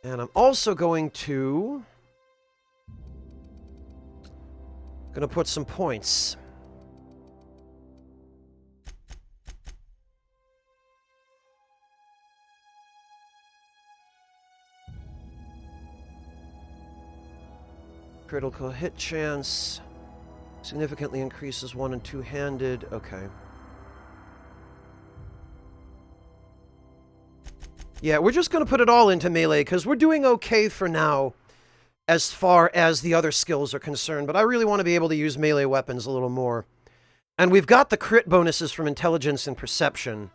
And I'm also going to put some points. Critical hit chance. Significantly increases one- and two-handed. Okay. Yeah, we're just going to put it all into melee, because we're doing okay for now as far as the other skills are concerned, but I really want to be able to use melee weapons a little more. And we've got the crit bonuses from intelligence and perception.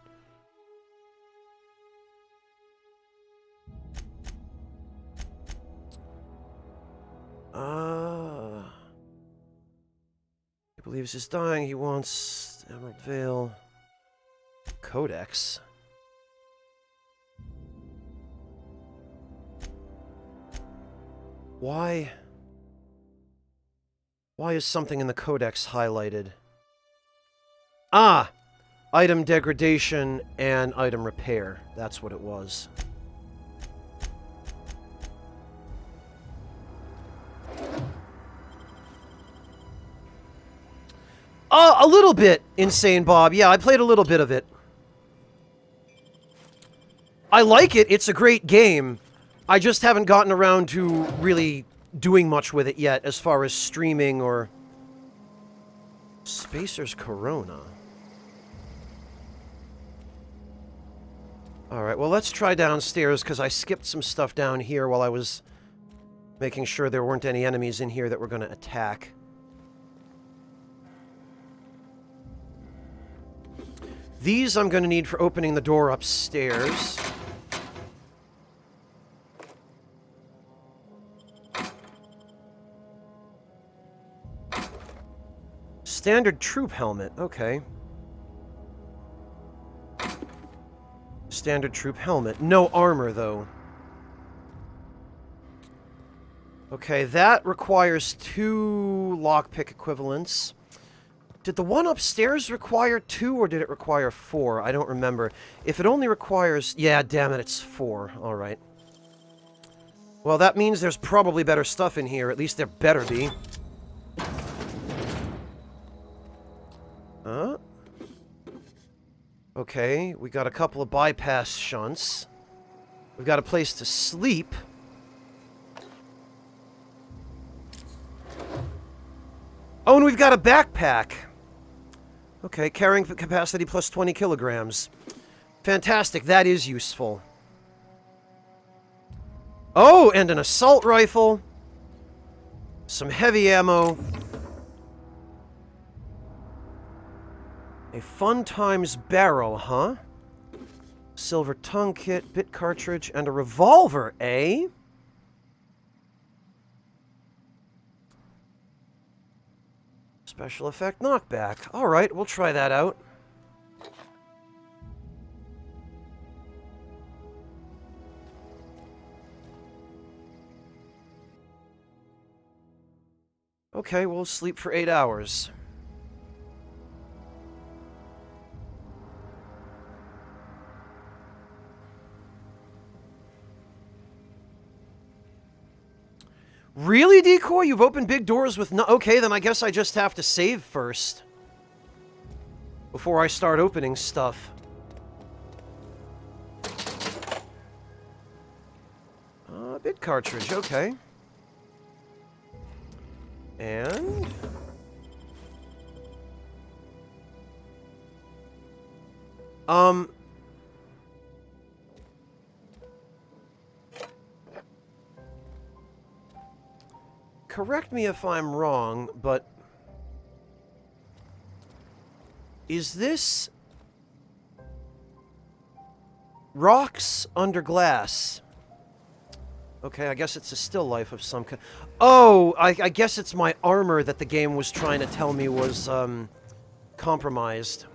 He believes he's dying. He wants Emerald Veil. Codex. Why is something in the Codex highlighted? Ah! Item degradation and item repair. That's what it was. A little bit, Insane Bob. Yeah, I played a little bit of it. I like it. It's a great game. I just haven't gotten around to really doing much with it yet, as far as streaming or... Spacer's Corona. Alright, well, let's try downstairs, because I skipped some stuff down here while I was making sure there weren't any enemies in here that were going to attack. These I'm going to need for opening the door upstairs. Standard troop helmet, okay. Standard troop helmet. No armor, though. Okay, that requires 2 lockpick equivalents. Did the one upstairs require 2, or did it require 4? I don't remember. If it only requires... Yeah, damn it, it's 4. Alright. Well, that means there's probably better stuff in here. At least there better be. Okay, we got a couple of bypass shunts. We've got a place to sleep. we've got a backpack. Okay, carrying capacity plus 20 kilograms. Fantastic, that is useful. Oh, and an assault rifle. Some heavy ammo. A Fun Times barrel, huh? Silver tongue kit, bit cartridge, and a revolver, eh? Special effect knockback. Alright, we'll try that out. Okay, we'll sleep for 8 hours. Really, Decoy? You've opened big doors with no... Okay, then I guess I just have to save first. Before I start opening stuff. Bit cartridge, okay. And... Correct me if I'm wrong, but... Is this... rocks under glass? Okay, I guess it's a still life of some kind. Oh, I guess it's my armor that the game was trying to tell me was, compromised.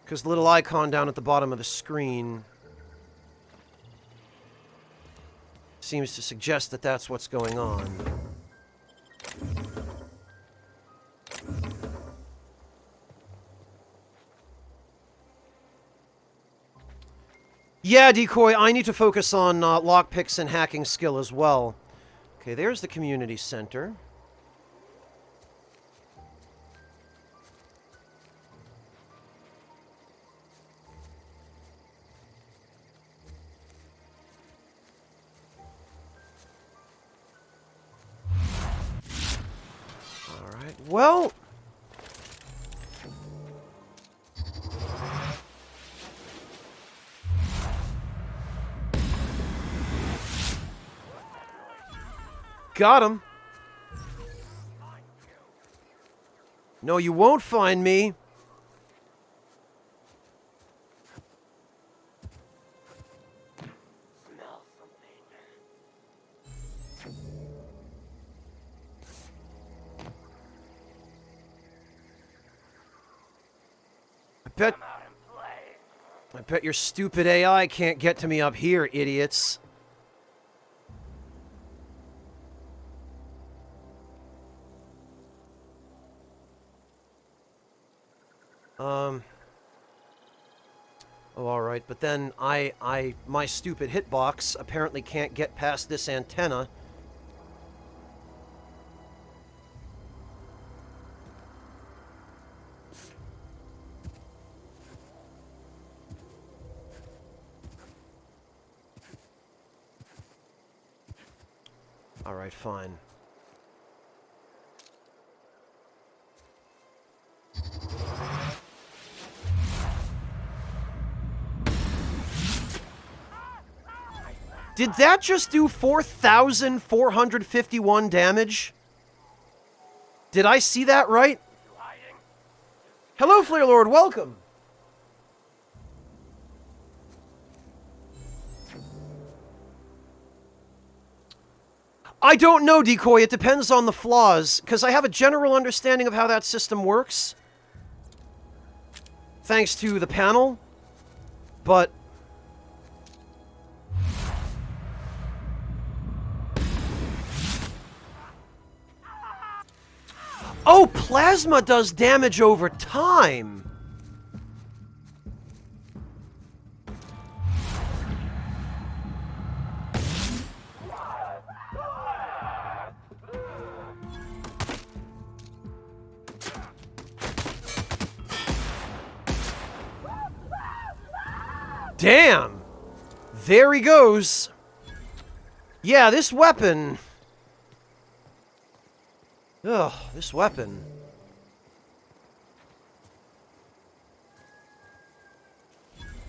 Because the little icon down at the bottom of the screen seems to suggest that that's what's going on. Yeah, Decoy, I need to focus on lockpicks and hacking skill as well. Okay, there's the community center. Alright, well... Got him. No, you won't find me. I bet your stupid AI can't get to me up here, idiots. Oh, alright, but then my stupid hitbox apparently can't get past this antenna. Alright, fine. Did that just do 4,451 damage? Did I see that right? Hello, Flare Lord, welcome! I don't know, Decoy. It depends on the flaws, because I have a general understanding of how that system works. Thanks to the panel. But... Oh, plasma does damage over time! Damn! There he goes. Yeah, this weapon. Ugh, this weapon.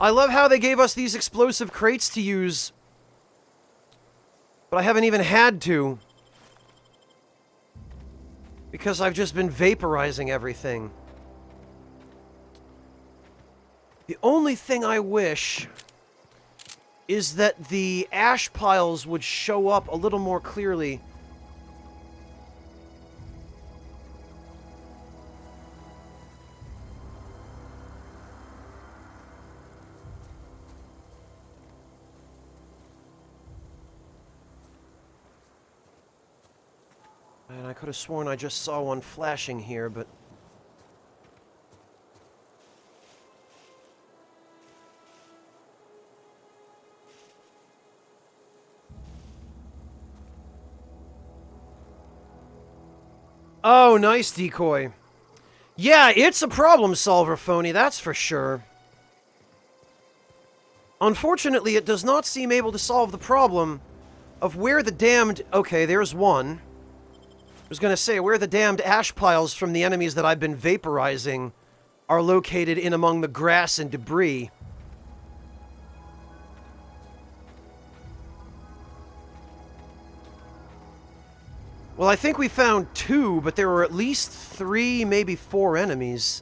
I love how they gave us these explosive crates to use, but I haven't even had to, because I've just been vaporizing everything. The only thing I wish is that the ash piles would show up a little more clearly. And I could have sworn I just saw one flashing here, but... Oh, nice decoy. Yeah, it's a problem solver, Phony, that's for sure. Unfortunately, it does not seem able to solve the problem of where the damned... Okay, there's one. I was going to say, where the damned ash piles from the enemies that I've been vaporizing are located in among the grass and debris. Well, I think we found 2, but there were at least 3, maybe 4 enemies.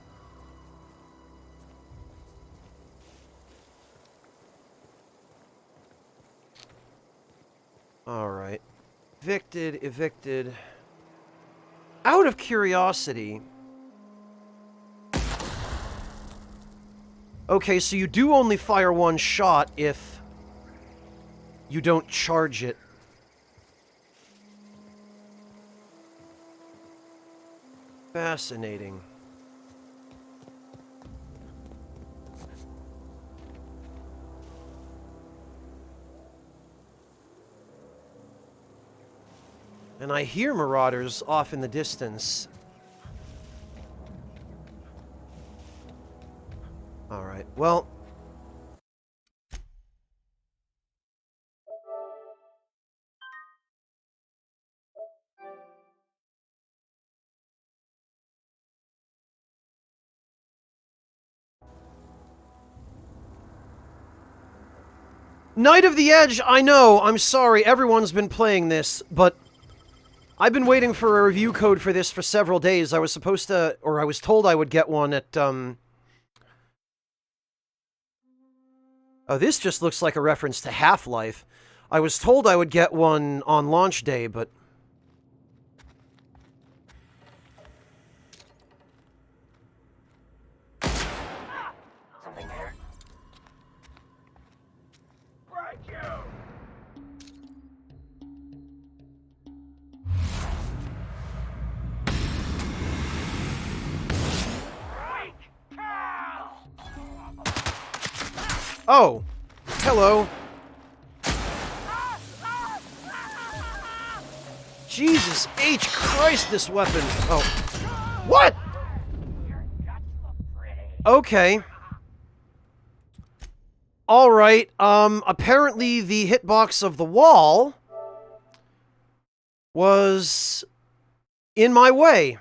Alright. Evicted, evicted. Out of curiosity... Okay, so you do only fire one shot if you don't charge it. Fascinating. And I hear marauders off in the distance. Alright, well... Knight of the Edge, I know, I'm sorry, everyone's been playing this, but... I've been waiting for a review code for this for several days. I was supposed to, or I was told I would get one at, Oh, this just looks like a reference to Half-Life. I was told I would get one on launch day, but... Something there. Right, you! Oh! Hello! Jesus H. Christ, this weapon! Oh. What?! Okay. Alright, apparently the hitbox of the wall was in my way.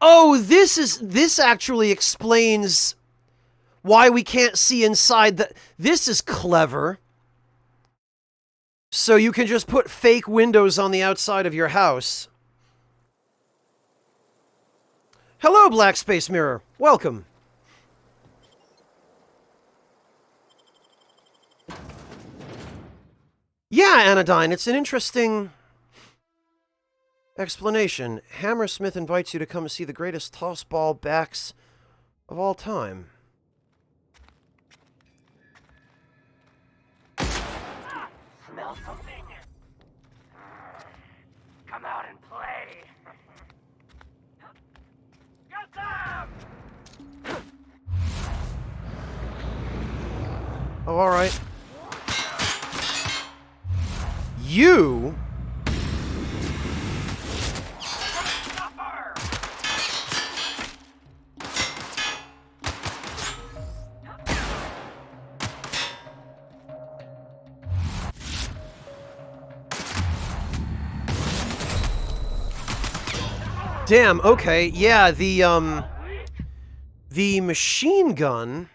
Oh, this actually explains why we can't see inside the... This is clever. So you can just put fake windows on the outside of your house. Hello, Black Space Mirror. Welcome. Yeah, Anodyne, it's an interesting explanation. Hammersmith invites you to come see the greatest tossball backs of all time. Smell something? Come out and play. Get them! Oh, alright. You... Damn, okay. Yeah, the machine gun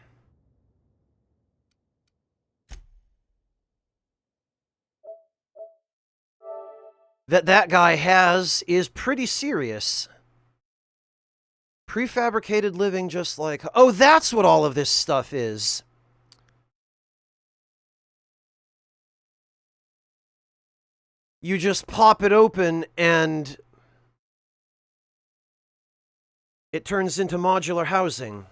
that guy has is pretty serious. Prefabricated living just like... Oh, that's what all of this stuff is. You just pop it open and it turns into modular housing.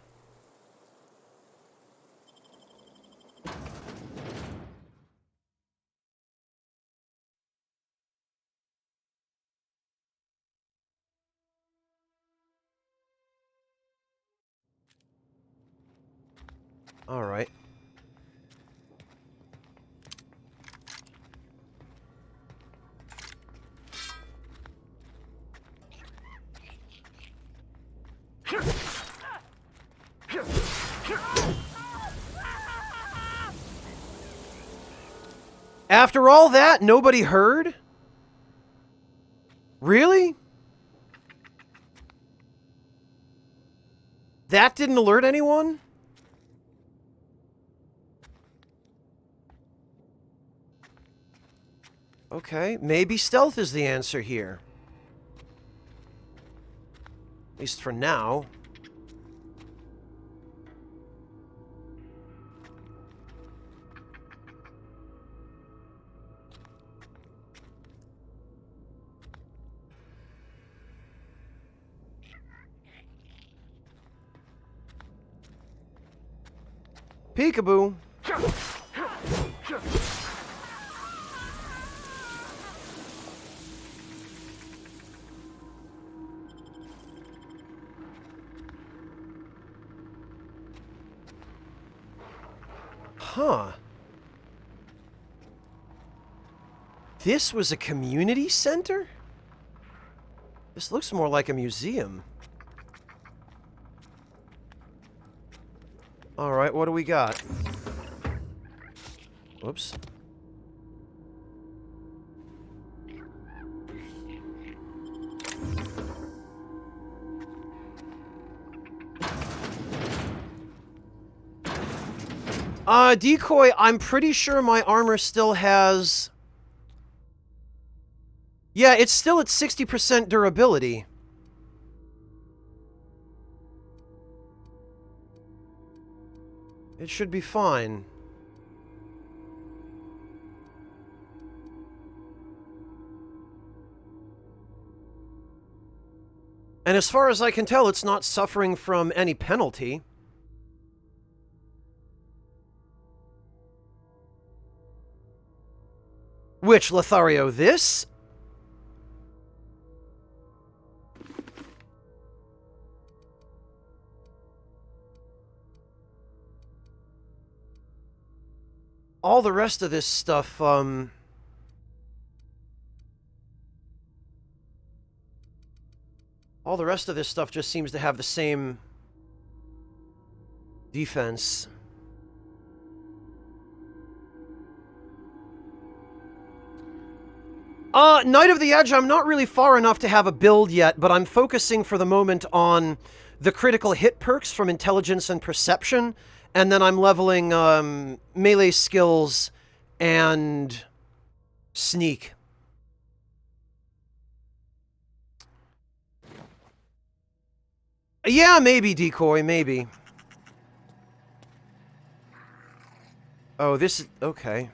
All right. After all that, nobody heard? Really? That didn't alert anyone? Okay, maybe stealth is the answer here. At least for now. Peekaboo. Huh. This was a community center? This looks more like a museum. Alright, what do we got? Whoops. Decoy, I'm pretty sure my armor still has... Yeah, it's still at 60% durability. It should be fine. And as far as I can tell, it's not suffering from any penalty. Which, Lothario, this? All the rest of this stuff, all the rest of this stuff just seems to have the same defense. Knight of the Edge, I'm not really far enough to have a build yet, but I'm focusing for the moment on the critical hit perks from Intelligence and Perception, and then I'm leveling melee skills and sneak. Yeah, maybe, Decoy, maybe. Oh, this is... okay.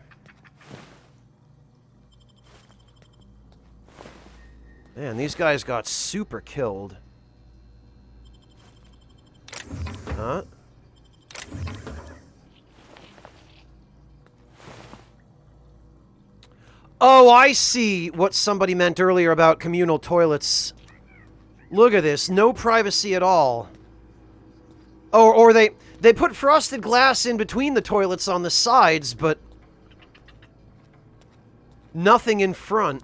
Man, these guys got super killed. Huh? Oh, I see what somebody meant earlier about communal toilets. Look at this. No privacy at all. Or they put frosted glass in between the toilets on the sides, but nothing in front.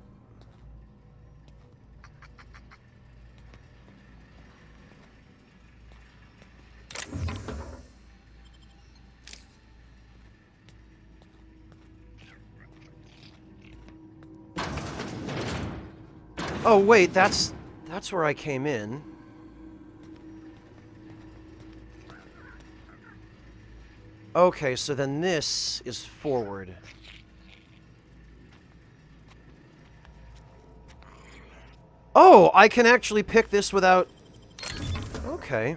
Oh, wait, that's That's where I came in. Okay, so then this is forward. Oh, I can actually pick this without... Okay.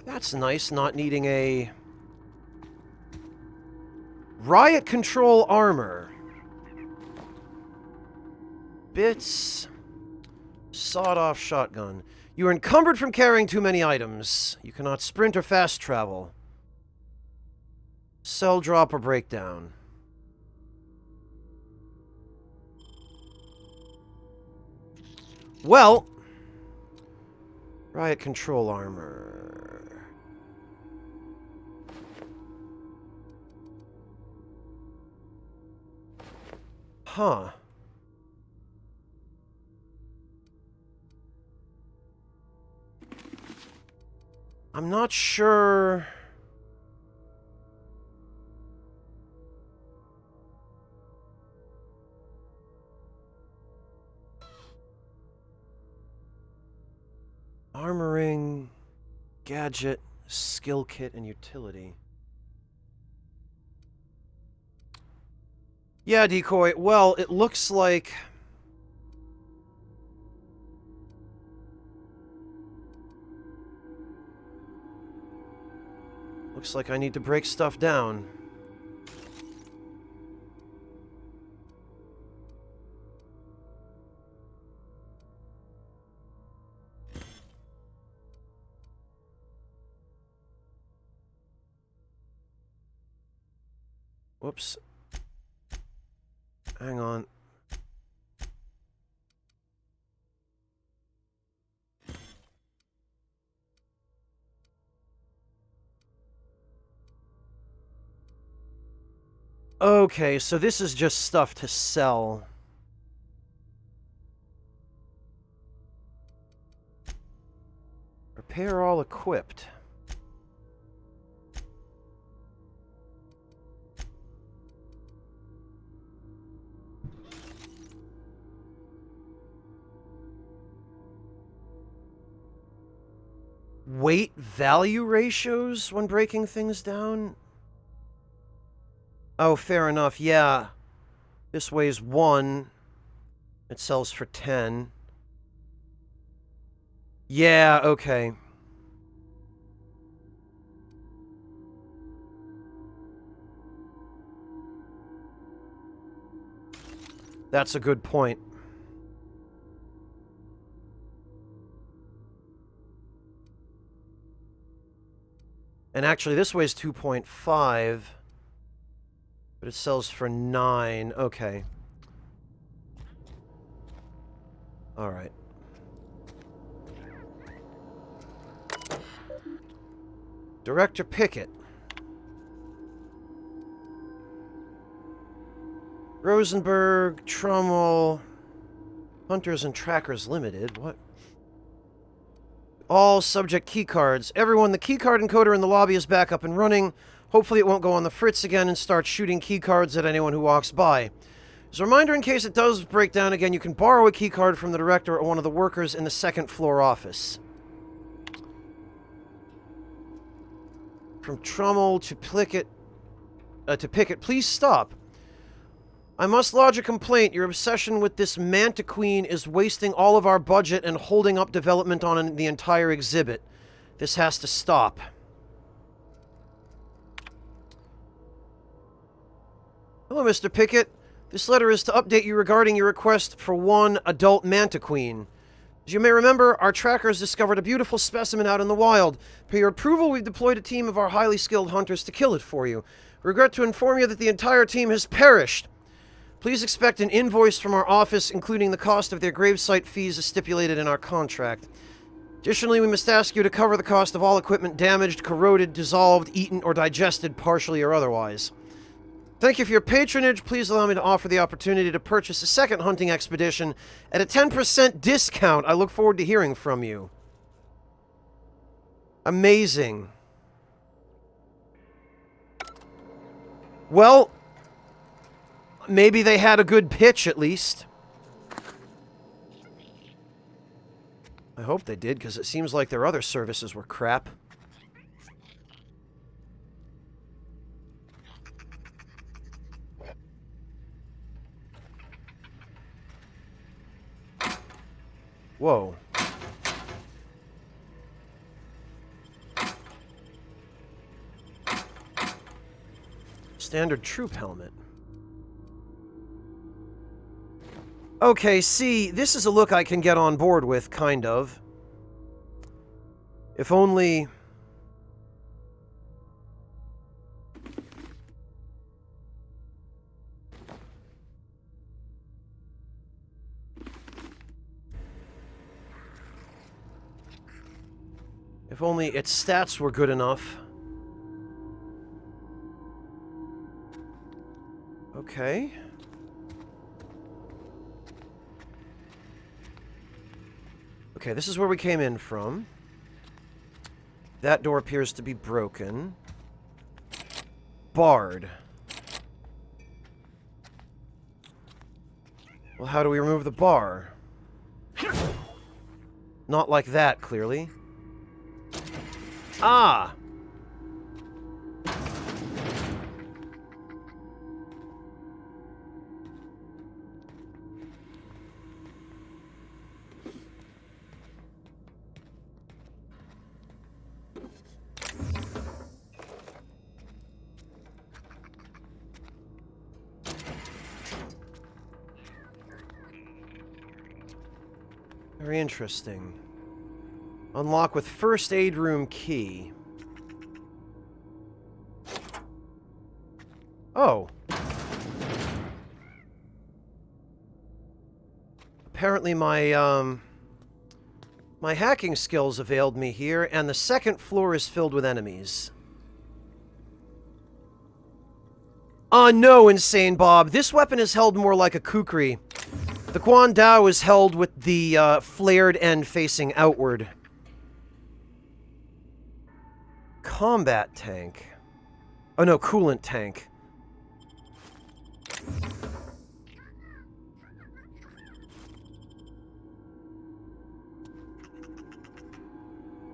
That's nice, not needing a... Riot control armor. Bits. Sawed-off shotgun. You are encumbered from carrying too many items. You cannot sprint or fast travel. Cell drop or breakdown. Well, riot control armor. Huh. I'm not sure... Armoring, gadget, skill kit, and utility. Yeah, Decoy. Well, it looks like... Looks like I need to break stuff down. Whoops. Hang on. Okay, so this is just stuff to sell. Repair all equipped. Weight-value ratios when breaking things down? Oh, fair enough, yeah. This weighs 1. It sells for 10. Yeah, okay. That's a good point. And actually, this weighs 2.5. But it sells for 9. Okay. Alright. Director Pickett. Rosenberg, Trummel, Hunters and Trackers Limited. What? All subject keycards. Everyone, the keycard encoder in the lobby is back up and running. Hopefully it won't go on the fritz again and start shooting keycards at anyone who walks by. As a reminder, in case it does break down again, you can borrow a keycard from the director or one of the workers in the second floor office. From Trummel to Pickett, please stop. I must lodge a complaint. Your obsession with this Mantiqueen is wasting all of our budget and holding up development on the entire exhibit. This has to stop. Hello, Mr. Pickett. This letter is to update you regarding your request for one adult Mantiqueen. As you may remember, our trackers discovered a beautiful specimen out in the wild. Per your approval, we've deployed a team of our highly skilled hunters to kill it for you. We regret to inform you that the entire team has perished. Please expect an invoice from our office, including the cost of their gravesite fees as stipulated in our contract. Additionally, we must ask you to cover the cost of all equipment damaged, corroded, dissolved, eaten, or digested, partially or otherwise. Thank you for your patronage. Please allow me to offer the opportunity to purchase a second hunting expedition at a 10% discount. I look forward to hearing from you. Amazing. Well, maybe they had a good pitch, at least. I hope they did, because it seems like their other services were crap. Whoa. Standard troop helmet. Okay, see, this is a look I can get on board with, kind of. If only... If only its stats were good enough. Okay. Okay, this is where we came in from. That door appears to be broken. Barred. Well, how do we remove the bar? Not like that, clearly. Ah! Very interesting. Unlock with first aid room key. Oh. Apparently my hacking skills availed me here, and the second floor is filled with enemies. No, Insane Bob. This weapon is held more like a kukri. The Guandao is held with the flared end facing outward. Combat tank. Oh no, coolant tank.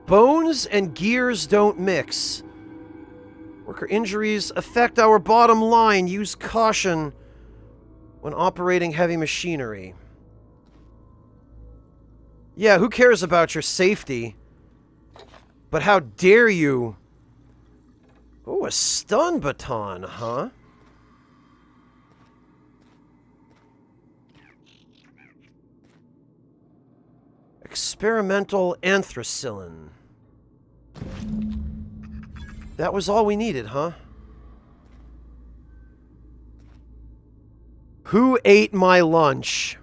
Bones and gears don't mix. Worker injuries affect our bottom line. Use caution when operating heavy machinery. Yeah, who cares about your safety? But how dare you? Oh, a stun baton, huh? Experimental anthracillin. That was all we needed, huh? Who ate my lunch?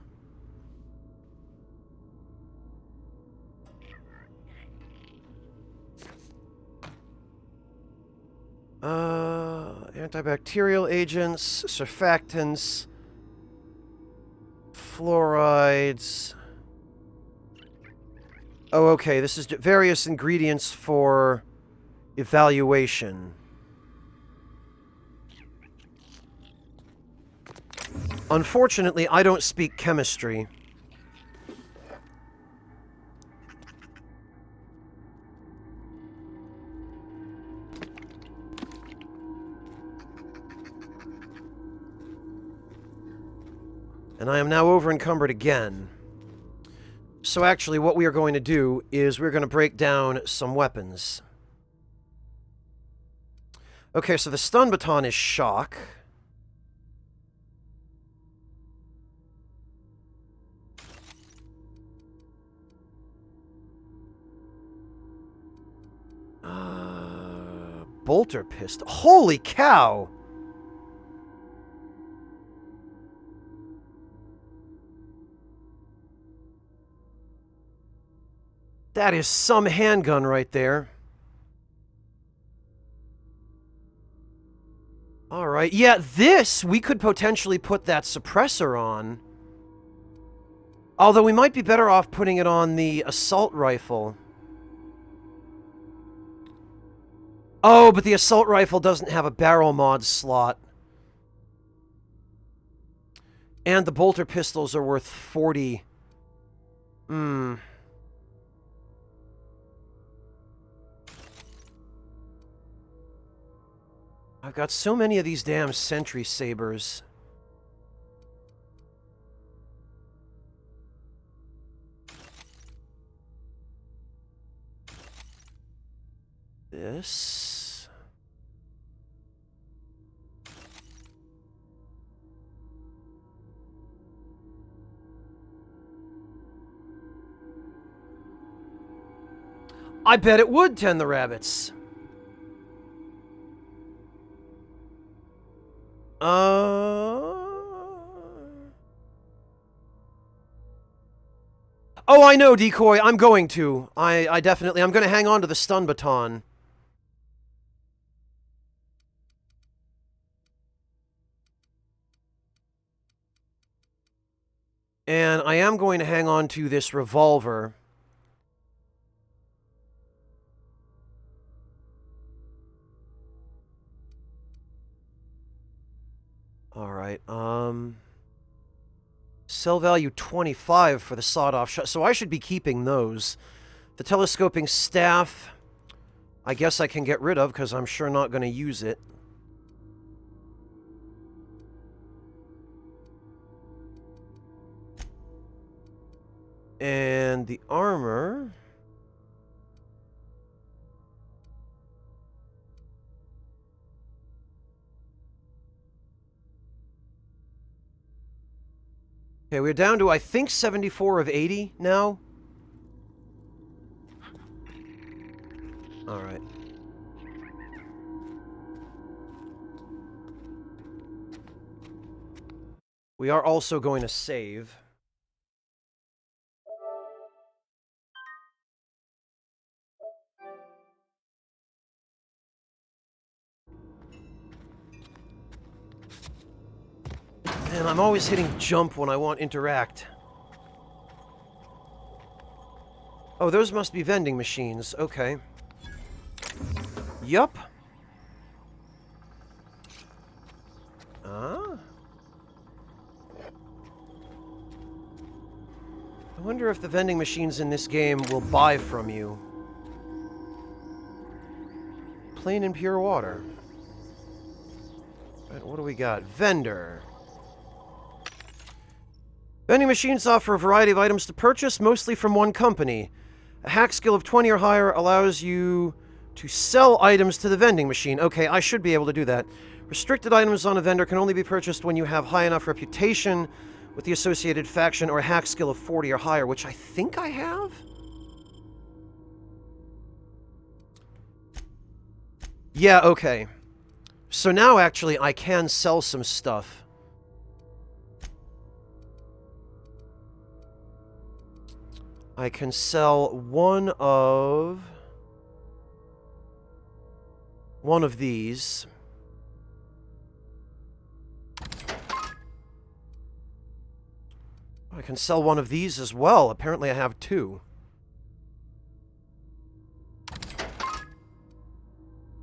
Antibacterial agents, surfactants, fluorides. Oh, okay, this is various ingredients for evaluation. Unfortunately, I don't speak chemistry. And I am now over-encumbered again. So actually, what we are going to do is we're going to break down some weapons. Okay, so the stun baton is shock. Bolter pistol. Holy cow! That is some handgun right there. Alright, yeah, this, we could potentially put that suppressor on. Although we might be better off putting it on the assault rifle. Oh, but the assault rifle doesn't have a barrel mod slot. And the bolter pistols are worth 40. I've got so many of these damn sentry sabers. This. I bet it would tend the rabbits. Oh, I know, Decoy. I'm going to. I'm going to hang on to the stun baton. And I am going to hang on to this revolver. Alright, sell value 25 for the sawed-off shot, so I should be keeping those. The telescoping staff, I guess I can get rid of, because I'm sure not going to use it. And the armor... Okay, we're down to, I think, 74 of 80 now. Alright. We are also going to save. And I'm always hitting jump when I want interact. Oh, those must be vending machines. Okay. Yup. Ah. I wonder if the vending machines in this game will buy from you. Plain and pure water. Right, what do we got? Vendor. Vending machines offer a variety of items to purchase, mostly from one company. A hack skill of 20 or higher allows you to sell items to the vending machine. Okay, I should be able to do that. Restricted items on a vendor can only be purchased when you have high enough reputation with the associated faction or hack skill of 40 or higher, which I think I have? Yeah, okay. So now, actually, I can sell some stuff. I can sell one of these. I can sell one of these as well. Apparently I have two.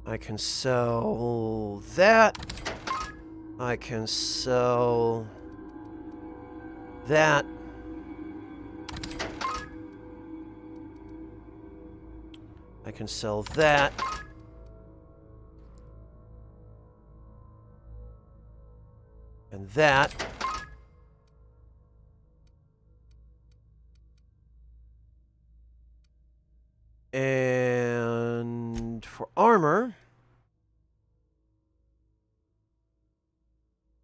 I can sell that. I can sell that. I can sell that. And that. And for armor,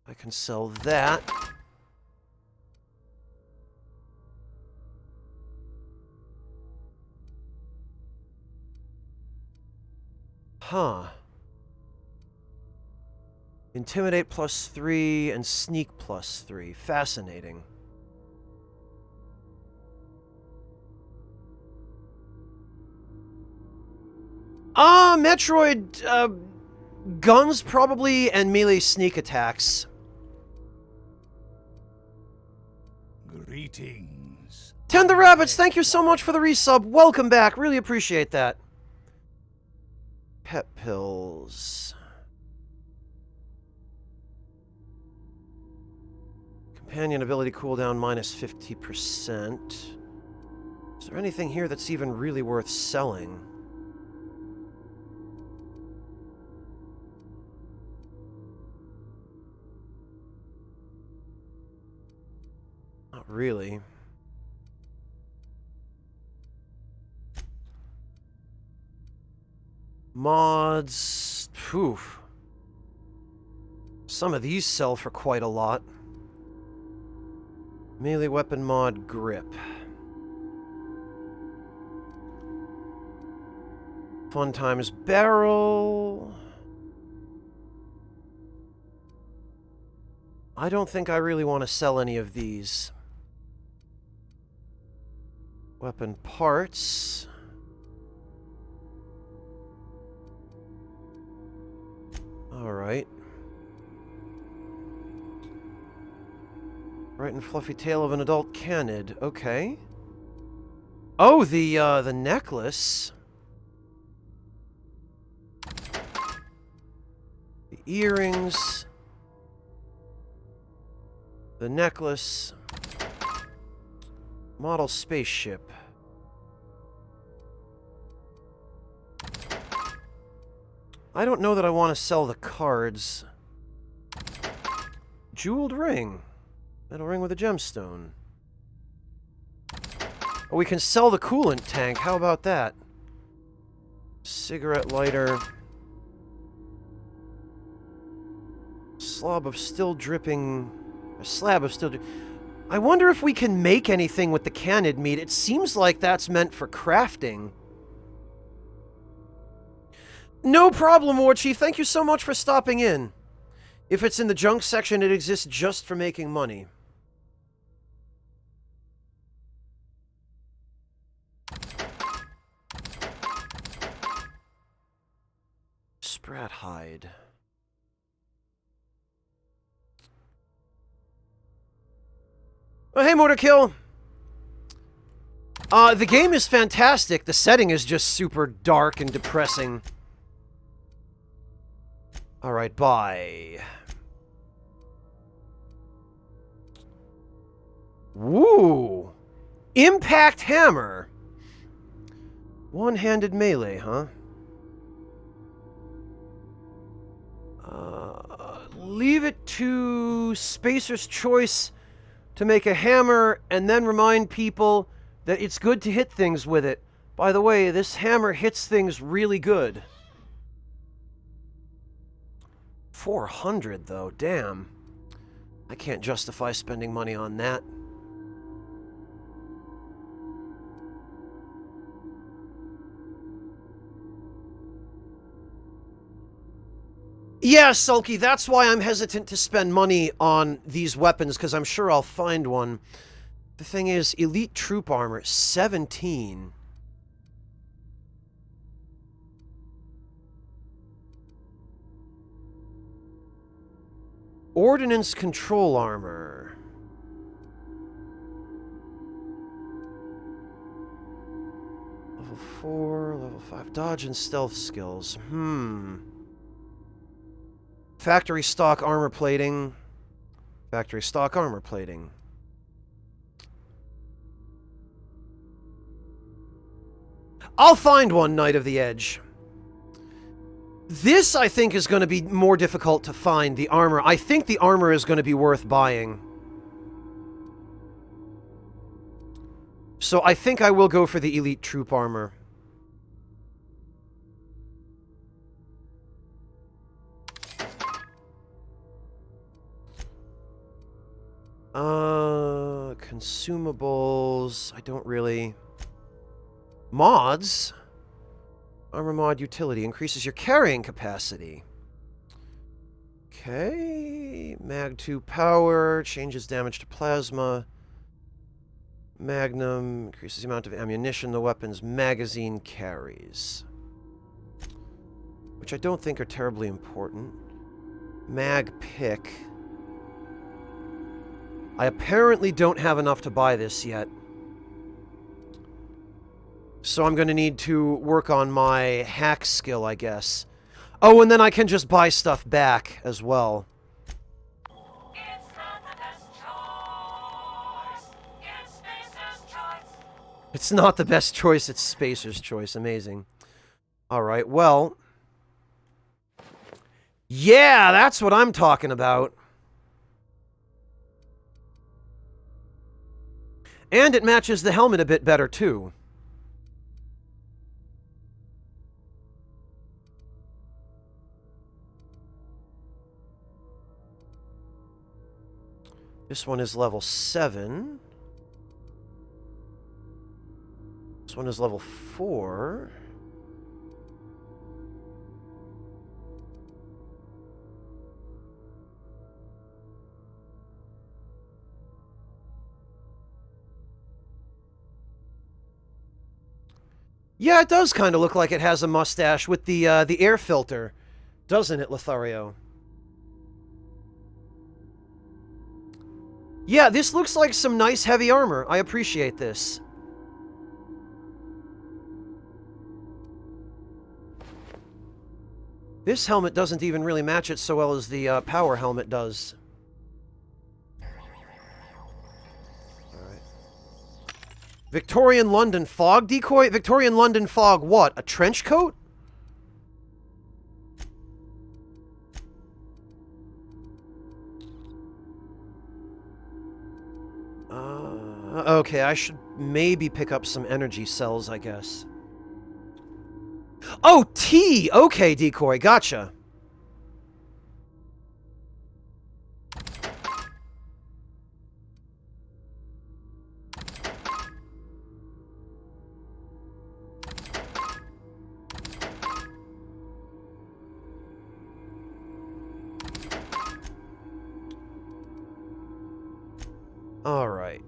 I can sell that. Huh. Intimidate +3 and sneak +3. Fascinating. Metroid, guns probably, and melee sneak attacks. Greetings. Tend the Rabbits, thank you so much for the resub. Welcome back. Really appreciate that. Pet pills. Companion ability cooldown minus 50%. Is there anything here that's even really worth selling? Not really. Mods. Poof. Some of these sell for quite a lot. Melee weapon mod grip. Fun Times barrel. I don't think I really want to sell any of these. Weapon parts. Alright. Bright and fluffy tail of an adult canid. Okay. Oh, the necklace. The earrings. The necklace. Model spaceship. I don't know that I want to sell the cards. Jeweled ring. Metal ring with a gemstone. Oh, we can sell the coolant tank. How about that? Cigarette lighter. Slab of still dripping... A slab of still... I wonder if we can make anything with the canid meat. It seems like that's meant for crafting. No problem, War Chief. Thank you so much for stopping in. If it's in the junk section, it exists just for making money. Sprat hide. Oh, hey, Motorkill. The game is fantastic. The setting is just super dark and depressing. Alright, bye. Woo! Impact hammer. One-handed melee, huh? Leave it to Spacer's Choice to make a hammer and then remind people that it's good to hit things with it. By the way, this hammer hits things really good. 400 though, damn. I can't justify spending money on that. Yeah, Sulky, that's why I'm hesitant to spend money on these weapons, because I'm sure I'll find one. The thing is, Elite Troop Armor, 17. Ordnance Control Armor. Level 4, level 5. Dodge and Stealth skills. Factory stock armor plating. Factory stock armor plating. I'll find one, Knight of the Edge. This, I think, is going to be more difficult to find, the armor. I think the armor is going to be worth buying. So I think I will go for the Elite Troop Armor. Consumables. I don't really... Mods? Armor mod utility increases your carrying capacity. Okay. Mag 2 power changes damage to plasma. Magnum increases the amount of ammunition the weapon's magazine carries. Which I don't think are terribly important. Mag pick. I apparently don't have enough to buy this yet. So I'm going to need to work on my hack skill, I guess. Oh, and then I can just buy stuff back as well. It's not the best choice, it's Spacer's Choice. Amazing. Alright, well... yeah, that's what I'm talking about. And it matches the helmet a bit better, too. This one is level 7. This one is level 4. Yeah, it does kind of look like it has a mustache with the air filter, doesn't it, Lothario? Yeah, this looks like some nice heavy armor. I appreciate this. This helmet doesn't even really match it so well as the power helmet does. Alright. Victorian London fog decoy? Victorian London fog what? A trench coat? Okay, I should maybe pick up some energy cells, I guess. Oh, T! Okay, decoy, gotcha. All right.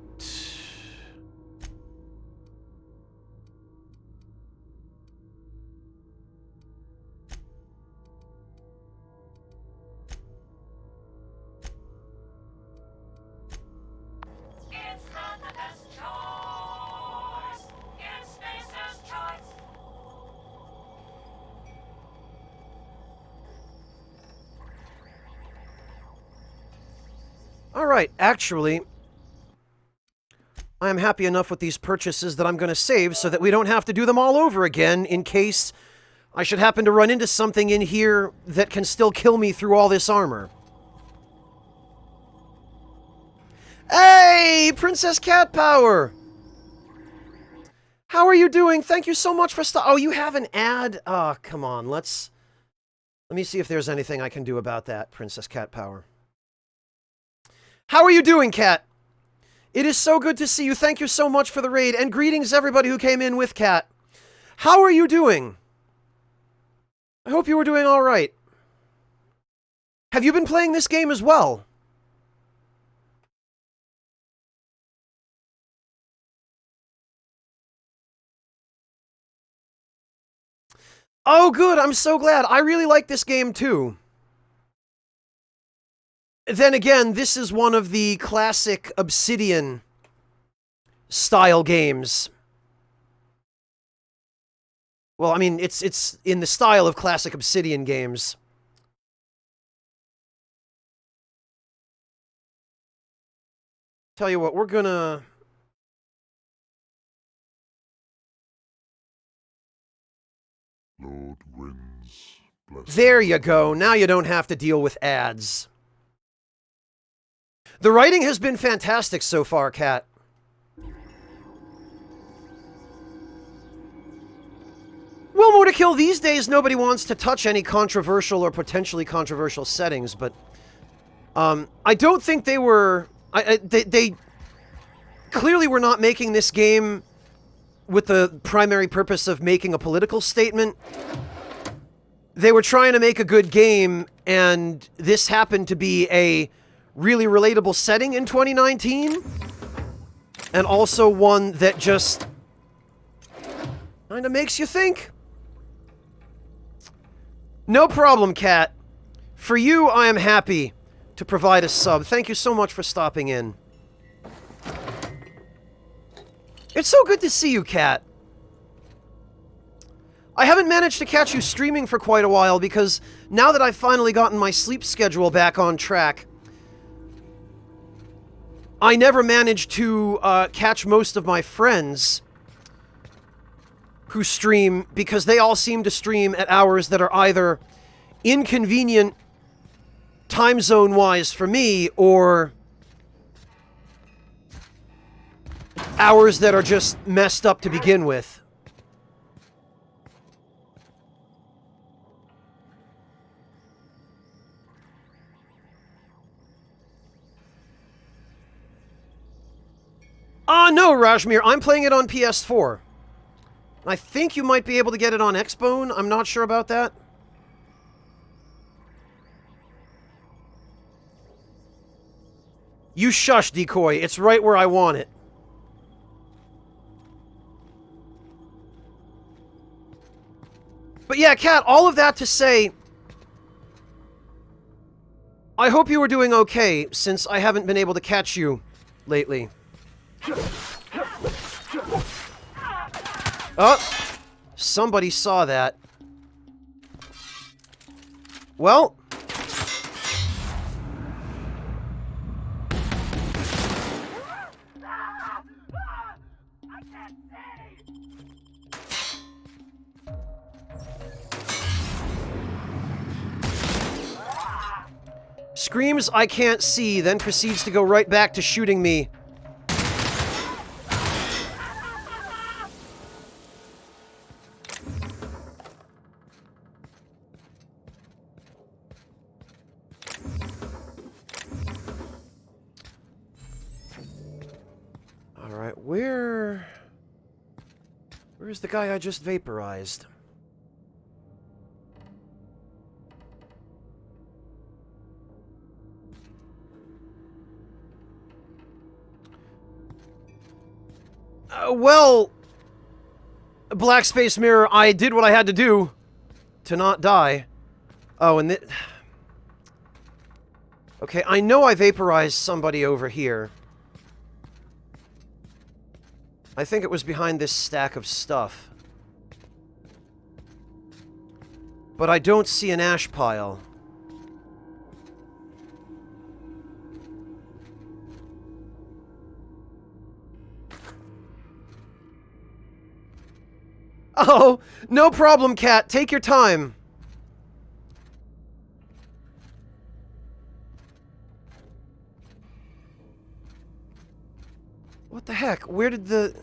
Alright, actually, I am happy enough with these purchases that I'm going to save so that we don't have to do them all over again in case I should happen to run into something in here that can still kill me through all this armor. Hey, Princess Cat Power! How are you doing? Thank you so much for oh, you have an ad? Oh, come on, let me see if there's anything I can do about that, Princess Cat Power. How are you doing, Cat? It is so good to see you. Thank you so much for the raid, and greetings everybody who came in with Cat. How are you doing? I hope you were doing all right. Have you been playing this game as well? Oh, good. I'm so glad. I really like this game, too. Then again, this is one of the classic Obsidian style games. Well, I mean, it's in the style of classic Obsidian games. Tell you what, we're gonna... Lord wins. Bless there you go. Now you don't have to deal with ads. The writing has been fantastic so far, Kat. Well, more to kill these days, nobody wants to touch any controversial or potentially controversial settings, but I don't think they were... They clearly were not making this game with the primary purpose of making a political statement. They were trying to make a good game, and this happened to be a really relatable setting in 2019, and also one that just kind of makes you think. No problem, Kat. For you, I am happy to provide a sub. Thank you so much for stopping in. It's so good to see you, Kat. I haven't managed to catch you streaming for quite a while because now that I've finally gotten my sleep schedule back on track, I never managed to catch most of my friends who stream, because they all seem to stream at hours that are either inconvenient time zone-wise for me, or hours that are just messed up to begin with. No, Rajmir, I'm playing it on PS4. I think you might be able to get it on Xbone. I'm not sure about that. You shush, Decoy. It's right where I want it. But yeah, Kat, all of that to say, I hope you were doing okay, since I haven't been able to catch you lately. Oh, somebody saw that. Well, screams I can't see, then proceeds to go right back to shooting me. Alright, where's the guy I just vaporized? Well, Black Space Mirror, I did what I had to do to not die. Oh, and okay, I know I vaporized somebody over here. I think it was behind this stack of stuff. But I don't see an ash pile. Oh, no problem, Cat. Take your time. What the heck? Where did the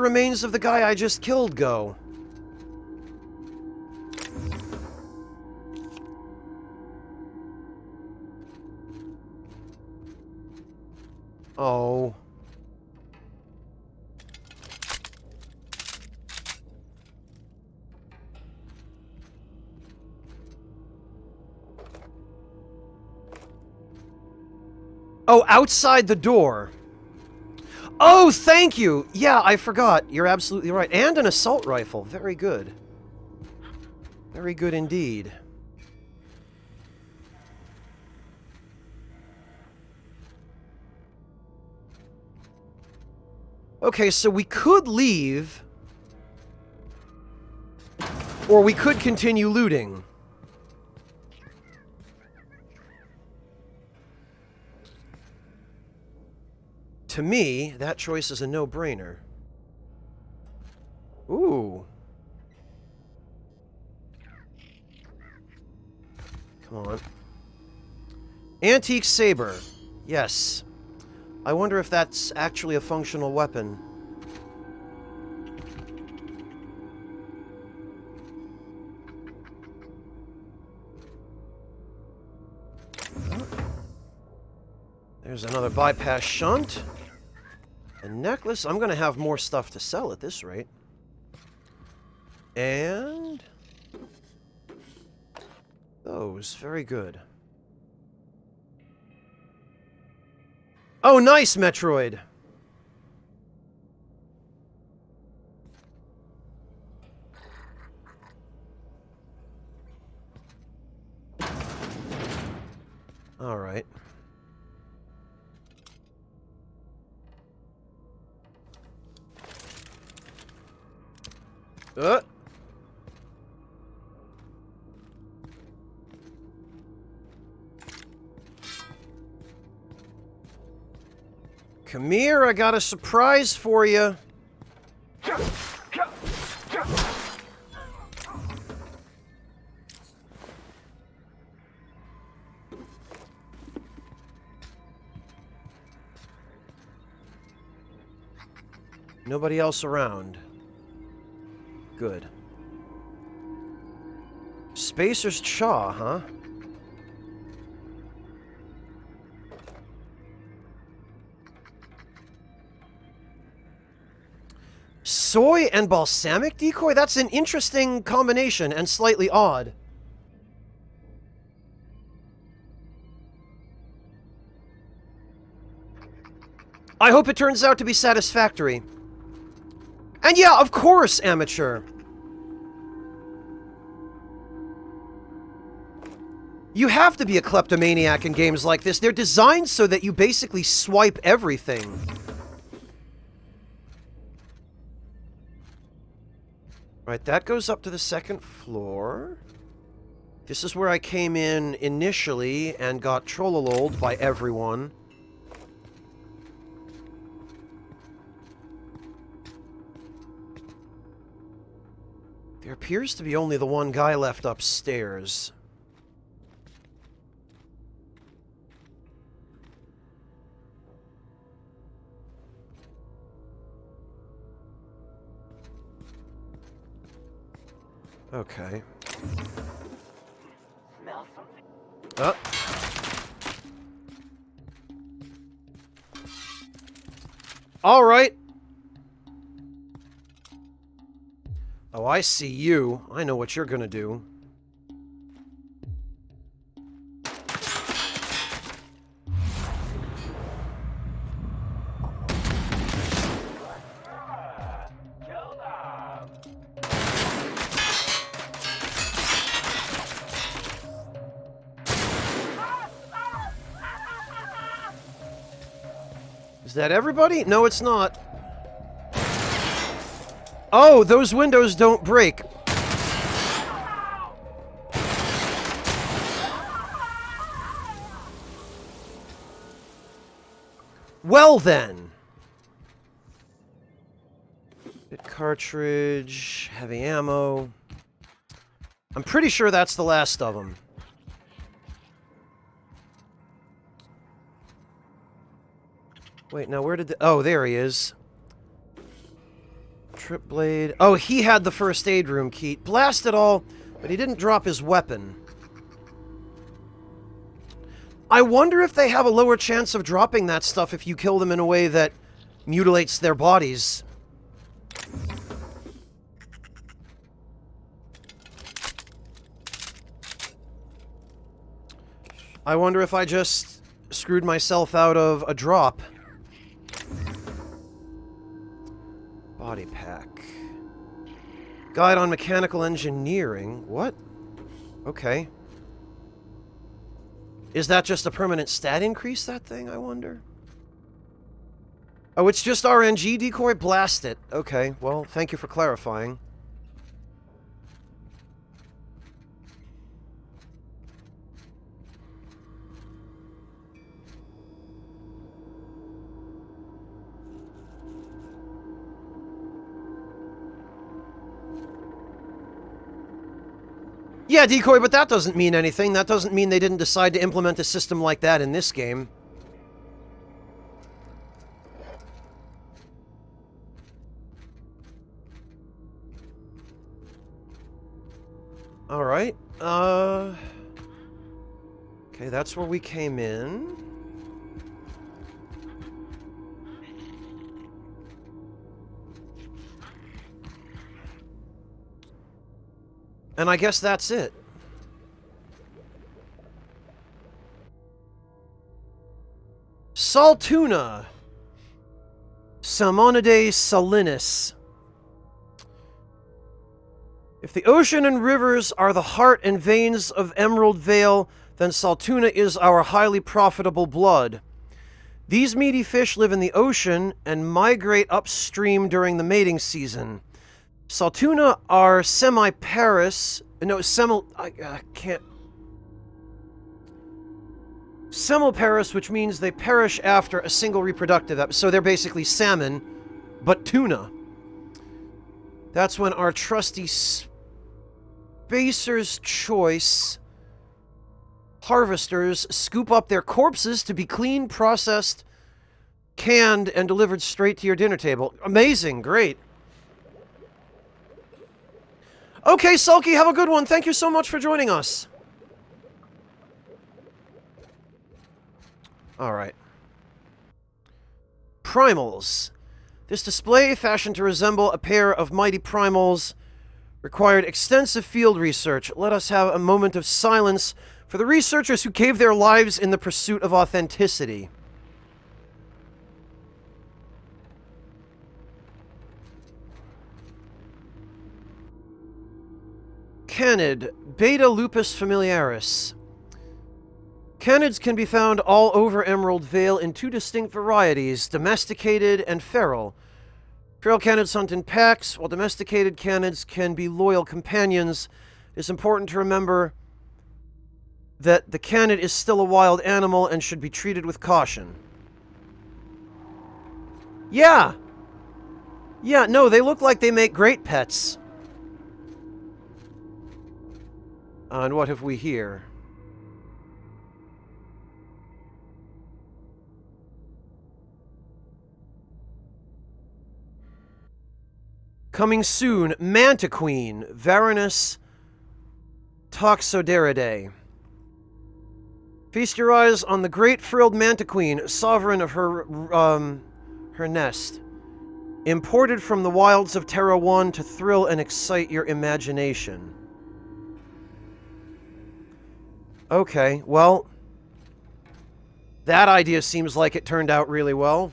remains of the guy I just killed go? Oh. Oh, outside the door. Oh, thank you! Yeah, I forgot. You're absolutely right. And an assault rifle. Very good. Very good indeed. Okay, so we could leave. Or we could continue looting. To me, that choice is a no-brainer. Ooh. Come on. Antique saber. Yes. I wonder if that's actually a functional weapon. There's another bypass shunt. A necklace. I'm going to have more stuff to sell at this rate. And those. Very good. Oh, nice, Metroid. All right. Come here, I got a surprise for you. Nobody else around. Good. Spacer's Chaw, huh? Soy and balsamic decoy? That's an interesting combination and slightly odd. I hope it turns out to be satisfactory. And yeah, of course, amateur. You have to be a kleptomaniac in games like this. They're designed so that you basically swipe everything. Right, that goes up to the second floor. This is where I came in initially and got trollololed by everyone. There appears to be only the one guy left upstairs. Okay. Smell something? All right. Oh, I see you. I know what you're gonna do. Is that everybody? No, it's not. Oh, those windows don't break. Well then. Bit cartridge, heavy ammo. I'm pretty sure that's the last of them. Wait, now where did the... Oh, there he is. Trip blade. Oh, he had the first aid room key. Blast it all, but he didn't drop his weapon. I wonder if they have a lower chance of dropping that stuff if you kill them in a way that mutilates their bodies. I wonder if I just screwed myself out of a drop. Body pack. Guide on mechanical engineering. What? Okay. Is that just a permanent stat increase, that thing, I wonder? Oh, it's just RNG decoy? Blast it. Okay, well, thank you for clarifying. Yeah, decoy, but that doesn't mean anything. That doesn't mean they didn't decide to implement a system like that in this game. Alright, okay, that's where we came in. And I guess that's it. Saltuna. Salmonidae salinus. If the ocean and rivers are the heart and veins of Emerald Vale, then Saltuna is our highly profitable blood. These meaty fish live in the ocean and migrate upstream during the mating season. Saltuna are semiparous. No, I can't. Semiparous, which means they perish after a single reproductive episode. So they're basically salmon, but tuna. That's when our trusty Spacer's Choice harvesters scoop up their corpses to be cleaned, processed, canned and delivered straight to your dinner table. Amazing, great. Okay, Sulky, have a good one. Thank you so much for joining us. Alright. Primals. This display, fashioned to resemble a pair of mighty primals, required extensive field research. Let us have a moment of silence for the researchers who gave their lives in the pursuit of authenticity. Canid, Beta lupus familiaris. Canids can be found all over Emerald Vale in two distinct varieties, domesticated and feral. Feral canids hunt in packs, while domesticated canids can be loyal companions. It's important to remember that the canid is still a wild animal and should be treated with caution. Yeah! Yeah, no, they look like they make great pets. And what have we here? Coming soon, Mantiqueen, Varanus Toxoderidae. Feast your eyes on the great frilled Mantiqueen, sovereign of her nest. Imported from the wilds of Terra 1 to thrill and excite your imagination. Okay, well, that idea seems like it turned out really well.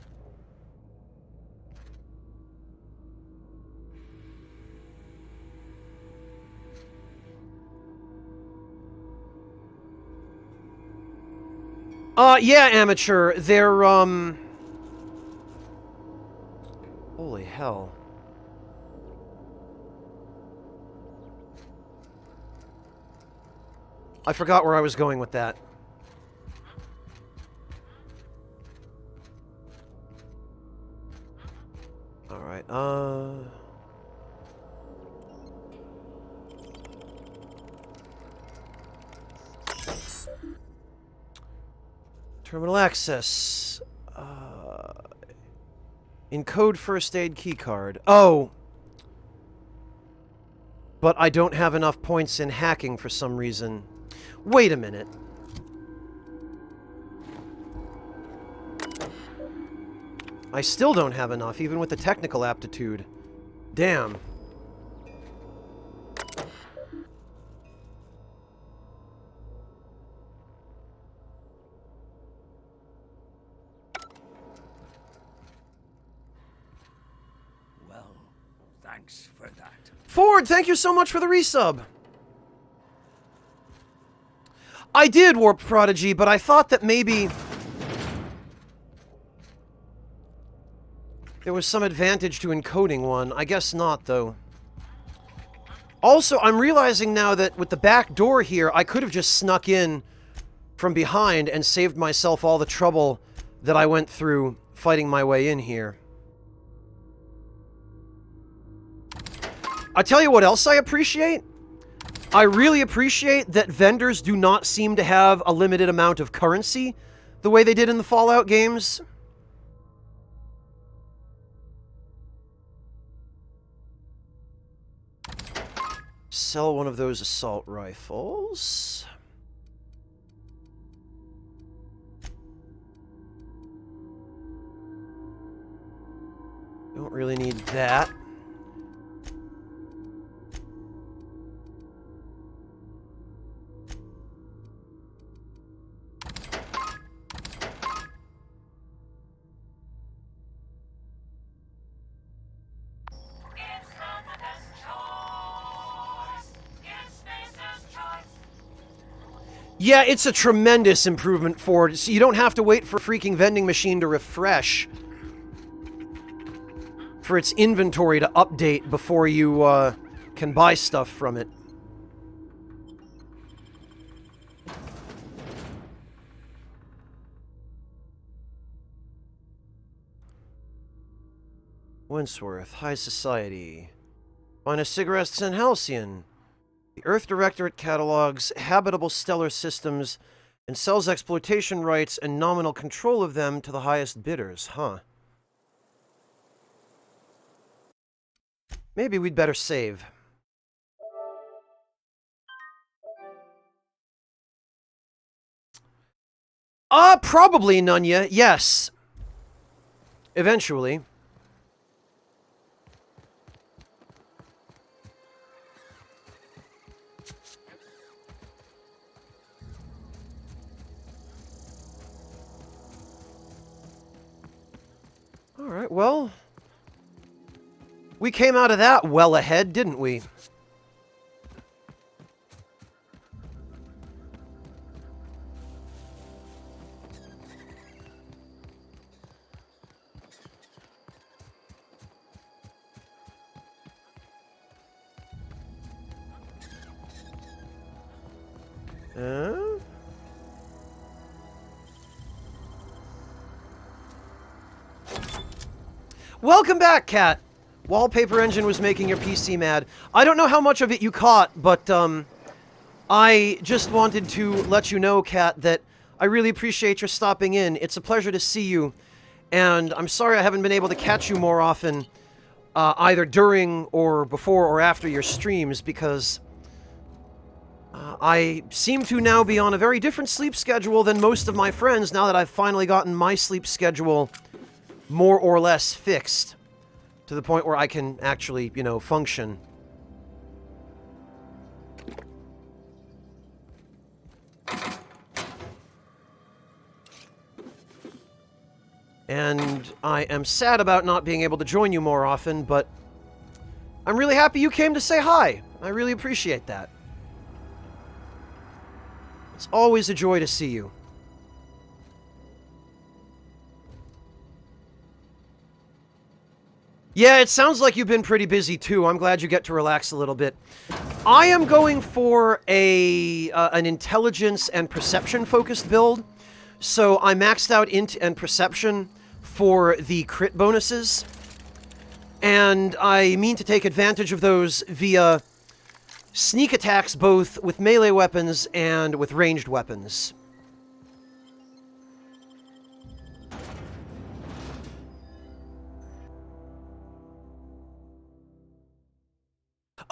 Yeah, amateur, they're, holy hell. I forgot where I was going with that. Alright, terminal access. Encode first aid keycard. Oh! But I don't have enough points in hacking for some reason. Wait a minute. I still don't have enough, even with the technical aptitude. Damn. Well, thanks for that. Ford, thank you so much for the resub. I did warp Prodigy, but I thought that maybe there was some advantage to encoding one. I guess not, though. Also, I'm realizing now that with the back door here, I could have just snuck in from behind and saved myself all the trouble that I went through fighting my way in here. I tell you what else I appreciate? I really appreciate that vendors do not seem to have a limited amount of currency the way they did in the Fallout games. Sell one of those assault rifles. Don't really need that. Yeah, it's a tremendous improvement for it. So you don't have to wait for a freaking vending machine to refresh for its inventory to update before you can buy stuff from it. Wentworth, High Society. Finest cigarettes in Halcyon. The Earth Directorate catalogs habitable stellar systems and sells exploitation rights and nominal control of them to the highest bidders, huh? Maybe we'd better save. Probably, Nunya, yes. Eventually. Alright, well... we came out of that well ahead, didn't we? Welcome back, Cat! Wallpaper Engine was making your PC mad. I don't know how much of it you caught, but, I just wanted to let you know, Cat, that I really appreciate your stopping in. It's a pleasure to see you, and I'm sorry I haven't been able to catch you more often, either during or before or after your streams, because I seem to now be on a very different sleep schedule than most of my friends now that I've finally gotten my sleep schedule more or less fixed to the point where I can actually, you know, function. And I am sad about not being able to join you more often, but I'm really happy you came to say hi. I really appreciate that. It's always a joy to see you. Yeah, it sounds like you've been pretty busy too. I'm glad you get to relax a little bit. I am going for an intelligence and perception focused build. So I maxed out int and perception for the crit bonuses. And I mean to take advantage of those via sneak attacks both with melee weapons and with ranged weapons.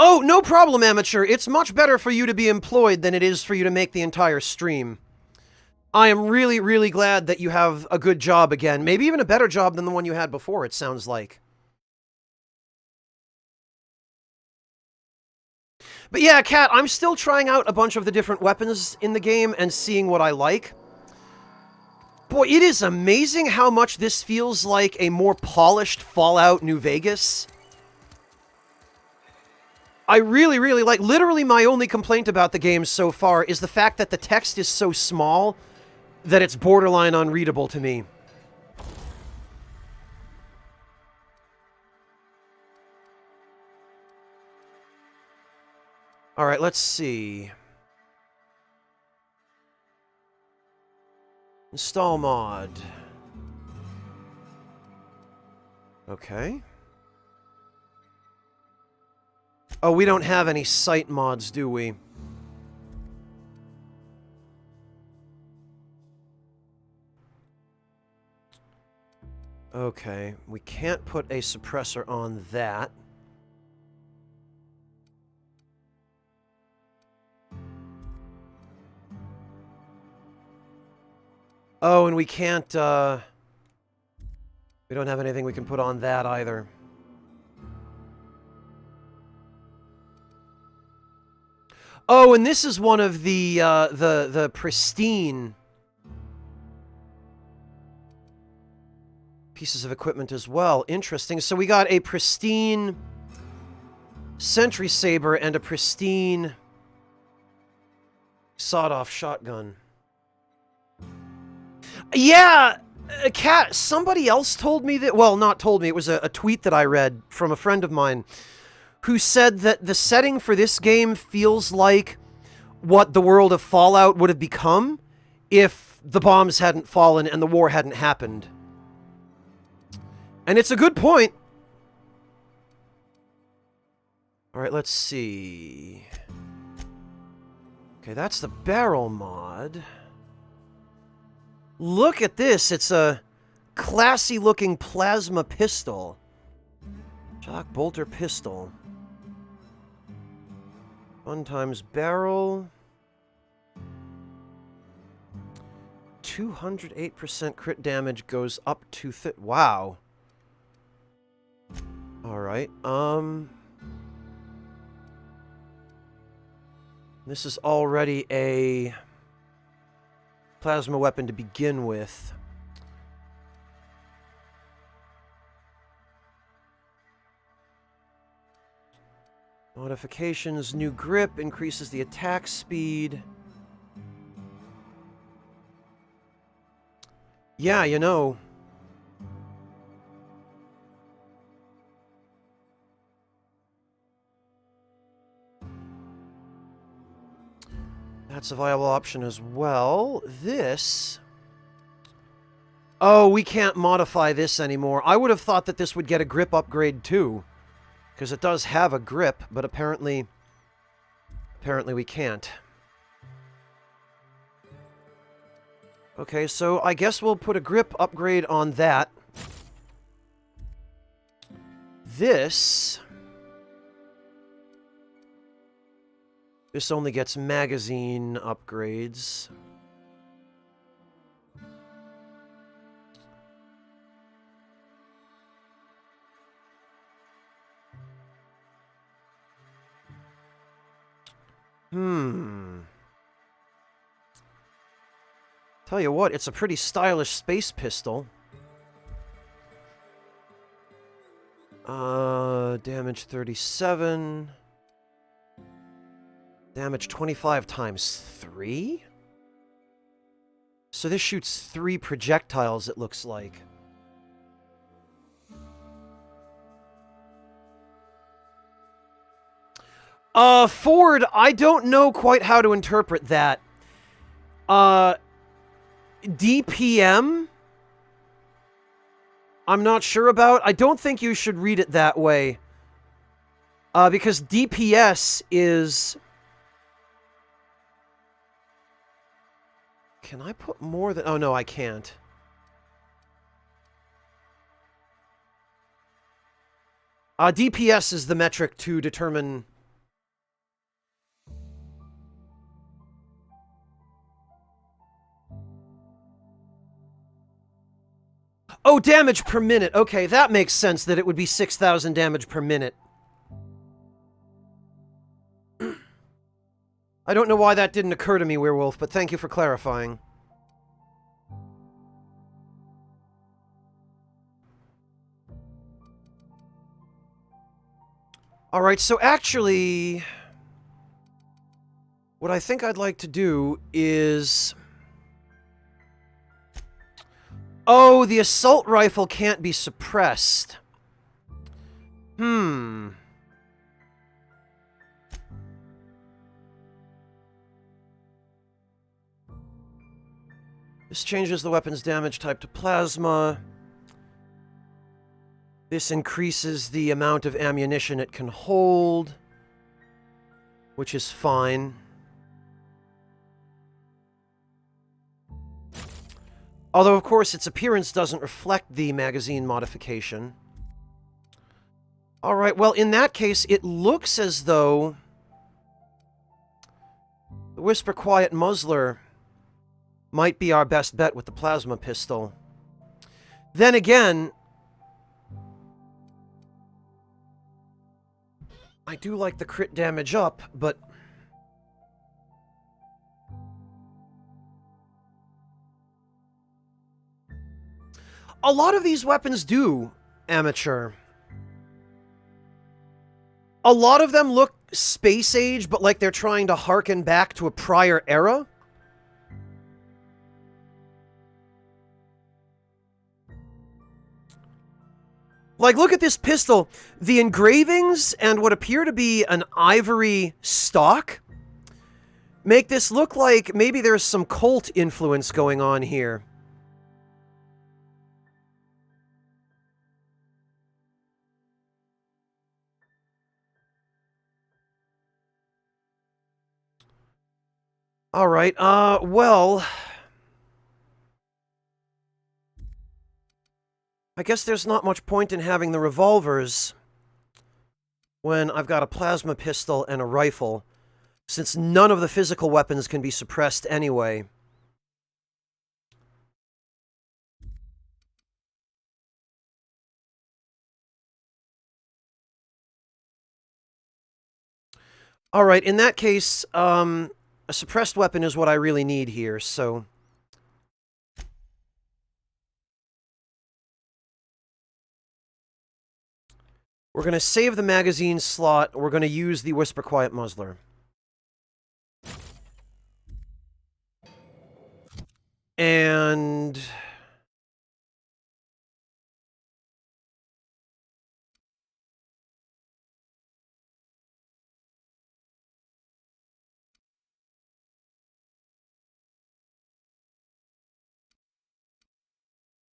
Oh, no problem, Amateur. It's much better for you to be employed than it is for you to make the entire stream. I am really, really glad that you have a good job again. Maybe even a better job than the one you had before, it sounds like. But yeah, Kat, I'm still trying out a bunch of the different weapons in the game and seeing what I like. Boy, it is amazing how much this feels like a more polished Fallout New Vegas. I really, really like... literally my only complaint about the game so far is the fact that the text is so small that it's borderline unreadable to me. Alright, let's see. Install mod. Okay. Oh, we don't have any site mods, do we? Okay, we can't put a suppressor on that. Oh, and we can't, we don't have anything we can put on that either. Oh, and this is one of the pristine pieces of equipment as well. Interesting. So we got a pristine sentry saber and a pristine sawed-off shotgun. Yeah, Kat, somebody else told me that... well, not told me. It was a tweet that I read from a friend of mine who said that the setting for this game feels like what the world of Fallout would have become if the bombs hadn't fallen and the war hadn't happened. And it's a good point. Alright, let's see. Okay, that's the barrel mod. Look at this. It's a classy-looking plasma pistol. Shock bolter pistol. 1 times barrel. 208% crit damage goes up to wow. Alright, this is already a plasma weapon to begin with. Modifications, new grip increases the attack speed. Yeah, you know. That's a viable option as well. This... Oh, we can't modify this anymore. I would have thought that this would get a grip upgrade too. Because it does have a grip, but apparently we can't. Okay, so I guess we'll put a grip upgrade on that. This only gets magazine upgrades. Tell you what, it's a pretty stylish space pistol. Damage 37. Damage 25 times 3? So this shoots 3 projectiles, it looks like. Ford, I don't know quite how to interpret that. DPM? I'm not sure about. I don't think you should read it that way. Because DPS is... Can I put more than... Oh, no, I can't. DPS is the metric to determine... Oh, damage per minute. Okay, that makes sense that it would be 6,000 damage per minute. I don't know why that didn't occur to me, Werewolf, but thank you for clarifying. Alright, so actually... What I think I'd like to do is... Oh, the assault rifle can't be suppressed. This changes the weapon's damage type to plasma. This increases the amount of ammunition it can hold, which is fine. Although, of course, its appearance doesn't reflect the magazine modification. Alright, well, in that case, it looks as though the Whisper Quiet Muzzler might be our best bet with the plasma pistol. Then again, I do like the crit damage up, but... A lot of these weapons do, Amateur. A lot of them look space age, but like they're trying to harken back to a prior era. Like, look at this pistol. The engravings and what appear to be an ivory stock make this look like maybe there's some Colt influence going on here. Alright, well... I guess there's not much point in having the revolvers when I've got a plasma pistol and a rifle, since none of the physical weapons can be suppressed anyway. Alright, in that case, a suppressed weapon is what I really need here, so... We're going to save the magazine slot. We're going to use the Whisper Quiet Muzzler. And...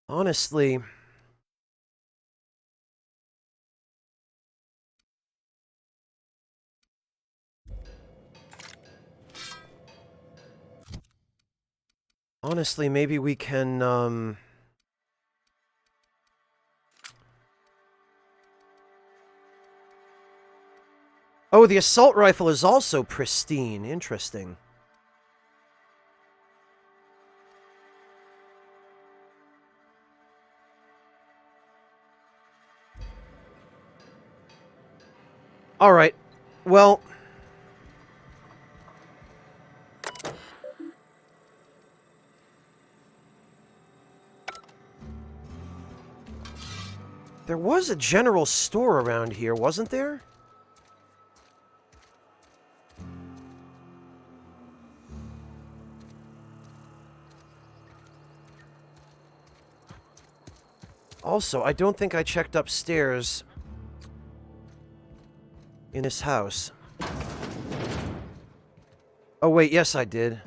honestly... honestly, maybe we can, oh, the assault rifle is also pristine. Interesting. Alright. Well... there was a general store around here, wasn't there? Also, I don't think I checked upstairs in his house. Oh wait, yes I did.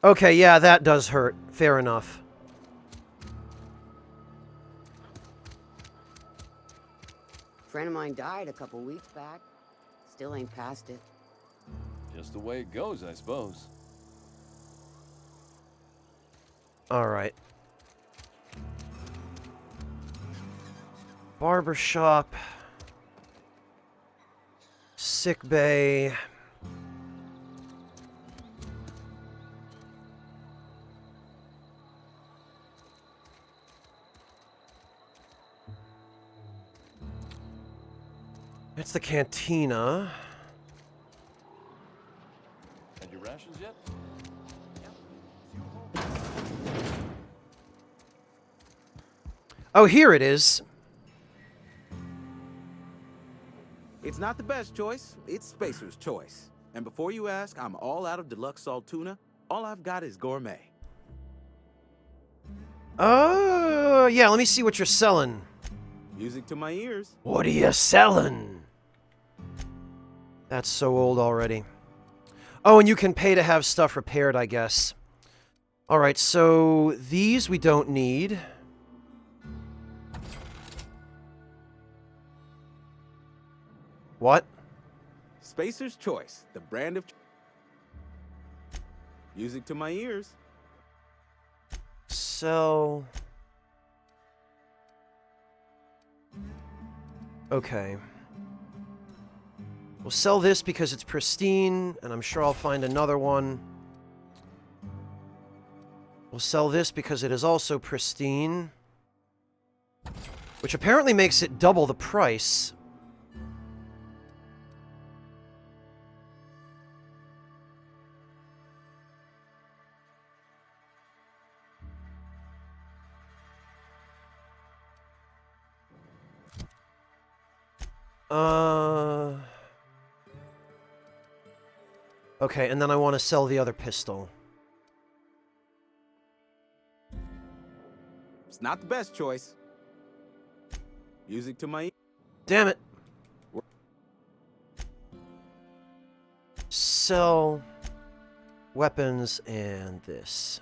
Okay, yeah, that does hurt. Fair enough. Friend of mine died a couple weeks back. Still ain't past it. Just the way it goes, I suppose. Alright. Barbershop. Sick bay. It's the cantina. Had your rations yet? Oh, here it is. It's not the best choice, it's Spacer's choice. And before you ask, I'm all out of deluxe salt tuna. All I've got is gourmet. Oh, yeah, let me see what you're selling. Music to my ears. What are you selling? That's so old already. Oh, and you can pay to have stuff repaired, I guess. Alright, so these we don't need. What? Spacer's choice, the brand of... music to my ears. Sell... okay. We'll sell this because it's pristine, and I'm sure I'll find another one. We'll sell this because it is also pristine. Which apparently makes it double the price. Okay, and then I want to sell the other pistol. It's not the best choice. Music to my... damn it. Sell weapons and this.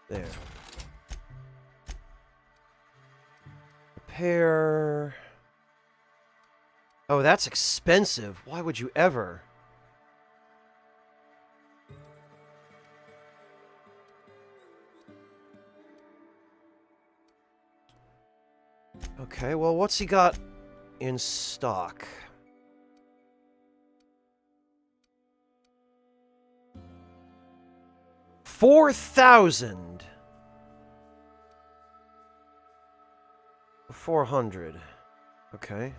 There. Repair. Oh, that's expensive. Why would you ever? Okay, well, what's he got in stock? $4,000. 400. Okay.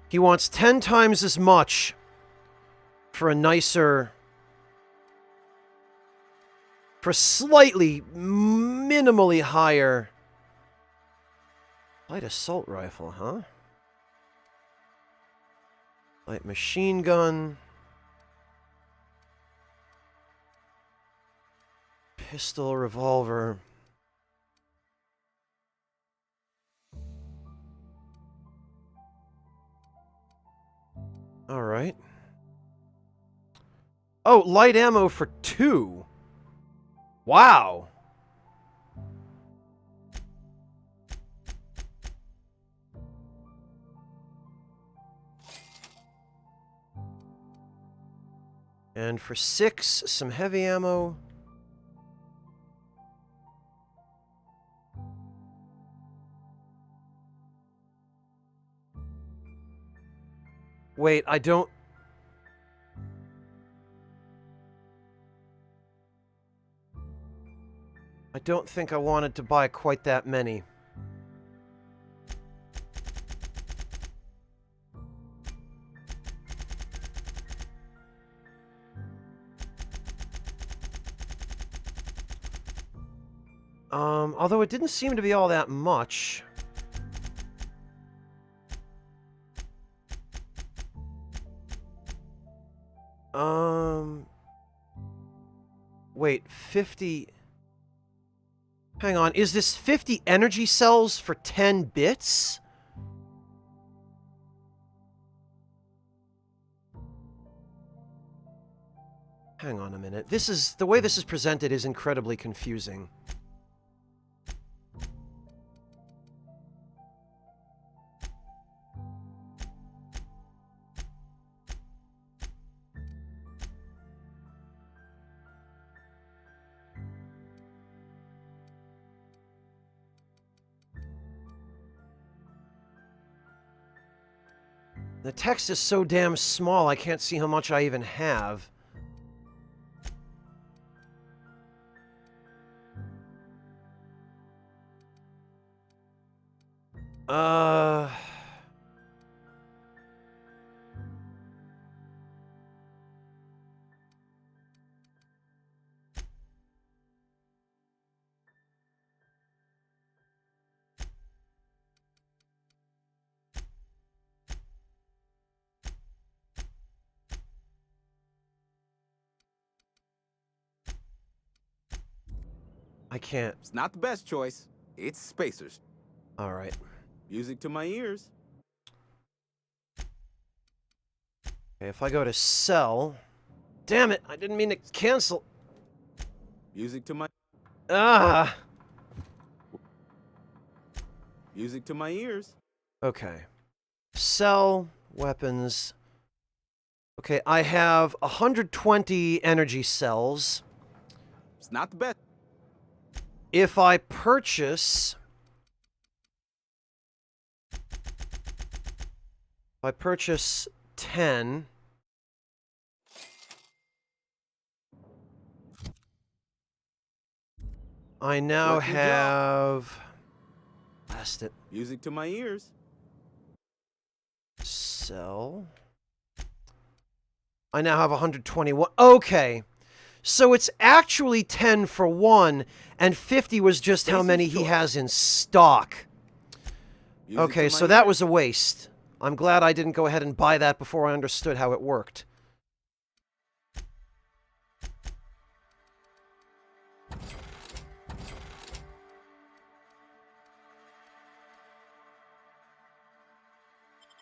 He wants 10 times as much for a nicer... for slightly, minimally higher... light assault rifle, huh? Light machine gun. Pistol, revolver. All right. Oh, light ammo for 2. Wow. And for 6, some heavy ammo. Wait, I don't... I don't think I wanted to buy quite that many. Although it didn't seem to be all that much. Wait, 50... Hang on, is this 50 energy cells for 10 bits? Hang on a minute. This is... the way this is presented is incredibly confusing. The text is so damn small, I can't see how much I even have. I can't. It's not the best choice. It's Spacers. All right. Music to my ears. Okay, if I go to sell... Damn it, I didn't mean to cancel. Music to my... Ah! Music to my ears. Okay. Sell weapons. Okay, I have 120 energy cells. It's not the best. If I purchase... if I purchase 10... I now have... Blast it. Music to my ears. Sell. I now have 121. Okay. So it's actually 10 for 1, and 50 was just how many he has in stock. Okay, so that was a waste. I'm glad I didn't go ahead and buy that before I understood how it worked.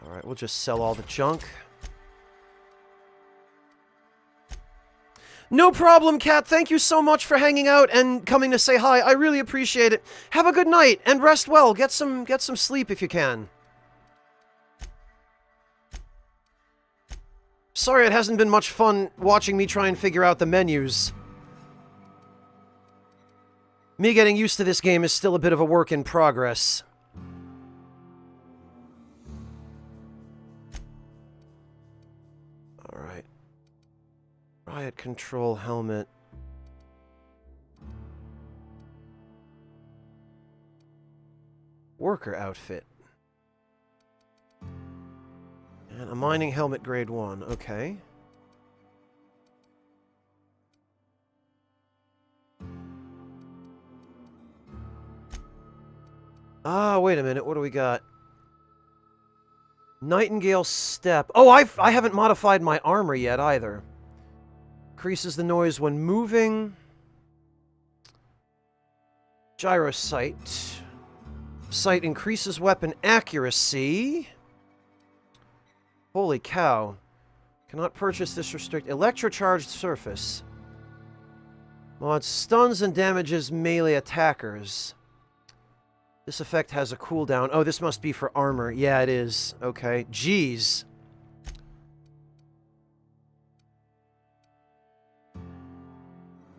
All right, we'll just sell all the junk. No problem, Kat. Thank you so much for hanging out and coming to say hi. I really appreciate it. Have a good night and rest well. Get some sleep if you can. Sorry it hasn't been much fun watching me try and figure out the menus. Me getting used to this game is still a bit of a work in progress. Alright. Riot control helmet. Worker outfit. And a mining helmet grade 1. Okay. Ah, wait a minute. What do we got? Nightingale step. Oh, I haven't modified my armor yet either. Increases the noise when moving. Gyro sight. Sight increases weapon accuracy. Holy cow. Cannot purchase this restrict. Electrocharged surface. Mod stuns and damages melee attackers. This effect has a cooldown. Oh, this must be for armor. Yeah, it is. Okay. Jeez.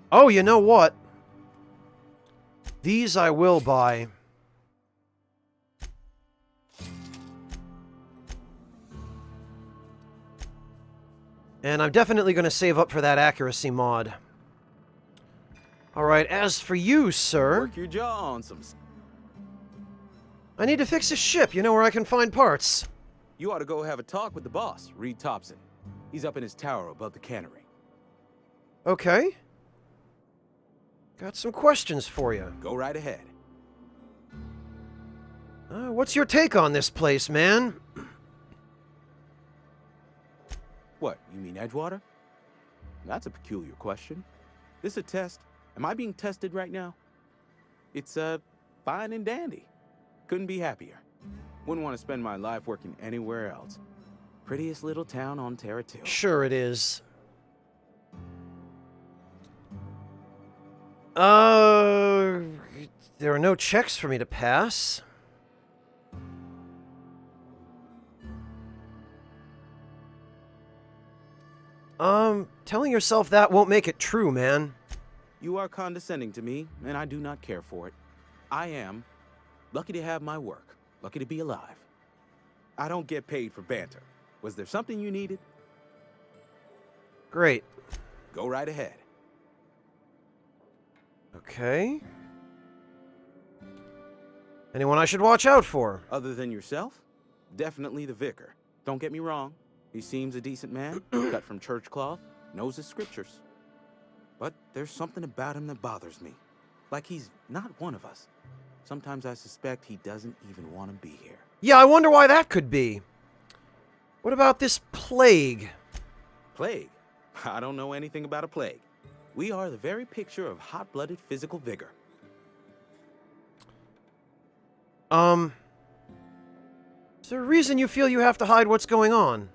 Oh, you know what? These I will buy. And I'm definitely going to save up for that accuracy mod. Alright, as for you, sir... Work your jaw on some... I need to fix this ship. You know where I can find parts. You ought to go have a talk with the boss, Reed Thompson. He's up in his tower above the cannery. Okay. Got some questions for you. Go right ahead. What's your take on this place, man? What, you mean Edgewater? That's a peculiar question. This a test? Am I being tested right now? It's, fine and dandy. Couldn't be happier. Wouldn't want to spend my life working anywhere else. Prettiest little town on Terra 2. Sure it is. There are no checks for me to pass. Telling yourself that won't make it true, man. You are condescending to me, and I do not care for it. I am lucky to have my work, lucky to be alive. I don't get paid for banter. Was there something you needed? Great. Go right ahead. Okay. Anyone I should watch out for? Other than yourself? Definitely the vicar. Don't get me wrong. He seems a decent man, cut from church cloth, knows his scriptures. But there's something about him that bothers me. Like he's not one of us. Sometimes I suspect he doesn't even want to be here. Yeah, I wonder why that could be. What about this plague? Plague? I don't know anything about a plague. We are the very picture of hot-blooded physical vigor. Is there a reason you feel you have to hide what's going on?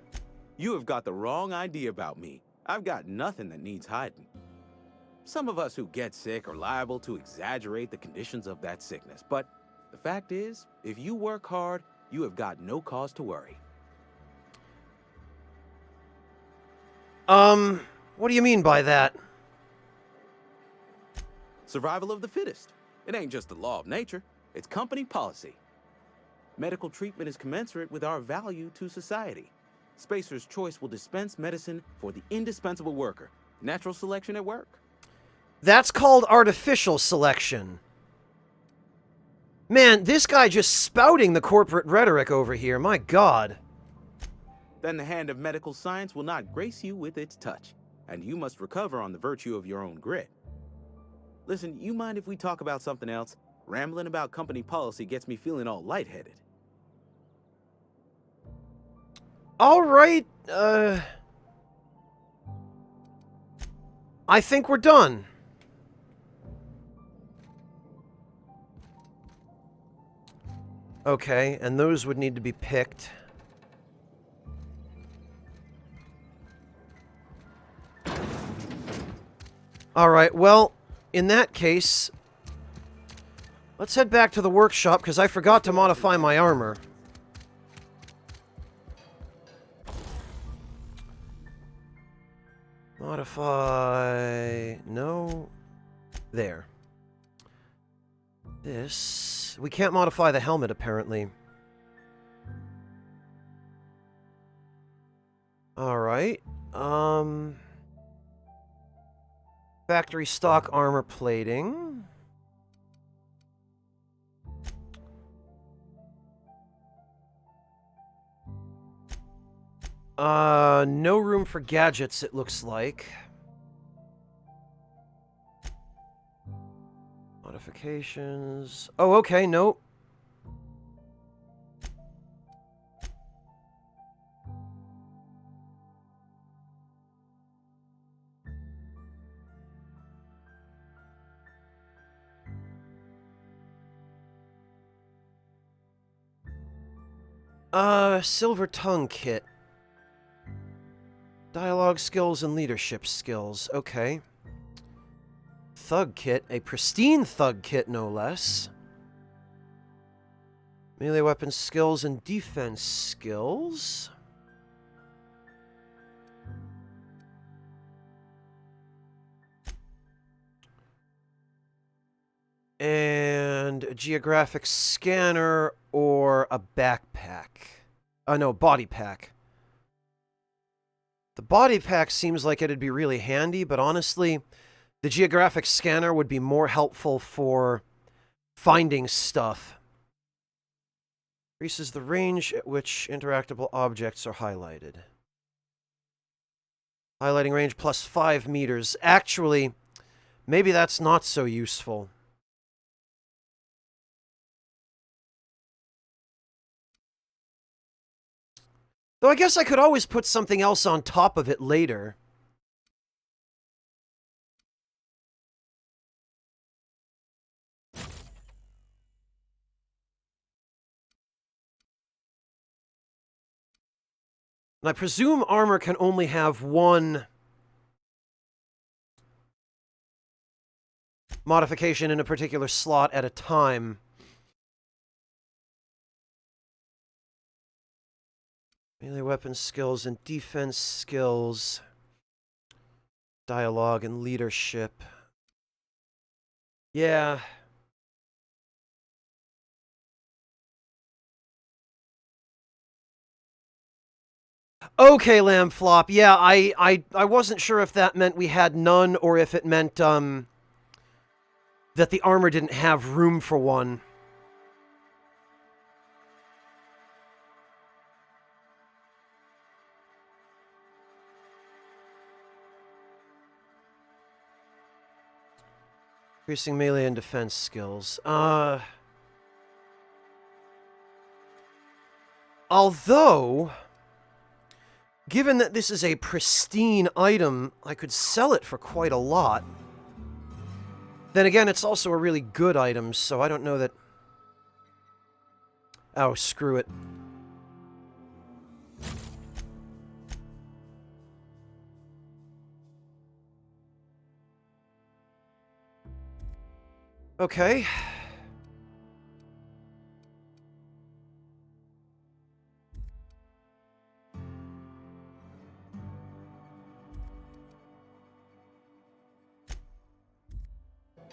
You have got the wrong idea about me. I've got nothing that needs hiding. Some of us who get sick are liable to exaggerate the conditions of that sickness, but the fact is, if you work hard, you have got no cause to worry. What do you mean by that? Survival of the fittest. It ain't just the law of nature, it's company policy. Medical treatment is commensurate with our value to society. Spacer's Choice will dispense medicine for the indispensable worker. Natural selection at work. That's called artificial selection. Man, this guy just spouting the corporate rhetoric over here, my god. Then the hand of medical science will not grace you with its touch, and you must recover on the virtue of your own grit. Listen, you mind if we talk about something else? Rambling about company policy gets me feeling all lightheaded. Alright, I think we're done. Okay, and those would need to be picked. Alright, well, in that case, let's head back to the workshop, because I forgot to modify my armor. Modify... no... there. This... we can't modify the helmet, apparently. Alright. Factory stock armor plating. No room for gadgets, it looks like. Modifications. Oh, okay, nope. Silver tongue kit. Dialogue skills and leadership skills. Okay. Thug kit. A pristine thug kit, no less. Melee weapon skills and defense skills. And a geographic scanner or a backpack. No, body pack. The body pack seems like it'd be really handy, but honestly, the geographic scanner would be more helpful for finding stuff. Increases the range at which interactable objects are highlighted. Highlighting range plus 5 meters. Actually, maybe that's not so useful. Though I guess I could always put something else on top of it later. And I presume armor can only have one modification in a particular slot at a time. Melee weapon skills and defense skills. Dialogue and leadership. Yeah. Okay, Lamb Flop. Yeah, I wasn't sure if that meant we had none or if it meant that the armor didn't have room for one. Increasing melee and defense skills. Although, given that this is a pristine item, I could sell it for quite a lot. Then again, it's also a really good item, so I don't know that... Oh, screw it. Okay.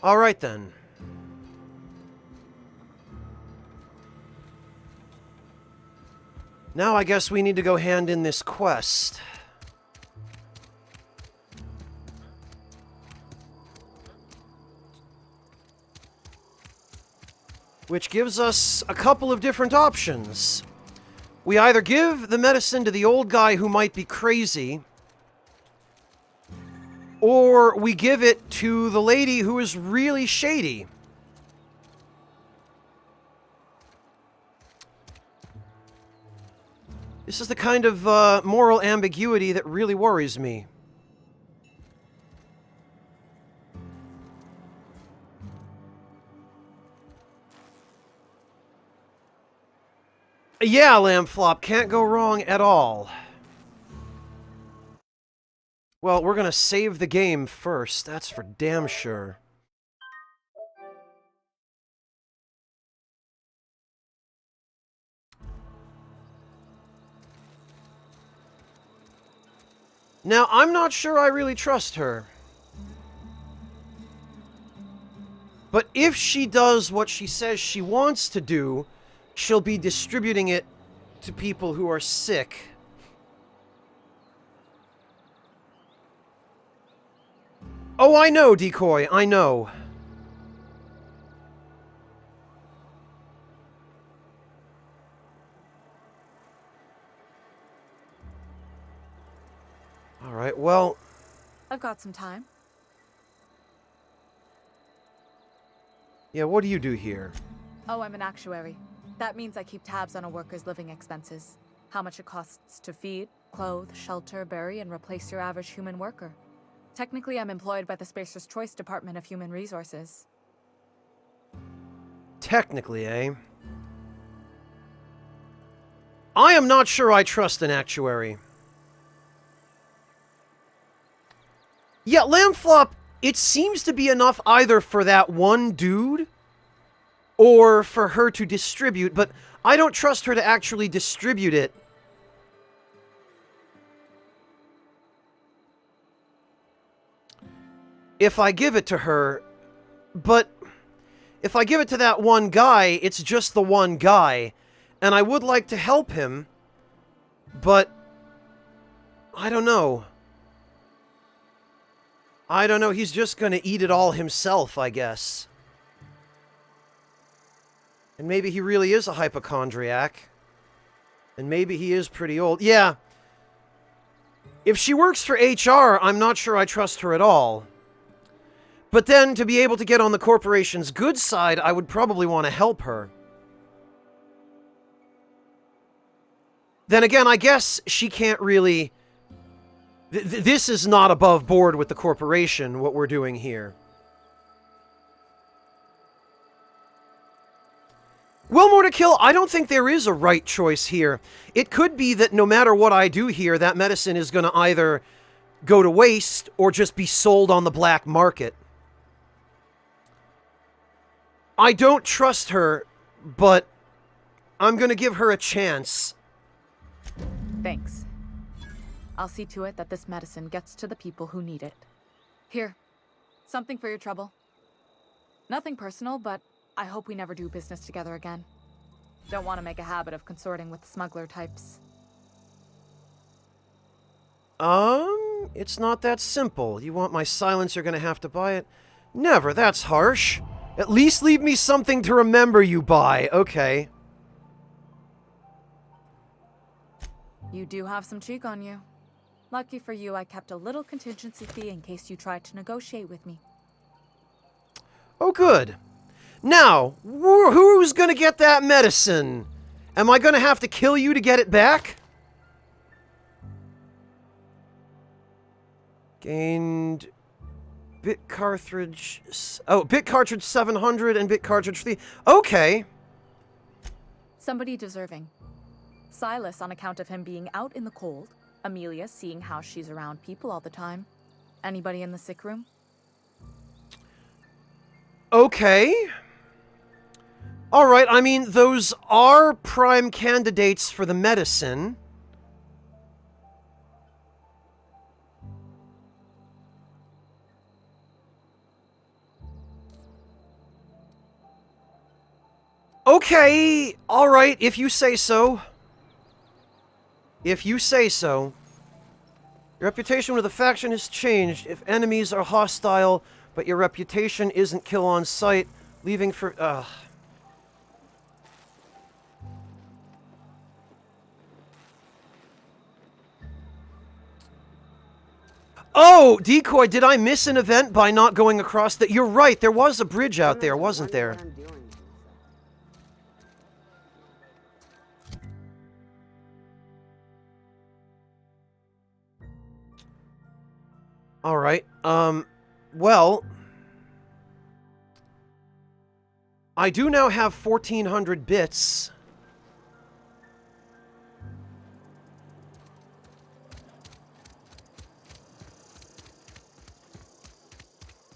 All right, then. Now I guess we need to go hand in this quest. Which gives us a couple of different options. We either give the medicine to the old guy who might be crazy, or we give it to the lady who is really shady. This is the kind of moral ambiguity that really worries me. Yeah, Lamb Flop, can't go wrong at all. Well, we're gonna save the game first, that's for damn sure. Now, I'm not sure I really trust her. But if she does what she says she wants to do, she'll be distributing it to people who are sick. Oh, I know, Decoy, I know. Alright, well... I've got some time. Yeah, what do you do here? Oh, I'm an actuary. That means I keep tabs on a worker's living expenses. How much it costs to feed, clothe, shelter, bury, and replace your average human worker. Technically, I'm employed by the Spacer's Choice Department of Human Resources. Technically, eh? I am not sure I trust an actuary. Yeah, Lamflop, it seems to be enough either for that one dude or for her to distribute, but I don't trust her to actually distribute it. If I give it to her, but if I give it to that one guy, it's just the one guy, and I would like to help him, but I don't know. I don't know, he's just gonna eat it all himself, I guess. And maybe he really is a hypochondriac. And maybe he is pretty old. Yeah. If she works for HR, I'm not sure I trust her at all. But then, to be able to get on the corporation's good side, I would probably want to help her. Then again, I guess she can't really... This is not above board with the corporation, what we're doing here. Wilmore to kill, I don't think there is a right choice here. It could be that no matter what I do here, that medicine is going to either go to waste or just be sold on the black market. I don't trust her, but I'm going to give her a chance. Thanks. I'll see to it that this medicine gets to the people who need it. Here, something for your trouble. Nothing personal, but I hope we never do business together again. Don't want to make a habit of consorting with smuggler types. It's not that simple. You want my silence, you're gonna have to buy it? Never, that's harsh. At least leave me something to remember you by. Okay. You do have some cheek on you. Lucky for you, I kept a little contingency fee in case you tried to negotiate with me. Oh, good. Now, who's gonna get that medicine? Am I gonna have to kill you to get it back? Gained... bit cartridge... Oh, bit cartridge 700 and bit cartridge 3... Okay. Somebody deserving. Silas on account of him being out in the cold. Amelia seeing how she's around people all the time. Anybody in the sick room? Okay. Alright, I mean, those are prime candidates for the medicine. Okay, alright, if you say so. If you say so. Your reputation with the faction has changed. If enemies are hostile, but your reputation isn't kill on sight, leaving for... Oh, Decoy, did I miss an event by not going across the... You're right, there was a bridge out there, wasn't there? Alright, well... I do now have 1,400 bits.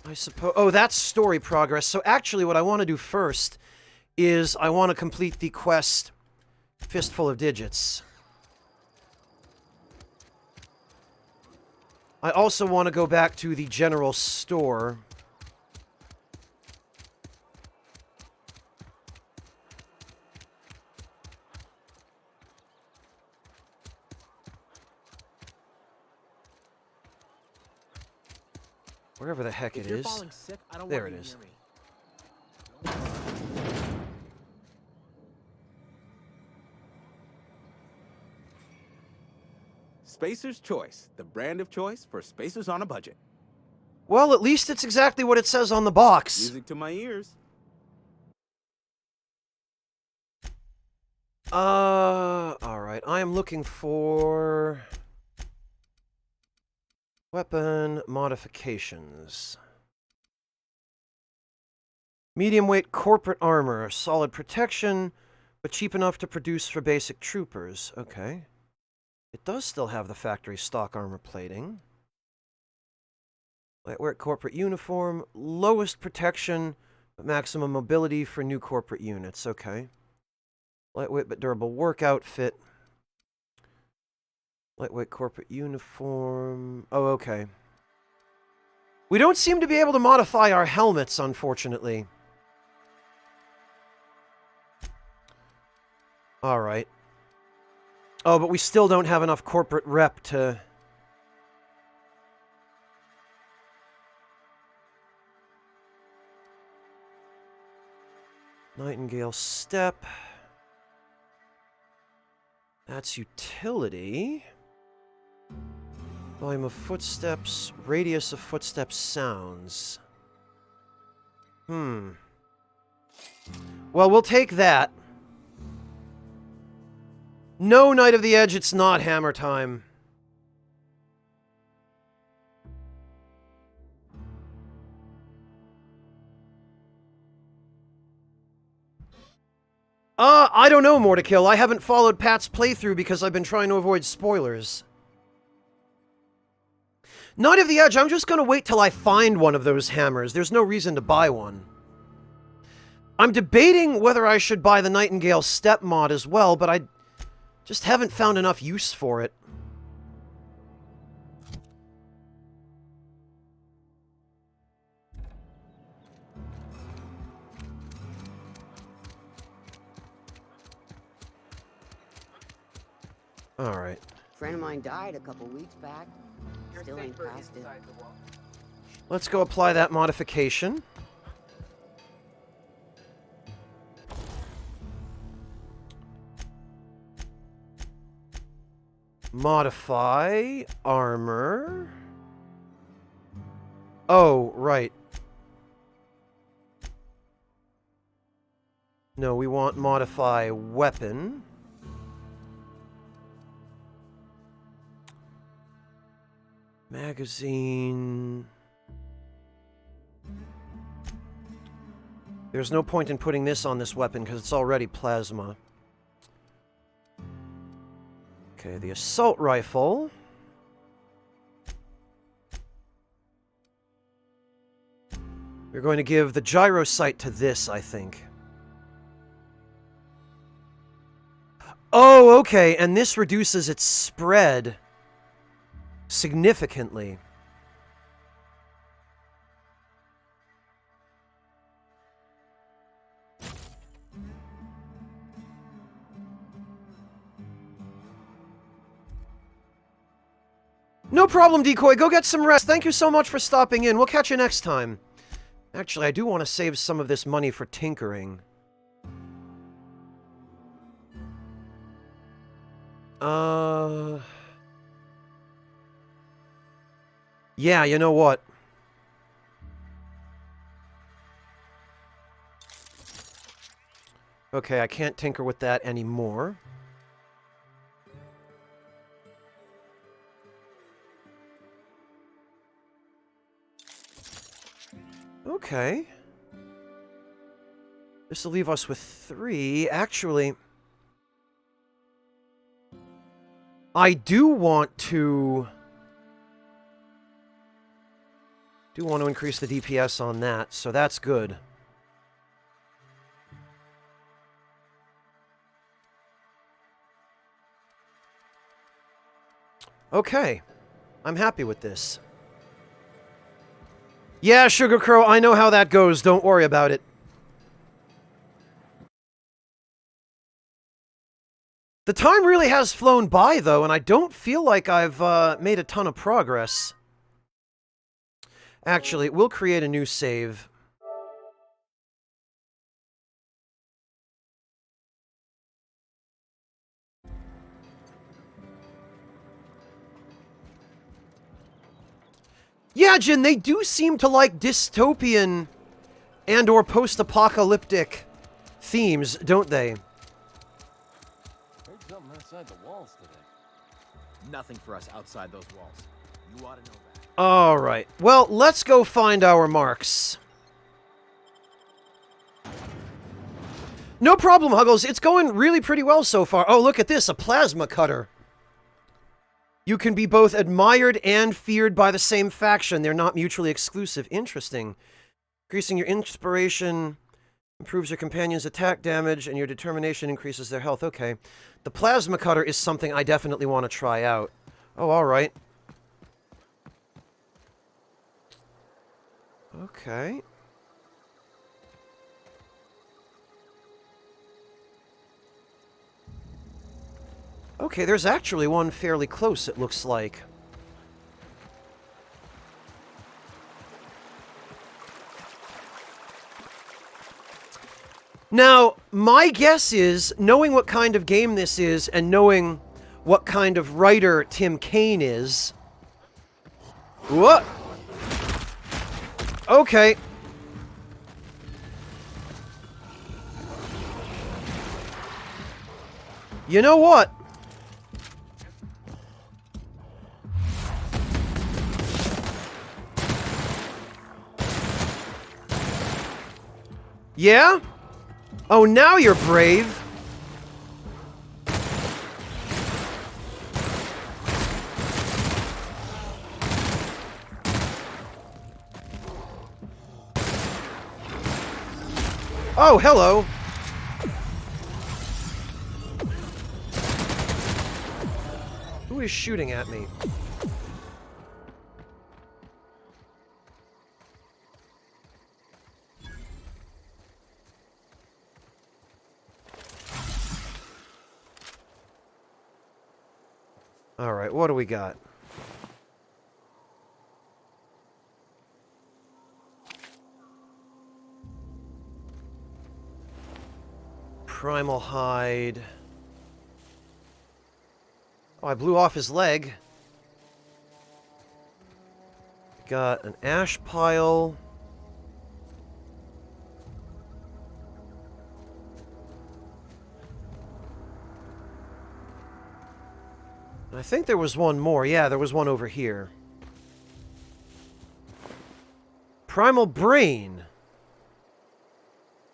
I suppose... Oh, that's story progress. So actually what I want to do first is I want to complete the quest Fistful of Digits. I also want to go back to the general store. Wherever the heck it is. Sick, there it is. Spacer's Choice, the brand of choice for spacers on a budget. Well, at least it's exactly what it says on the box. Music to my ears. Alright. I am looking for... weapon modifications. Medium weight corporate armor. Solid protection, but cheap enough to produce for basic troopers. Okay. It does still have the factory stock armor plating. Lightweight corporate uniform. Lowest protection, but maximum mobility for new corporate units. Okay. Lightweight but durable work outfit. Lightweight corporate uniform. Oh, okay. We don't seem to be able to modify our helmets, unfortunately. Alright. Oh, but we still don't have enough corporate rep to... Nightingale Step. That's utility. Volume of footsteps, radius of footsteps sounds. Well, we'll take that. No, Knight of the Edge, it's not hammer time. I don't know, More to Kill. I haven't followed Pat's playthrough because I've been trying to avoid spoilers. Knight of the Edge, I'm just gonna wait till I find one of those hammers. There's no reason to buy one. I'm debating whether I should buy the Nightingale Step mod as well, but I just haven't found enough use for it. Alright. Friend of mine died a couple weeks back. Still ain't past it. Let's go apply that modification. Modify armor. Oh, right. No, we want modify weapon. Magazine. There's no point in putting this on this weapon because it's already plasma. Okay, the assault rifle. We're going to give the gyro sight to this, I think. Oh, okay, and this reduces its spread significantly. No problem, Decoy. Go get some rest. Thank you so much for stopping in. We'll catch you next time. Actually, I do want to save some of this money for tinkering. Yeah, you know what? Okay, I can't tinker with that anymore. Okay. This will leave us with 3. Actually, I do want to increase the DPS on that, so that's good. Okay. I'm happy with this. Yeah, Sugar Crow, I know how that goes. Don't worry about it. The time really has flown by, though, and I don't feel like I've made a ton of progress. Actually, we'll create a new save. Yeah, Jin, they do seem to like dystopian and or post-apocalyptic themes, don't they? Heard something outside the walls today. Nothing for us outside those walls. You ought to know that. All right. Well, let's go find our marks. No problem, Huggles. It's going really pretty well so far. Oh, look at this. A plasma cutter. You can be both admired and feared by the same faction. They're not mutually exclusive. Interesting. Increasing your inspiration improves your companion's attack damage, and your determination increases their health. Okay. The plasma cutter is something I definitely want to try out. Oh, all right. Okay. Okay, there's actually one fairly close, it looks like. Now, my guess is, knowing what kind of game this is, and knowing what kind of writer Tim Kaine is... What? Okay. You know what? Yeah? Oh, now you're brave. Oh, hello. Who is shooting at me? All right, what do we got? Primal hide. Oh, I blew off his leg. Got an ash pile. I think there was one more. Yeah, there was one over here. Primal brain.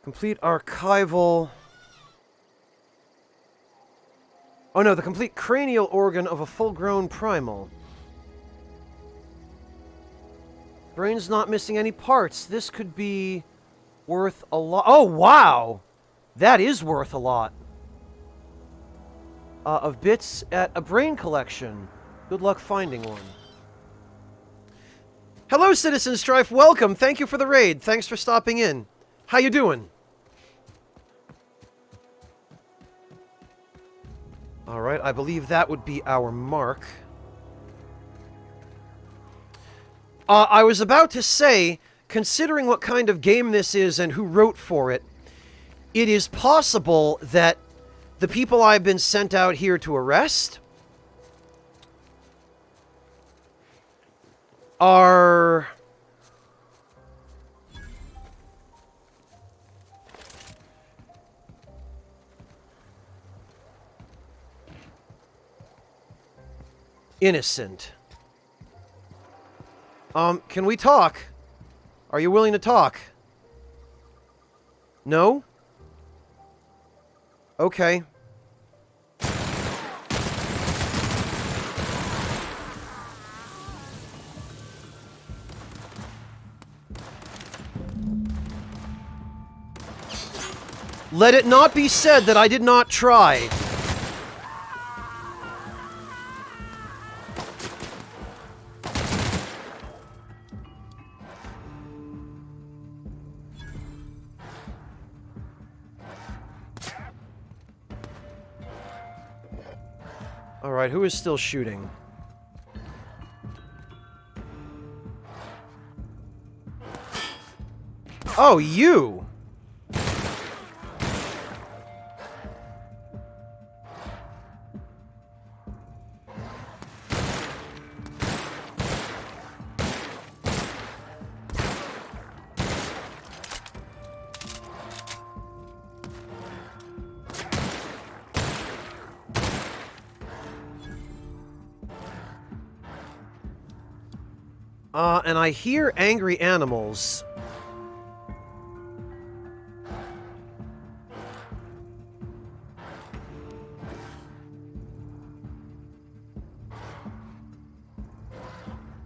Complete archival. Oh no, the complete cranial organ of a full-grown primal. Brain's not missing any parts. This could be worth a lot. Oh, wow! That is worth a lot. Of bits at a brain collection. Good luck finding one. Hello, Citizen Strife. Welcome. Thank you for the raid. Thanks for stopping in. How you doing? All right, I believe that would be our mark. I was about to say, considering what kind of game this is and who wrote for it, it is possible that the people I've been sent out here to arrest are... innocent. Can we talk? Are you willing to talk? No? Okay. Let it not be said that I did not try. Alright, who is still shooting? Oh, you! And I hear angry animals.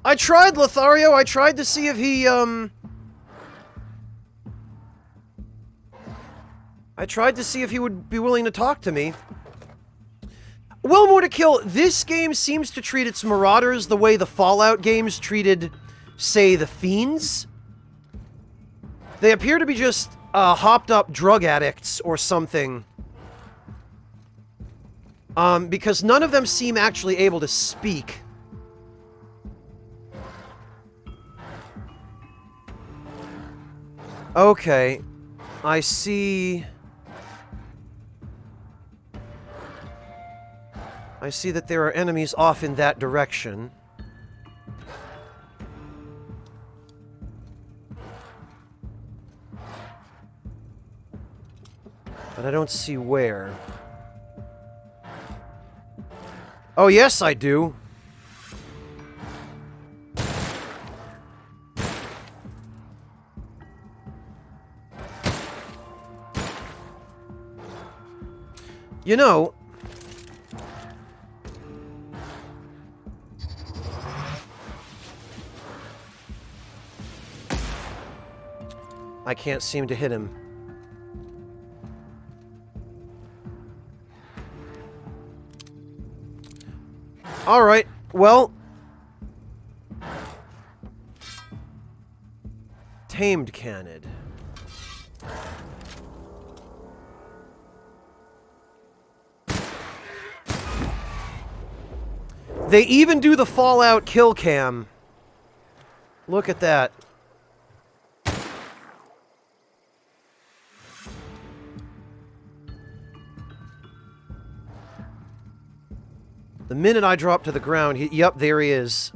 I tried, Lothario. I tried to see if he, I tried to see if he would be willing to talk to me. Well, more to kill, this game seems to treat its marauders the way the Fallout games treated, say, the Fiends. They appear to be just, hopped-up drug addicts or something. Because none of them seem actually able to speak. Okay. I see... I see that there are enemies off in that direction. But I don't see where. Oh, yes, I do. You know... I can't seem to hit him. Alright, well... Tamed Canid. They even do the Fallout kill cam. Look at that. The minute I drop to the ground, yep, there he is.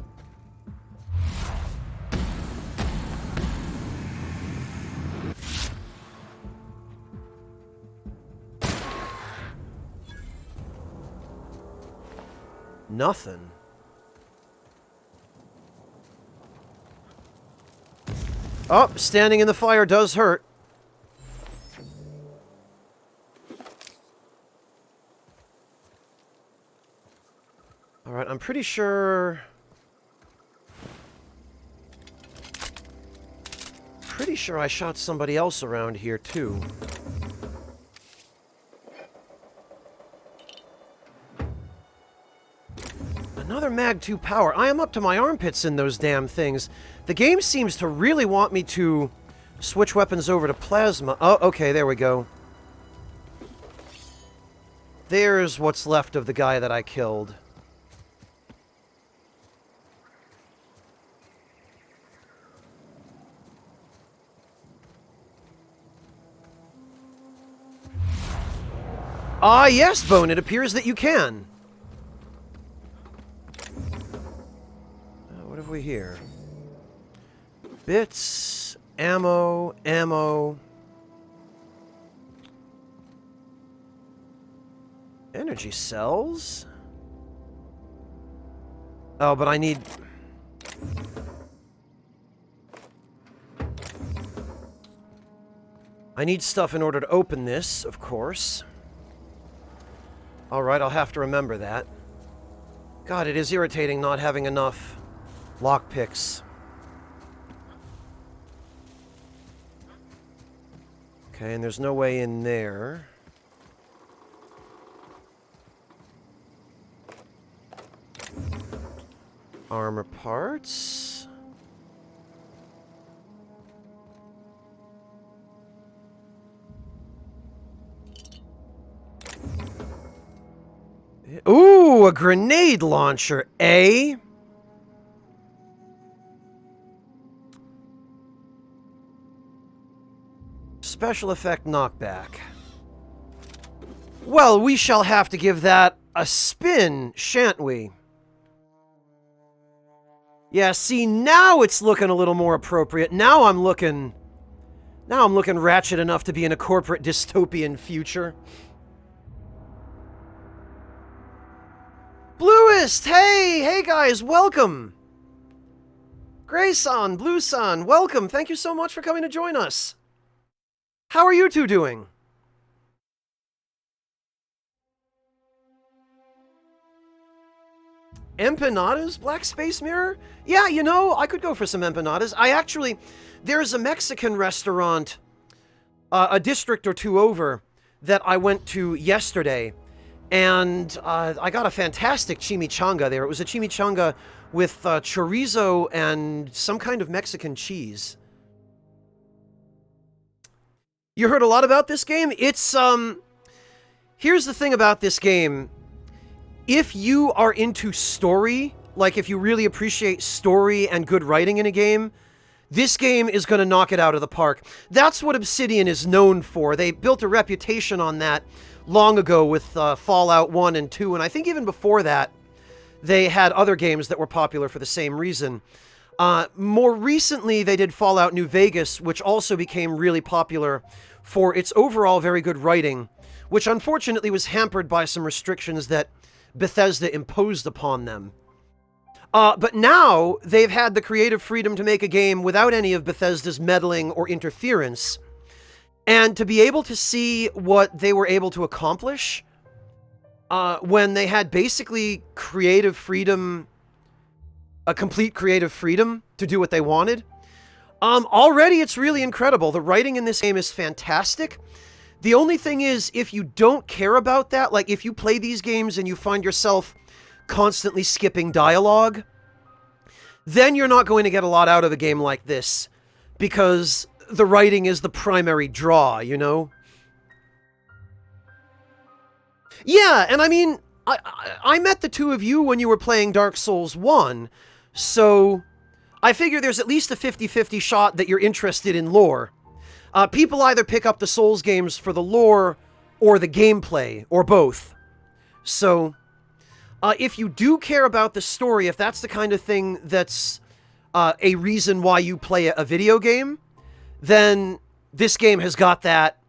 Nothing. Oh, standing in the fire does hurt. Alright, I'm pretty sure... Pretty sure I shot somebody else around here, too. Another Mag 2 power. I am up to my armpits in those damn things. The game seems to really want me to switch weapons over to plasma. Oh, okay, there we go. There's what's left of the guy that I killed. Ah, yes, Bone, it appears that you can. What have we here? Bits, ammo, ammo. Energy cells? Oh, but I need... I need stuff in order to open this, of course. Alright, I'll have to remember that. God, it is irritating not having enough lockpicks. Okay, and there's no way in there. Armor parts. Ooh, a grenade launcher, eh? Special effect knockback. Well, we shall have to give that a spin, shan't we? Yeah, see, now it's looking a little more appropriate. Now I'm looking ratchet enough to be in a corporate dystopian future. Bluist! Hey guys, welcome! Grayson, Blueson, welcome. Thank you so much for coming to join us. How are you two doing? Empanadas? Black Space Mirror? Yeah, you know, I could go for some empanadas. There's a Mexican restaurant a district or two over that I went to yesterday, and I got a fantastic chimichanga there. It was a chimichanga with chorizo and some kind of Mexican cheese. You heard a lot about this game? It's, here's the thing about this game. If you are into story, like if you really appreciate story and good writing in a game, this game is going to knock it out of the park. That's what Obsidian is known for. They built a reputation on that long ago with Fallout 1 and 2, and I think even before that, they had other games that were popular for the same reason. More recently, they did Fallout New Vegas, which also became really popular for its overall very good writing, which unfortunately was hampered by some restrictions that Bethesda imposed upon them. But now, they've had the creative freedom to make a game without any of Bethesda's meddling or interference, and to be able to see what they were able to accomplish when they had basically creative freedom, a complete creative freedom to do what they wanted. Already it's really incredible. The writing in this game is fantastic. The only thing is, if you don't care about that, like if you play these games and you find yourself constantly skipping dialogue, then you're not going to get a lot out of a game like this, because the writing is the primary draw, you know? Yeah, and I mean, I met the two of you when you were playing Dark Souls 1, so I figure there's at least a 50-50 shot that you're interested in lore. People either pick up the Souls games for the lore or the gameplay, or both. So, if you do care about the story, if that's the kind of thing that's a reason why you play a video game, then this game has got that,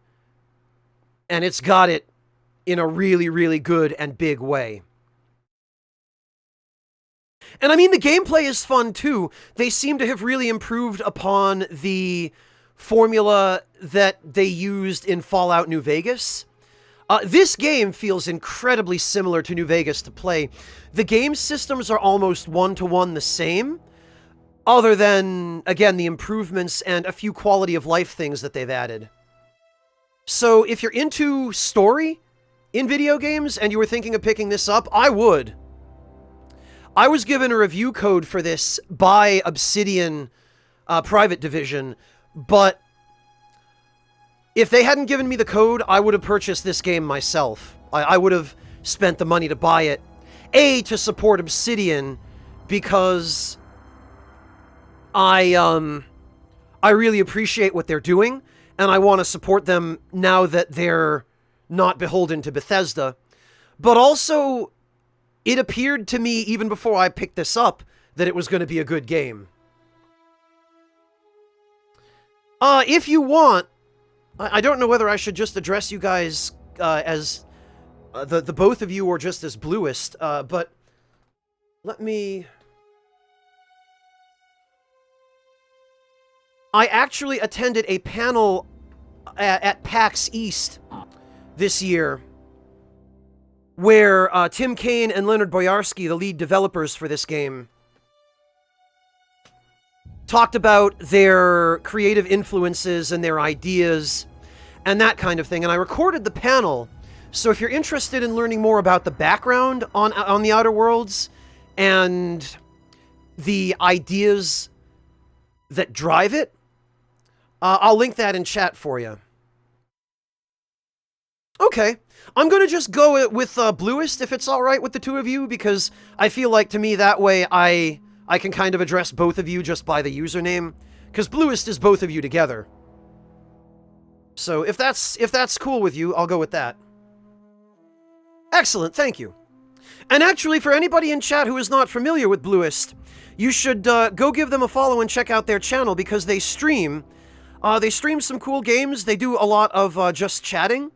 and it's got it in a really, really good and big way. And I mean, the gameplay is fun too. They seem to have really improved upon the formula that they used in Fallout New Vegas. This game feels incredibly similar to New Vegas to play. The game systems are almost one-to-one the same, other than, again, the improvements and a few quality of life things that they've added. So if you're into story in video games and you were thinking of picking this up, I would. I was given a review code for this by Obsidian Private Division, but if they hadn't given me the code, I would have purchased this game myself. I would have spent the money to buy it. A, to support Obsidian, because I really appreciate what they're doing, and I want to support them now that they're not beholden to Bethesda. But also, it appeared to me, even before I picked this up, that it was going to be a good game. If you want, I don't know whether I should just address you guys as the both of you or just as Bluist, but let me... I actually attended a panel at PAX East this year where Tim Kaine and Leonard Boyarsky, the lead developers for this game, talked about their creative influences and their ideas and that kind of thing. And I recorded the panel, so if you're interested in learning more about the background on the Outer Worlds and the ideas that drive it, I'll link that in chat for you. Okay, I'm going to just go with Bluist, if it's alright with the two of you, because I feel like, to me, that way I can kind of address both of you just by the username, because Bluist is both of you together. So if that's cool with you, I'll go with that. Excellent, thank you. And actually, for anybody in chat who is not familiar with Bluist, you should go give them a follow and check out their channel because they stream. They stream some cool games. They do a lot of just chatting.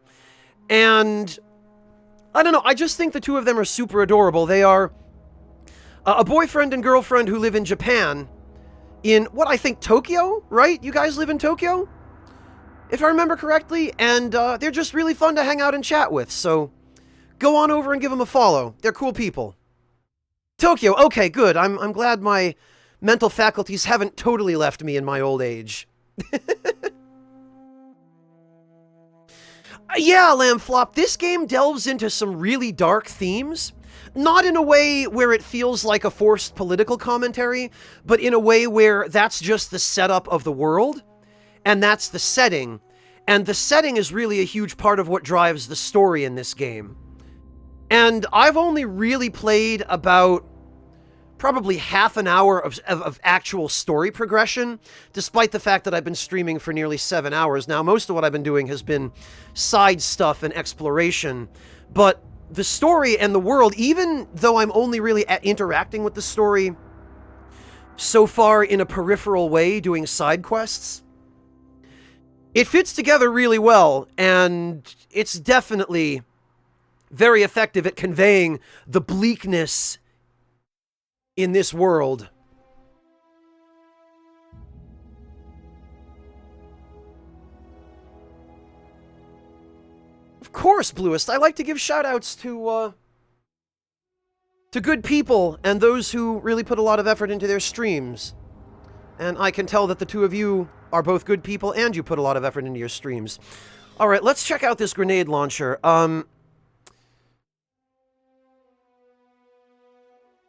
And I don't know, I just think the two of them are super adorable. They are a boyfriend and girlfriend who live in Japan, in what I think Tokyo, right? You guys live in Tokyo? If I remember correctly, and they're just really fun to hang out and chat with, so go on over and give them a follow. They're cool people. Tokyo, okay, good. I'm glad my mental faculties haven't totally left me in my old age. Yeah, Lambflop, this game delves into some really dark themes. Not in a way where it feels like a forced political commentary, but in a way where that's just the setup of the world, and that's the setting. And the setting is really a huge part of what drives the story in this game. And I've only really played about probably half an hour of actual story progression, despite the fact that I've been streaming for nearly 7 hours. Now, most of what I've been doing has been side stuff and exploration, but the story and the world, even though I'm only really interacting with the story so far in a peripheral way, doing side quests, it fits together really well, and it's definitely very effective at conveying the bleakness in this world. Of course, Bluist, I like to give shout-outs to good people and those who really put a lot of effort into their streams. And I can tell that the two of you are both good people and you put a lot of effort into your streams. Alright, let's check out this grenade launcher.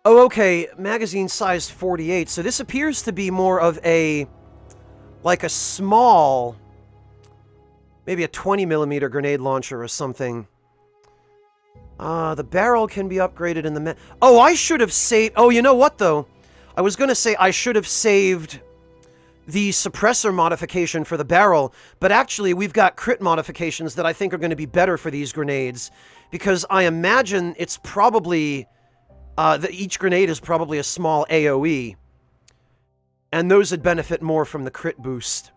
Oh, okay, magazine size 48. So this appears to be more of a, like a small, maybe a 20mm grenade launcher or something. The barrel can be upgraded in the oh, I should have saved, oh, you know what though? I was gonna say I should have saved the suppressor modification for the barrel, but actually we've got crit modifications that I think are gonna be better for these grenades, because I imagine it's probably each grenade is probably a small AoE, and those would benefit more from the crit boost.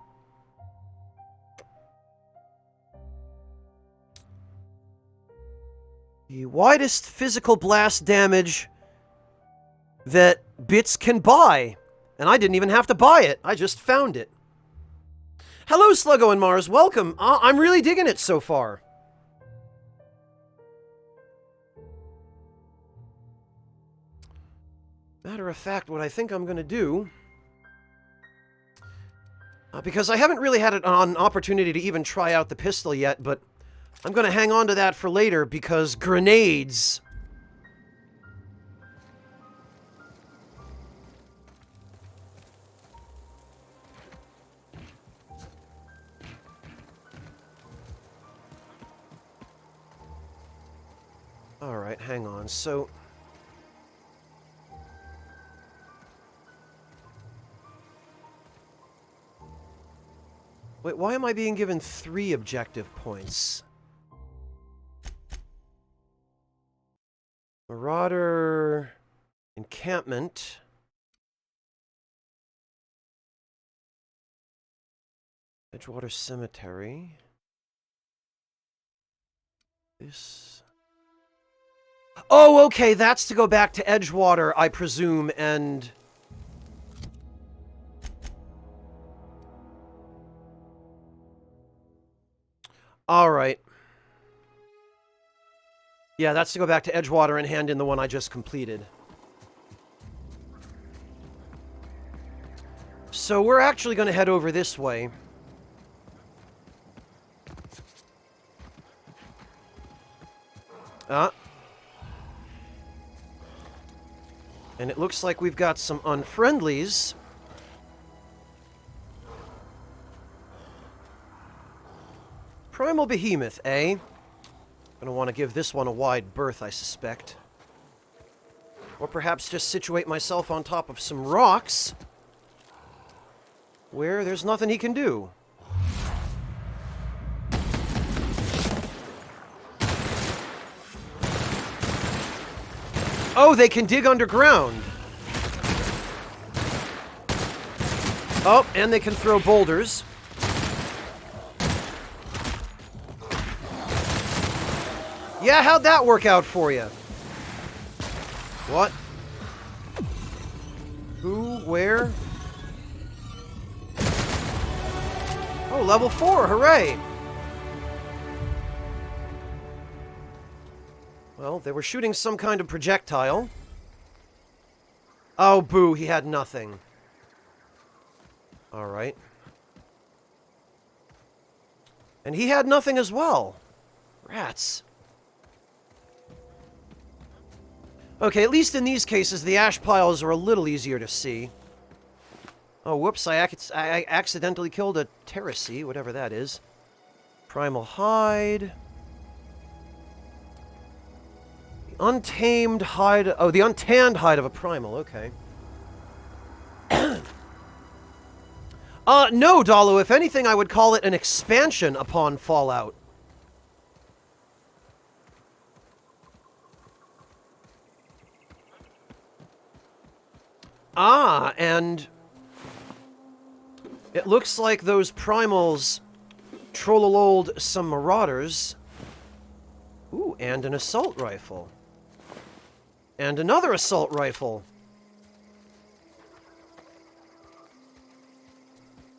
The widest physical blast damage that bits can buy, and I didn't even have to buy it, I just found it. Hello, Sluggo and Mars, welcome. I'm really digging it so far. Matter of fact, what I think I'm going to do, because I haven't really had an opportunity to even try out the pistol yet, but I'm going to hang on to that for later, because grenades... Alright, hang on, so... Wait, why am I being given 3 objective points? Marauder... Encampment... Edgewater Cemetery... This... Oh, okay, that's to go back to Edgewater, I presume, and... Alright. Yeah, that's to go back to Edgewater and hand in the one I just completed. So we're actually going to head over this way. And it looks like we've got some unfriendlies. Primal Behemoth, eh? Gonna want to give this one a wide berth, I suspect. Or perhaps just situate myself on top of some rocks, where there's nothing he can do. Oh, they can dig underground. Oh, and they can throw boulders. Yeah, how'd that work out for you? What? Who? Where? Oh, level 4, hooray! Well, they were shooting some kind of projectile. Oh, boo, he had nothing. Alright. And he had nothing as well. Rats. Okay, at least in these cases, the ash piles are a little easier to see. Oh, whoops, I accidentally killed a Terrace, whatever that is. Primal hide. The untamed hide... Oh, the untanned hide of a primal, okay. No, Dalu, if anything, I would call it an expansion upon Fallout. Ah, and it looks like those primals trollololed some marauders. Ooh, and an assault rifle. And another assault rifle.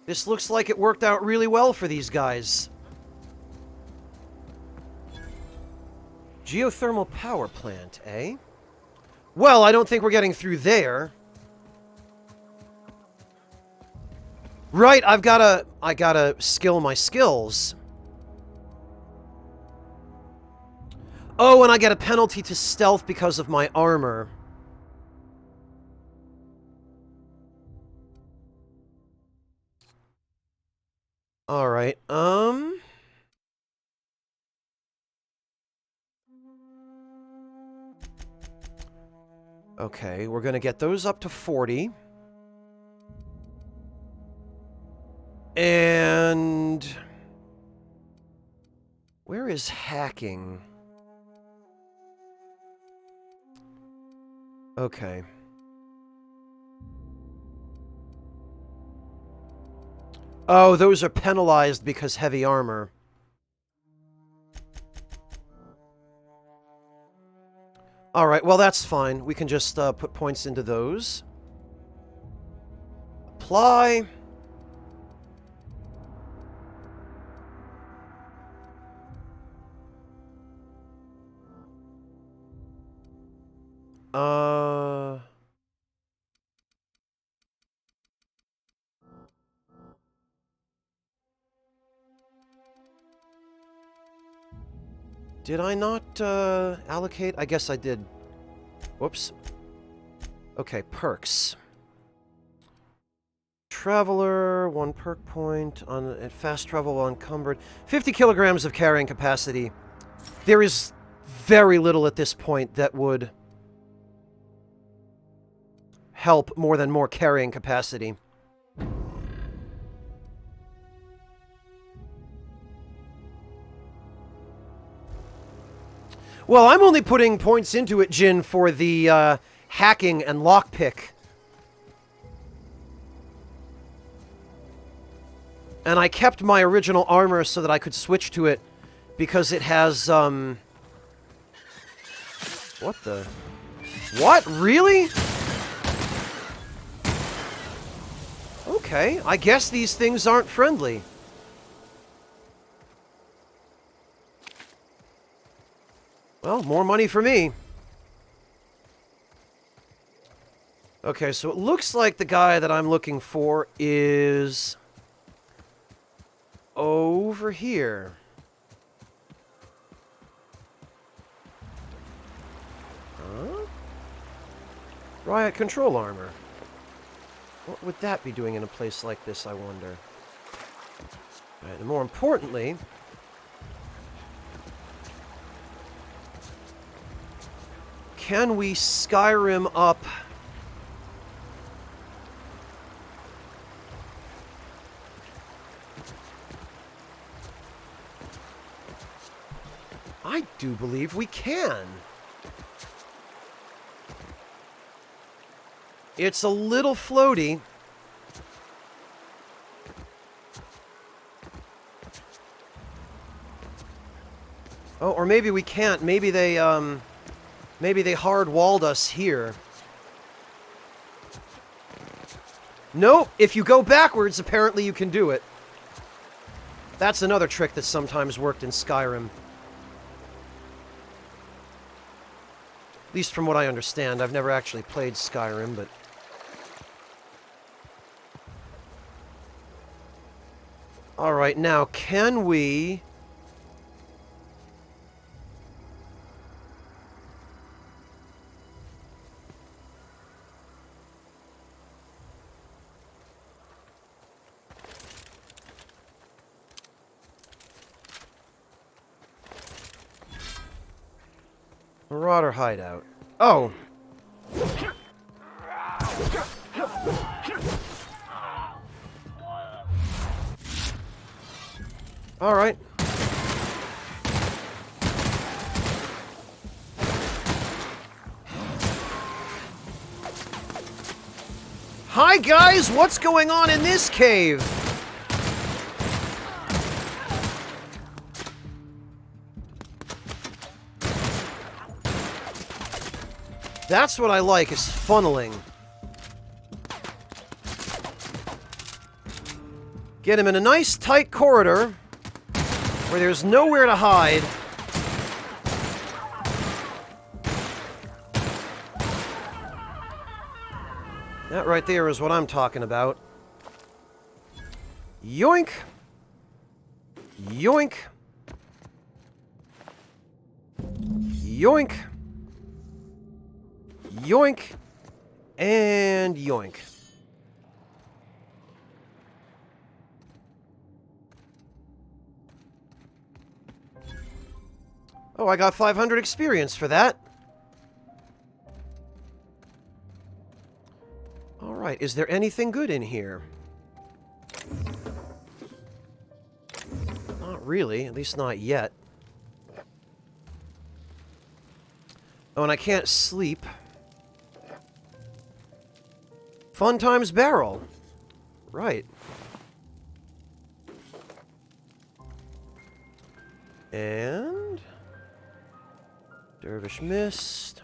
This looks like it worked out really well for these guys. Geothermal power plant, eh? Well, I don't think we're getting through there. Right, I gotta skill my skills. Oh, and I get a penalty to stealth because of my armor. Alright, okay, we're gonna get those up to 40. And... where is hacking? Okay. Oh, those are penalized because heavy armor. Alright, well that's fine. We can just put points into those. Apply. Did I not allocate? I guess I did. Whoops. Okay, perks. Traveler, 1 perk point on fast travel while encumbered. 50 kilograms of carrying capacity. There is very little at this point that would help more than more carrying capacity. Well, I'm only putting points into it, Jin, for the hacking and lockpick. And I kept my original armor so that I could switch to it because it has, what the... What? Really? Okay, I guess these things aren't friendly. Well, more money for me. Okay, so it looks like the guy that I'm looking for is over here. Huh? Riot control armor. What would that be doing in a place like this, I wonder? All right, and more importantly... can we Skyrim up... I do believe we can. It's a little floaty. Oh, or maybe we can't. Maybe they hard-walled us here. Nope, if you go backwards, apparently you can do it. That's another trick that sometimes worked in Skyrim. At least from what I understand. I've never actually played Skyrim, but... Alright, now, can we... Marauder hideout. Oh. All right. Hi guys, what's going on in this cave? That's what I like, is funneling. Get him in a nice tight corridor where there's nowhere to hide. That right there is what I'm talking about. Yoink! Yoink! Yoink! Yoink! And yoink. Oh, I got 500 experience for that. Alright, is there anything good in here? Not really, at least not yet. Oh, and I can't sleep. Fun Times Barrel. Right. And... Dervish Mist.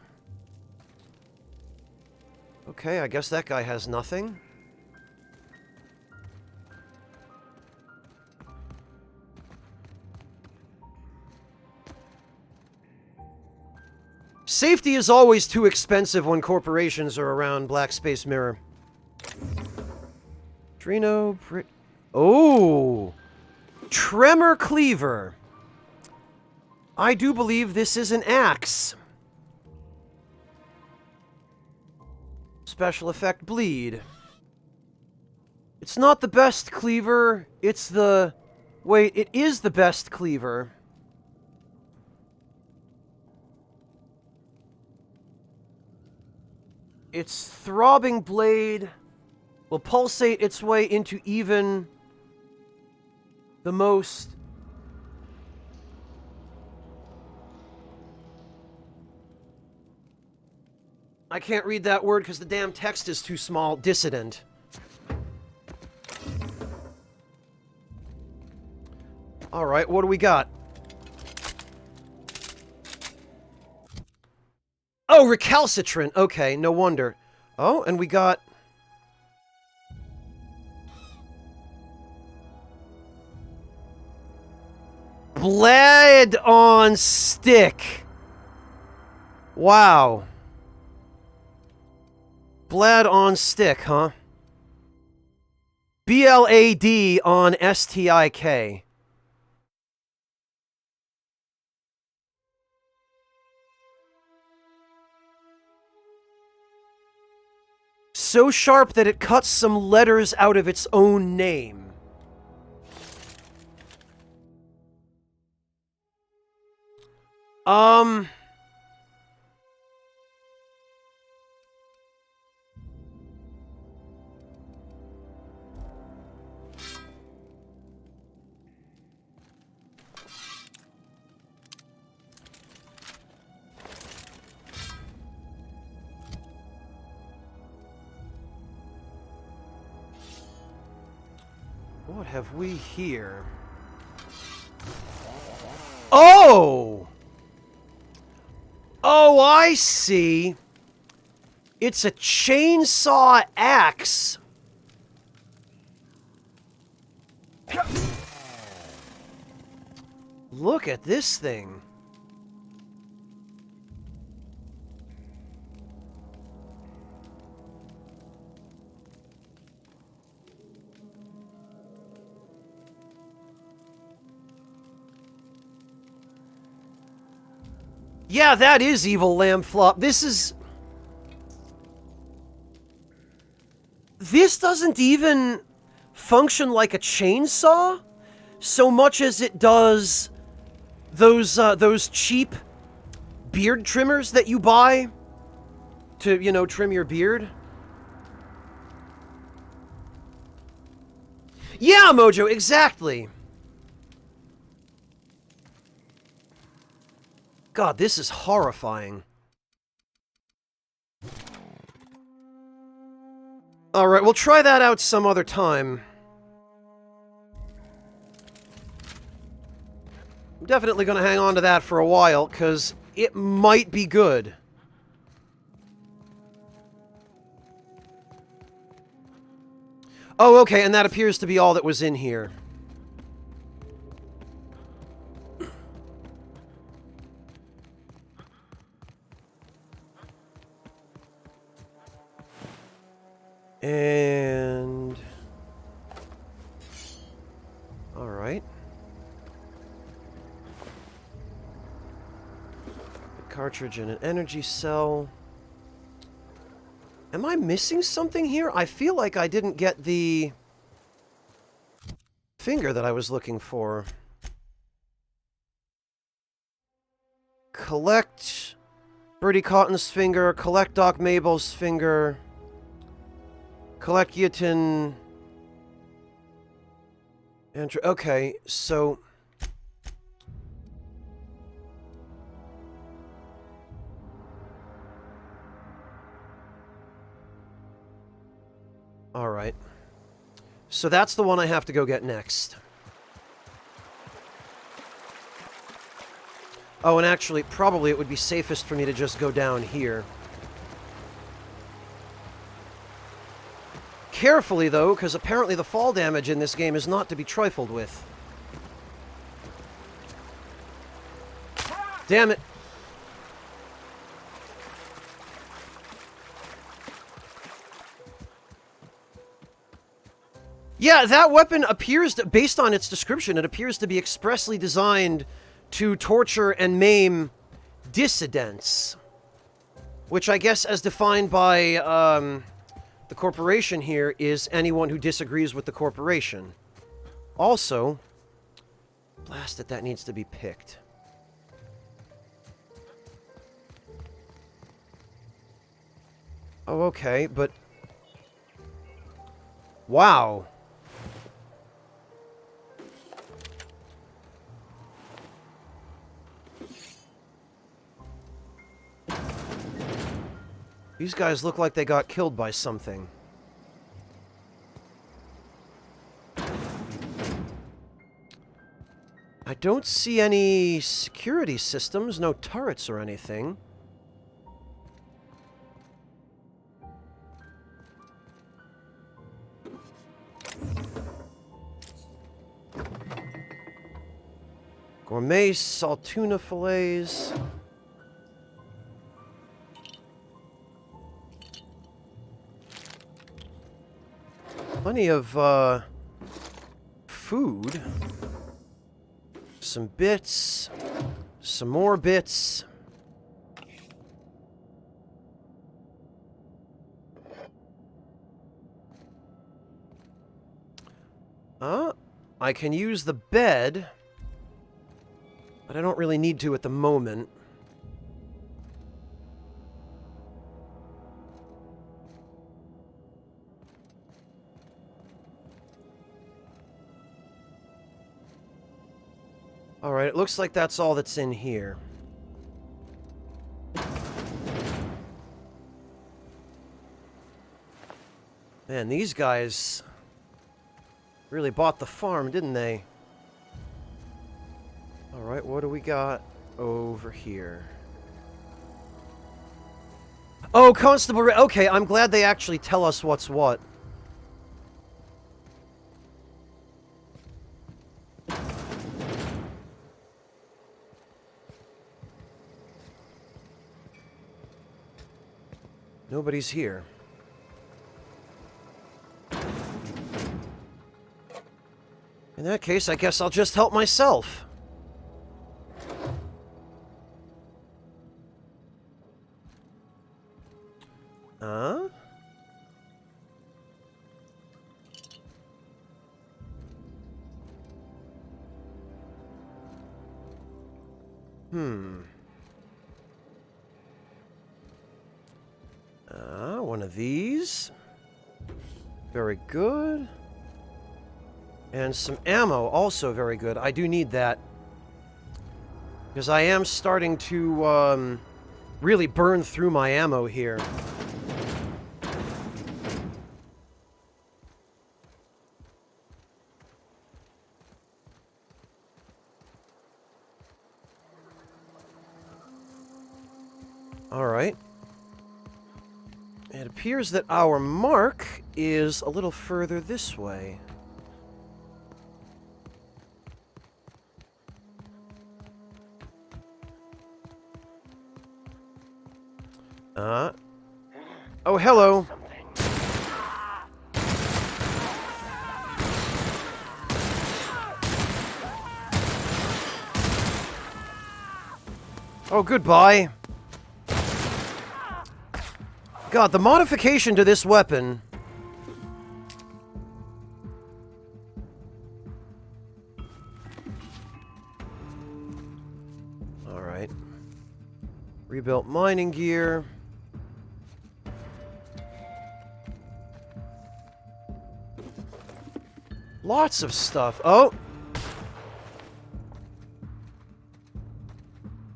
Okay, I guess that guy has nothing. Safety is always too expensive when corporations are around, Black Space Mirror. Drino... Oh! Tremor Cleaver. I do believe this is an axe. Special effect bleed. It's not the best cleaver, it's the... Wait, it is the best cleaver. Its throbbing blade will pulsate its way into even the most... I can't read that word because the damn text is too small. Dissident. Alright, what do we got? Oh, recalcitrant. Okay, no wonder. Oh, and we got... Bled on stick. Wow. Blad on stick, huh? B-L-A-D on S-T-I-K. So sharp that it cuts some letters out of its own name. What have we here? Oh! Oh, I see. It's a chainsaw axe. Look at this thing. Yeah, that is evil lamb flop. This doesn't even function like a chainsaw so much as it does those cheap beard trimmers that you buy to, you know, trim your beard. Yeah, Mojo, exactly. God, this is horrifying. Alright, we'll try that out some other time. I'm definitely going to hang on to that for a while, because it might be good. Oh, okay, and that appears to be all that was in here. And... Alright. A cartridge and an energy cell. Am I missing something here? I feel like I didn't get the finger that I was looking for. Collect Bertie Cotton's finger, collect Doc Mabel's finger, collect Guillotine. Okay, so... Alright. So that's the one I have to go get next. Oh, and actually, probably it would be safest for me to just go down here. Carefully, though, because apparently the fall damage in this game is not to be trifled with. Damn it. Yeah, that weapon appears to, based on its description, it appears to be expressly designed to torture and maim dissidents. Which I guess, as defined by the corporation here, is anyone who disagrees with the corporation. Also, blast it, that needs to be picked. Oh, okay, but... Wow. These guys look like they got killed by something. I don't see any security systems, no turrets or anything. Gourmet saltuna fillets. Plenty of, food. Some bits. Some more bits. I can use the bed, but I don't really need to at the moment. Alright, it looks like that's all that's in here. Man, these guys... Really bought the farm, didn't they? Alright, what do we got over here? Oh, Constable okay, I'm glad they actually tell us what's what. Nobody's here. In that case, I guess I'll just help myself. Huh? One of these. Very good. And some ammo, also very good. I do need that. Because I am starting to, really burn through my ammo here. Alright. It appears that our mark is a little further this way. Oh, hello. Oh, goodbye. God, the modification to this weapon... Alright. Rebuilt mining gear. Lots of stuff. Oh!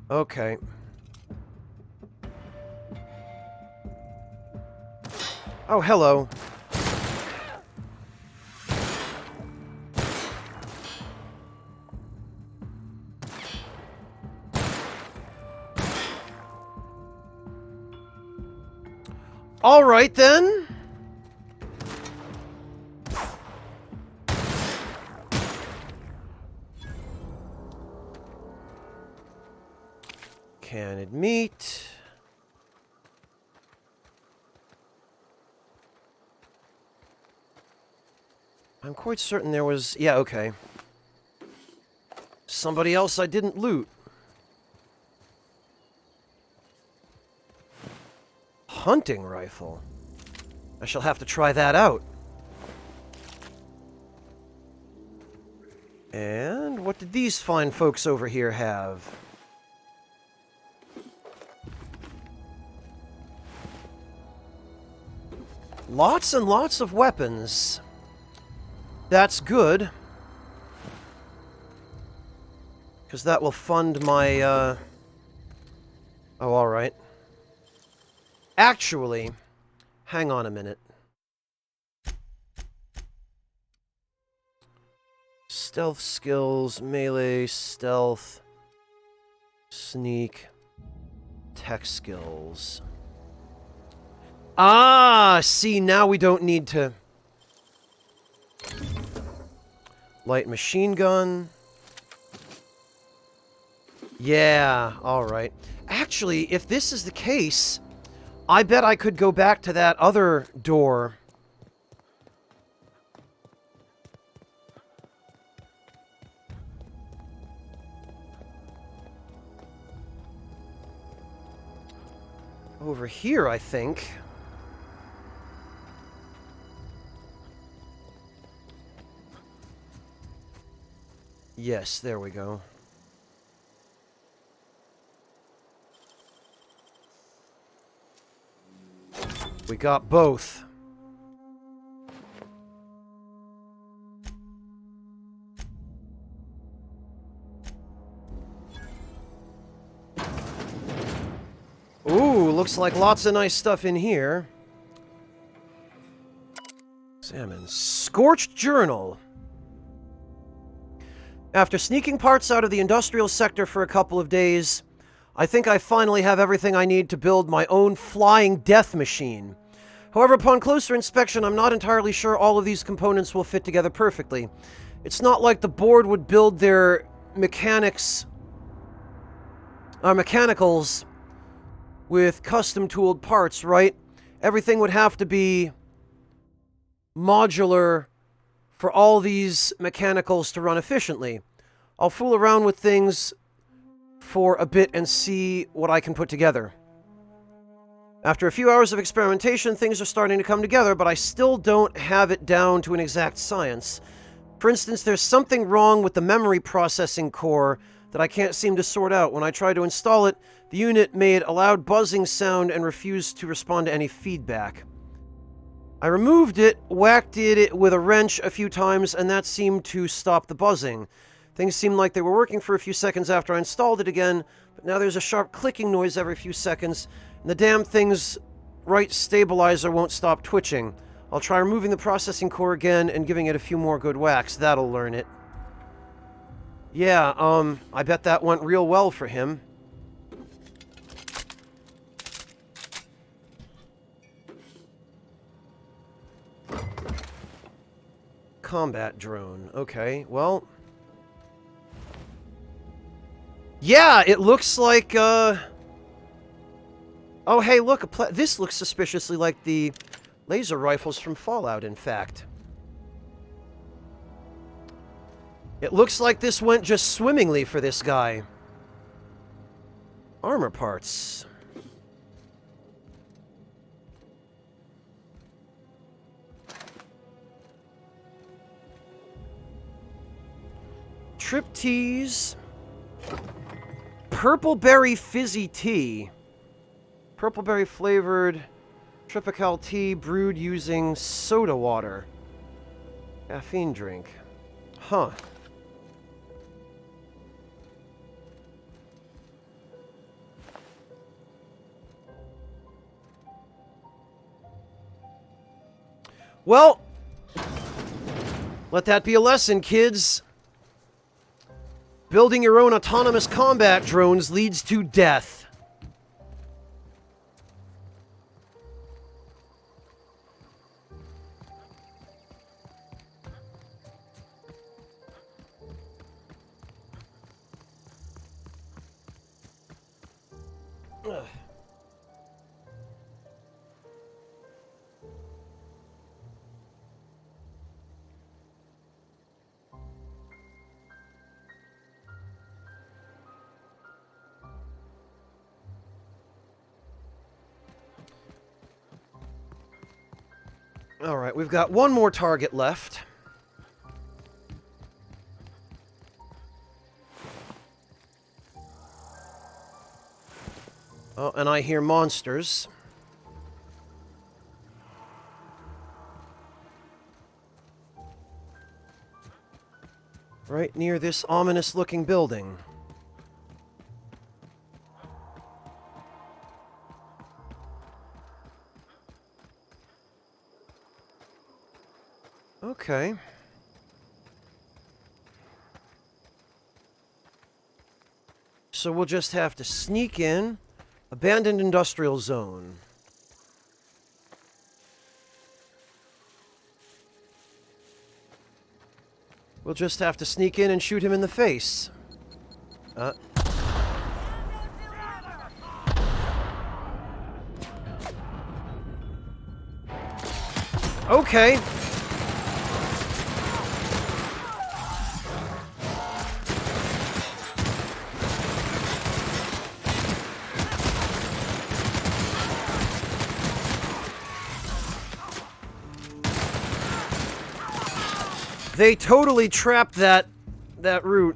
Okay. Oh, hello. All right, then. Canned meat. I'm quite certain there was... Yeah, okay. Somebody else I didn't loot. Hunting rifle. I shall have to try that out. And what did these fine folks over here have? Lots and lots of weapons. That's good. Because that will fund my, Oh, alright. Actually, hang on a minute. Stealth skills, melee, stealth, sneak, tech skills. Ah, see, now we don't need to... Light machine gun. Yeah, alright. Actually, if this is the case, I bet I could go back to that other door. Over here, I think. Yes, there we go. We got both. Ooh, looks like lots of nice stuff in here. Salmon. Scorched Journal. After sneaking parts out of the industrial sector for a couple of days, I think I finally have everything I need to build my own flying death machine. However, upon closer inspection, I'm not entirely sure all of these components will fit together perfectly. It's not like the board would build their mechanicals with custom-tooled parts, right? Everything would have to be modular for all these mechanicals to run efficiently. I'll fool around with things for a bit and see what I can put together. After a few hours of experimentation, things are starting to come together, but I still don't have it down to an exact science. For instance, there's something wrong with the memory processing core that I can't seem to sort out. When I tried to install it, the unit made a loud buzzing sound and refused to respond to any feedback. I removed it, whacked it with a wrench a few times, and that seemed to stop the buzzing. Things seemed like they were working for a few seconds after I installed it again, but now there's a sharp clicking noise every few seconds, and the damn thing's right stabilizer won't stop twitching. I'll try removing the processing core again and giving it a few more good whacks. That'll learn it. Yeah, I bet that went real well for him. Combat drone. Okay, well... yeah, it looks like, oh, hey, look, this looks suspiciously like the laser rifles from Fallout, in fact. It looks like this went just swimmingly for this guy. Armor parts. Trip teas. Purple berry fizzy tea. Purple berry flavored tropical tea brewed using soda water. Caffeine drink. Huh. Well, let that be a lesson, kids. Building your own autonomous combat drones leads to death. Ugh. Alright, we've got one more target left. Oh, and I hear monsters. Right near this ominous-looking building. Okay. So we'll just have to sneak in. Abandoned industrial zone. We'll just have to sneak in and shoot him in the face. Okay. They totally trapped that route.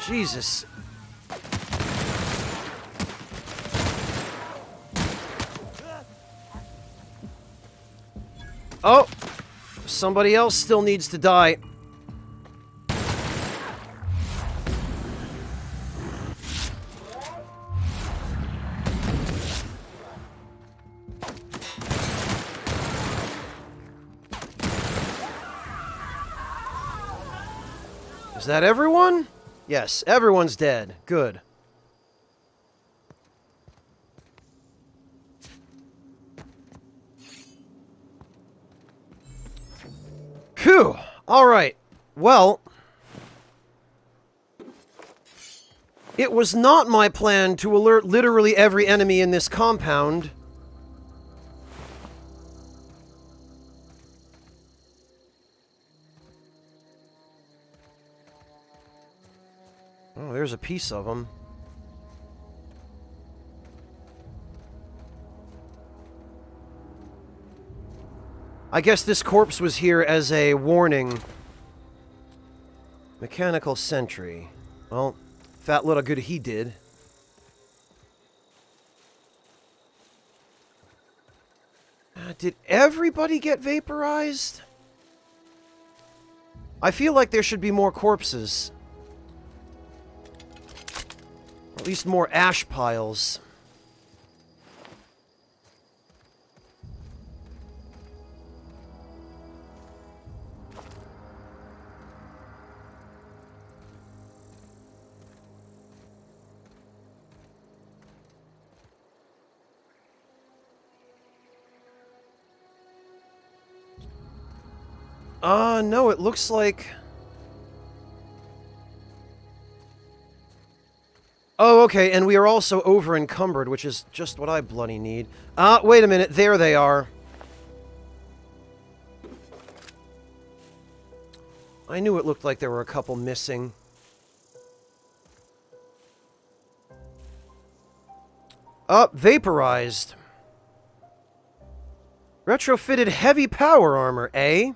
Jesus. Oh! Somebody else still needs to die. Is that everyone? Yes, everyone's dead. Good. Phew! Alright. Well, it was not my plan to alert literally every enemy in this compound. Oh, there's a piece of them. I guess this corpse was here as a warning. Mechanical sentry. Well, fat little good he did. Did everybody get vaporized? I feel like there should be more corpses. At least more ash piles. No, it looks like... Oh, okay, and we are also over-encumbered, which is just what I bloody need. Wait a minute, there they are. I knew it looked like there were a couple missing. Vaporized. Retrofitted heavy power armor, eh?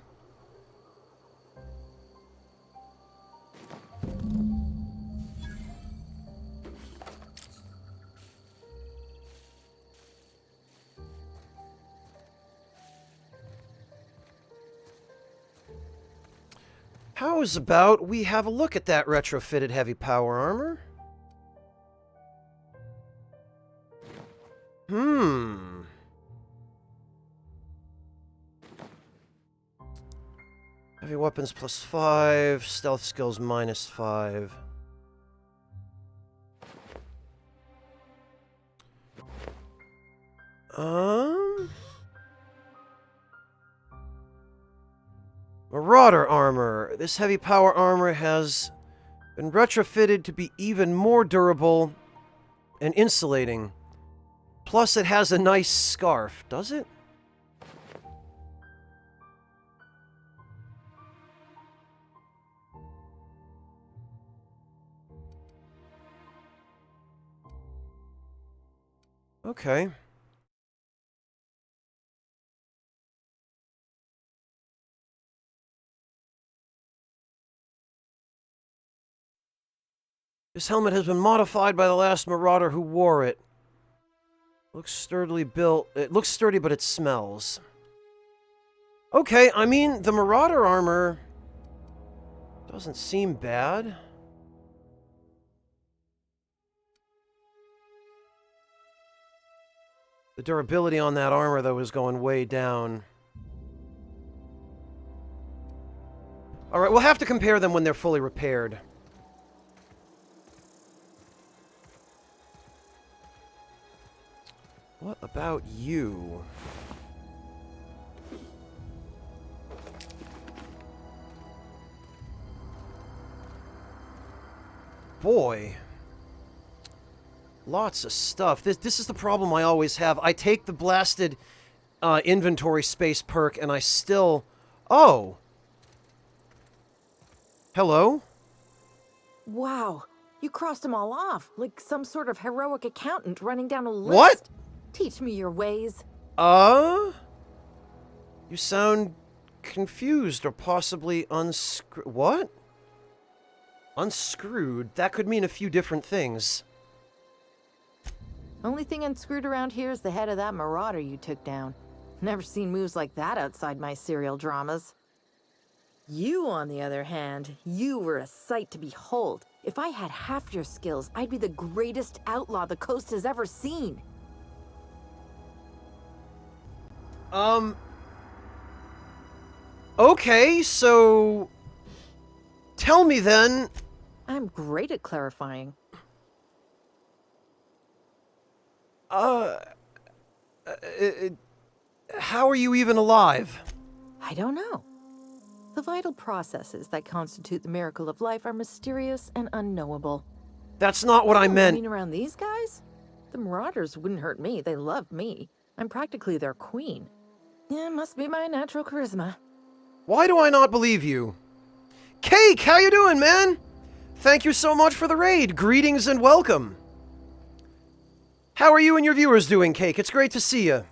How's about we have a look at that retrofitted heavy power armor? Heavy weapons +5, stealth skills -5. Marauder armor. This heavy power armor has been retrofitted to be even more durable and insulating. Plus, it has a nice scarf. Does it? Okay. This helmet has been modified by the last marauder who wore it. Looks sturdily built. It looks sturdy, but it smells. Okay, I mean, the marauder armor doesn't seem bad. The durability on that armor, though, is going way down. Alright, we'll have to compare them when they're fully repaired. What about you? Boy. Lots of stuff. This is the problem I always have. I take the blasted inventory space perk and I still... Oh! Hello? Wow. You crossed them all off, like some sort of heroic accountant running down a list. What? Teach me your ways. You sound confused or possibly unscrewed. What? Unscrewed? That could mean a few different things. Only thing unscrewed around here is the head of that marauder you took down. Never seen moves like that outside my serial dramas. You, on the other hand, you were a sight to behold. If I had half your skills, I'd be the greatest outlaw the coast has ever seen. Okay, so... Tell me then... I'm great at clarifying. How are you even alive? I don't know. The vital processes that constitute the miracle of life are mysterious and unknowable. That's not what I meant. Running around these guys? The Marauders wouldn't hurt me. They love me. I'm practically their queen. Yeah, must be my natural charisma. Why do I not believe you? Cake, how you doing, man? Thank you so much for the raid. Greetings and welcome. How are you and your viewers doing, Cake? It's great to see you.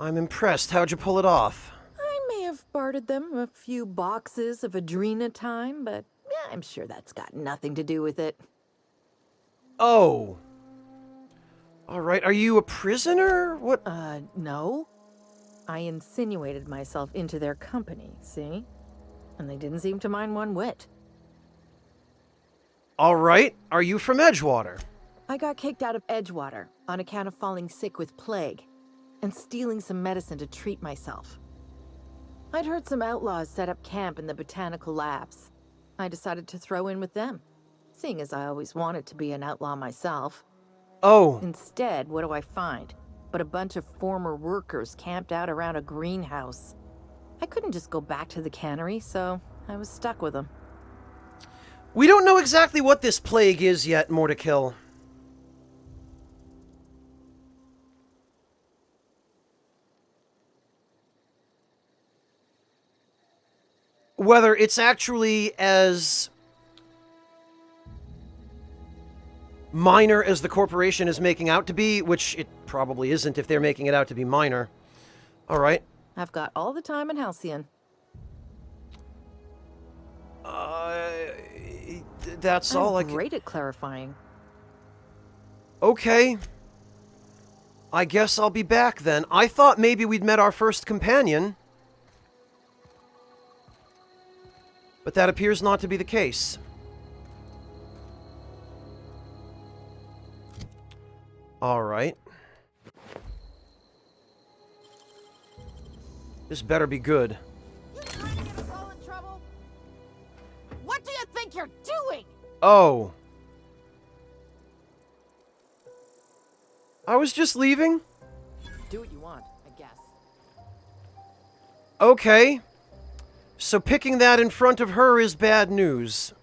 I'm impressed. How'd you pull it off? I may have bartered them a few boxes of Adrena time, but yeah, I'm sure that's got nothing to do with it. Oh. Alright, are you a prisoner? What? No. I insinuated myself into their company, see? And they didn't seem to mind one whit. Alright, are you from Edgewater? I got kicked out of Edgewater on account of falling sick with plague and stealing some medicine to treat myself. I'd heard some outlaws set up camp in the botanical labs. I decided to throw in with them, seeing as I always wanted to be an outlaw myself. Oh. Instead, what do I find? But a bunch of former workers camped out around a greenhouse. I couldn't just go back to the cannery, so I was stuck with them. We don't know exactly what this plague is yet, Mortikill. Whether it's actually as minor as the corporation is making out to be, which it probably isn't if they're making it out to be minor. Alright. I've got all the time in Halcyon. That's all I can... I'm great at clarifying. Okay. I guess I'll be back then. I thought maybe we'd met our first companion. But that appears not to be the case. Alright. This better be good. You trying to get us all in trouble? What do you think you're doing? Oh. I was just leaving? Do what you want, I guess. Okay. So picking that in front of her is bad news.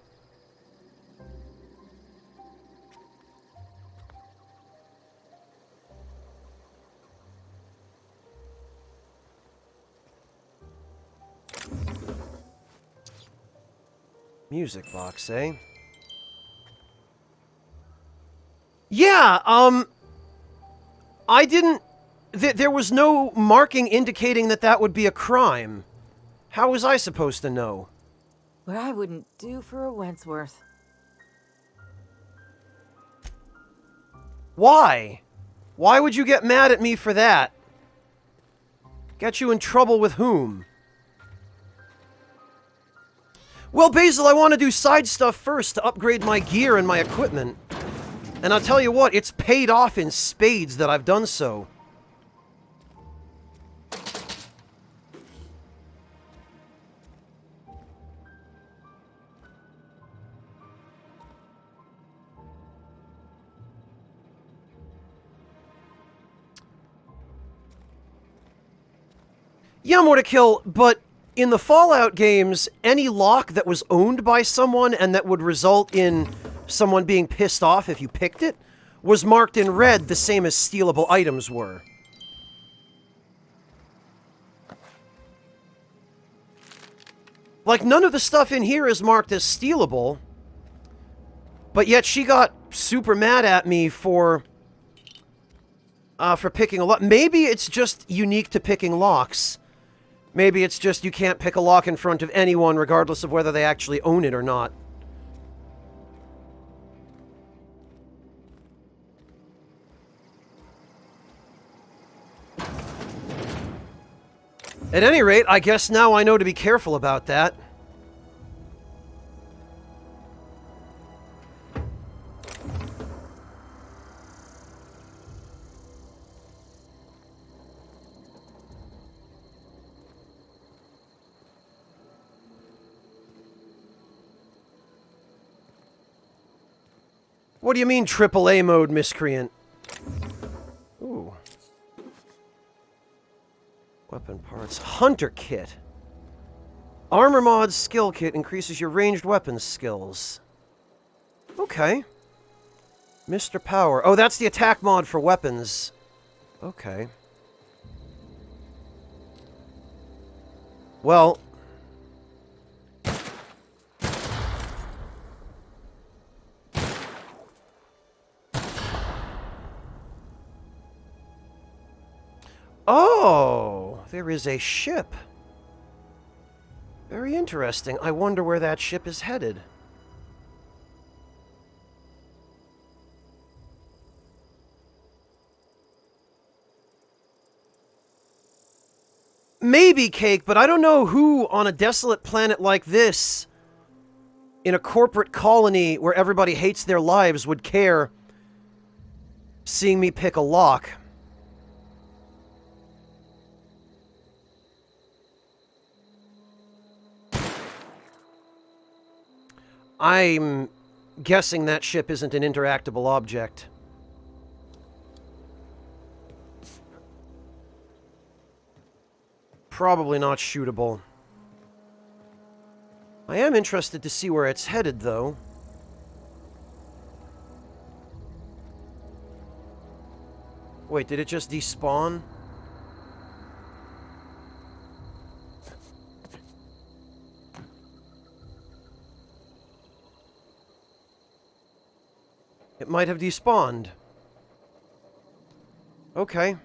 Music box, eh? Yeah, I didn't... there was no marking indicating that that would be a crime. How was I supposed to know? What I wouldn't do for a Wentworth. Why? Why would you get mad at me for that? Get you in trouble with whom? Well, Basil, I want to do side stuff first to upgrade my gear and my equipment. And I'll tell you what, it's paid off in spades that I've done so. Yeah, more to kill, but in the Fallout games, any lock that was owned by someone and that would result in someone being pissed off if you picked it was marked in red, the same as stealable items were. Like, none of the stuff in here is marked as stealable, but yet she got super mad at me for picking a lock. Maybe it's just unique to picking locks. Maybe it's just you can't pick a lock in front of anyone regardless of whether they actually own it or not. At any rate, I guess now I know to be careful about that. What do you mean AAA mode, miscreant? Ooh. Weapon parts. Hunter kit. Armor mod skill kit increases your ranged weapons skills. Okay. Mr. Power. Oh, that's the attack mod for weapons. Okay. Well... Oh! There is a ship. Very interesting. I wonder where that ship is headed. Maybe, Cake, but I don't know who on a desolate planet like this, in a corporate colony where everybody hates their lives, would care seeing me pick a lock. I'm guessing that ship isn't an interactable object. Probably not shootable. I am interested to see where it's headed, though. Wait, did it just despawn? It might have despawned. Okay.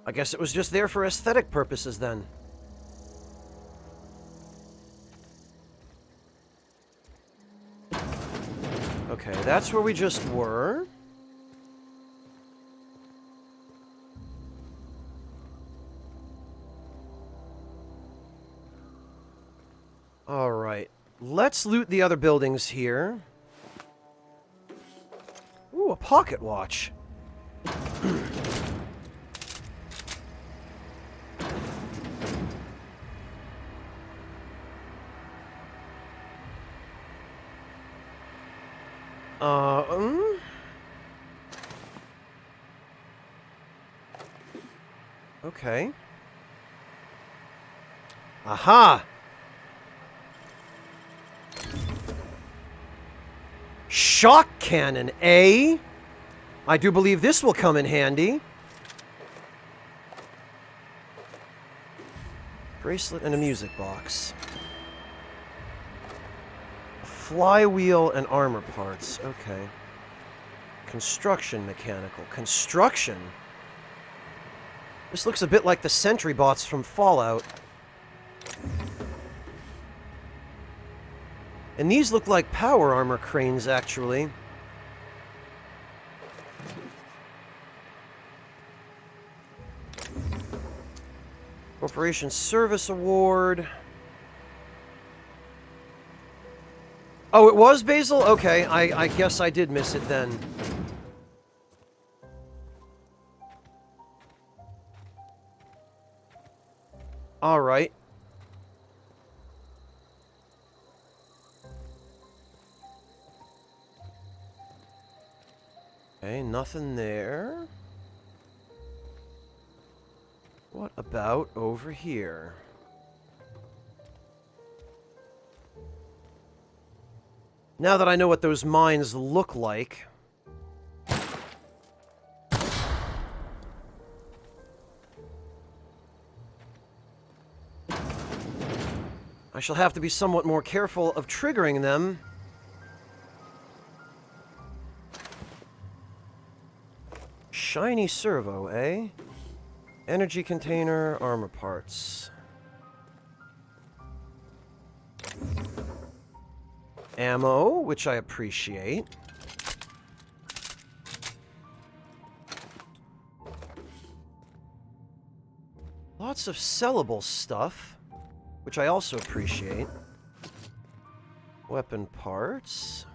I guess it was just there for aesthetic purposes, then. Okay, that's where we just were. Alright. Let's loot the other buildings here. Ooh, a pocket watch. Okay. Aha! Shock cannon, eh? I do believe this will come in handy. Bracelet and a music box. Flywheel and armor parts. Okay. Construction mechanical. Construction? This looks a bit like the sentry bots from Fallout. And these look like power armor cranes, actually. Corporation Service Award. Oh, it was Basil? Okay, I guess I did miss it then. Alright. Okay, nothing there. What about over here? Now that I know what those mines look like... I shall have to be somewhat more careful of triggering them. Shiny servo, eh? Energy container, armor parts. Ammo, which I appreciate. Lots of sellable stuff, which I also appreciate. Weapon parts.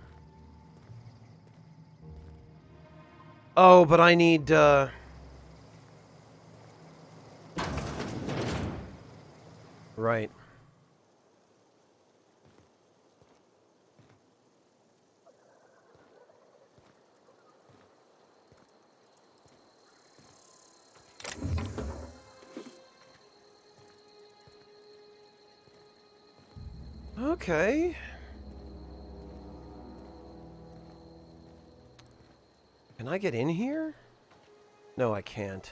Oh, but I need, Right. Okay. Can I get in here? No, I can't.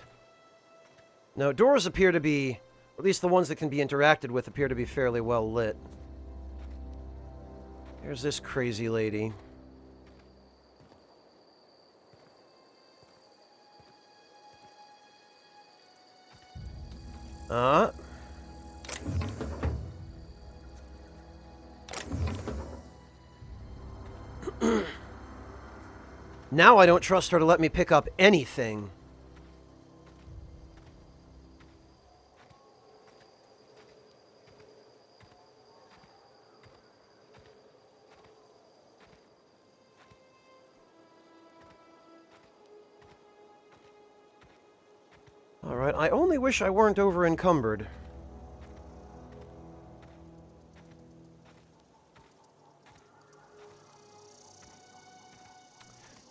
No, doors appear to be, at least the ones that can be interacted with appear to be fairly well lit. There's this crazy lady. Now I don't trust her to let me pick up anything. Alright, I only wish I weren't over encumbered.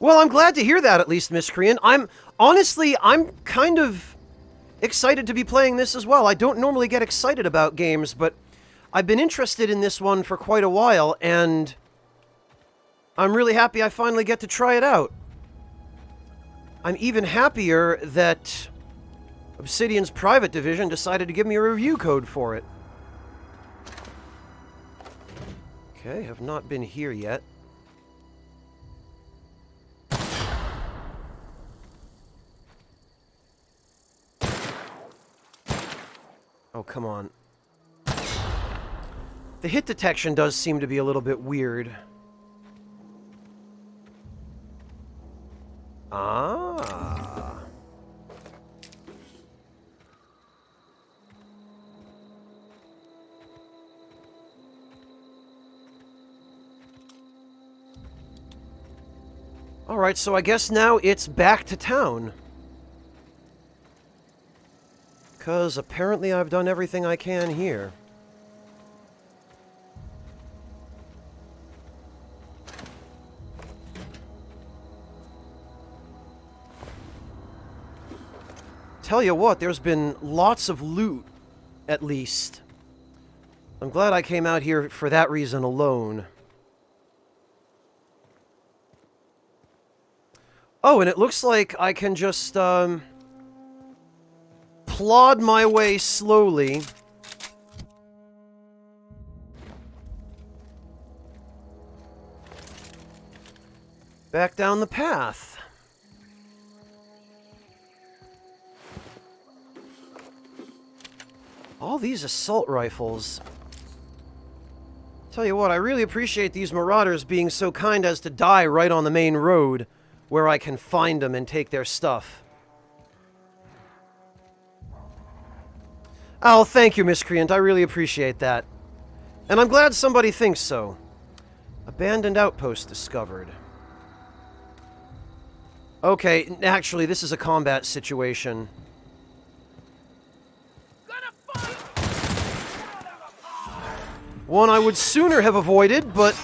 Well, I'm glad to hear that, at least, Miscreant. I'm kind of excited to be playing this as well. I don't normally get excited about games, but I've been interested in this one for quite a while, and I'm really happy I finally get to try it out. I'm even happier that Obsidian's private division decided to give me a review code for it. Okay, have not been here yet. Oh, come on. The hit detection does seem to be a little bit weird. Ah. Alright, so I guess now it's back to town. Because apparently I've done everything I can here. Tell you what, there's been lots of loot, at least. I'm glad I came out here for that reason alone. Oh, and it looks like I can just, plod my way slowly back down the path. All these assault rifles. Tell you what, I really appreciate these marauders being so kind as to die right on the main road where I can find them and take their stuff. Oh, thank you, Miscreant. I really appreciate that. And I'm glad somebody thinks so. Abandoned outpost discovered. Okay, actually, this is a combat situation. One I would sooner have avoided, but...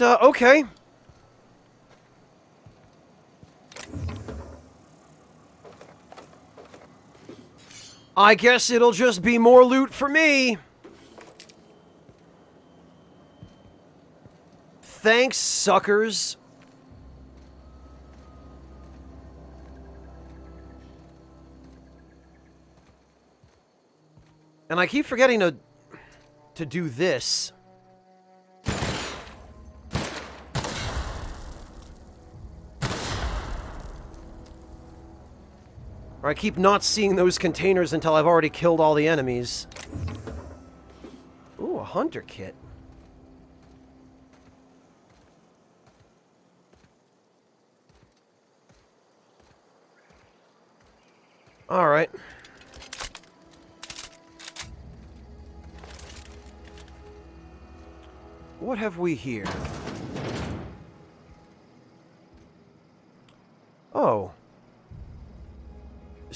okay. I guess it'll just be more loot for me. Thanks, suckers. And I keep forgetting to do this. Or I keep not seeing those containers until I've already killed all the enemies. Ooh, a hunter kit. Alright. What have we here?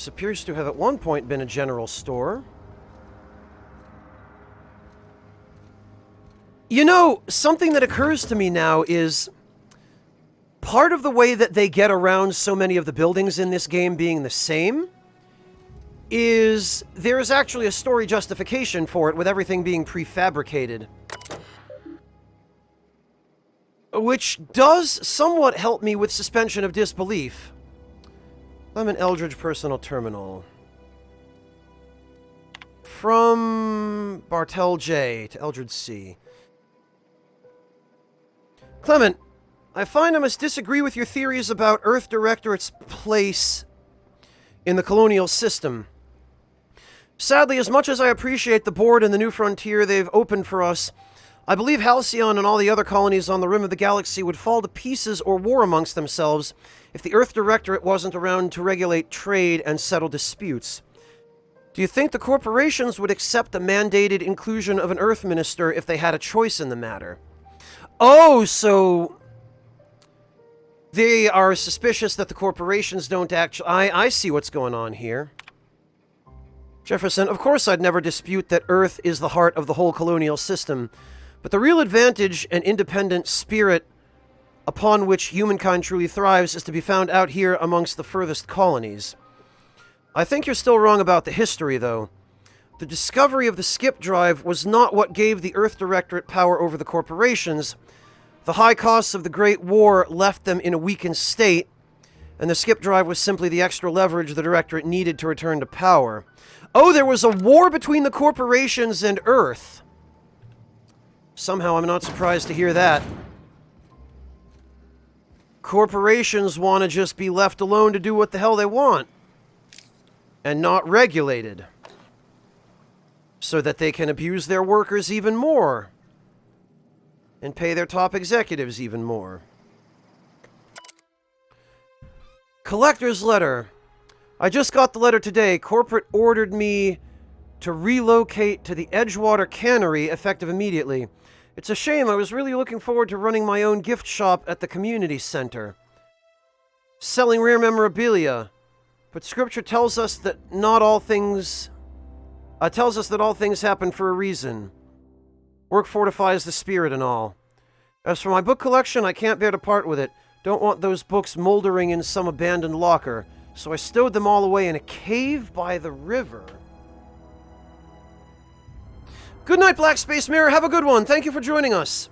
This appears to have at one point been a general store. You know, something that occurs to me now is part of the way that they get around so many of the buildings in this game being the same is there is actually a story justification for it with everything being prefabricated. Which does somewhat help me with suspension of disbelief. I'm an Eldridge Personal Terminal. From Bartel J to Eldridge C. Clement, I find I must disagree with your theories about Earth Directorate's place in the colonial system. Sadly, as much as I appreciate the board and the new frontier they've opened for us, I believe Halcyon and all the other colonies on the rim of the galaxy would fall to pieces or war amongst themselves if the Earth Directorate wasn't around to regulate trade and settle disputes. Do you think the corporations would accept the mandated inclusion of an Earth Minister if they had a choice in the matter? Oh, so they are suspicious that the corporations don't actually... I see what's going on here. Jefferson, of course I'd never dispute that Earth is the heart of the whole colonial system, but the real advantage and independent spirit upon which humankind truly thrives is to be found out here amongst the furthest colonies. I think you're still wrong about the history, though. The discovery of the skip drive was not what gave the Earth Directorate power over the corporations. The high costs of the Great War left them in a weakened state, and the skip drive was simply the extra leverage the Directorate needed to return to power. Oh, there was a war between the corporations and Earth. Somehow I'm not surprised to hear that. Corporations want to just be left alone to do what the hell they want. And not regulated. So that they can abuse their workers even more. And pay their top executives even more. Collector's letter. I just got the letter today. Corporate ordered me to relocate to the Edgewater Cannery effective immediately. It's a shame. I was really looking forward to running my own gift shop at the community center. Selling rare memorabilia. But scripture tells us that all things happen for a reason. Work fortifies the spirit and all. As for my book collection, I can't bear to part with it. Don't want those books moldering in some abandoned locker. So I stowed them all away in a cave by the river. Good night, Black Space Mirror. Have a good one. Thank you for joining us.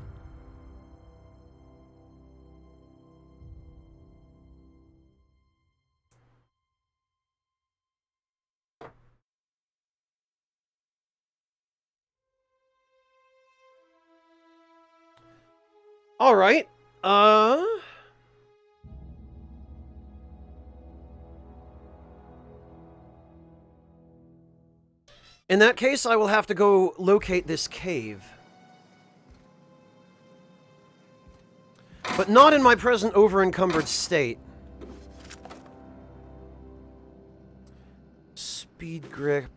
All right. In that case, I will have to go locate this cave. But not in my present over-encumbered state. Speed grip.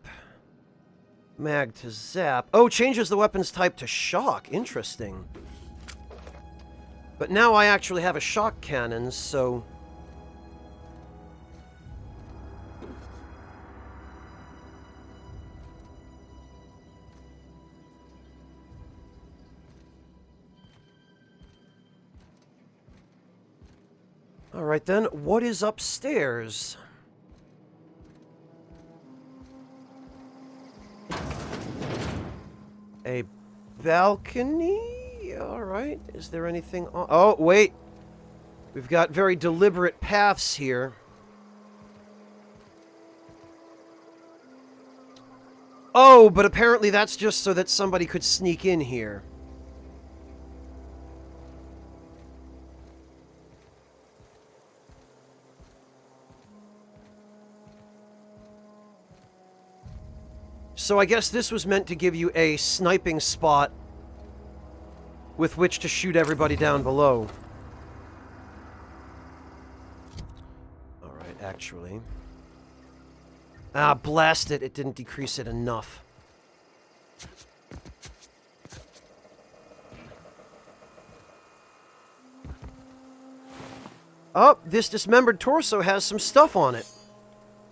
Mag to zap. Oh, changes the weapon's type to shock. Interesting. But now I actually have a shock cannon, so... Alright then, what is upstairs? A balcony? Alright, is there anything on... Oh, wait! We've got very deliberate paths here. Oh, but apparently that's just so that somebody could sneak in here. So I guess this was meant to give you a sniping spot with which to shoot everybody down below. Alright, actually. Ah, blast it. It didn't decrease it enough. Oh, this dismembered torso has some stuff on it.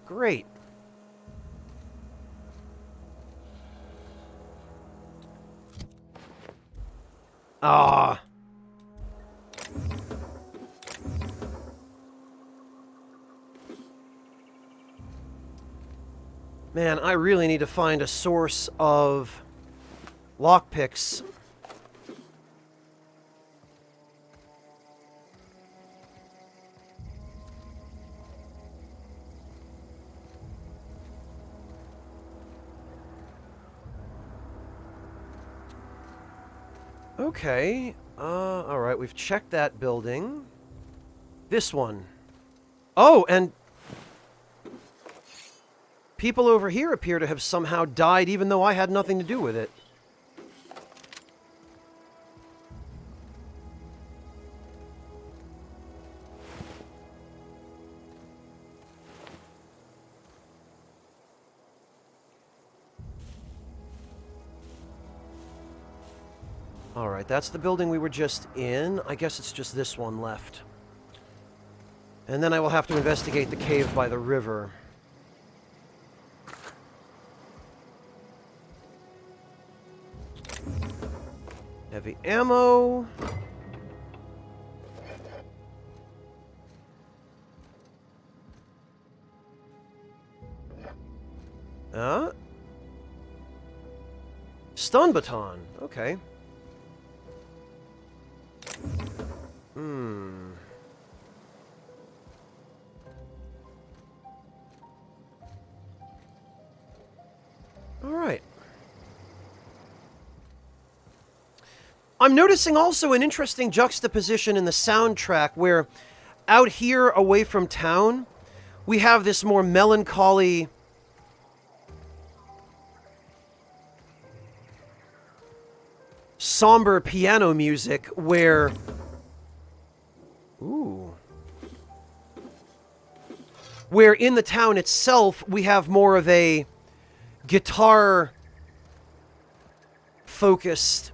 Great. Ah. Man, I really need to find a source of lockpicks. Okay. Alright, we've checked that building. This one. Oh, and people over here appear to have somehow died even though I had nothing to do with it. Alright, that's the building we were just in. I guess it's just this one left. And then I will have to investigate the cave by the river. Heavy ammo. Stun baton. Okay. Alright. I'm noticing also an interesting juxtaposition in the soundtrack where out here away from town, we have this more melancholy, somber piano music where... Ooh. Where in the town itself, we have more of a guitar-focused,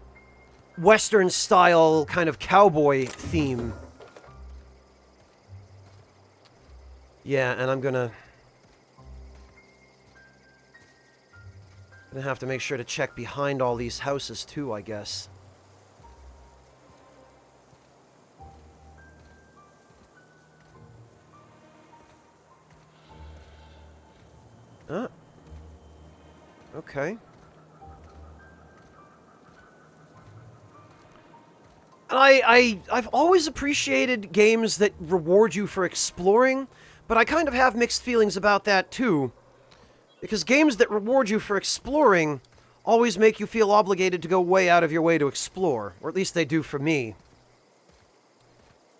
Western-style kind of cowboy theme. Yeah, and I'm gonna have to make sure to check behind all these houses too, I guess. Okay. I've always appreciated games that reward you for exploring, but I kind of have mixed feelings about that too. Because games that reward you for exploring always make you feel obligated to go way out of your way to explore. Or at least they do for me.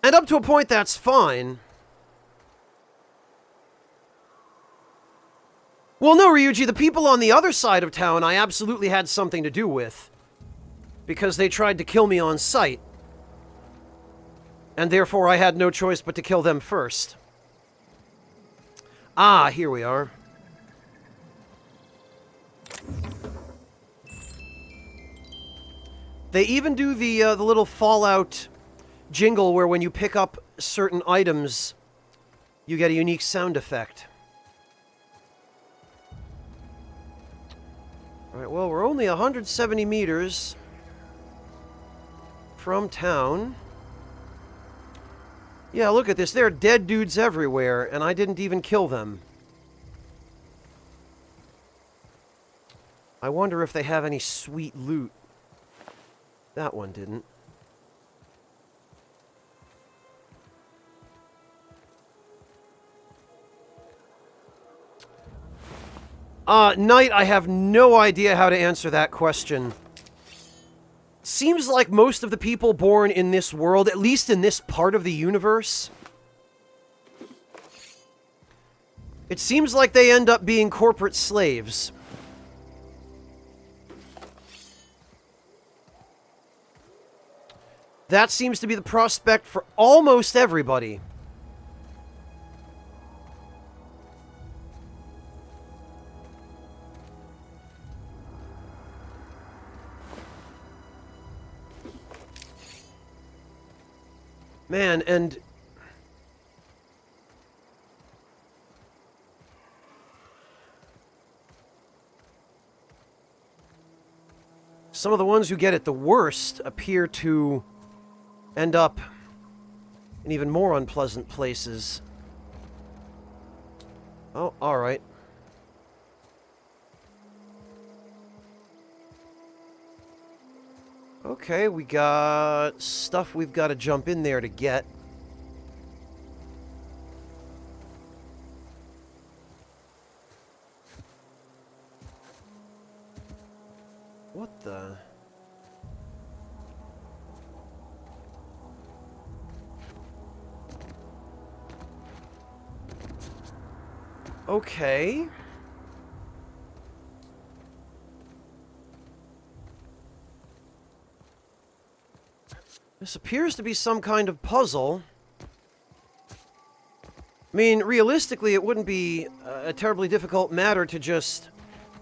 And up to a point, that's fine. Well, no, Ryuji, the people on the other side of town I absolutely had something to do with. Because they tried to kill me on sight. And therefore I had no choice but to kill them first. Ah, here we are. They even do the little Fallout jingle where when you pick up certain items, you get a unique sound effect. Alright, well, we're only 170 meters from town. Yeah, look at this. There are dead dudes everywhere, and I didn't even kill them. I wonder if they have any sweet loot. That one didn't. Knight, I have no idea how to answer that question. Seems like most of the people born in this world, at least in this part of the universe, it seems like they end up being corporate slaves. That seems to be the prospect for almost everybody. Man, and... Some of the ones who get it the worst appear to end up in even more unpleasant places. Oh, alright. Okay, we got stuff we've got to jump in there to get. What the... Okay. This appears to be some kind of puzzle. I mean, realistically, it wouldn't be a terribly difficult matter to just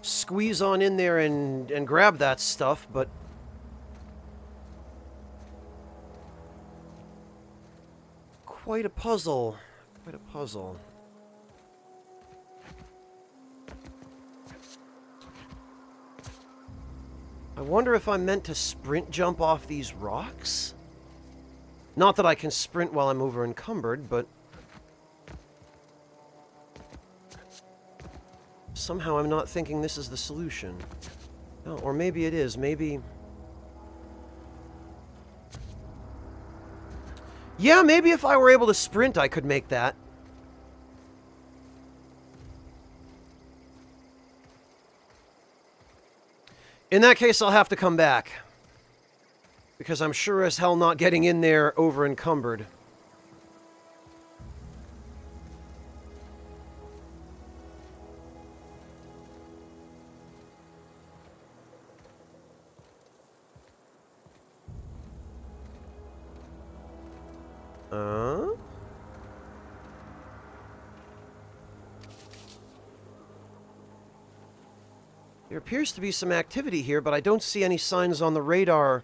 squeeze on in there and grab that stuff, but... Quite a puzzle. Quite a puzzle. I wonder if I'm meant to sprint jump off these rocks? Not that I can sprint while I'm over encumbered, but... Somehow I'm not thinking this is the solution. No, or maybe it is. Maybe... Yeah, maybe if I were able to sprint, I could make that. In that case, I'll have to come back. Because I'm sure as hell not getting in there over encumbered. There appears to be some activity here, but I don't see any signs on the radar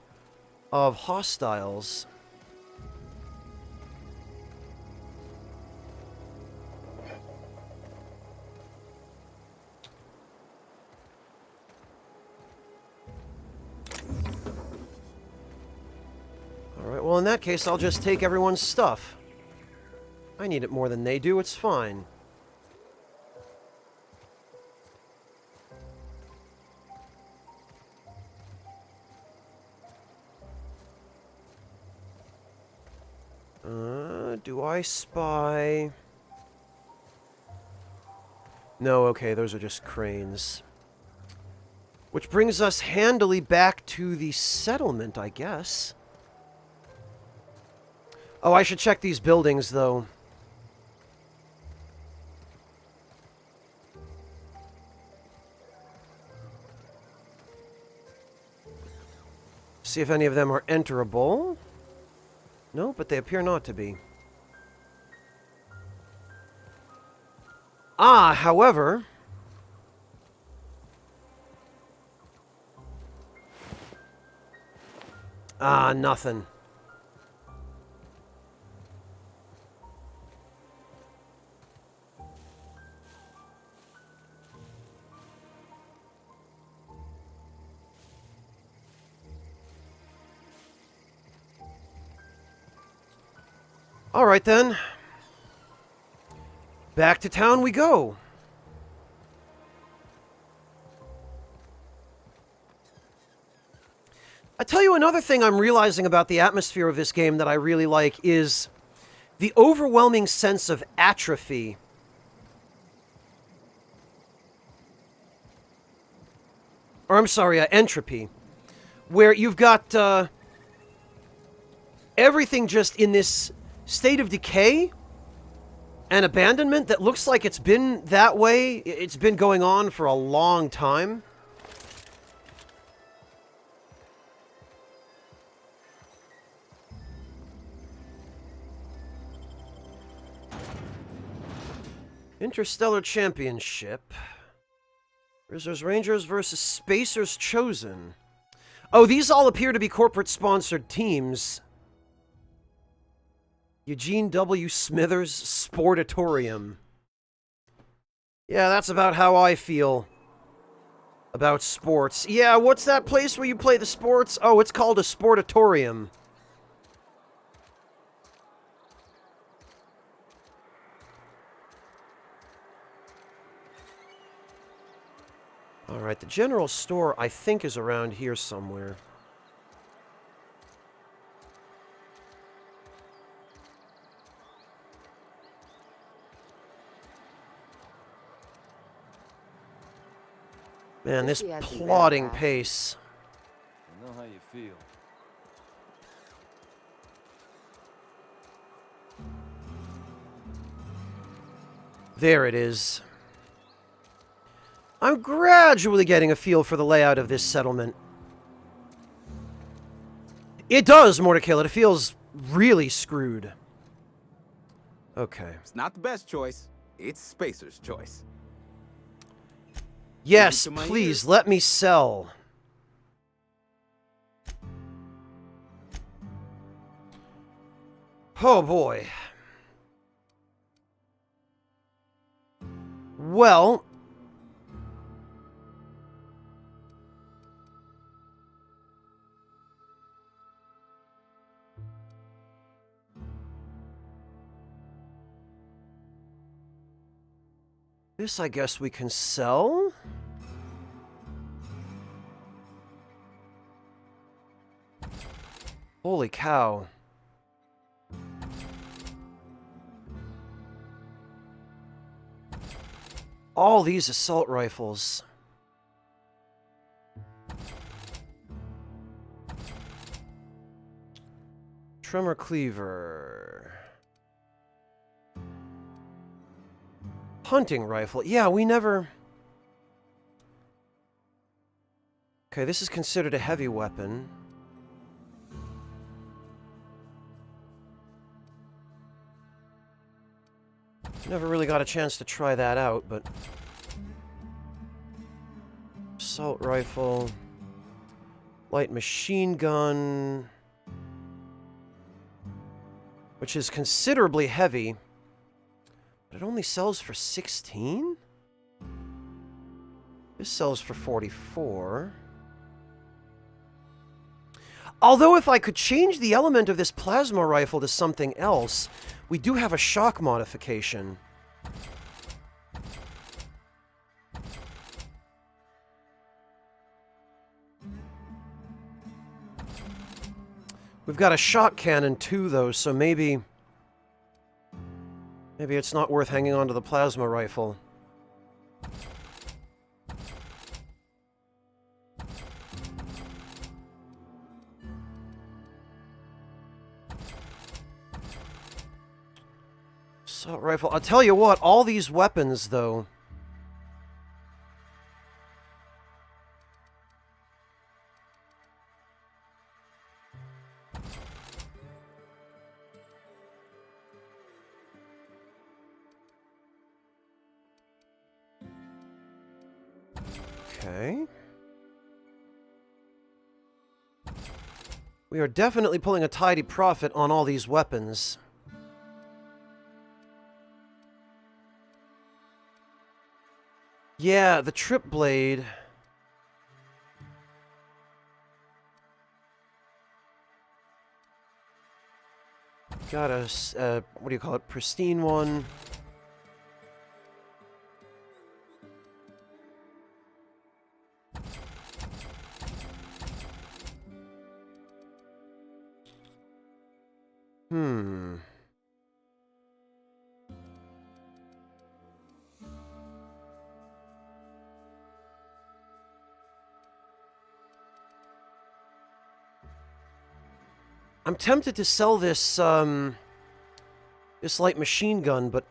of hostiles. Alright, well in that case I'll just take everyone's stuff. I need it more than they do, it's fine. Do I spy... No, okay, those are just cranes. Which brings us handily back to the settlement, I guess. Oh, I should check these buildings, though. See if any of them are enterable. No, but they appear not to be. Ah, however... Ah, nothing. All right, then. Back to town we go. I tell you another thing I'm realizing about the atmosphere of this game that I really like is the overwhelming sense of atrophy. Or I'm sorry, entropy. Where you've got everything just in this state of decay and abandonment that looks like it's been that way. It's been going on for a long time. Interstellar Championship. Reserves Rangers versus Spacers Chosen. Oh, these all appear to be corporate-sponsored teams. Eugene W. Smithers Sportatorium. Yeah, that's about how I feel About sports. Yeah, what's that place where you play the sports? Oh, it's called a sportatorium. Alright, the general store, I think, is around here somewhere. Man, this plodding pace. I know how you feel. There it is. I'm gradually getting a feel for the layout of this settlement. It does, Mordecai. It feels really screwed. Okay. It's not the best choice. It's Spacer's choice. Yes, please, let me sell. Oh, boy. Well... This, I guess, we can sell. Holy cow. All these assault rifles. Tremor cleaver. Hunting rifle. Yeah, we never... Okay, this is considered a heavy weapon. Never really got a chance to try that out, but... Assault rifle. Light machine gun. Which is considerably heavy. But it only sells for 16? This sells for 44. Although if I could change the element of this plasma rifle to something else, we do have a shock modification. We've got a shock cannon too, though, so maybe it's not worth hanging on to the plasma rifle. Assault rifle. I'll tell you what, all these weapons, though... Okay. We are definitely pulling a tidy profit on all these weapons. Yeah, the trip blade. Got a, what do you call it, pristine one. I'm tempted to sell this, this light machine gun, but...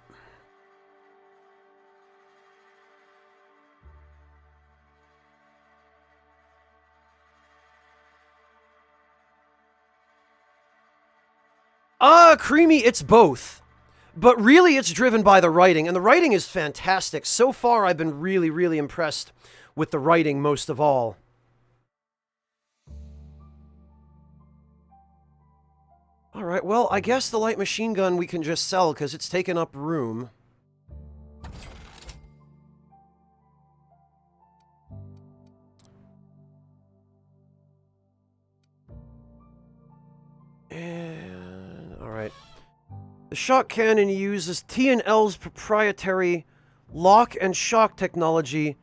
Creamy, it's both. But really, it's driven by the writing, and the writing is fantastic. So far, I've been really, really impressed with the writing most of all. Alright, well, I guess the light machine gun we can just sell, because it's taken up room. And... alright. The shock cannon uses T&L's proprietary lock and shock technology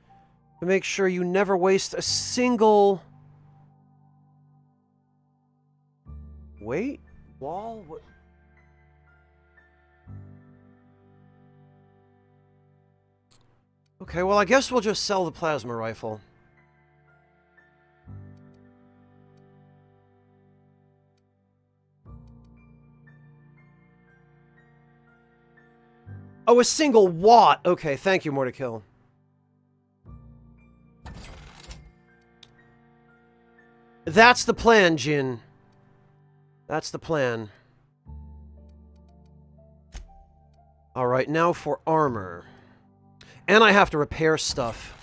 to make sure you never waste a single... Wait? Wall? What? Okay, well, I guess we'll just sell the plasma rifle. Oh, a single watt. Okay, thank you, Mortikill. That's the plan, Jin. That's the plan. Alright, now for armor. And I have to repair stuff.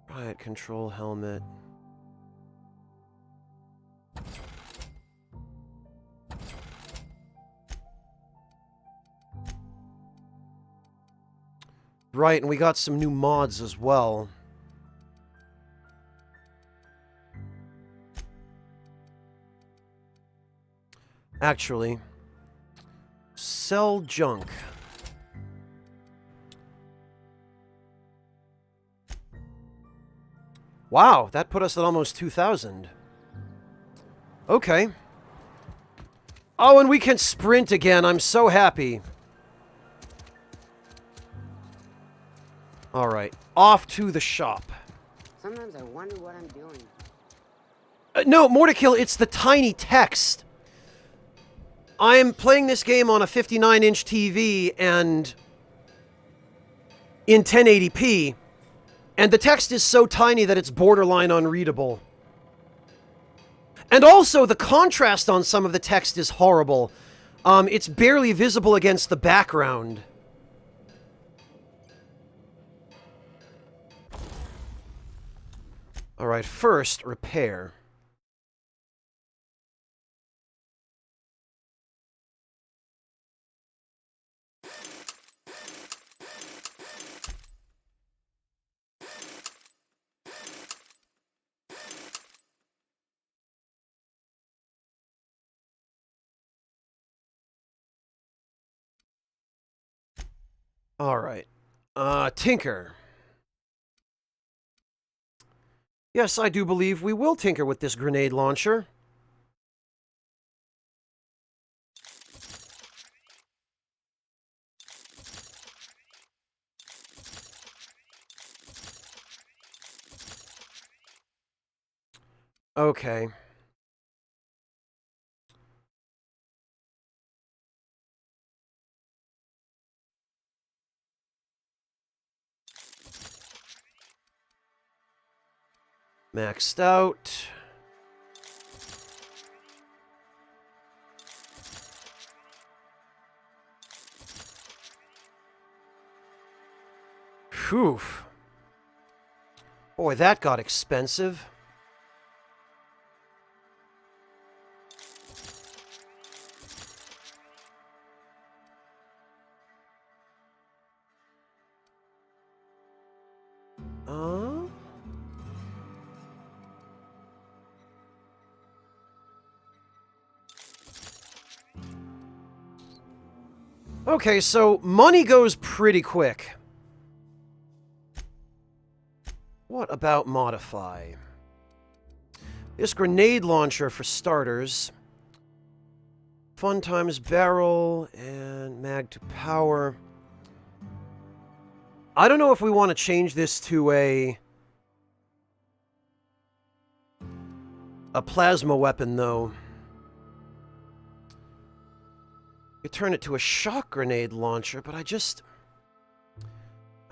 Riot control helmet. Right, and we got some new mods as well. Actually, sell junk. Wow, that put us at almost 2,000. Okay. Oh, and we can sprint again. I'm so happy. Alright, off to the shop. Sometimes I wonder what I'm doing. No, Mortikill, it's the tiny text. I'm playing this game on a 59-inch TV and in 1080p, and the text is so tiny that it's borderline unreadable. And also, the contrast on some of the text is horrible. It's barely visible against the background. Alright, first, repair. Alright. Tinker. Yes, I do believe we will tinker with this grenade launcher. Okay. Maxed out. Phew. Boy, that got expensive. Okay, so money goes pretty quick. What about modify? This grenade launcher for starters. Fun times barrel and mag to power. I don't know if we want to change this to a plasma weapon, though. You turn it to a shock grenade launcher, but I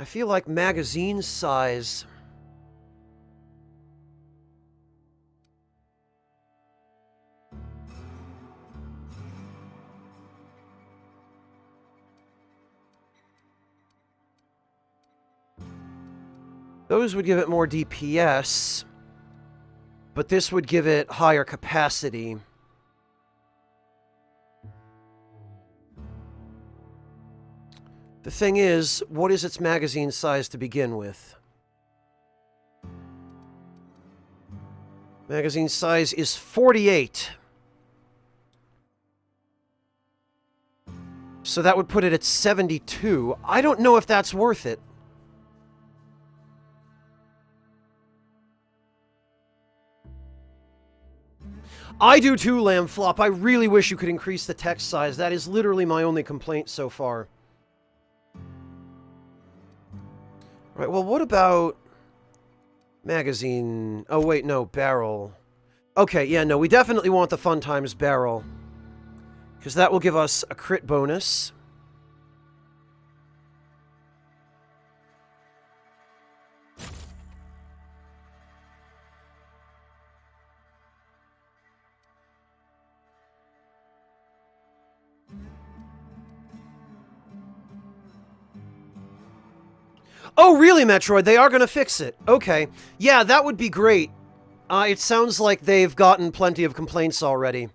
feel like magazine size. Those would give it more DPS, but this would give it higher capacity. The thing is, what is its magazine size to begin with? Magazine size is 48. So that would put it at 72. I don't know if that's worth it. I do too, Lamb Flop. I really wish you could increase the text size. That is literally my only complaint so far. Right, well, what about magazine? Oh, wait, no, barrel. Okay, yeah, no, we definitely want the Fun Times barrel. Because that will give us a crit bonus. Oh, really, Metroid? They are going to fix it. Okay. Yeah, that would be great. It sounds like they've gotten plenty of complaints already.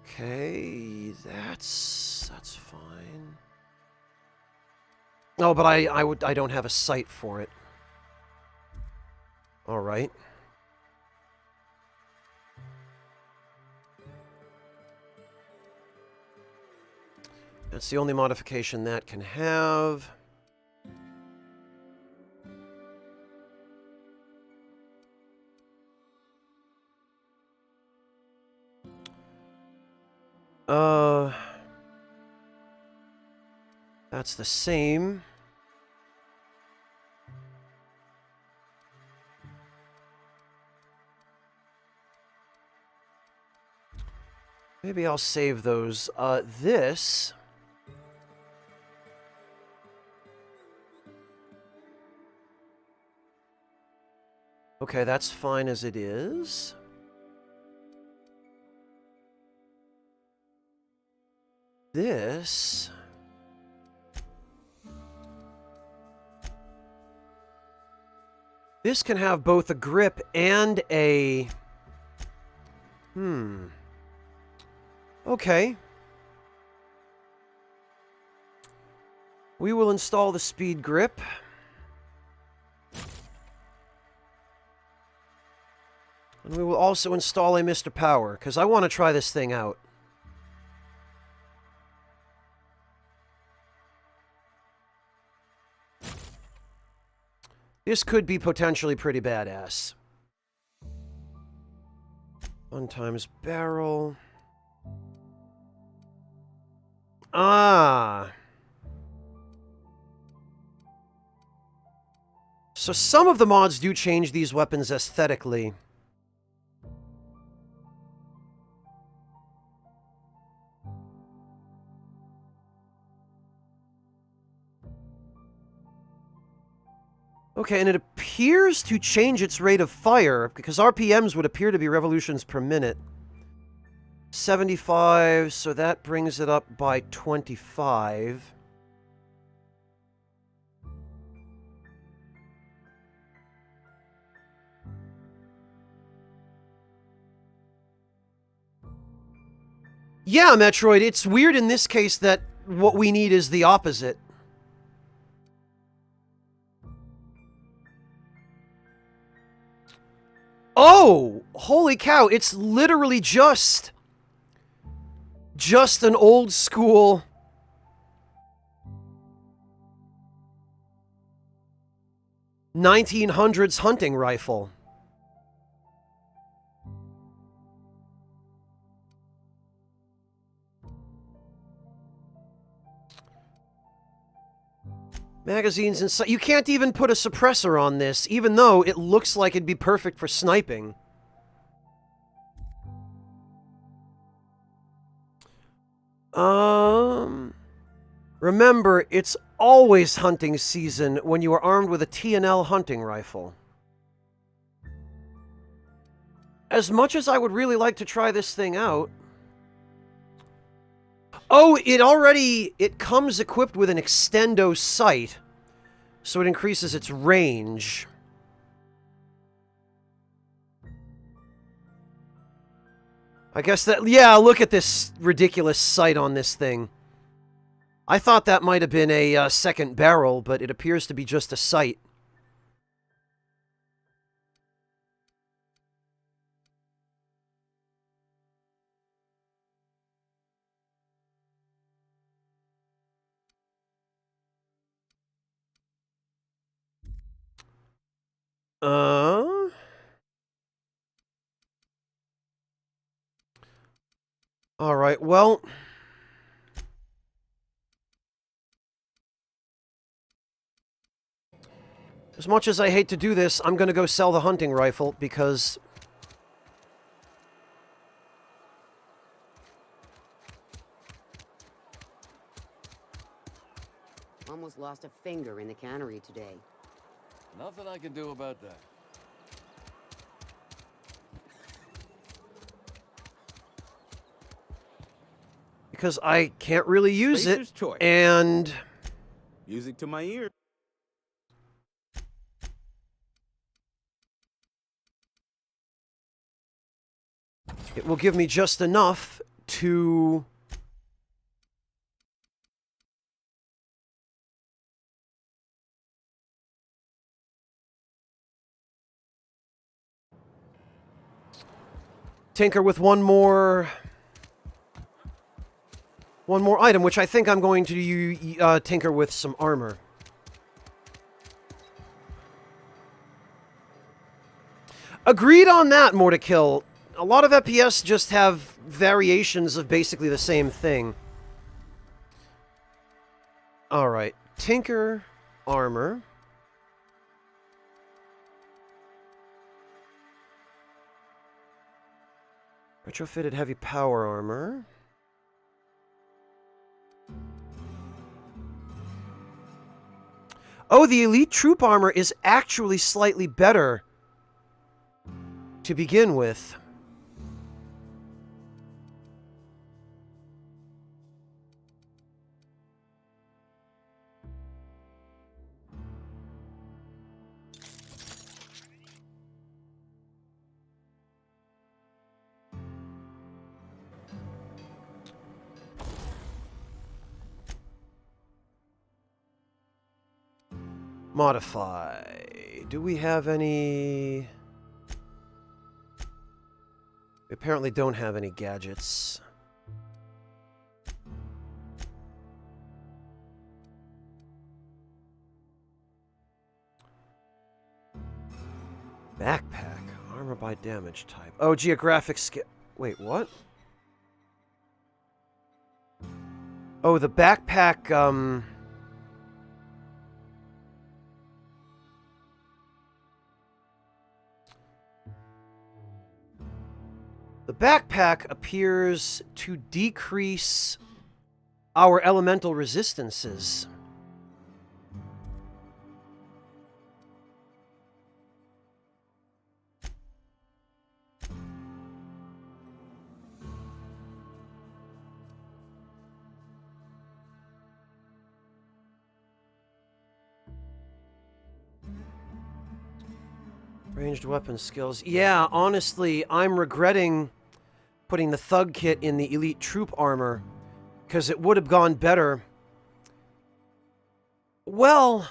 Okay, that's fine. Oh, but I don't have a site for it. All right. That's the only modification that can have. That's the same. Maybe I'll save those. This... Okay, that's fine as it is. This... This can have both a grip and a... Okay. We will install the speed grip. And we will also install a Mr. Power, because I want to try this thing out. This could be potentially pretty badass. 1 times barrel. Ah. So some of the mods do change these weapons aesthetically. Okay, and it appears to change its rate of fire, because RPMs would appear to be revolutions per minute. 75, so that brings it up by 25. Yeah, Metroid, it's weird in this case that what we need is the opposite. Oh! Holy cow, it's literally just an old school... ...1900s hunting rifle. Magazines inside. You can't even put a suppressor on this, even though it looks like it'd be perfect for sniping. Remember, it's always hunting season when you are armed with a T&L hunting rifle. As much as I would really like to try this thing out... Oh, it comes equipped with an extendo sight, so it increases its range. I guess that... Yeah, look at this ridiculous sight on this thing. I thought that might have been a second barrel, but it appears to be just a sight. Alright, well... As much as I hate to do this, I'm gonna go sell the hunting rifle, because... Almost lost a finger in the cannery today. Nothing I can do about that. Because I can't really use Spacer's it, choice. and... Music to my ear. It will give me just enough to... tinker with one more item, which I think I'm going to tinker with some armor. Agreed on that, More to Kill. A lot of FPS just have variations of basically the same thing. Alright, tinker, armor. Retrofitted heavy power armor. Oh, the elite troop armor is actually slightly better to begin with. Modify. Do we have any... We apparently don't have any gadgets. Backpack. Armor by damage type. Oh, geographic skill. Wait, what? Oh, the backpack, the backpack appears to decrease our elemental resistances. Ranged weapon skills. Yeah, honestly, I'm regretting putting the thug kit in the elite troop armor, because it would have gone better. Well,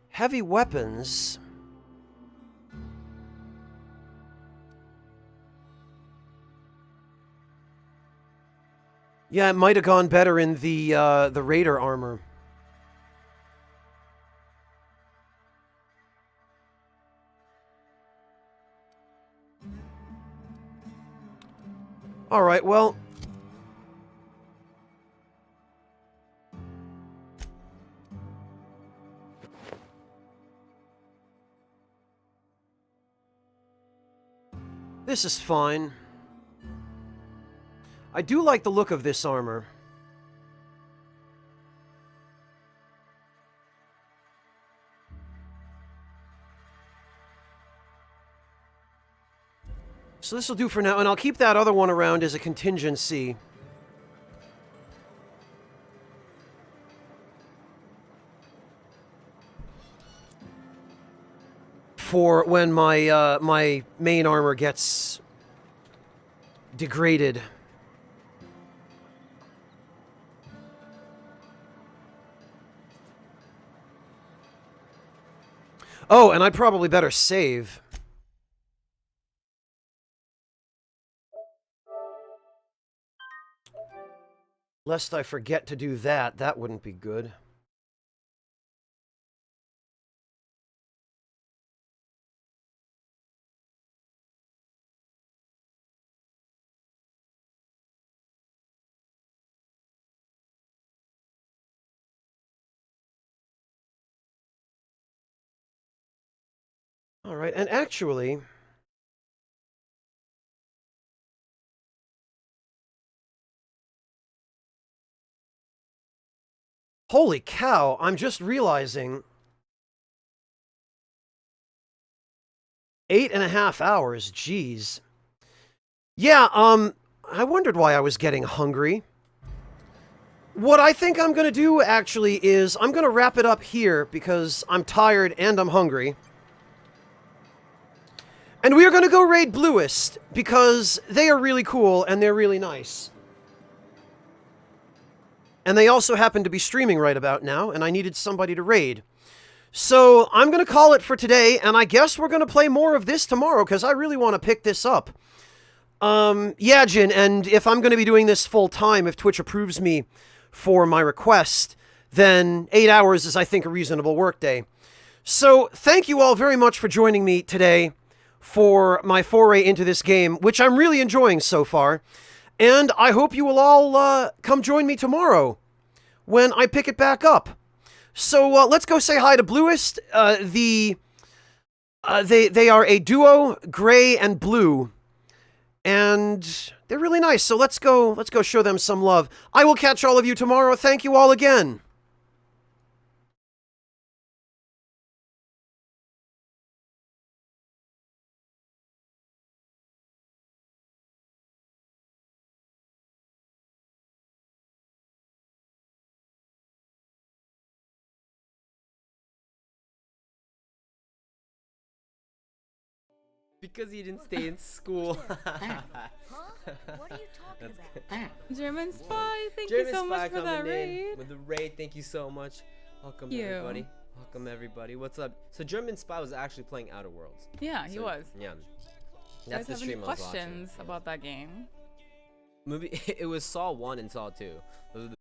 heavy weapons. Yeah, it might have gone better in the Raider armor. Alright, well... This is fine. I do like the look of this armor. So this will do for now, and I'll keep that other one around as a contingency. For when my my main armor gets degraded. Oh, and I'd probably better save. Lest I forget to do that, that wouldn't be good. All right, and actually, holy cow, I'm just realizing 8.5 hours, jeez. Yeah, I wondered why I was getting hungry. What I think I'm gonna do, actually, is I'm gonna wrap it up here because I'm tired and I'm hungry. And we are gonna go raid Bluest because they are really cool and they're really nice. And they also happen to be streaming right about now, and I needed somebody to raid. So I'm going to call it for today, and I guess we're going to play more of this tomorrow, because I really want to pick this up. Yeah, Jin, and if I'm going to be doing this full time, if Twitch approves me for my request, then 8 hours is, I think, a reasonable workday. So thank you all very much for joining me today for my foray into this game, which I'm really enjoying so far. And I hope you will all come join me tomorrow when I pick it back up. So let's go say hi to Bluest. They are a duo, gray and blue, and they're really nice. So let's go show them some love. I will catch all of you tomorrow. Thank you all again. Because you didn't stay in school. What are you talking about? German Spy, thank German you so Spy much for that coming raid. in with the raid. Thank you so much. Welcome everybody. Welcome everybody. What's up? So German Spy was actually playing Outer Worlds. Yeah, he was. Yeah. You That's guys the have any stream I was watching. questions about that game? It was Saw 1 and Saw 2. Those are the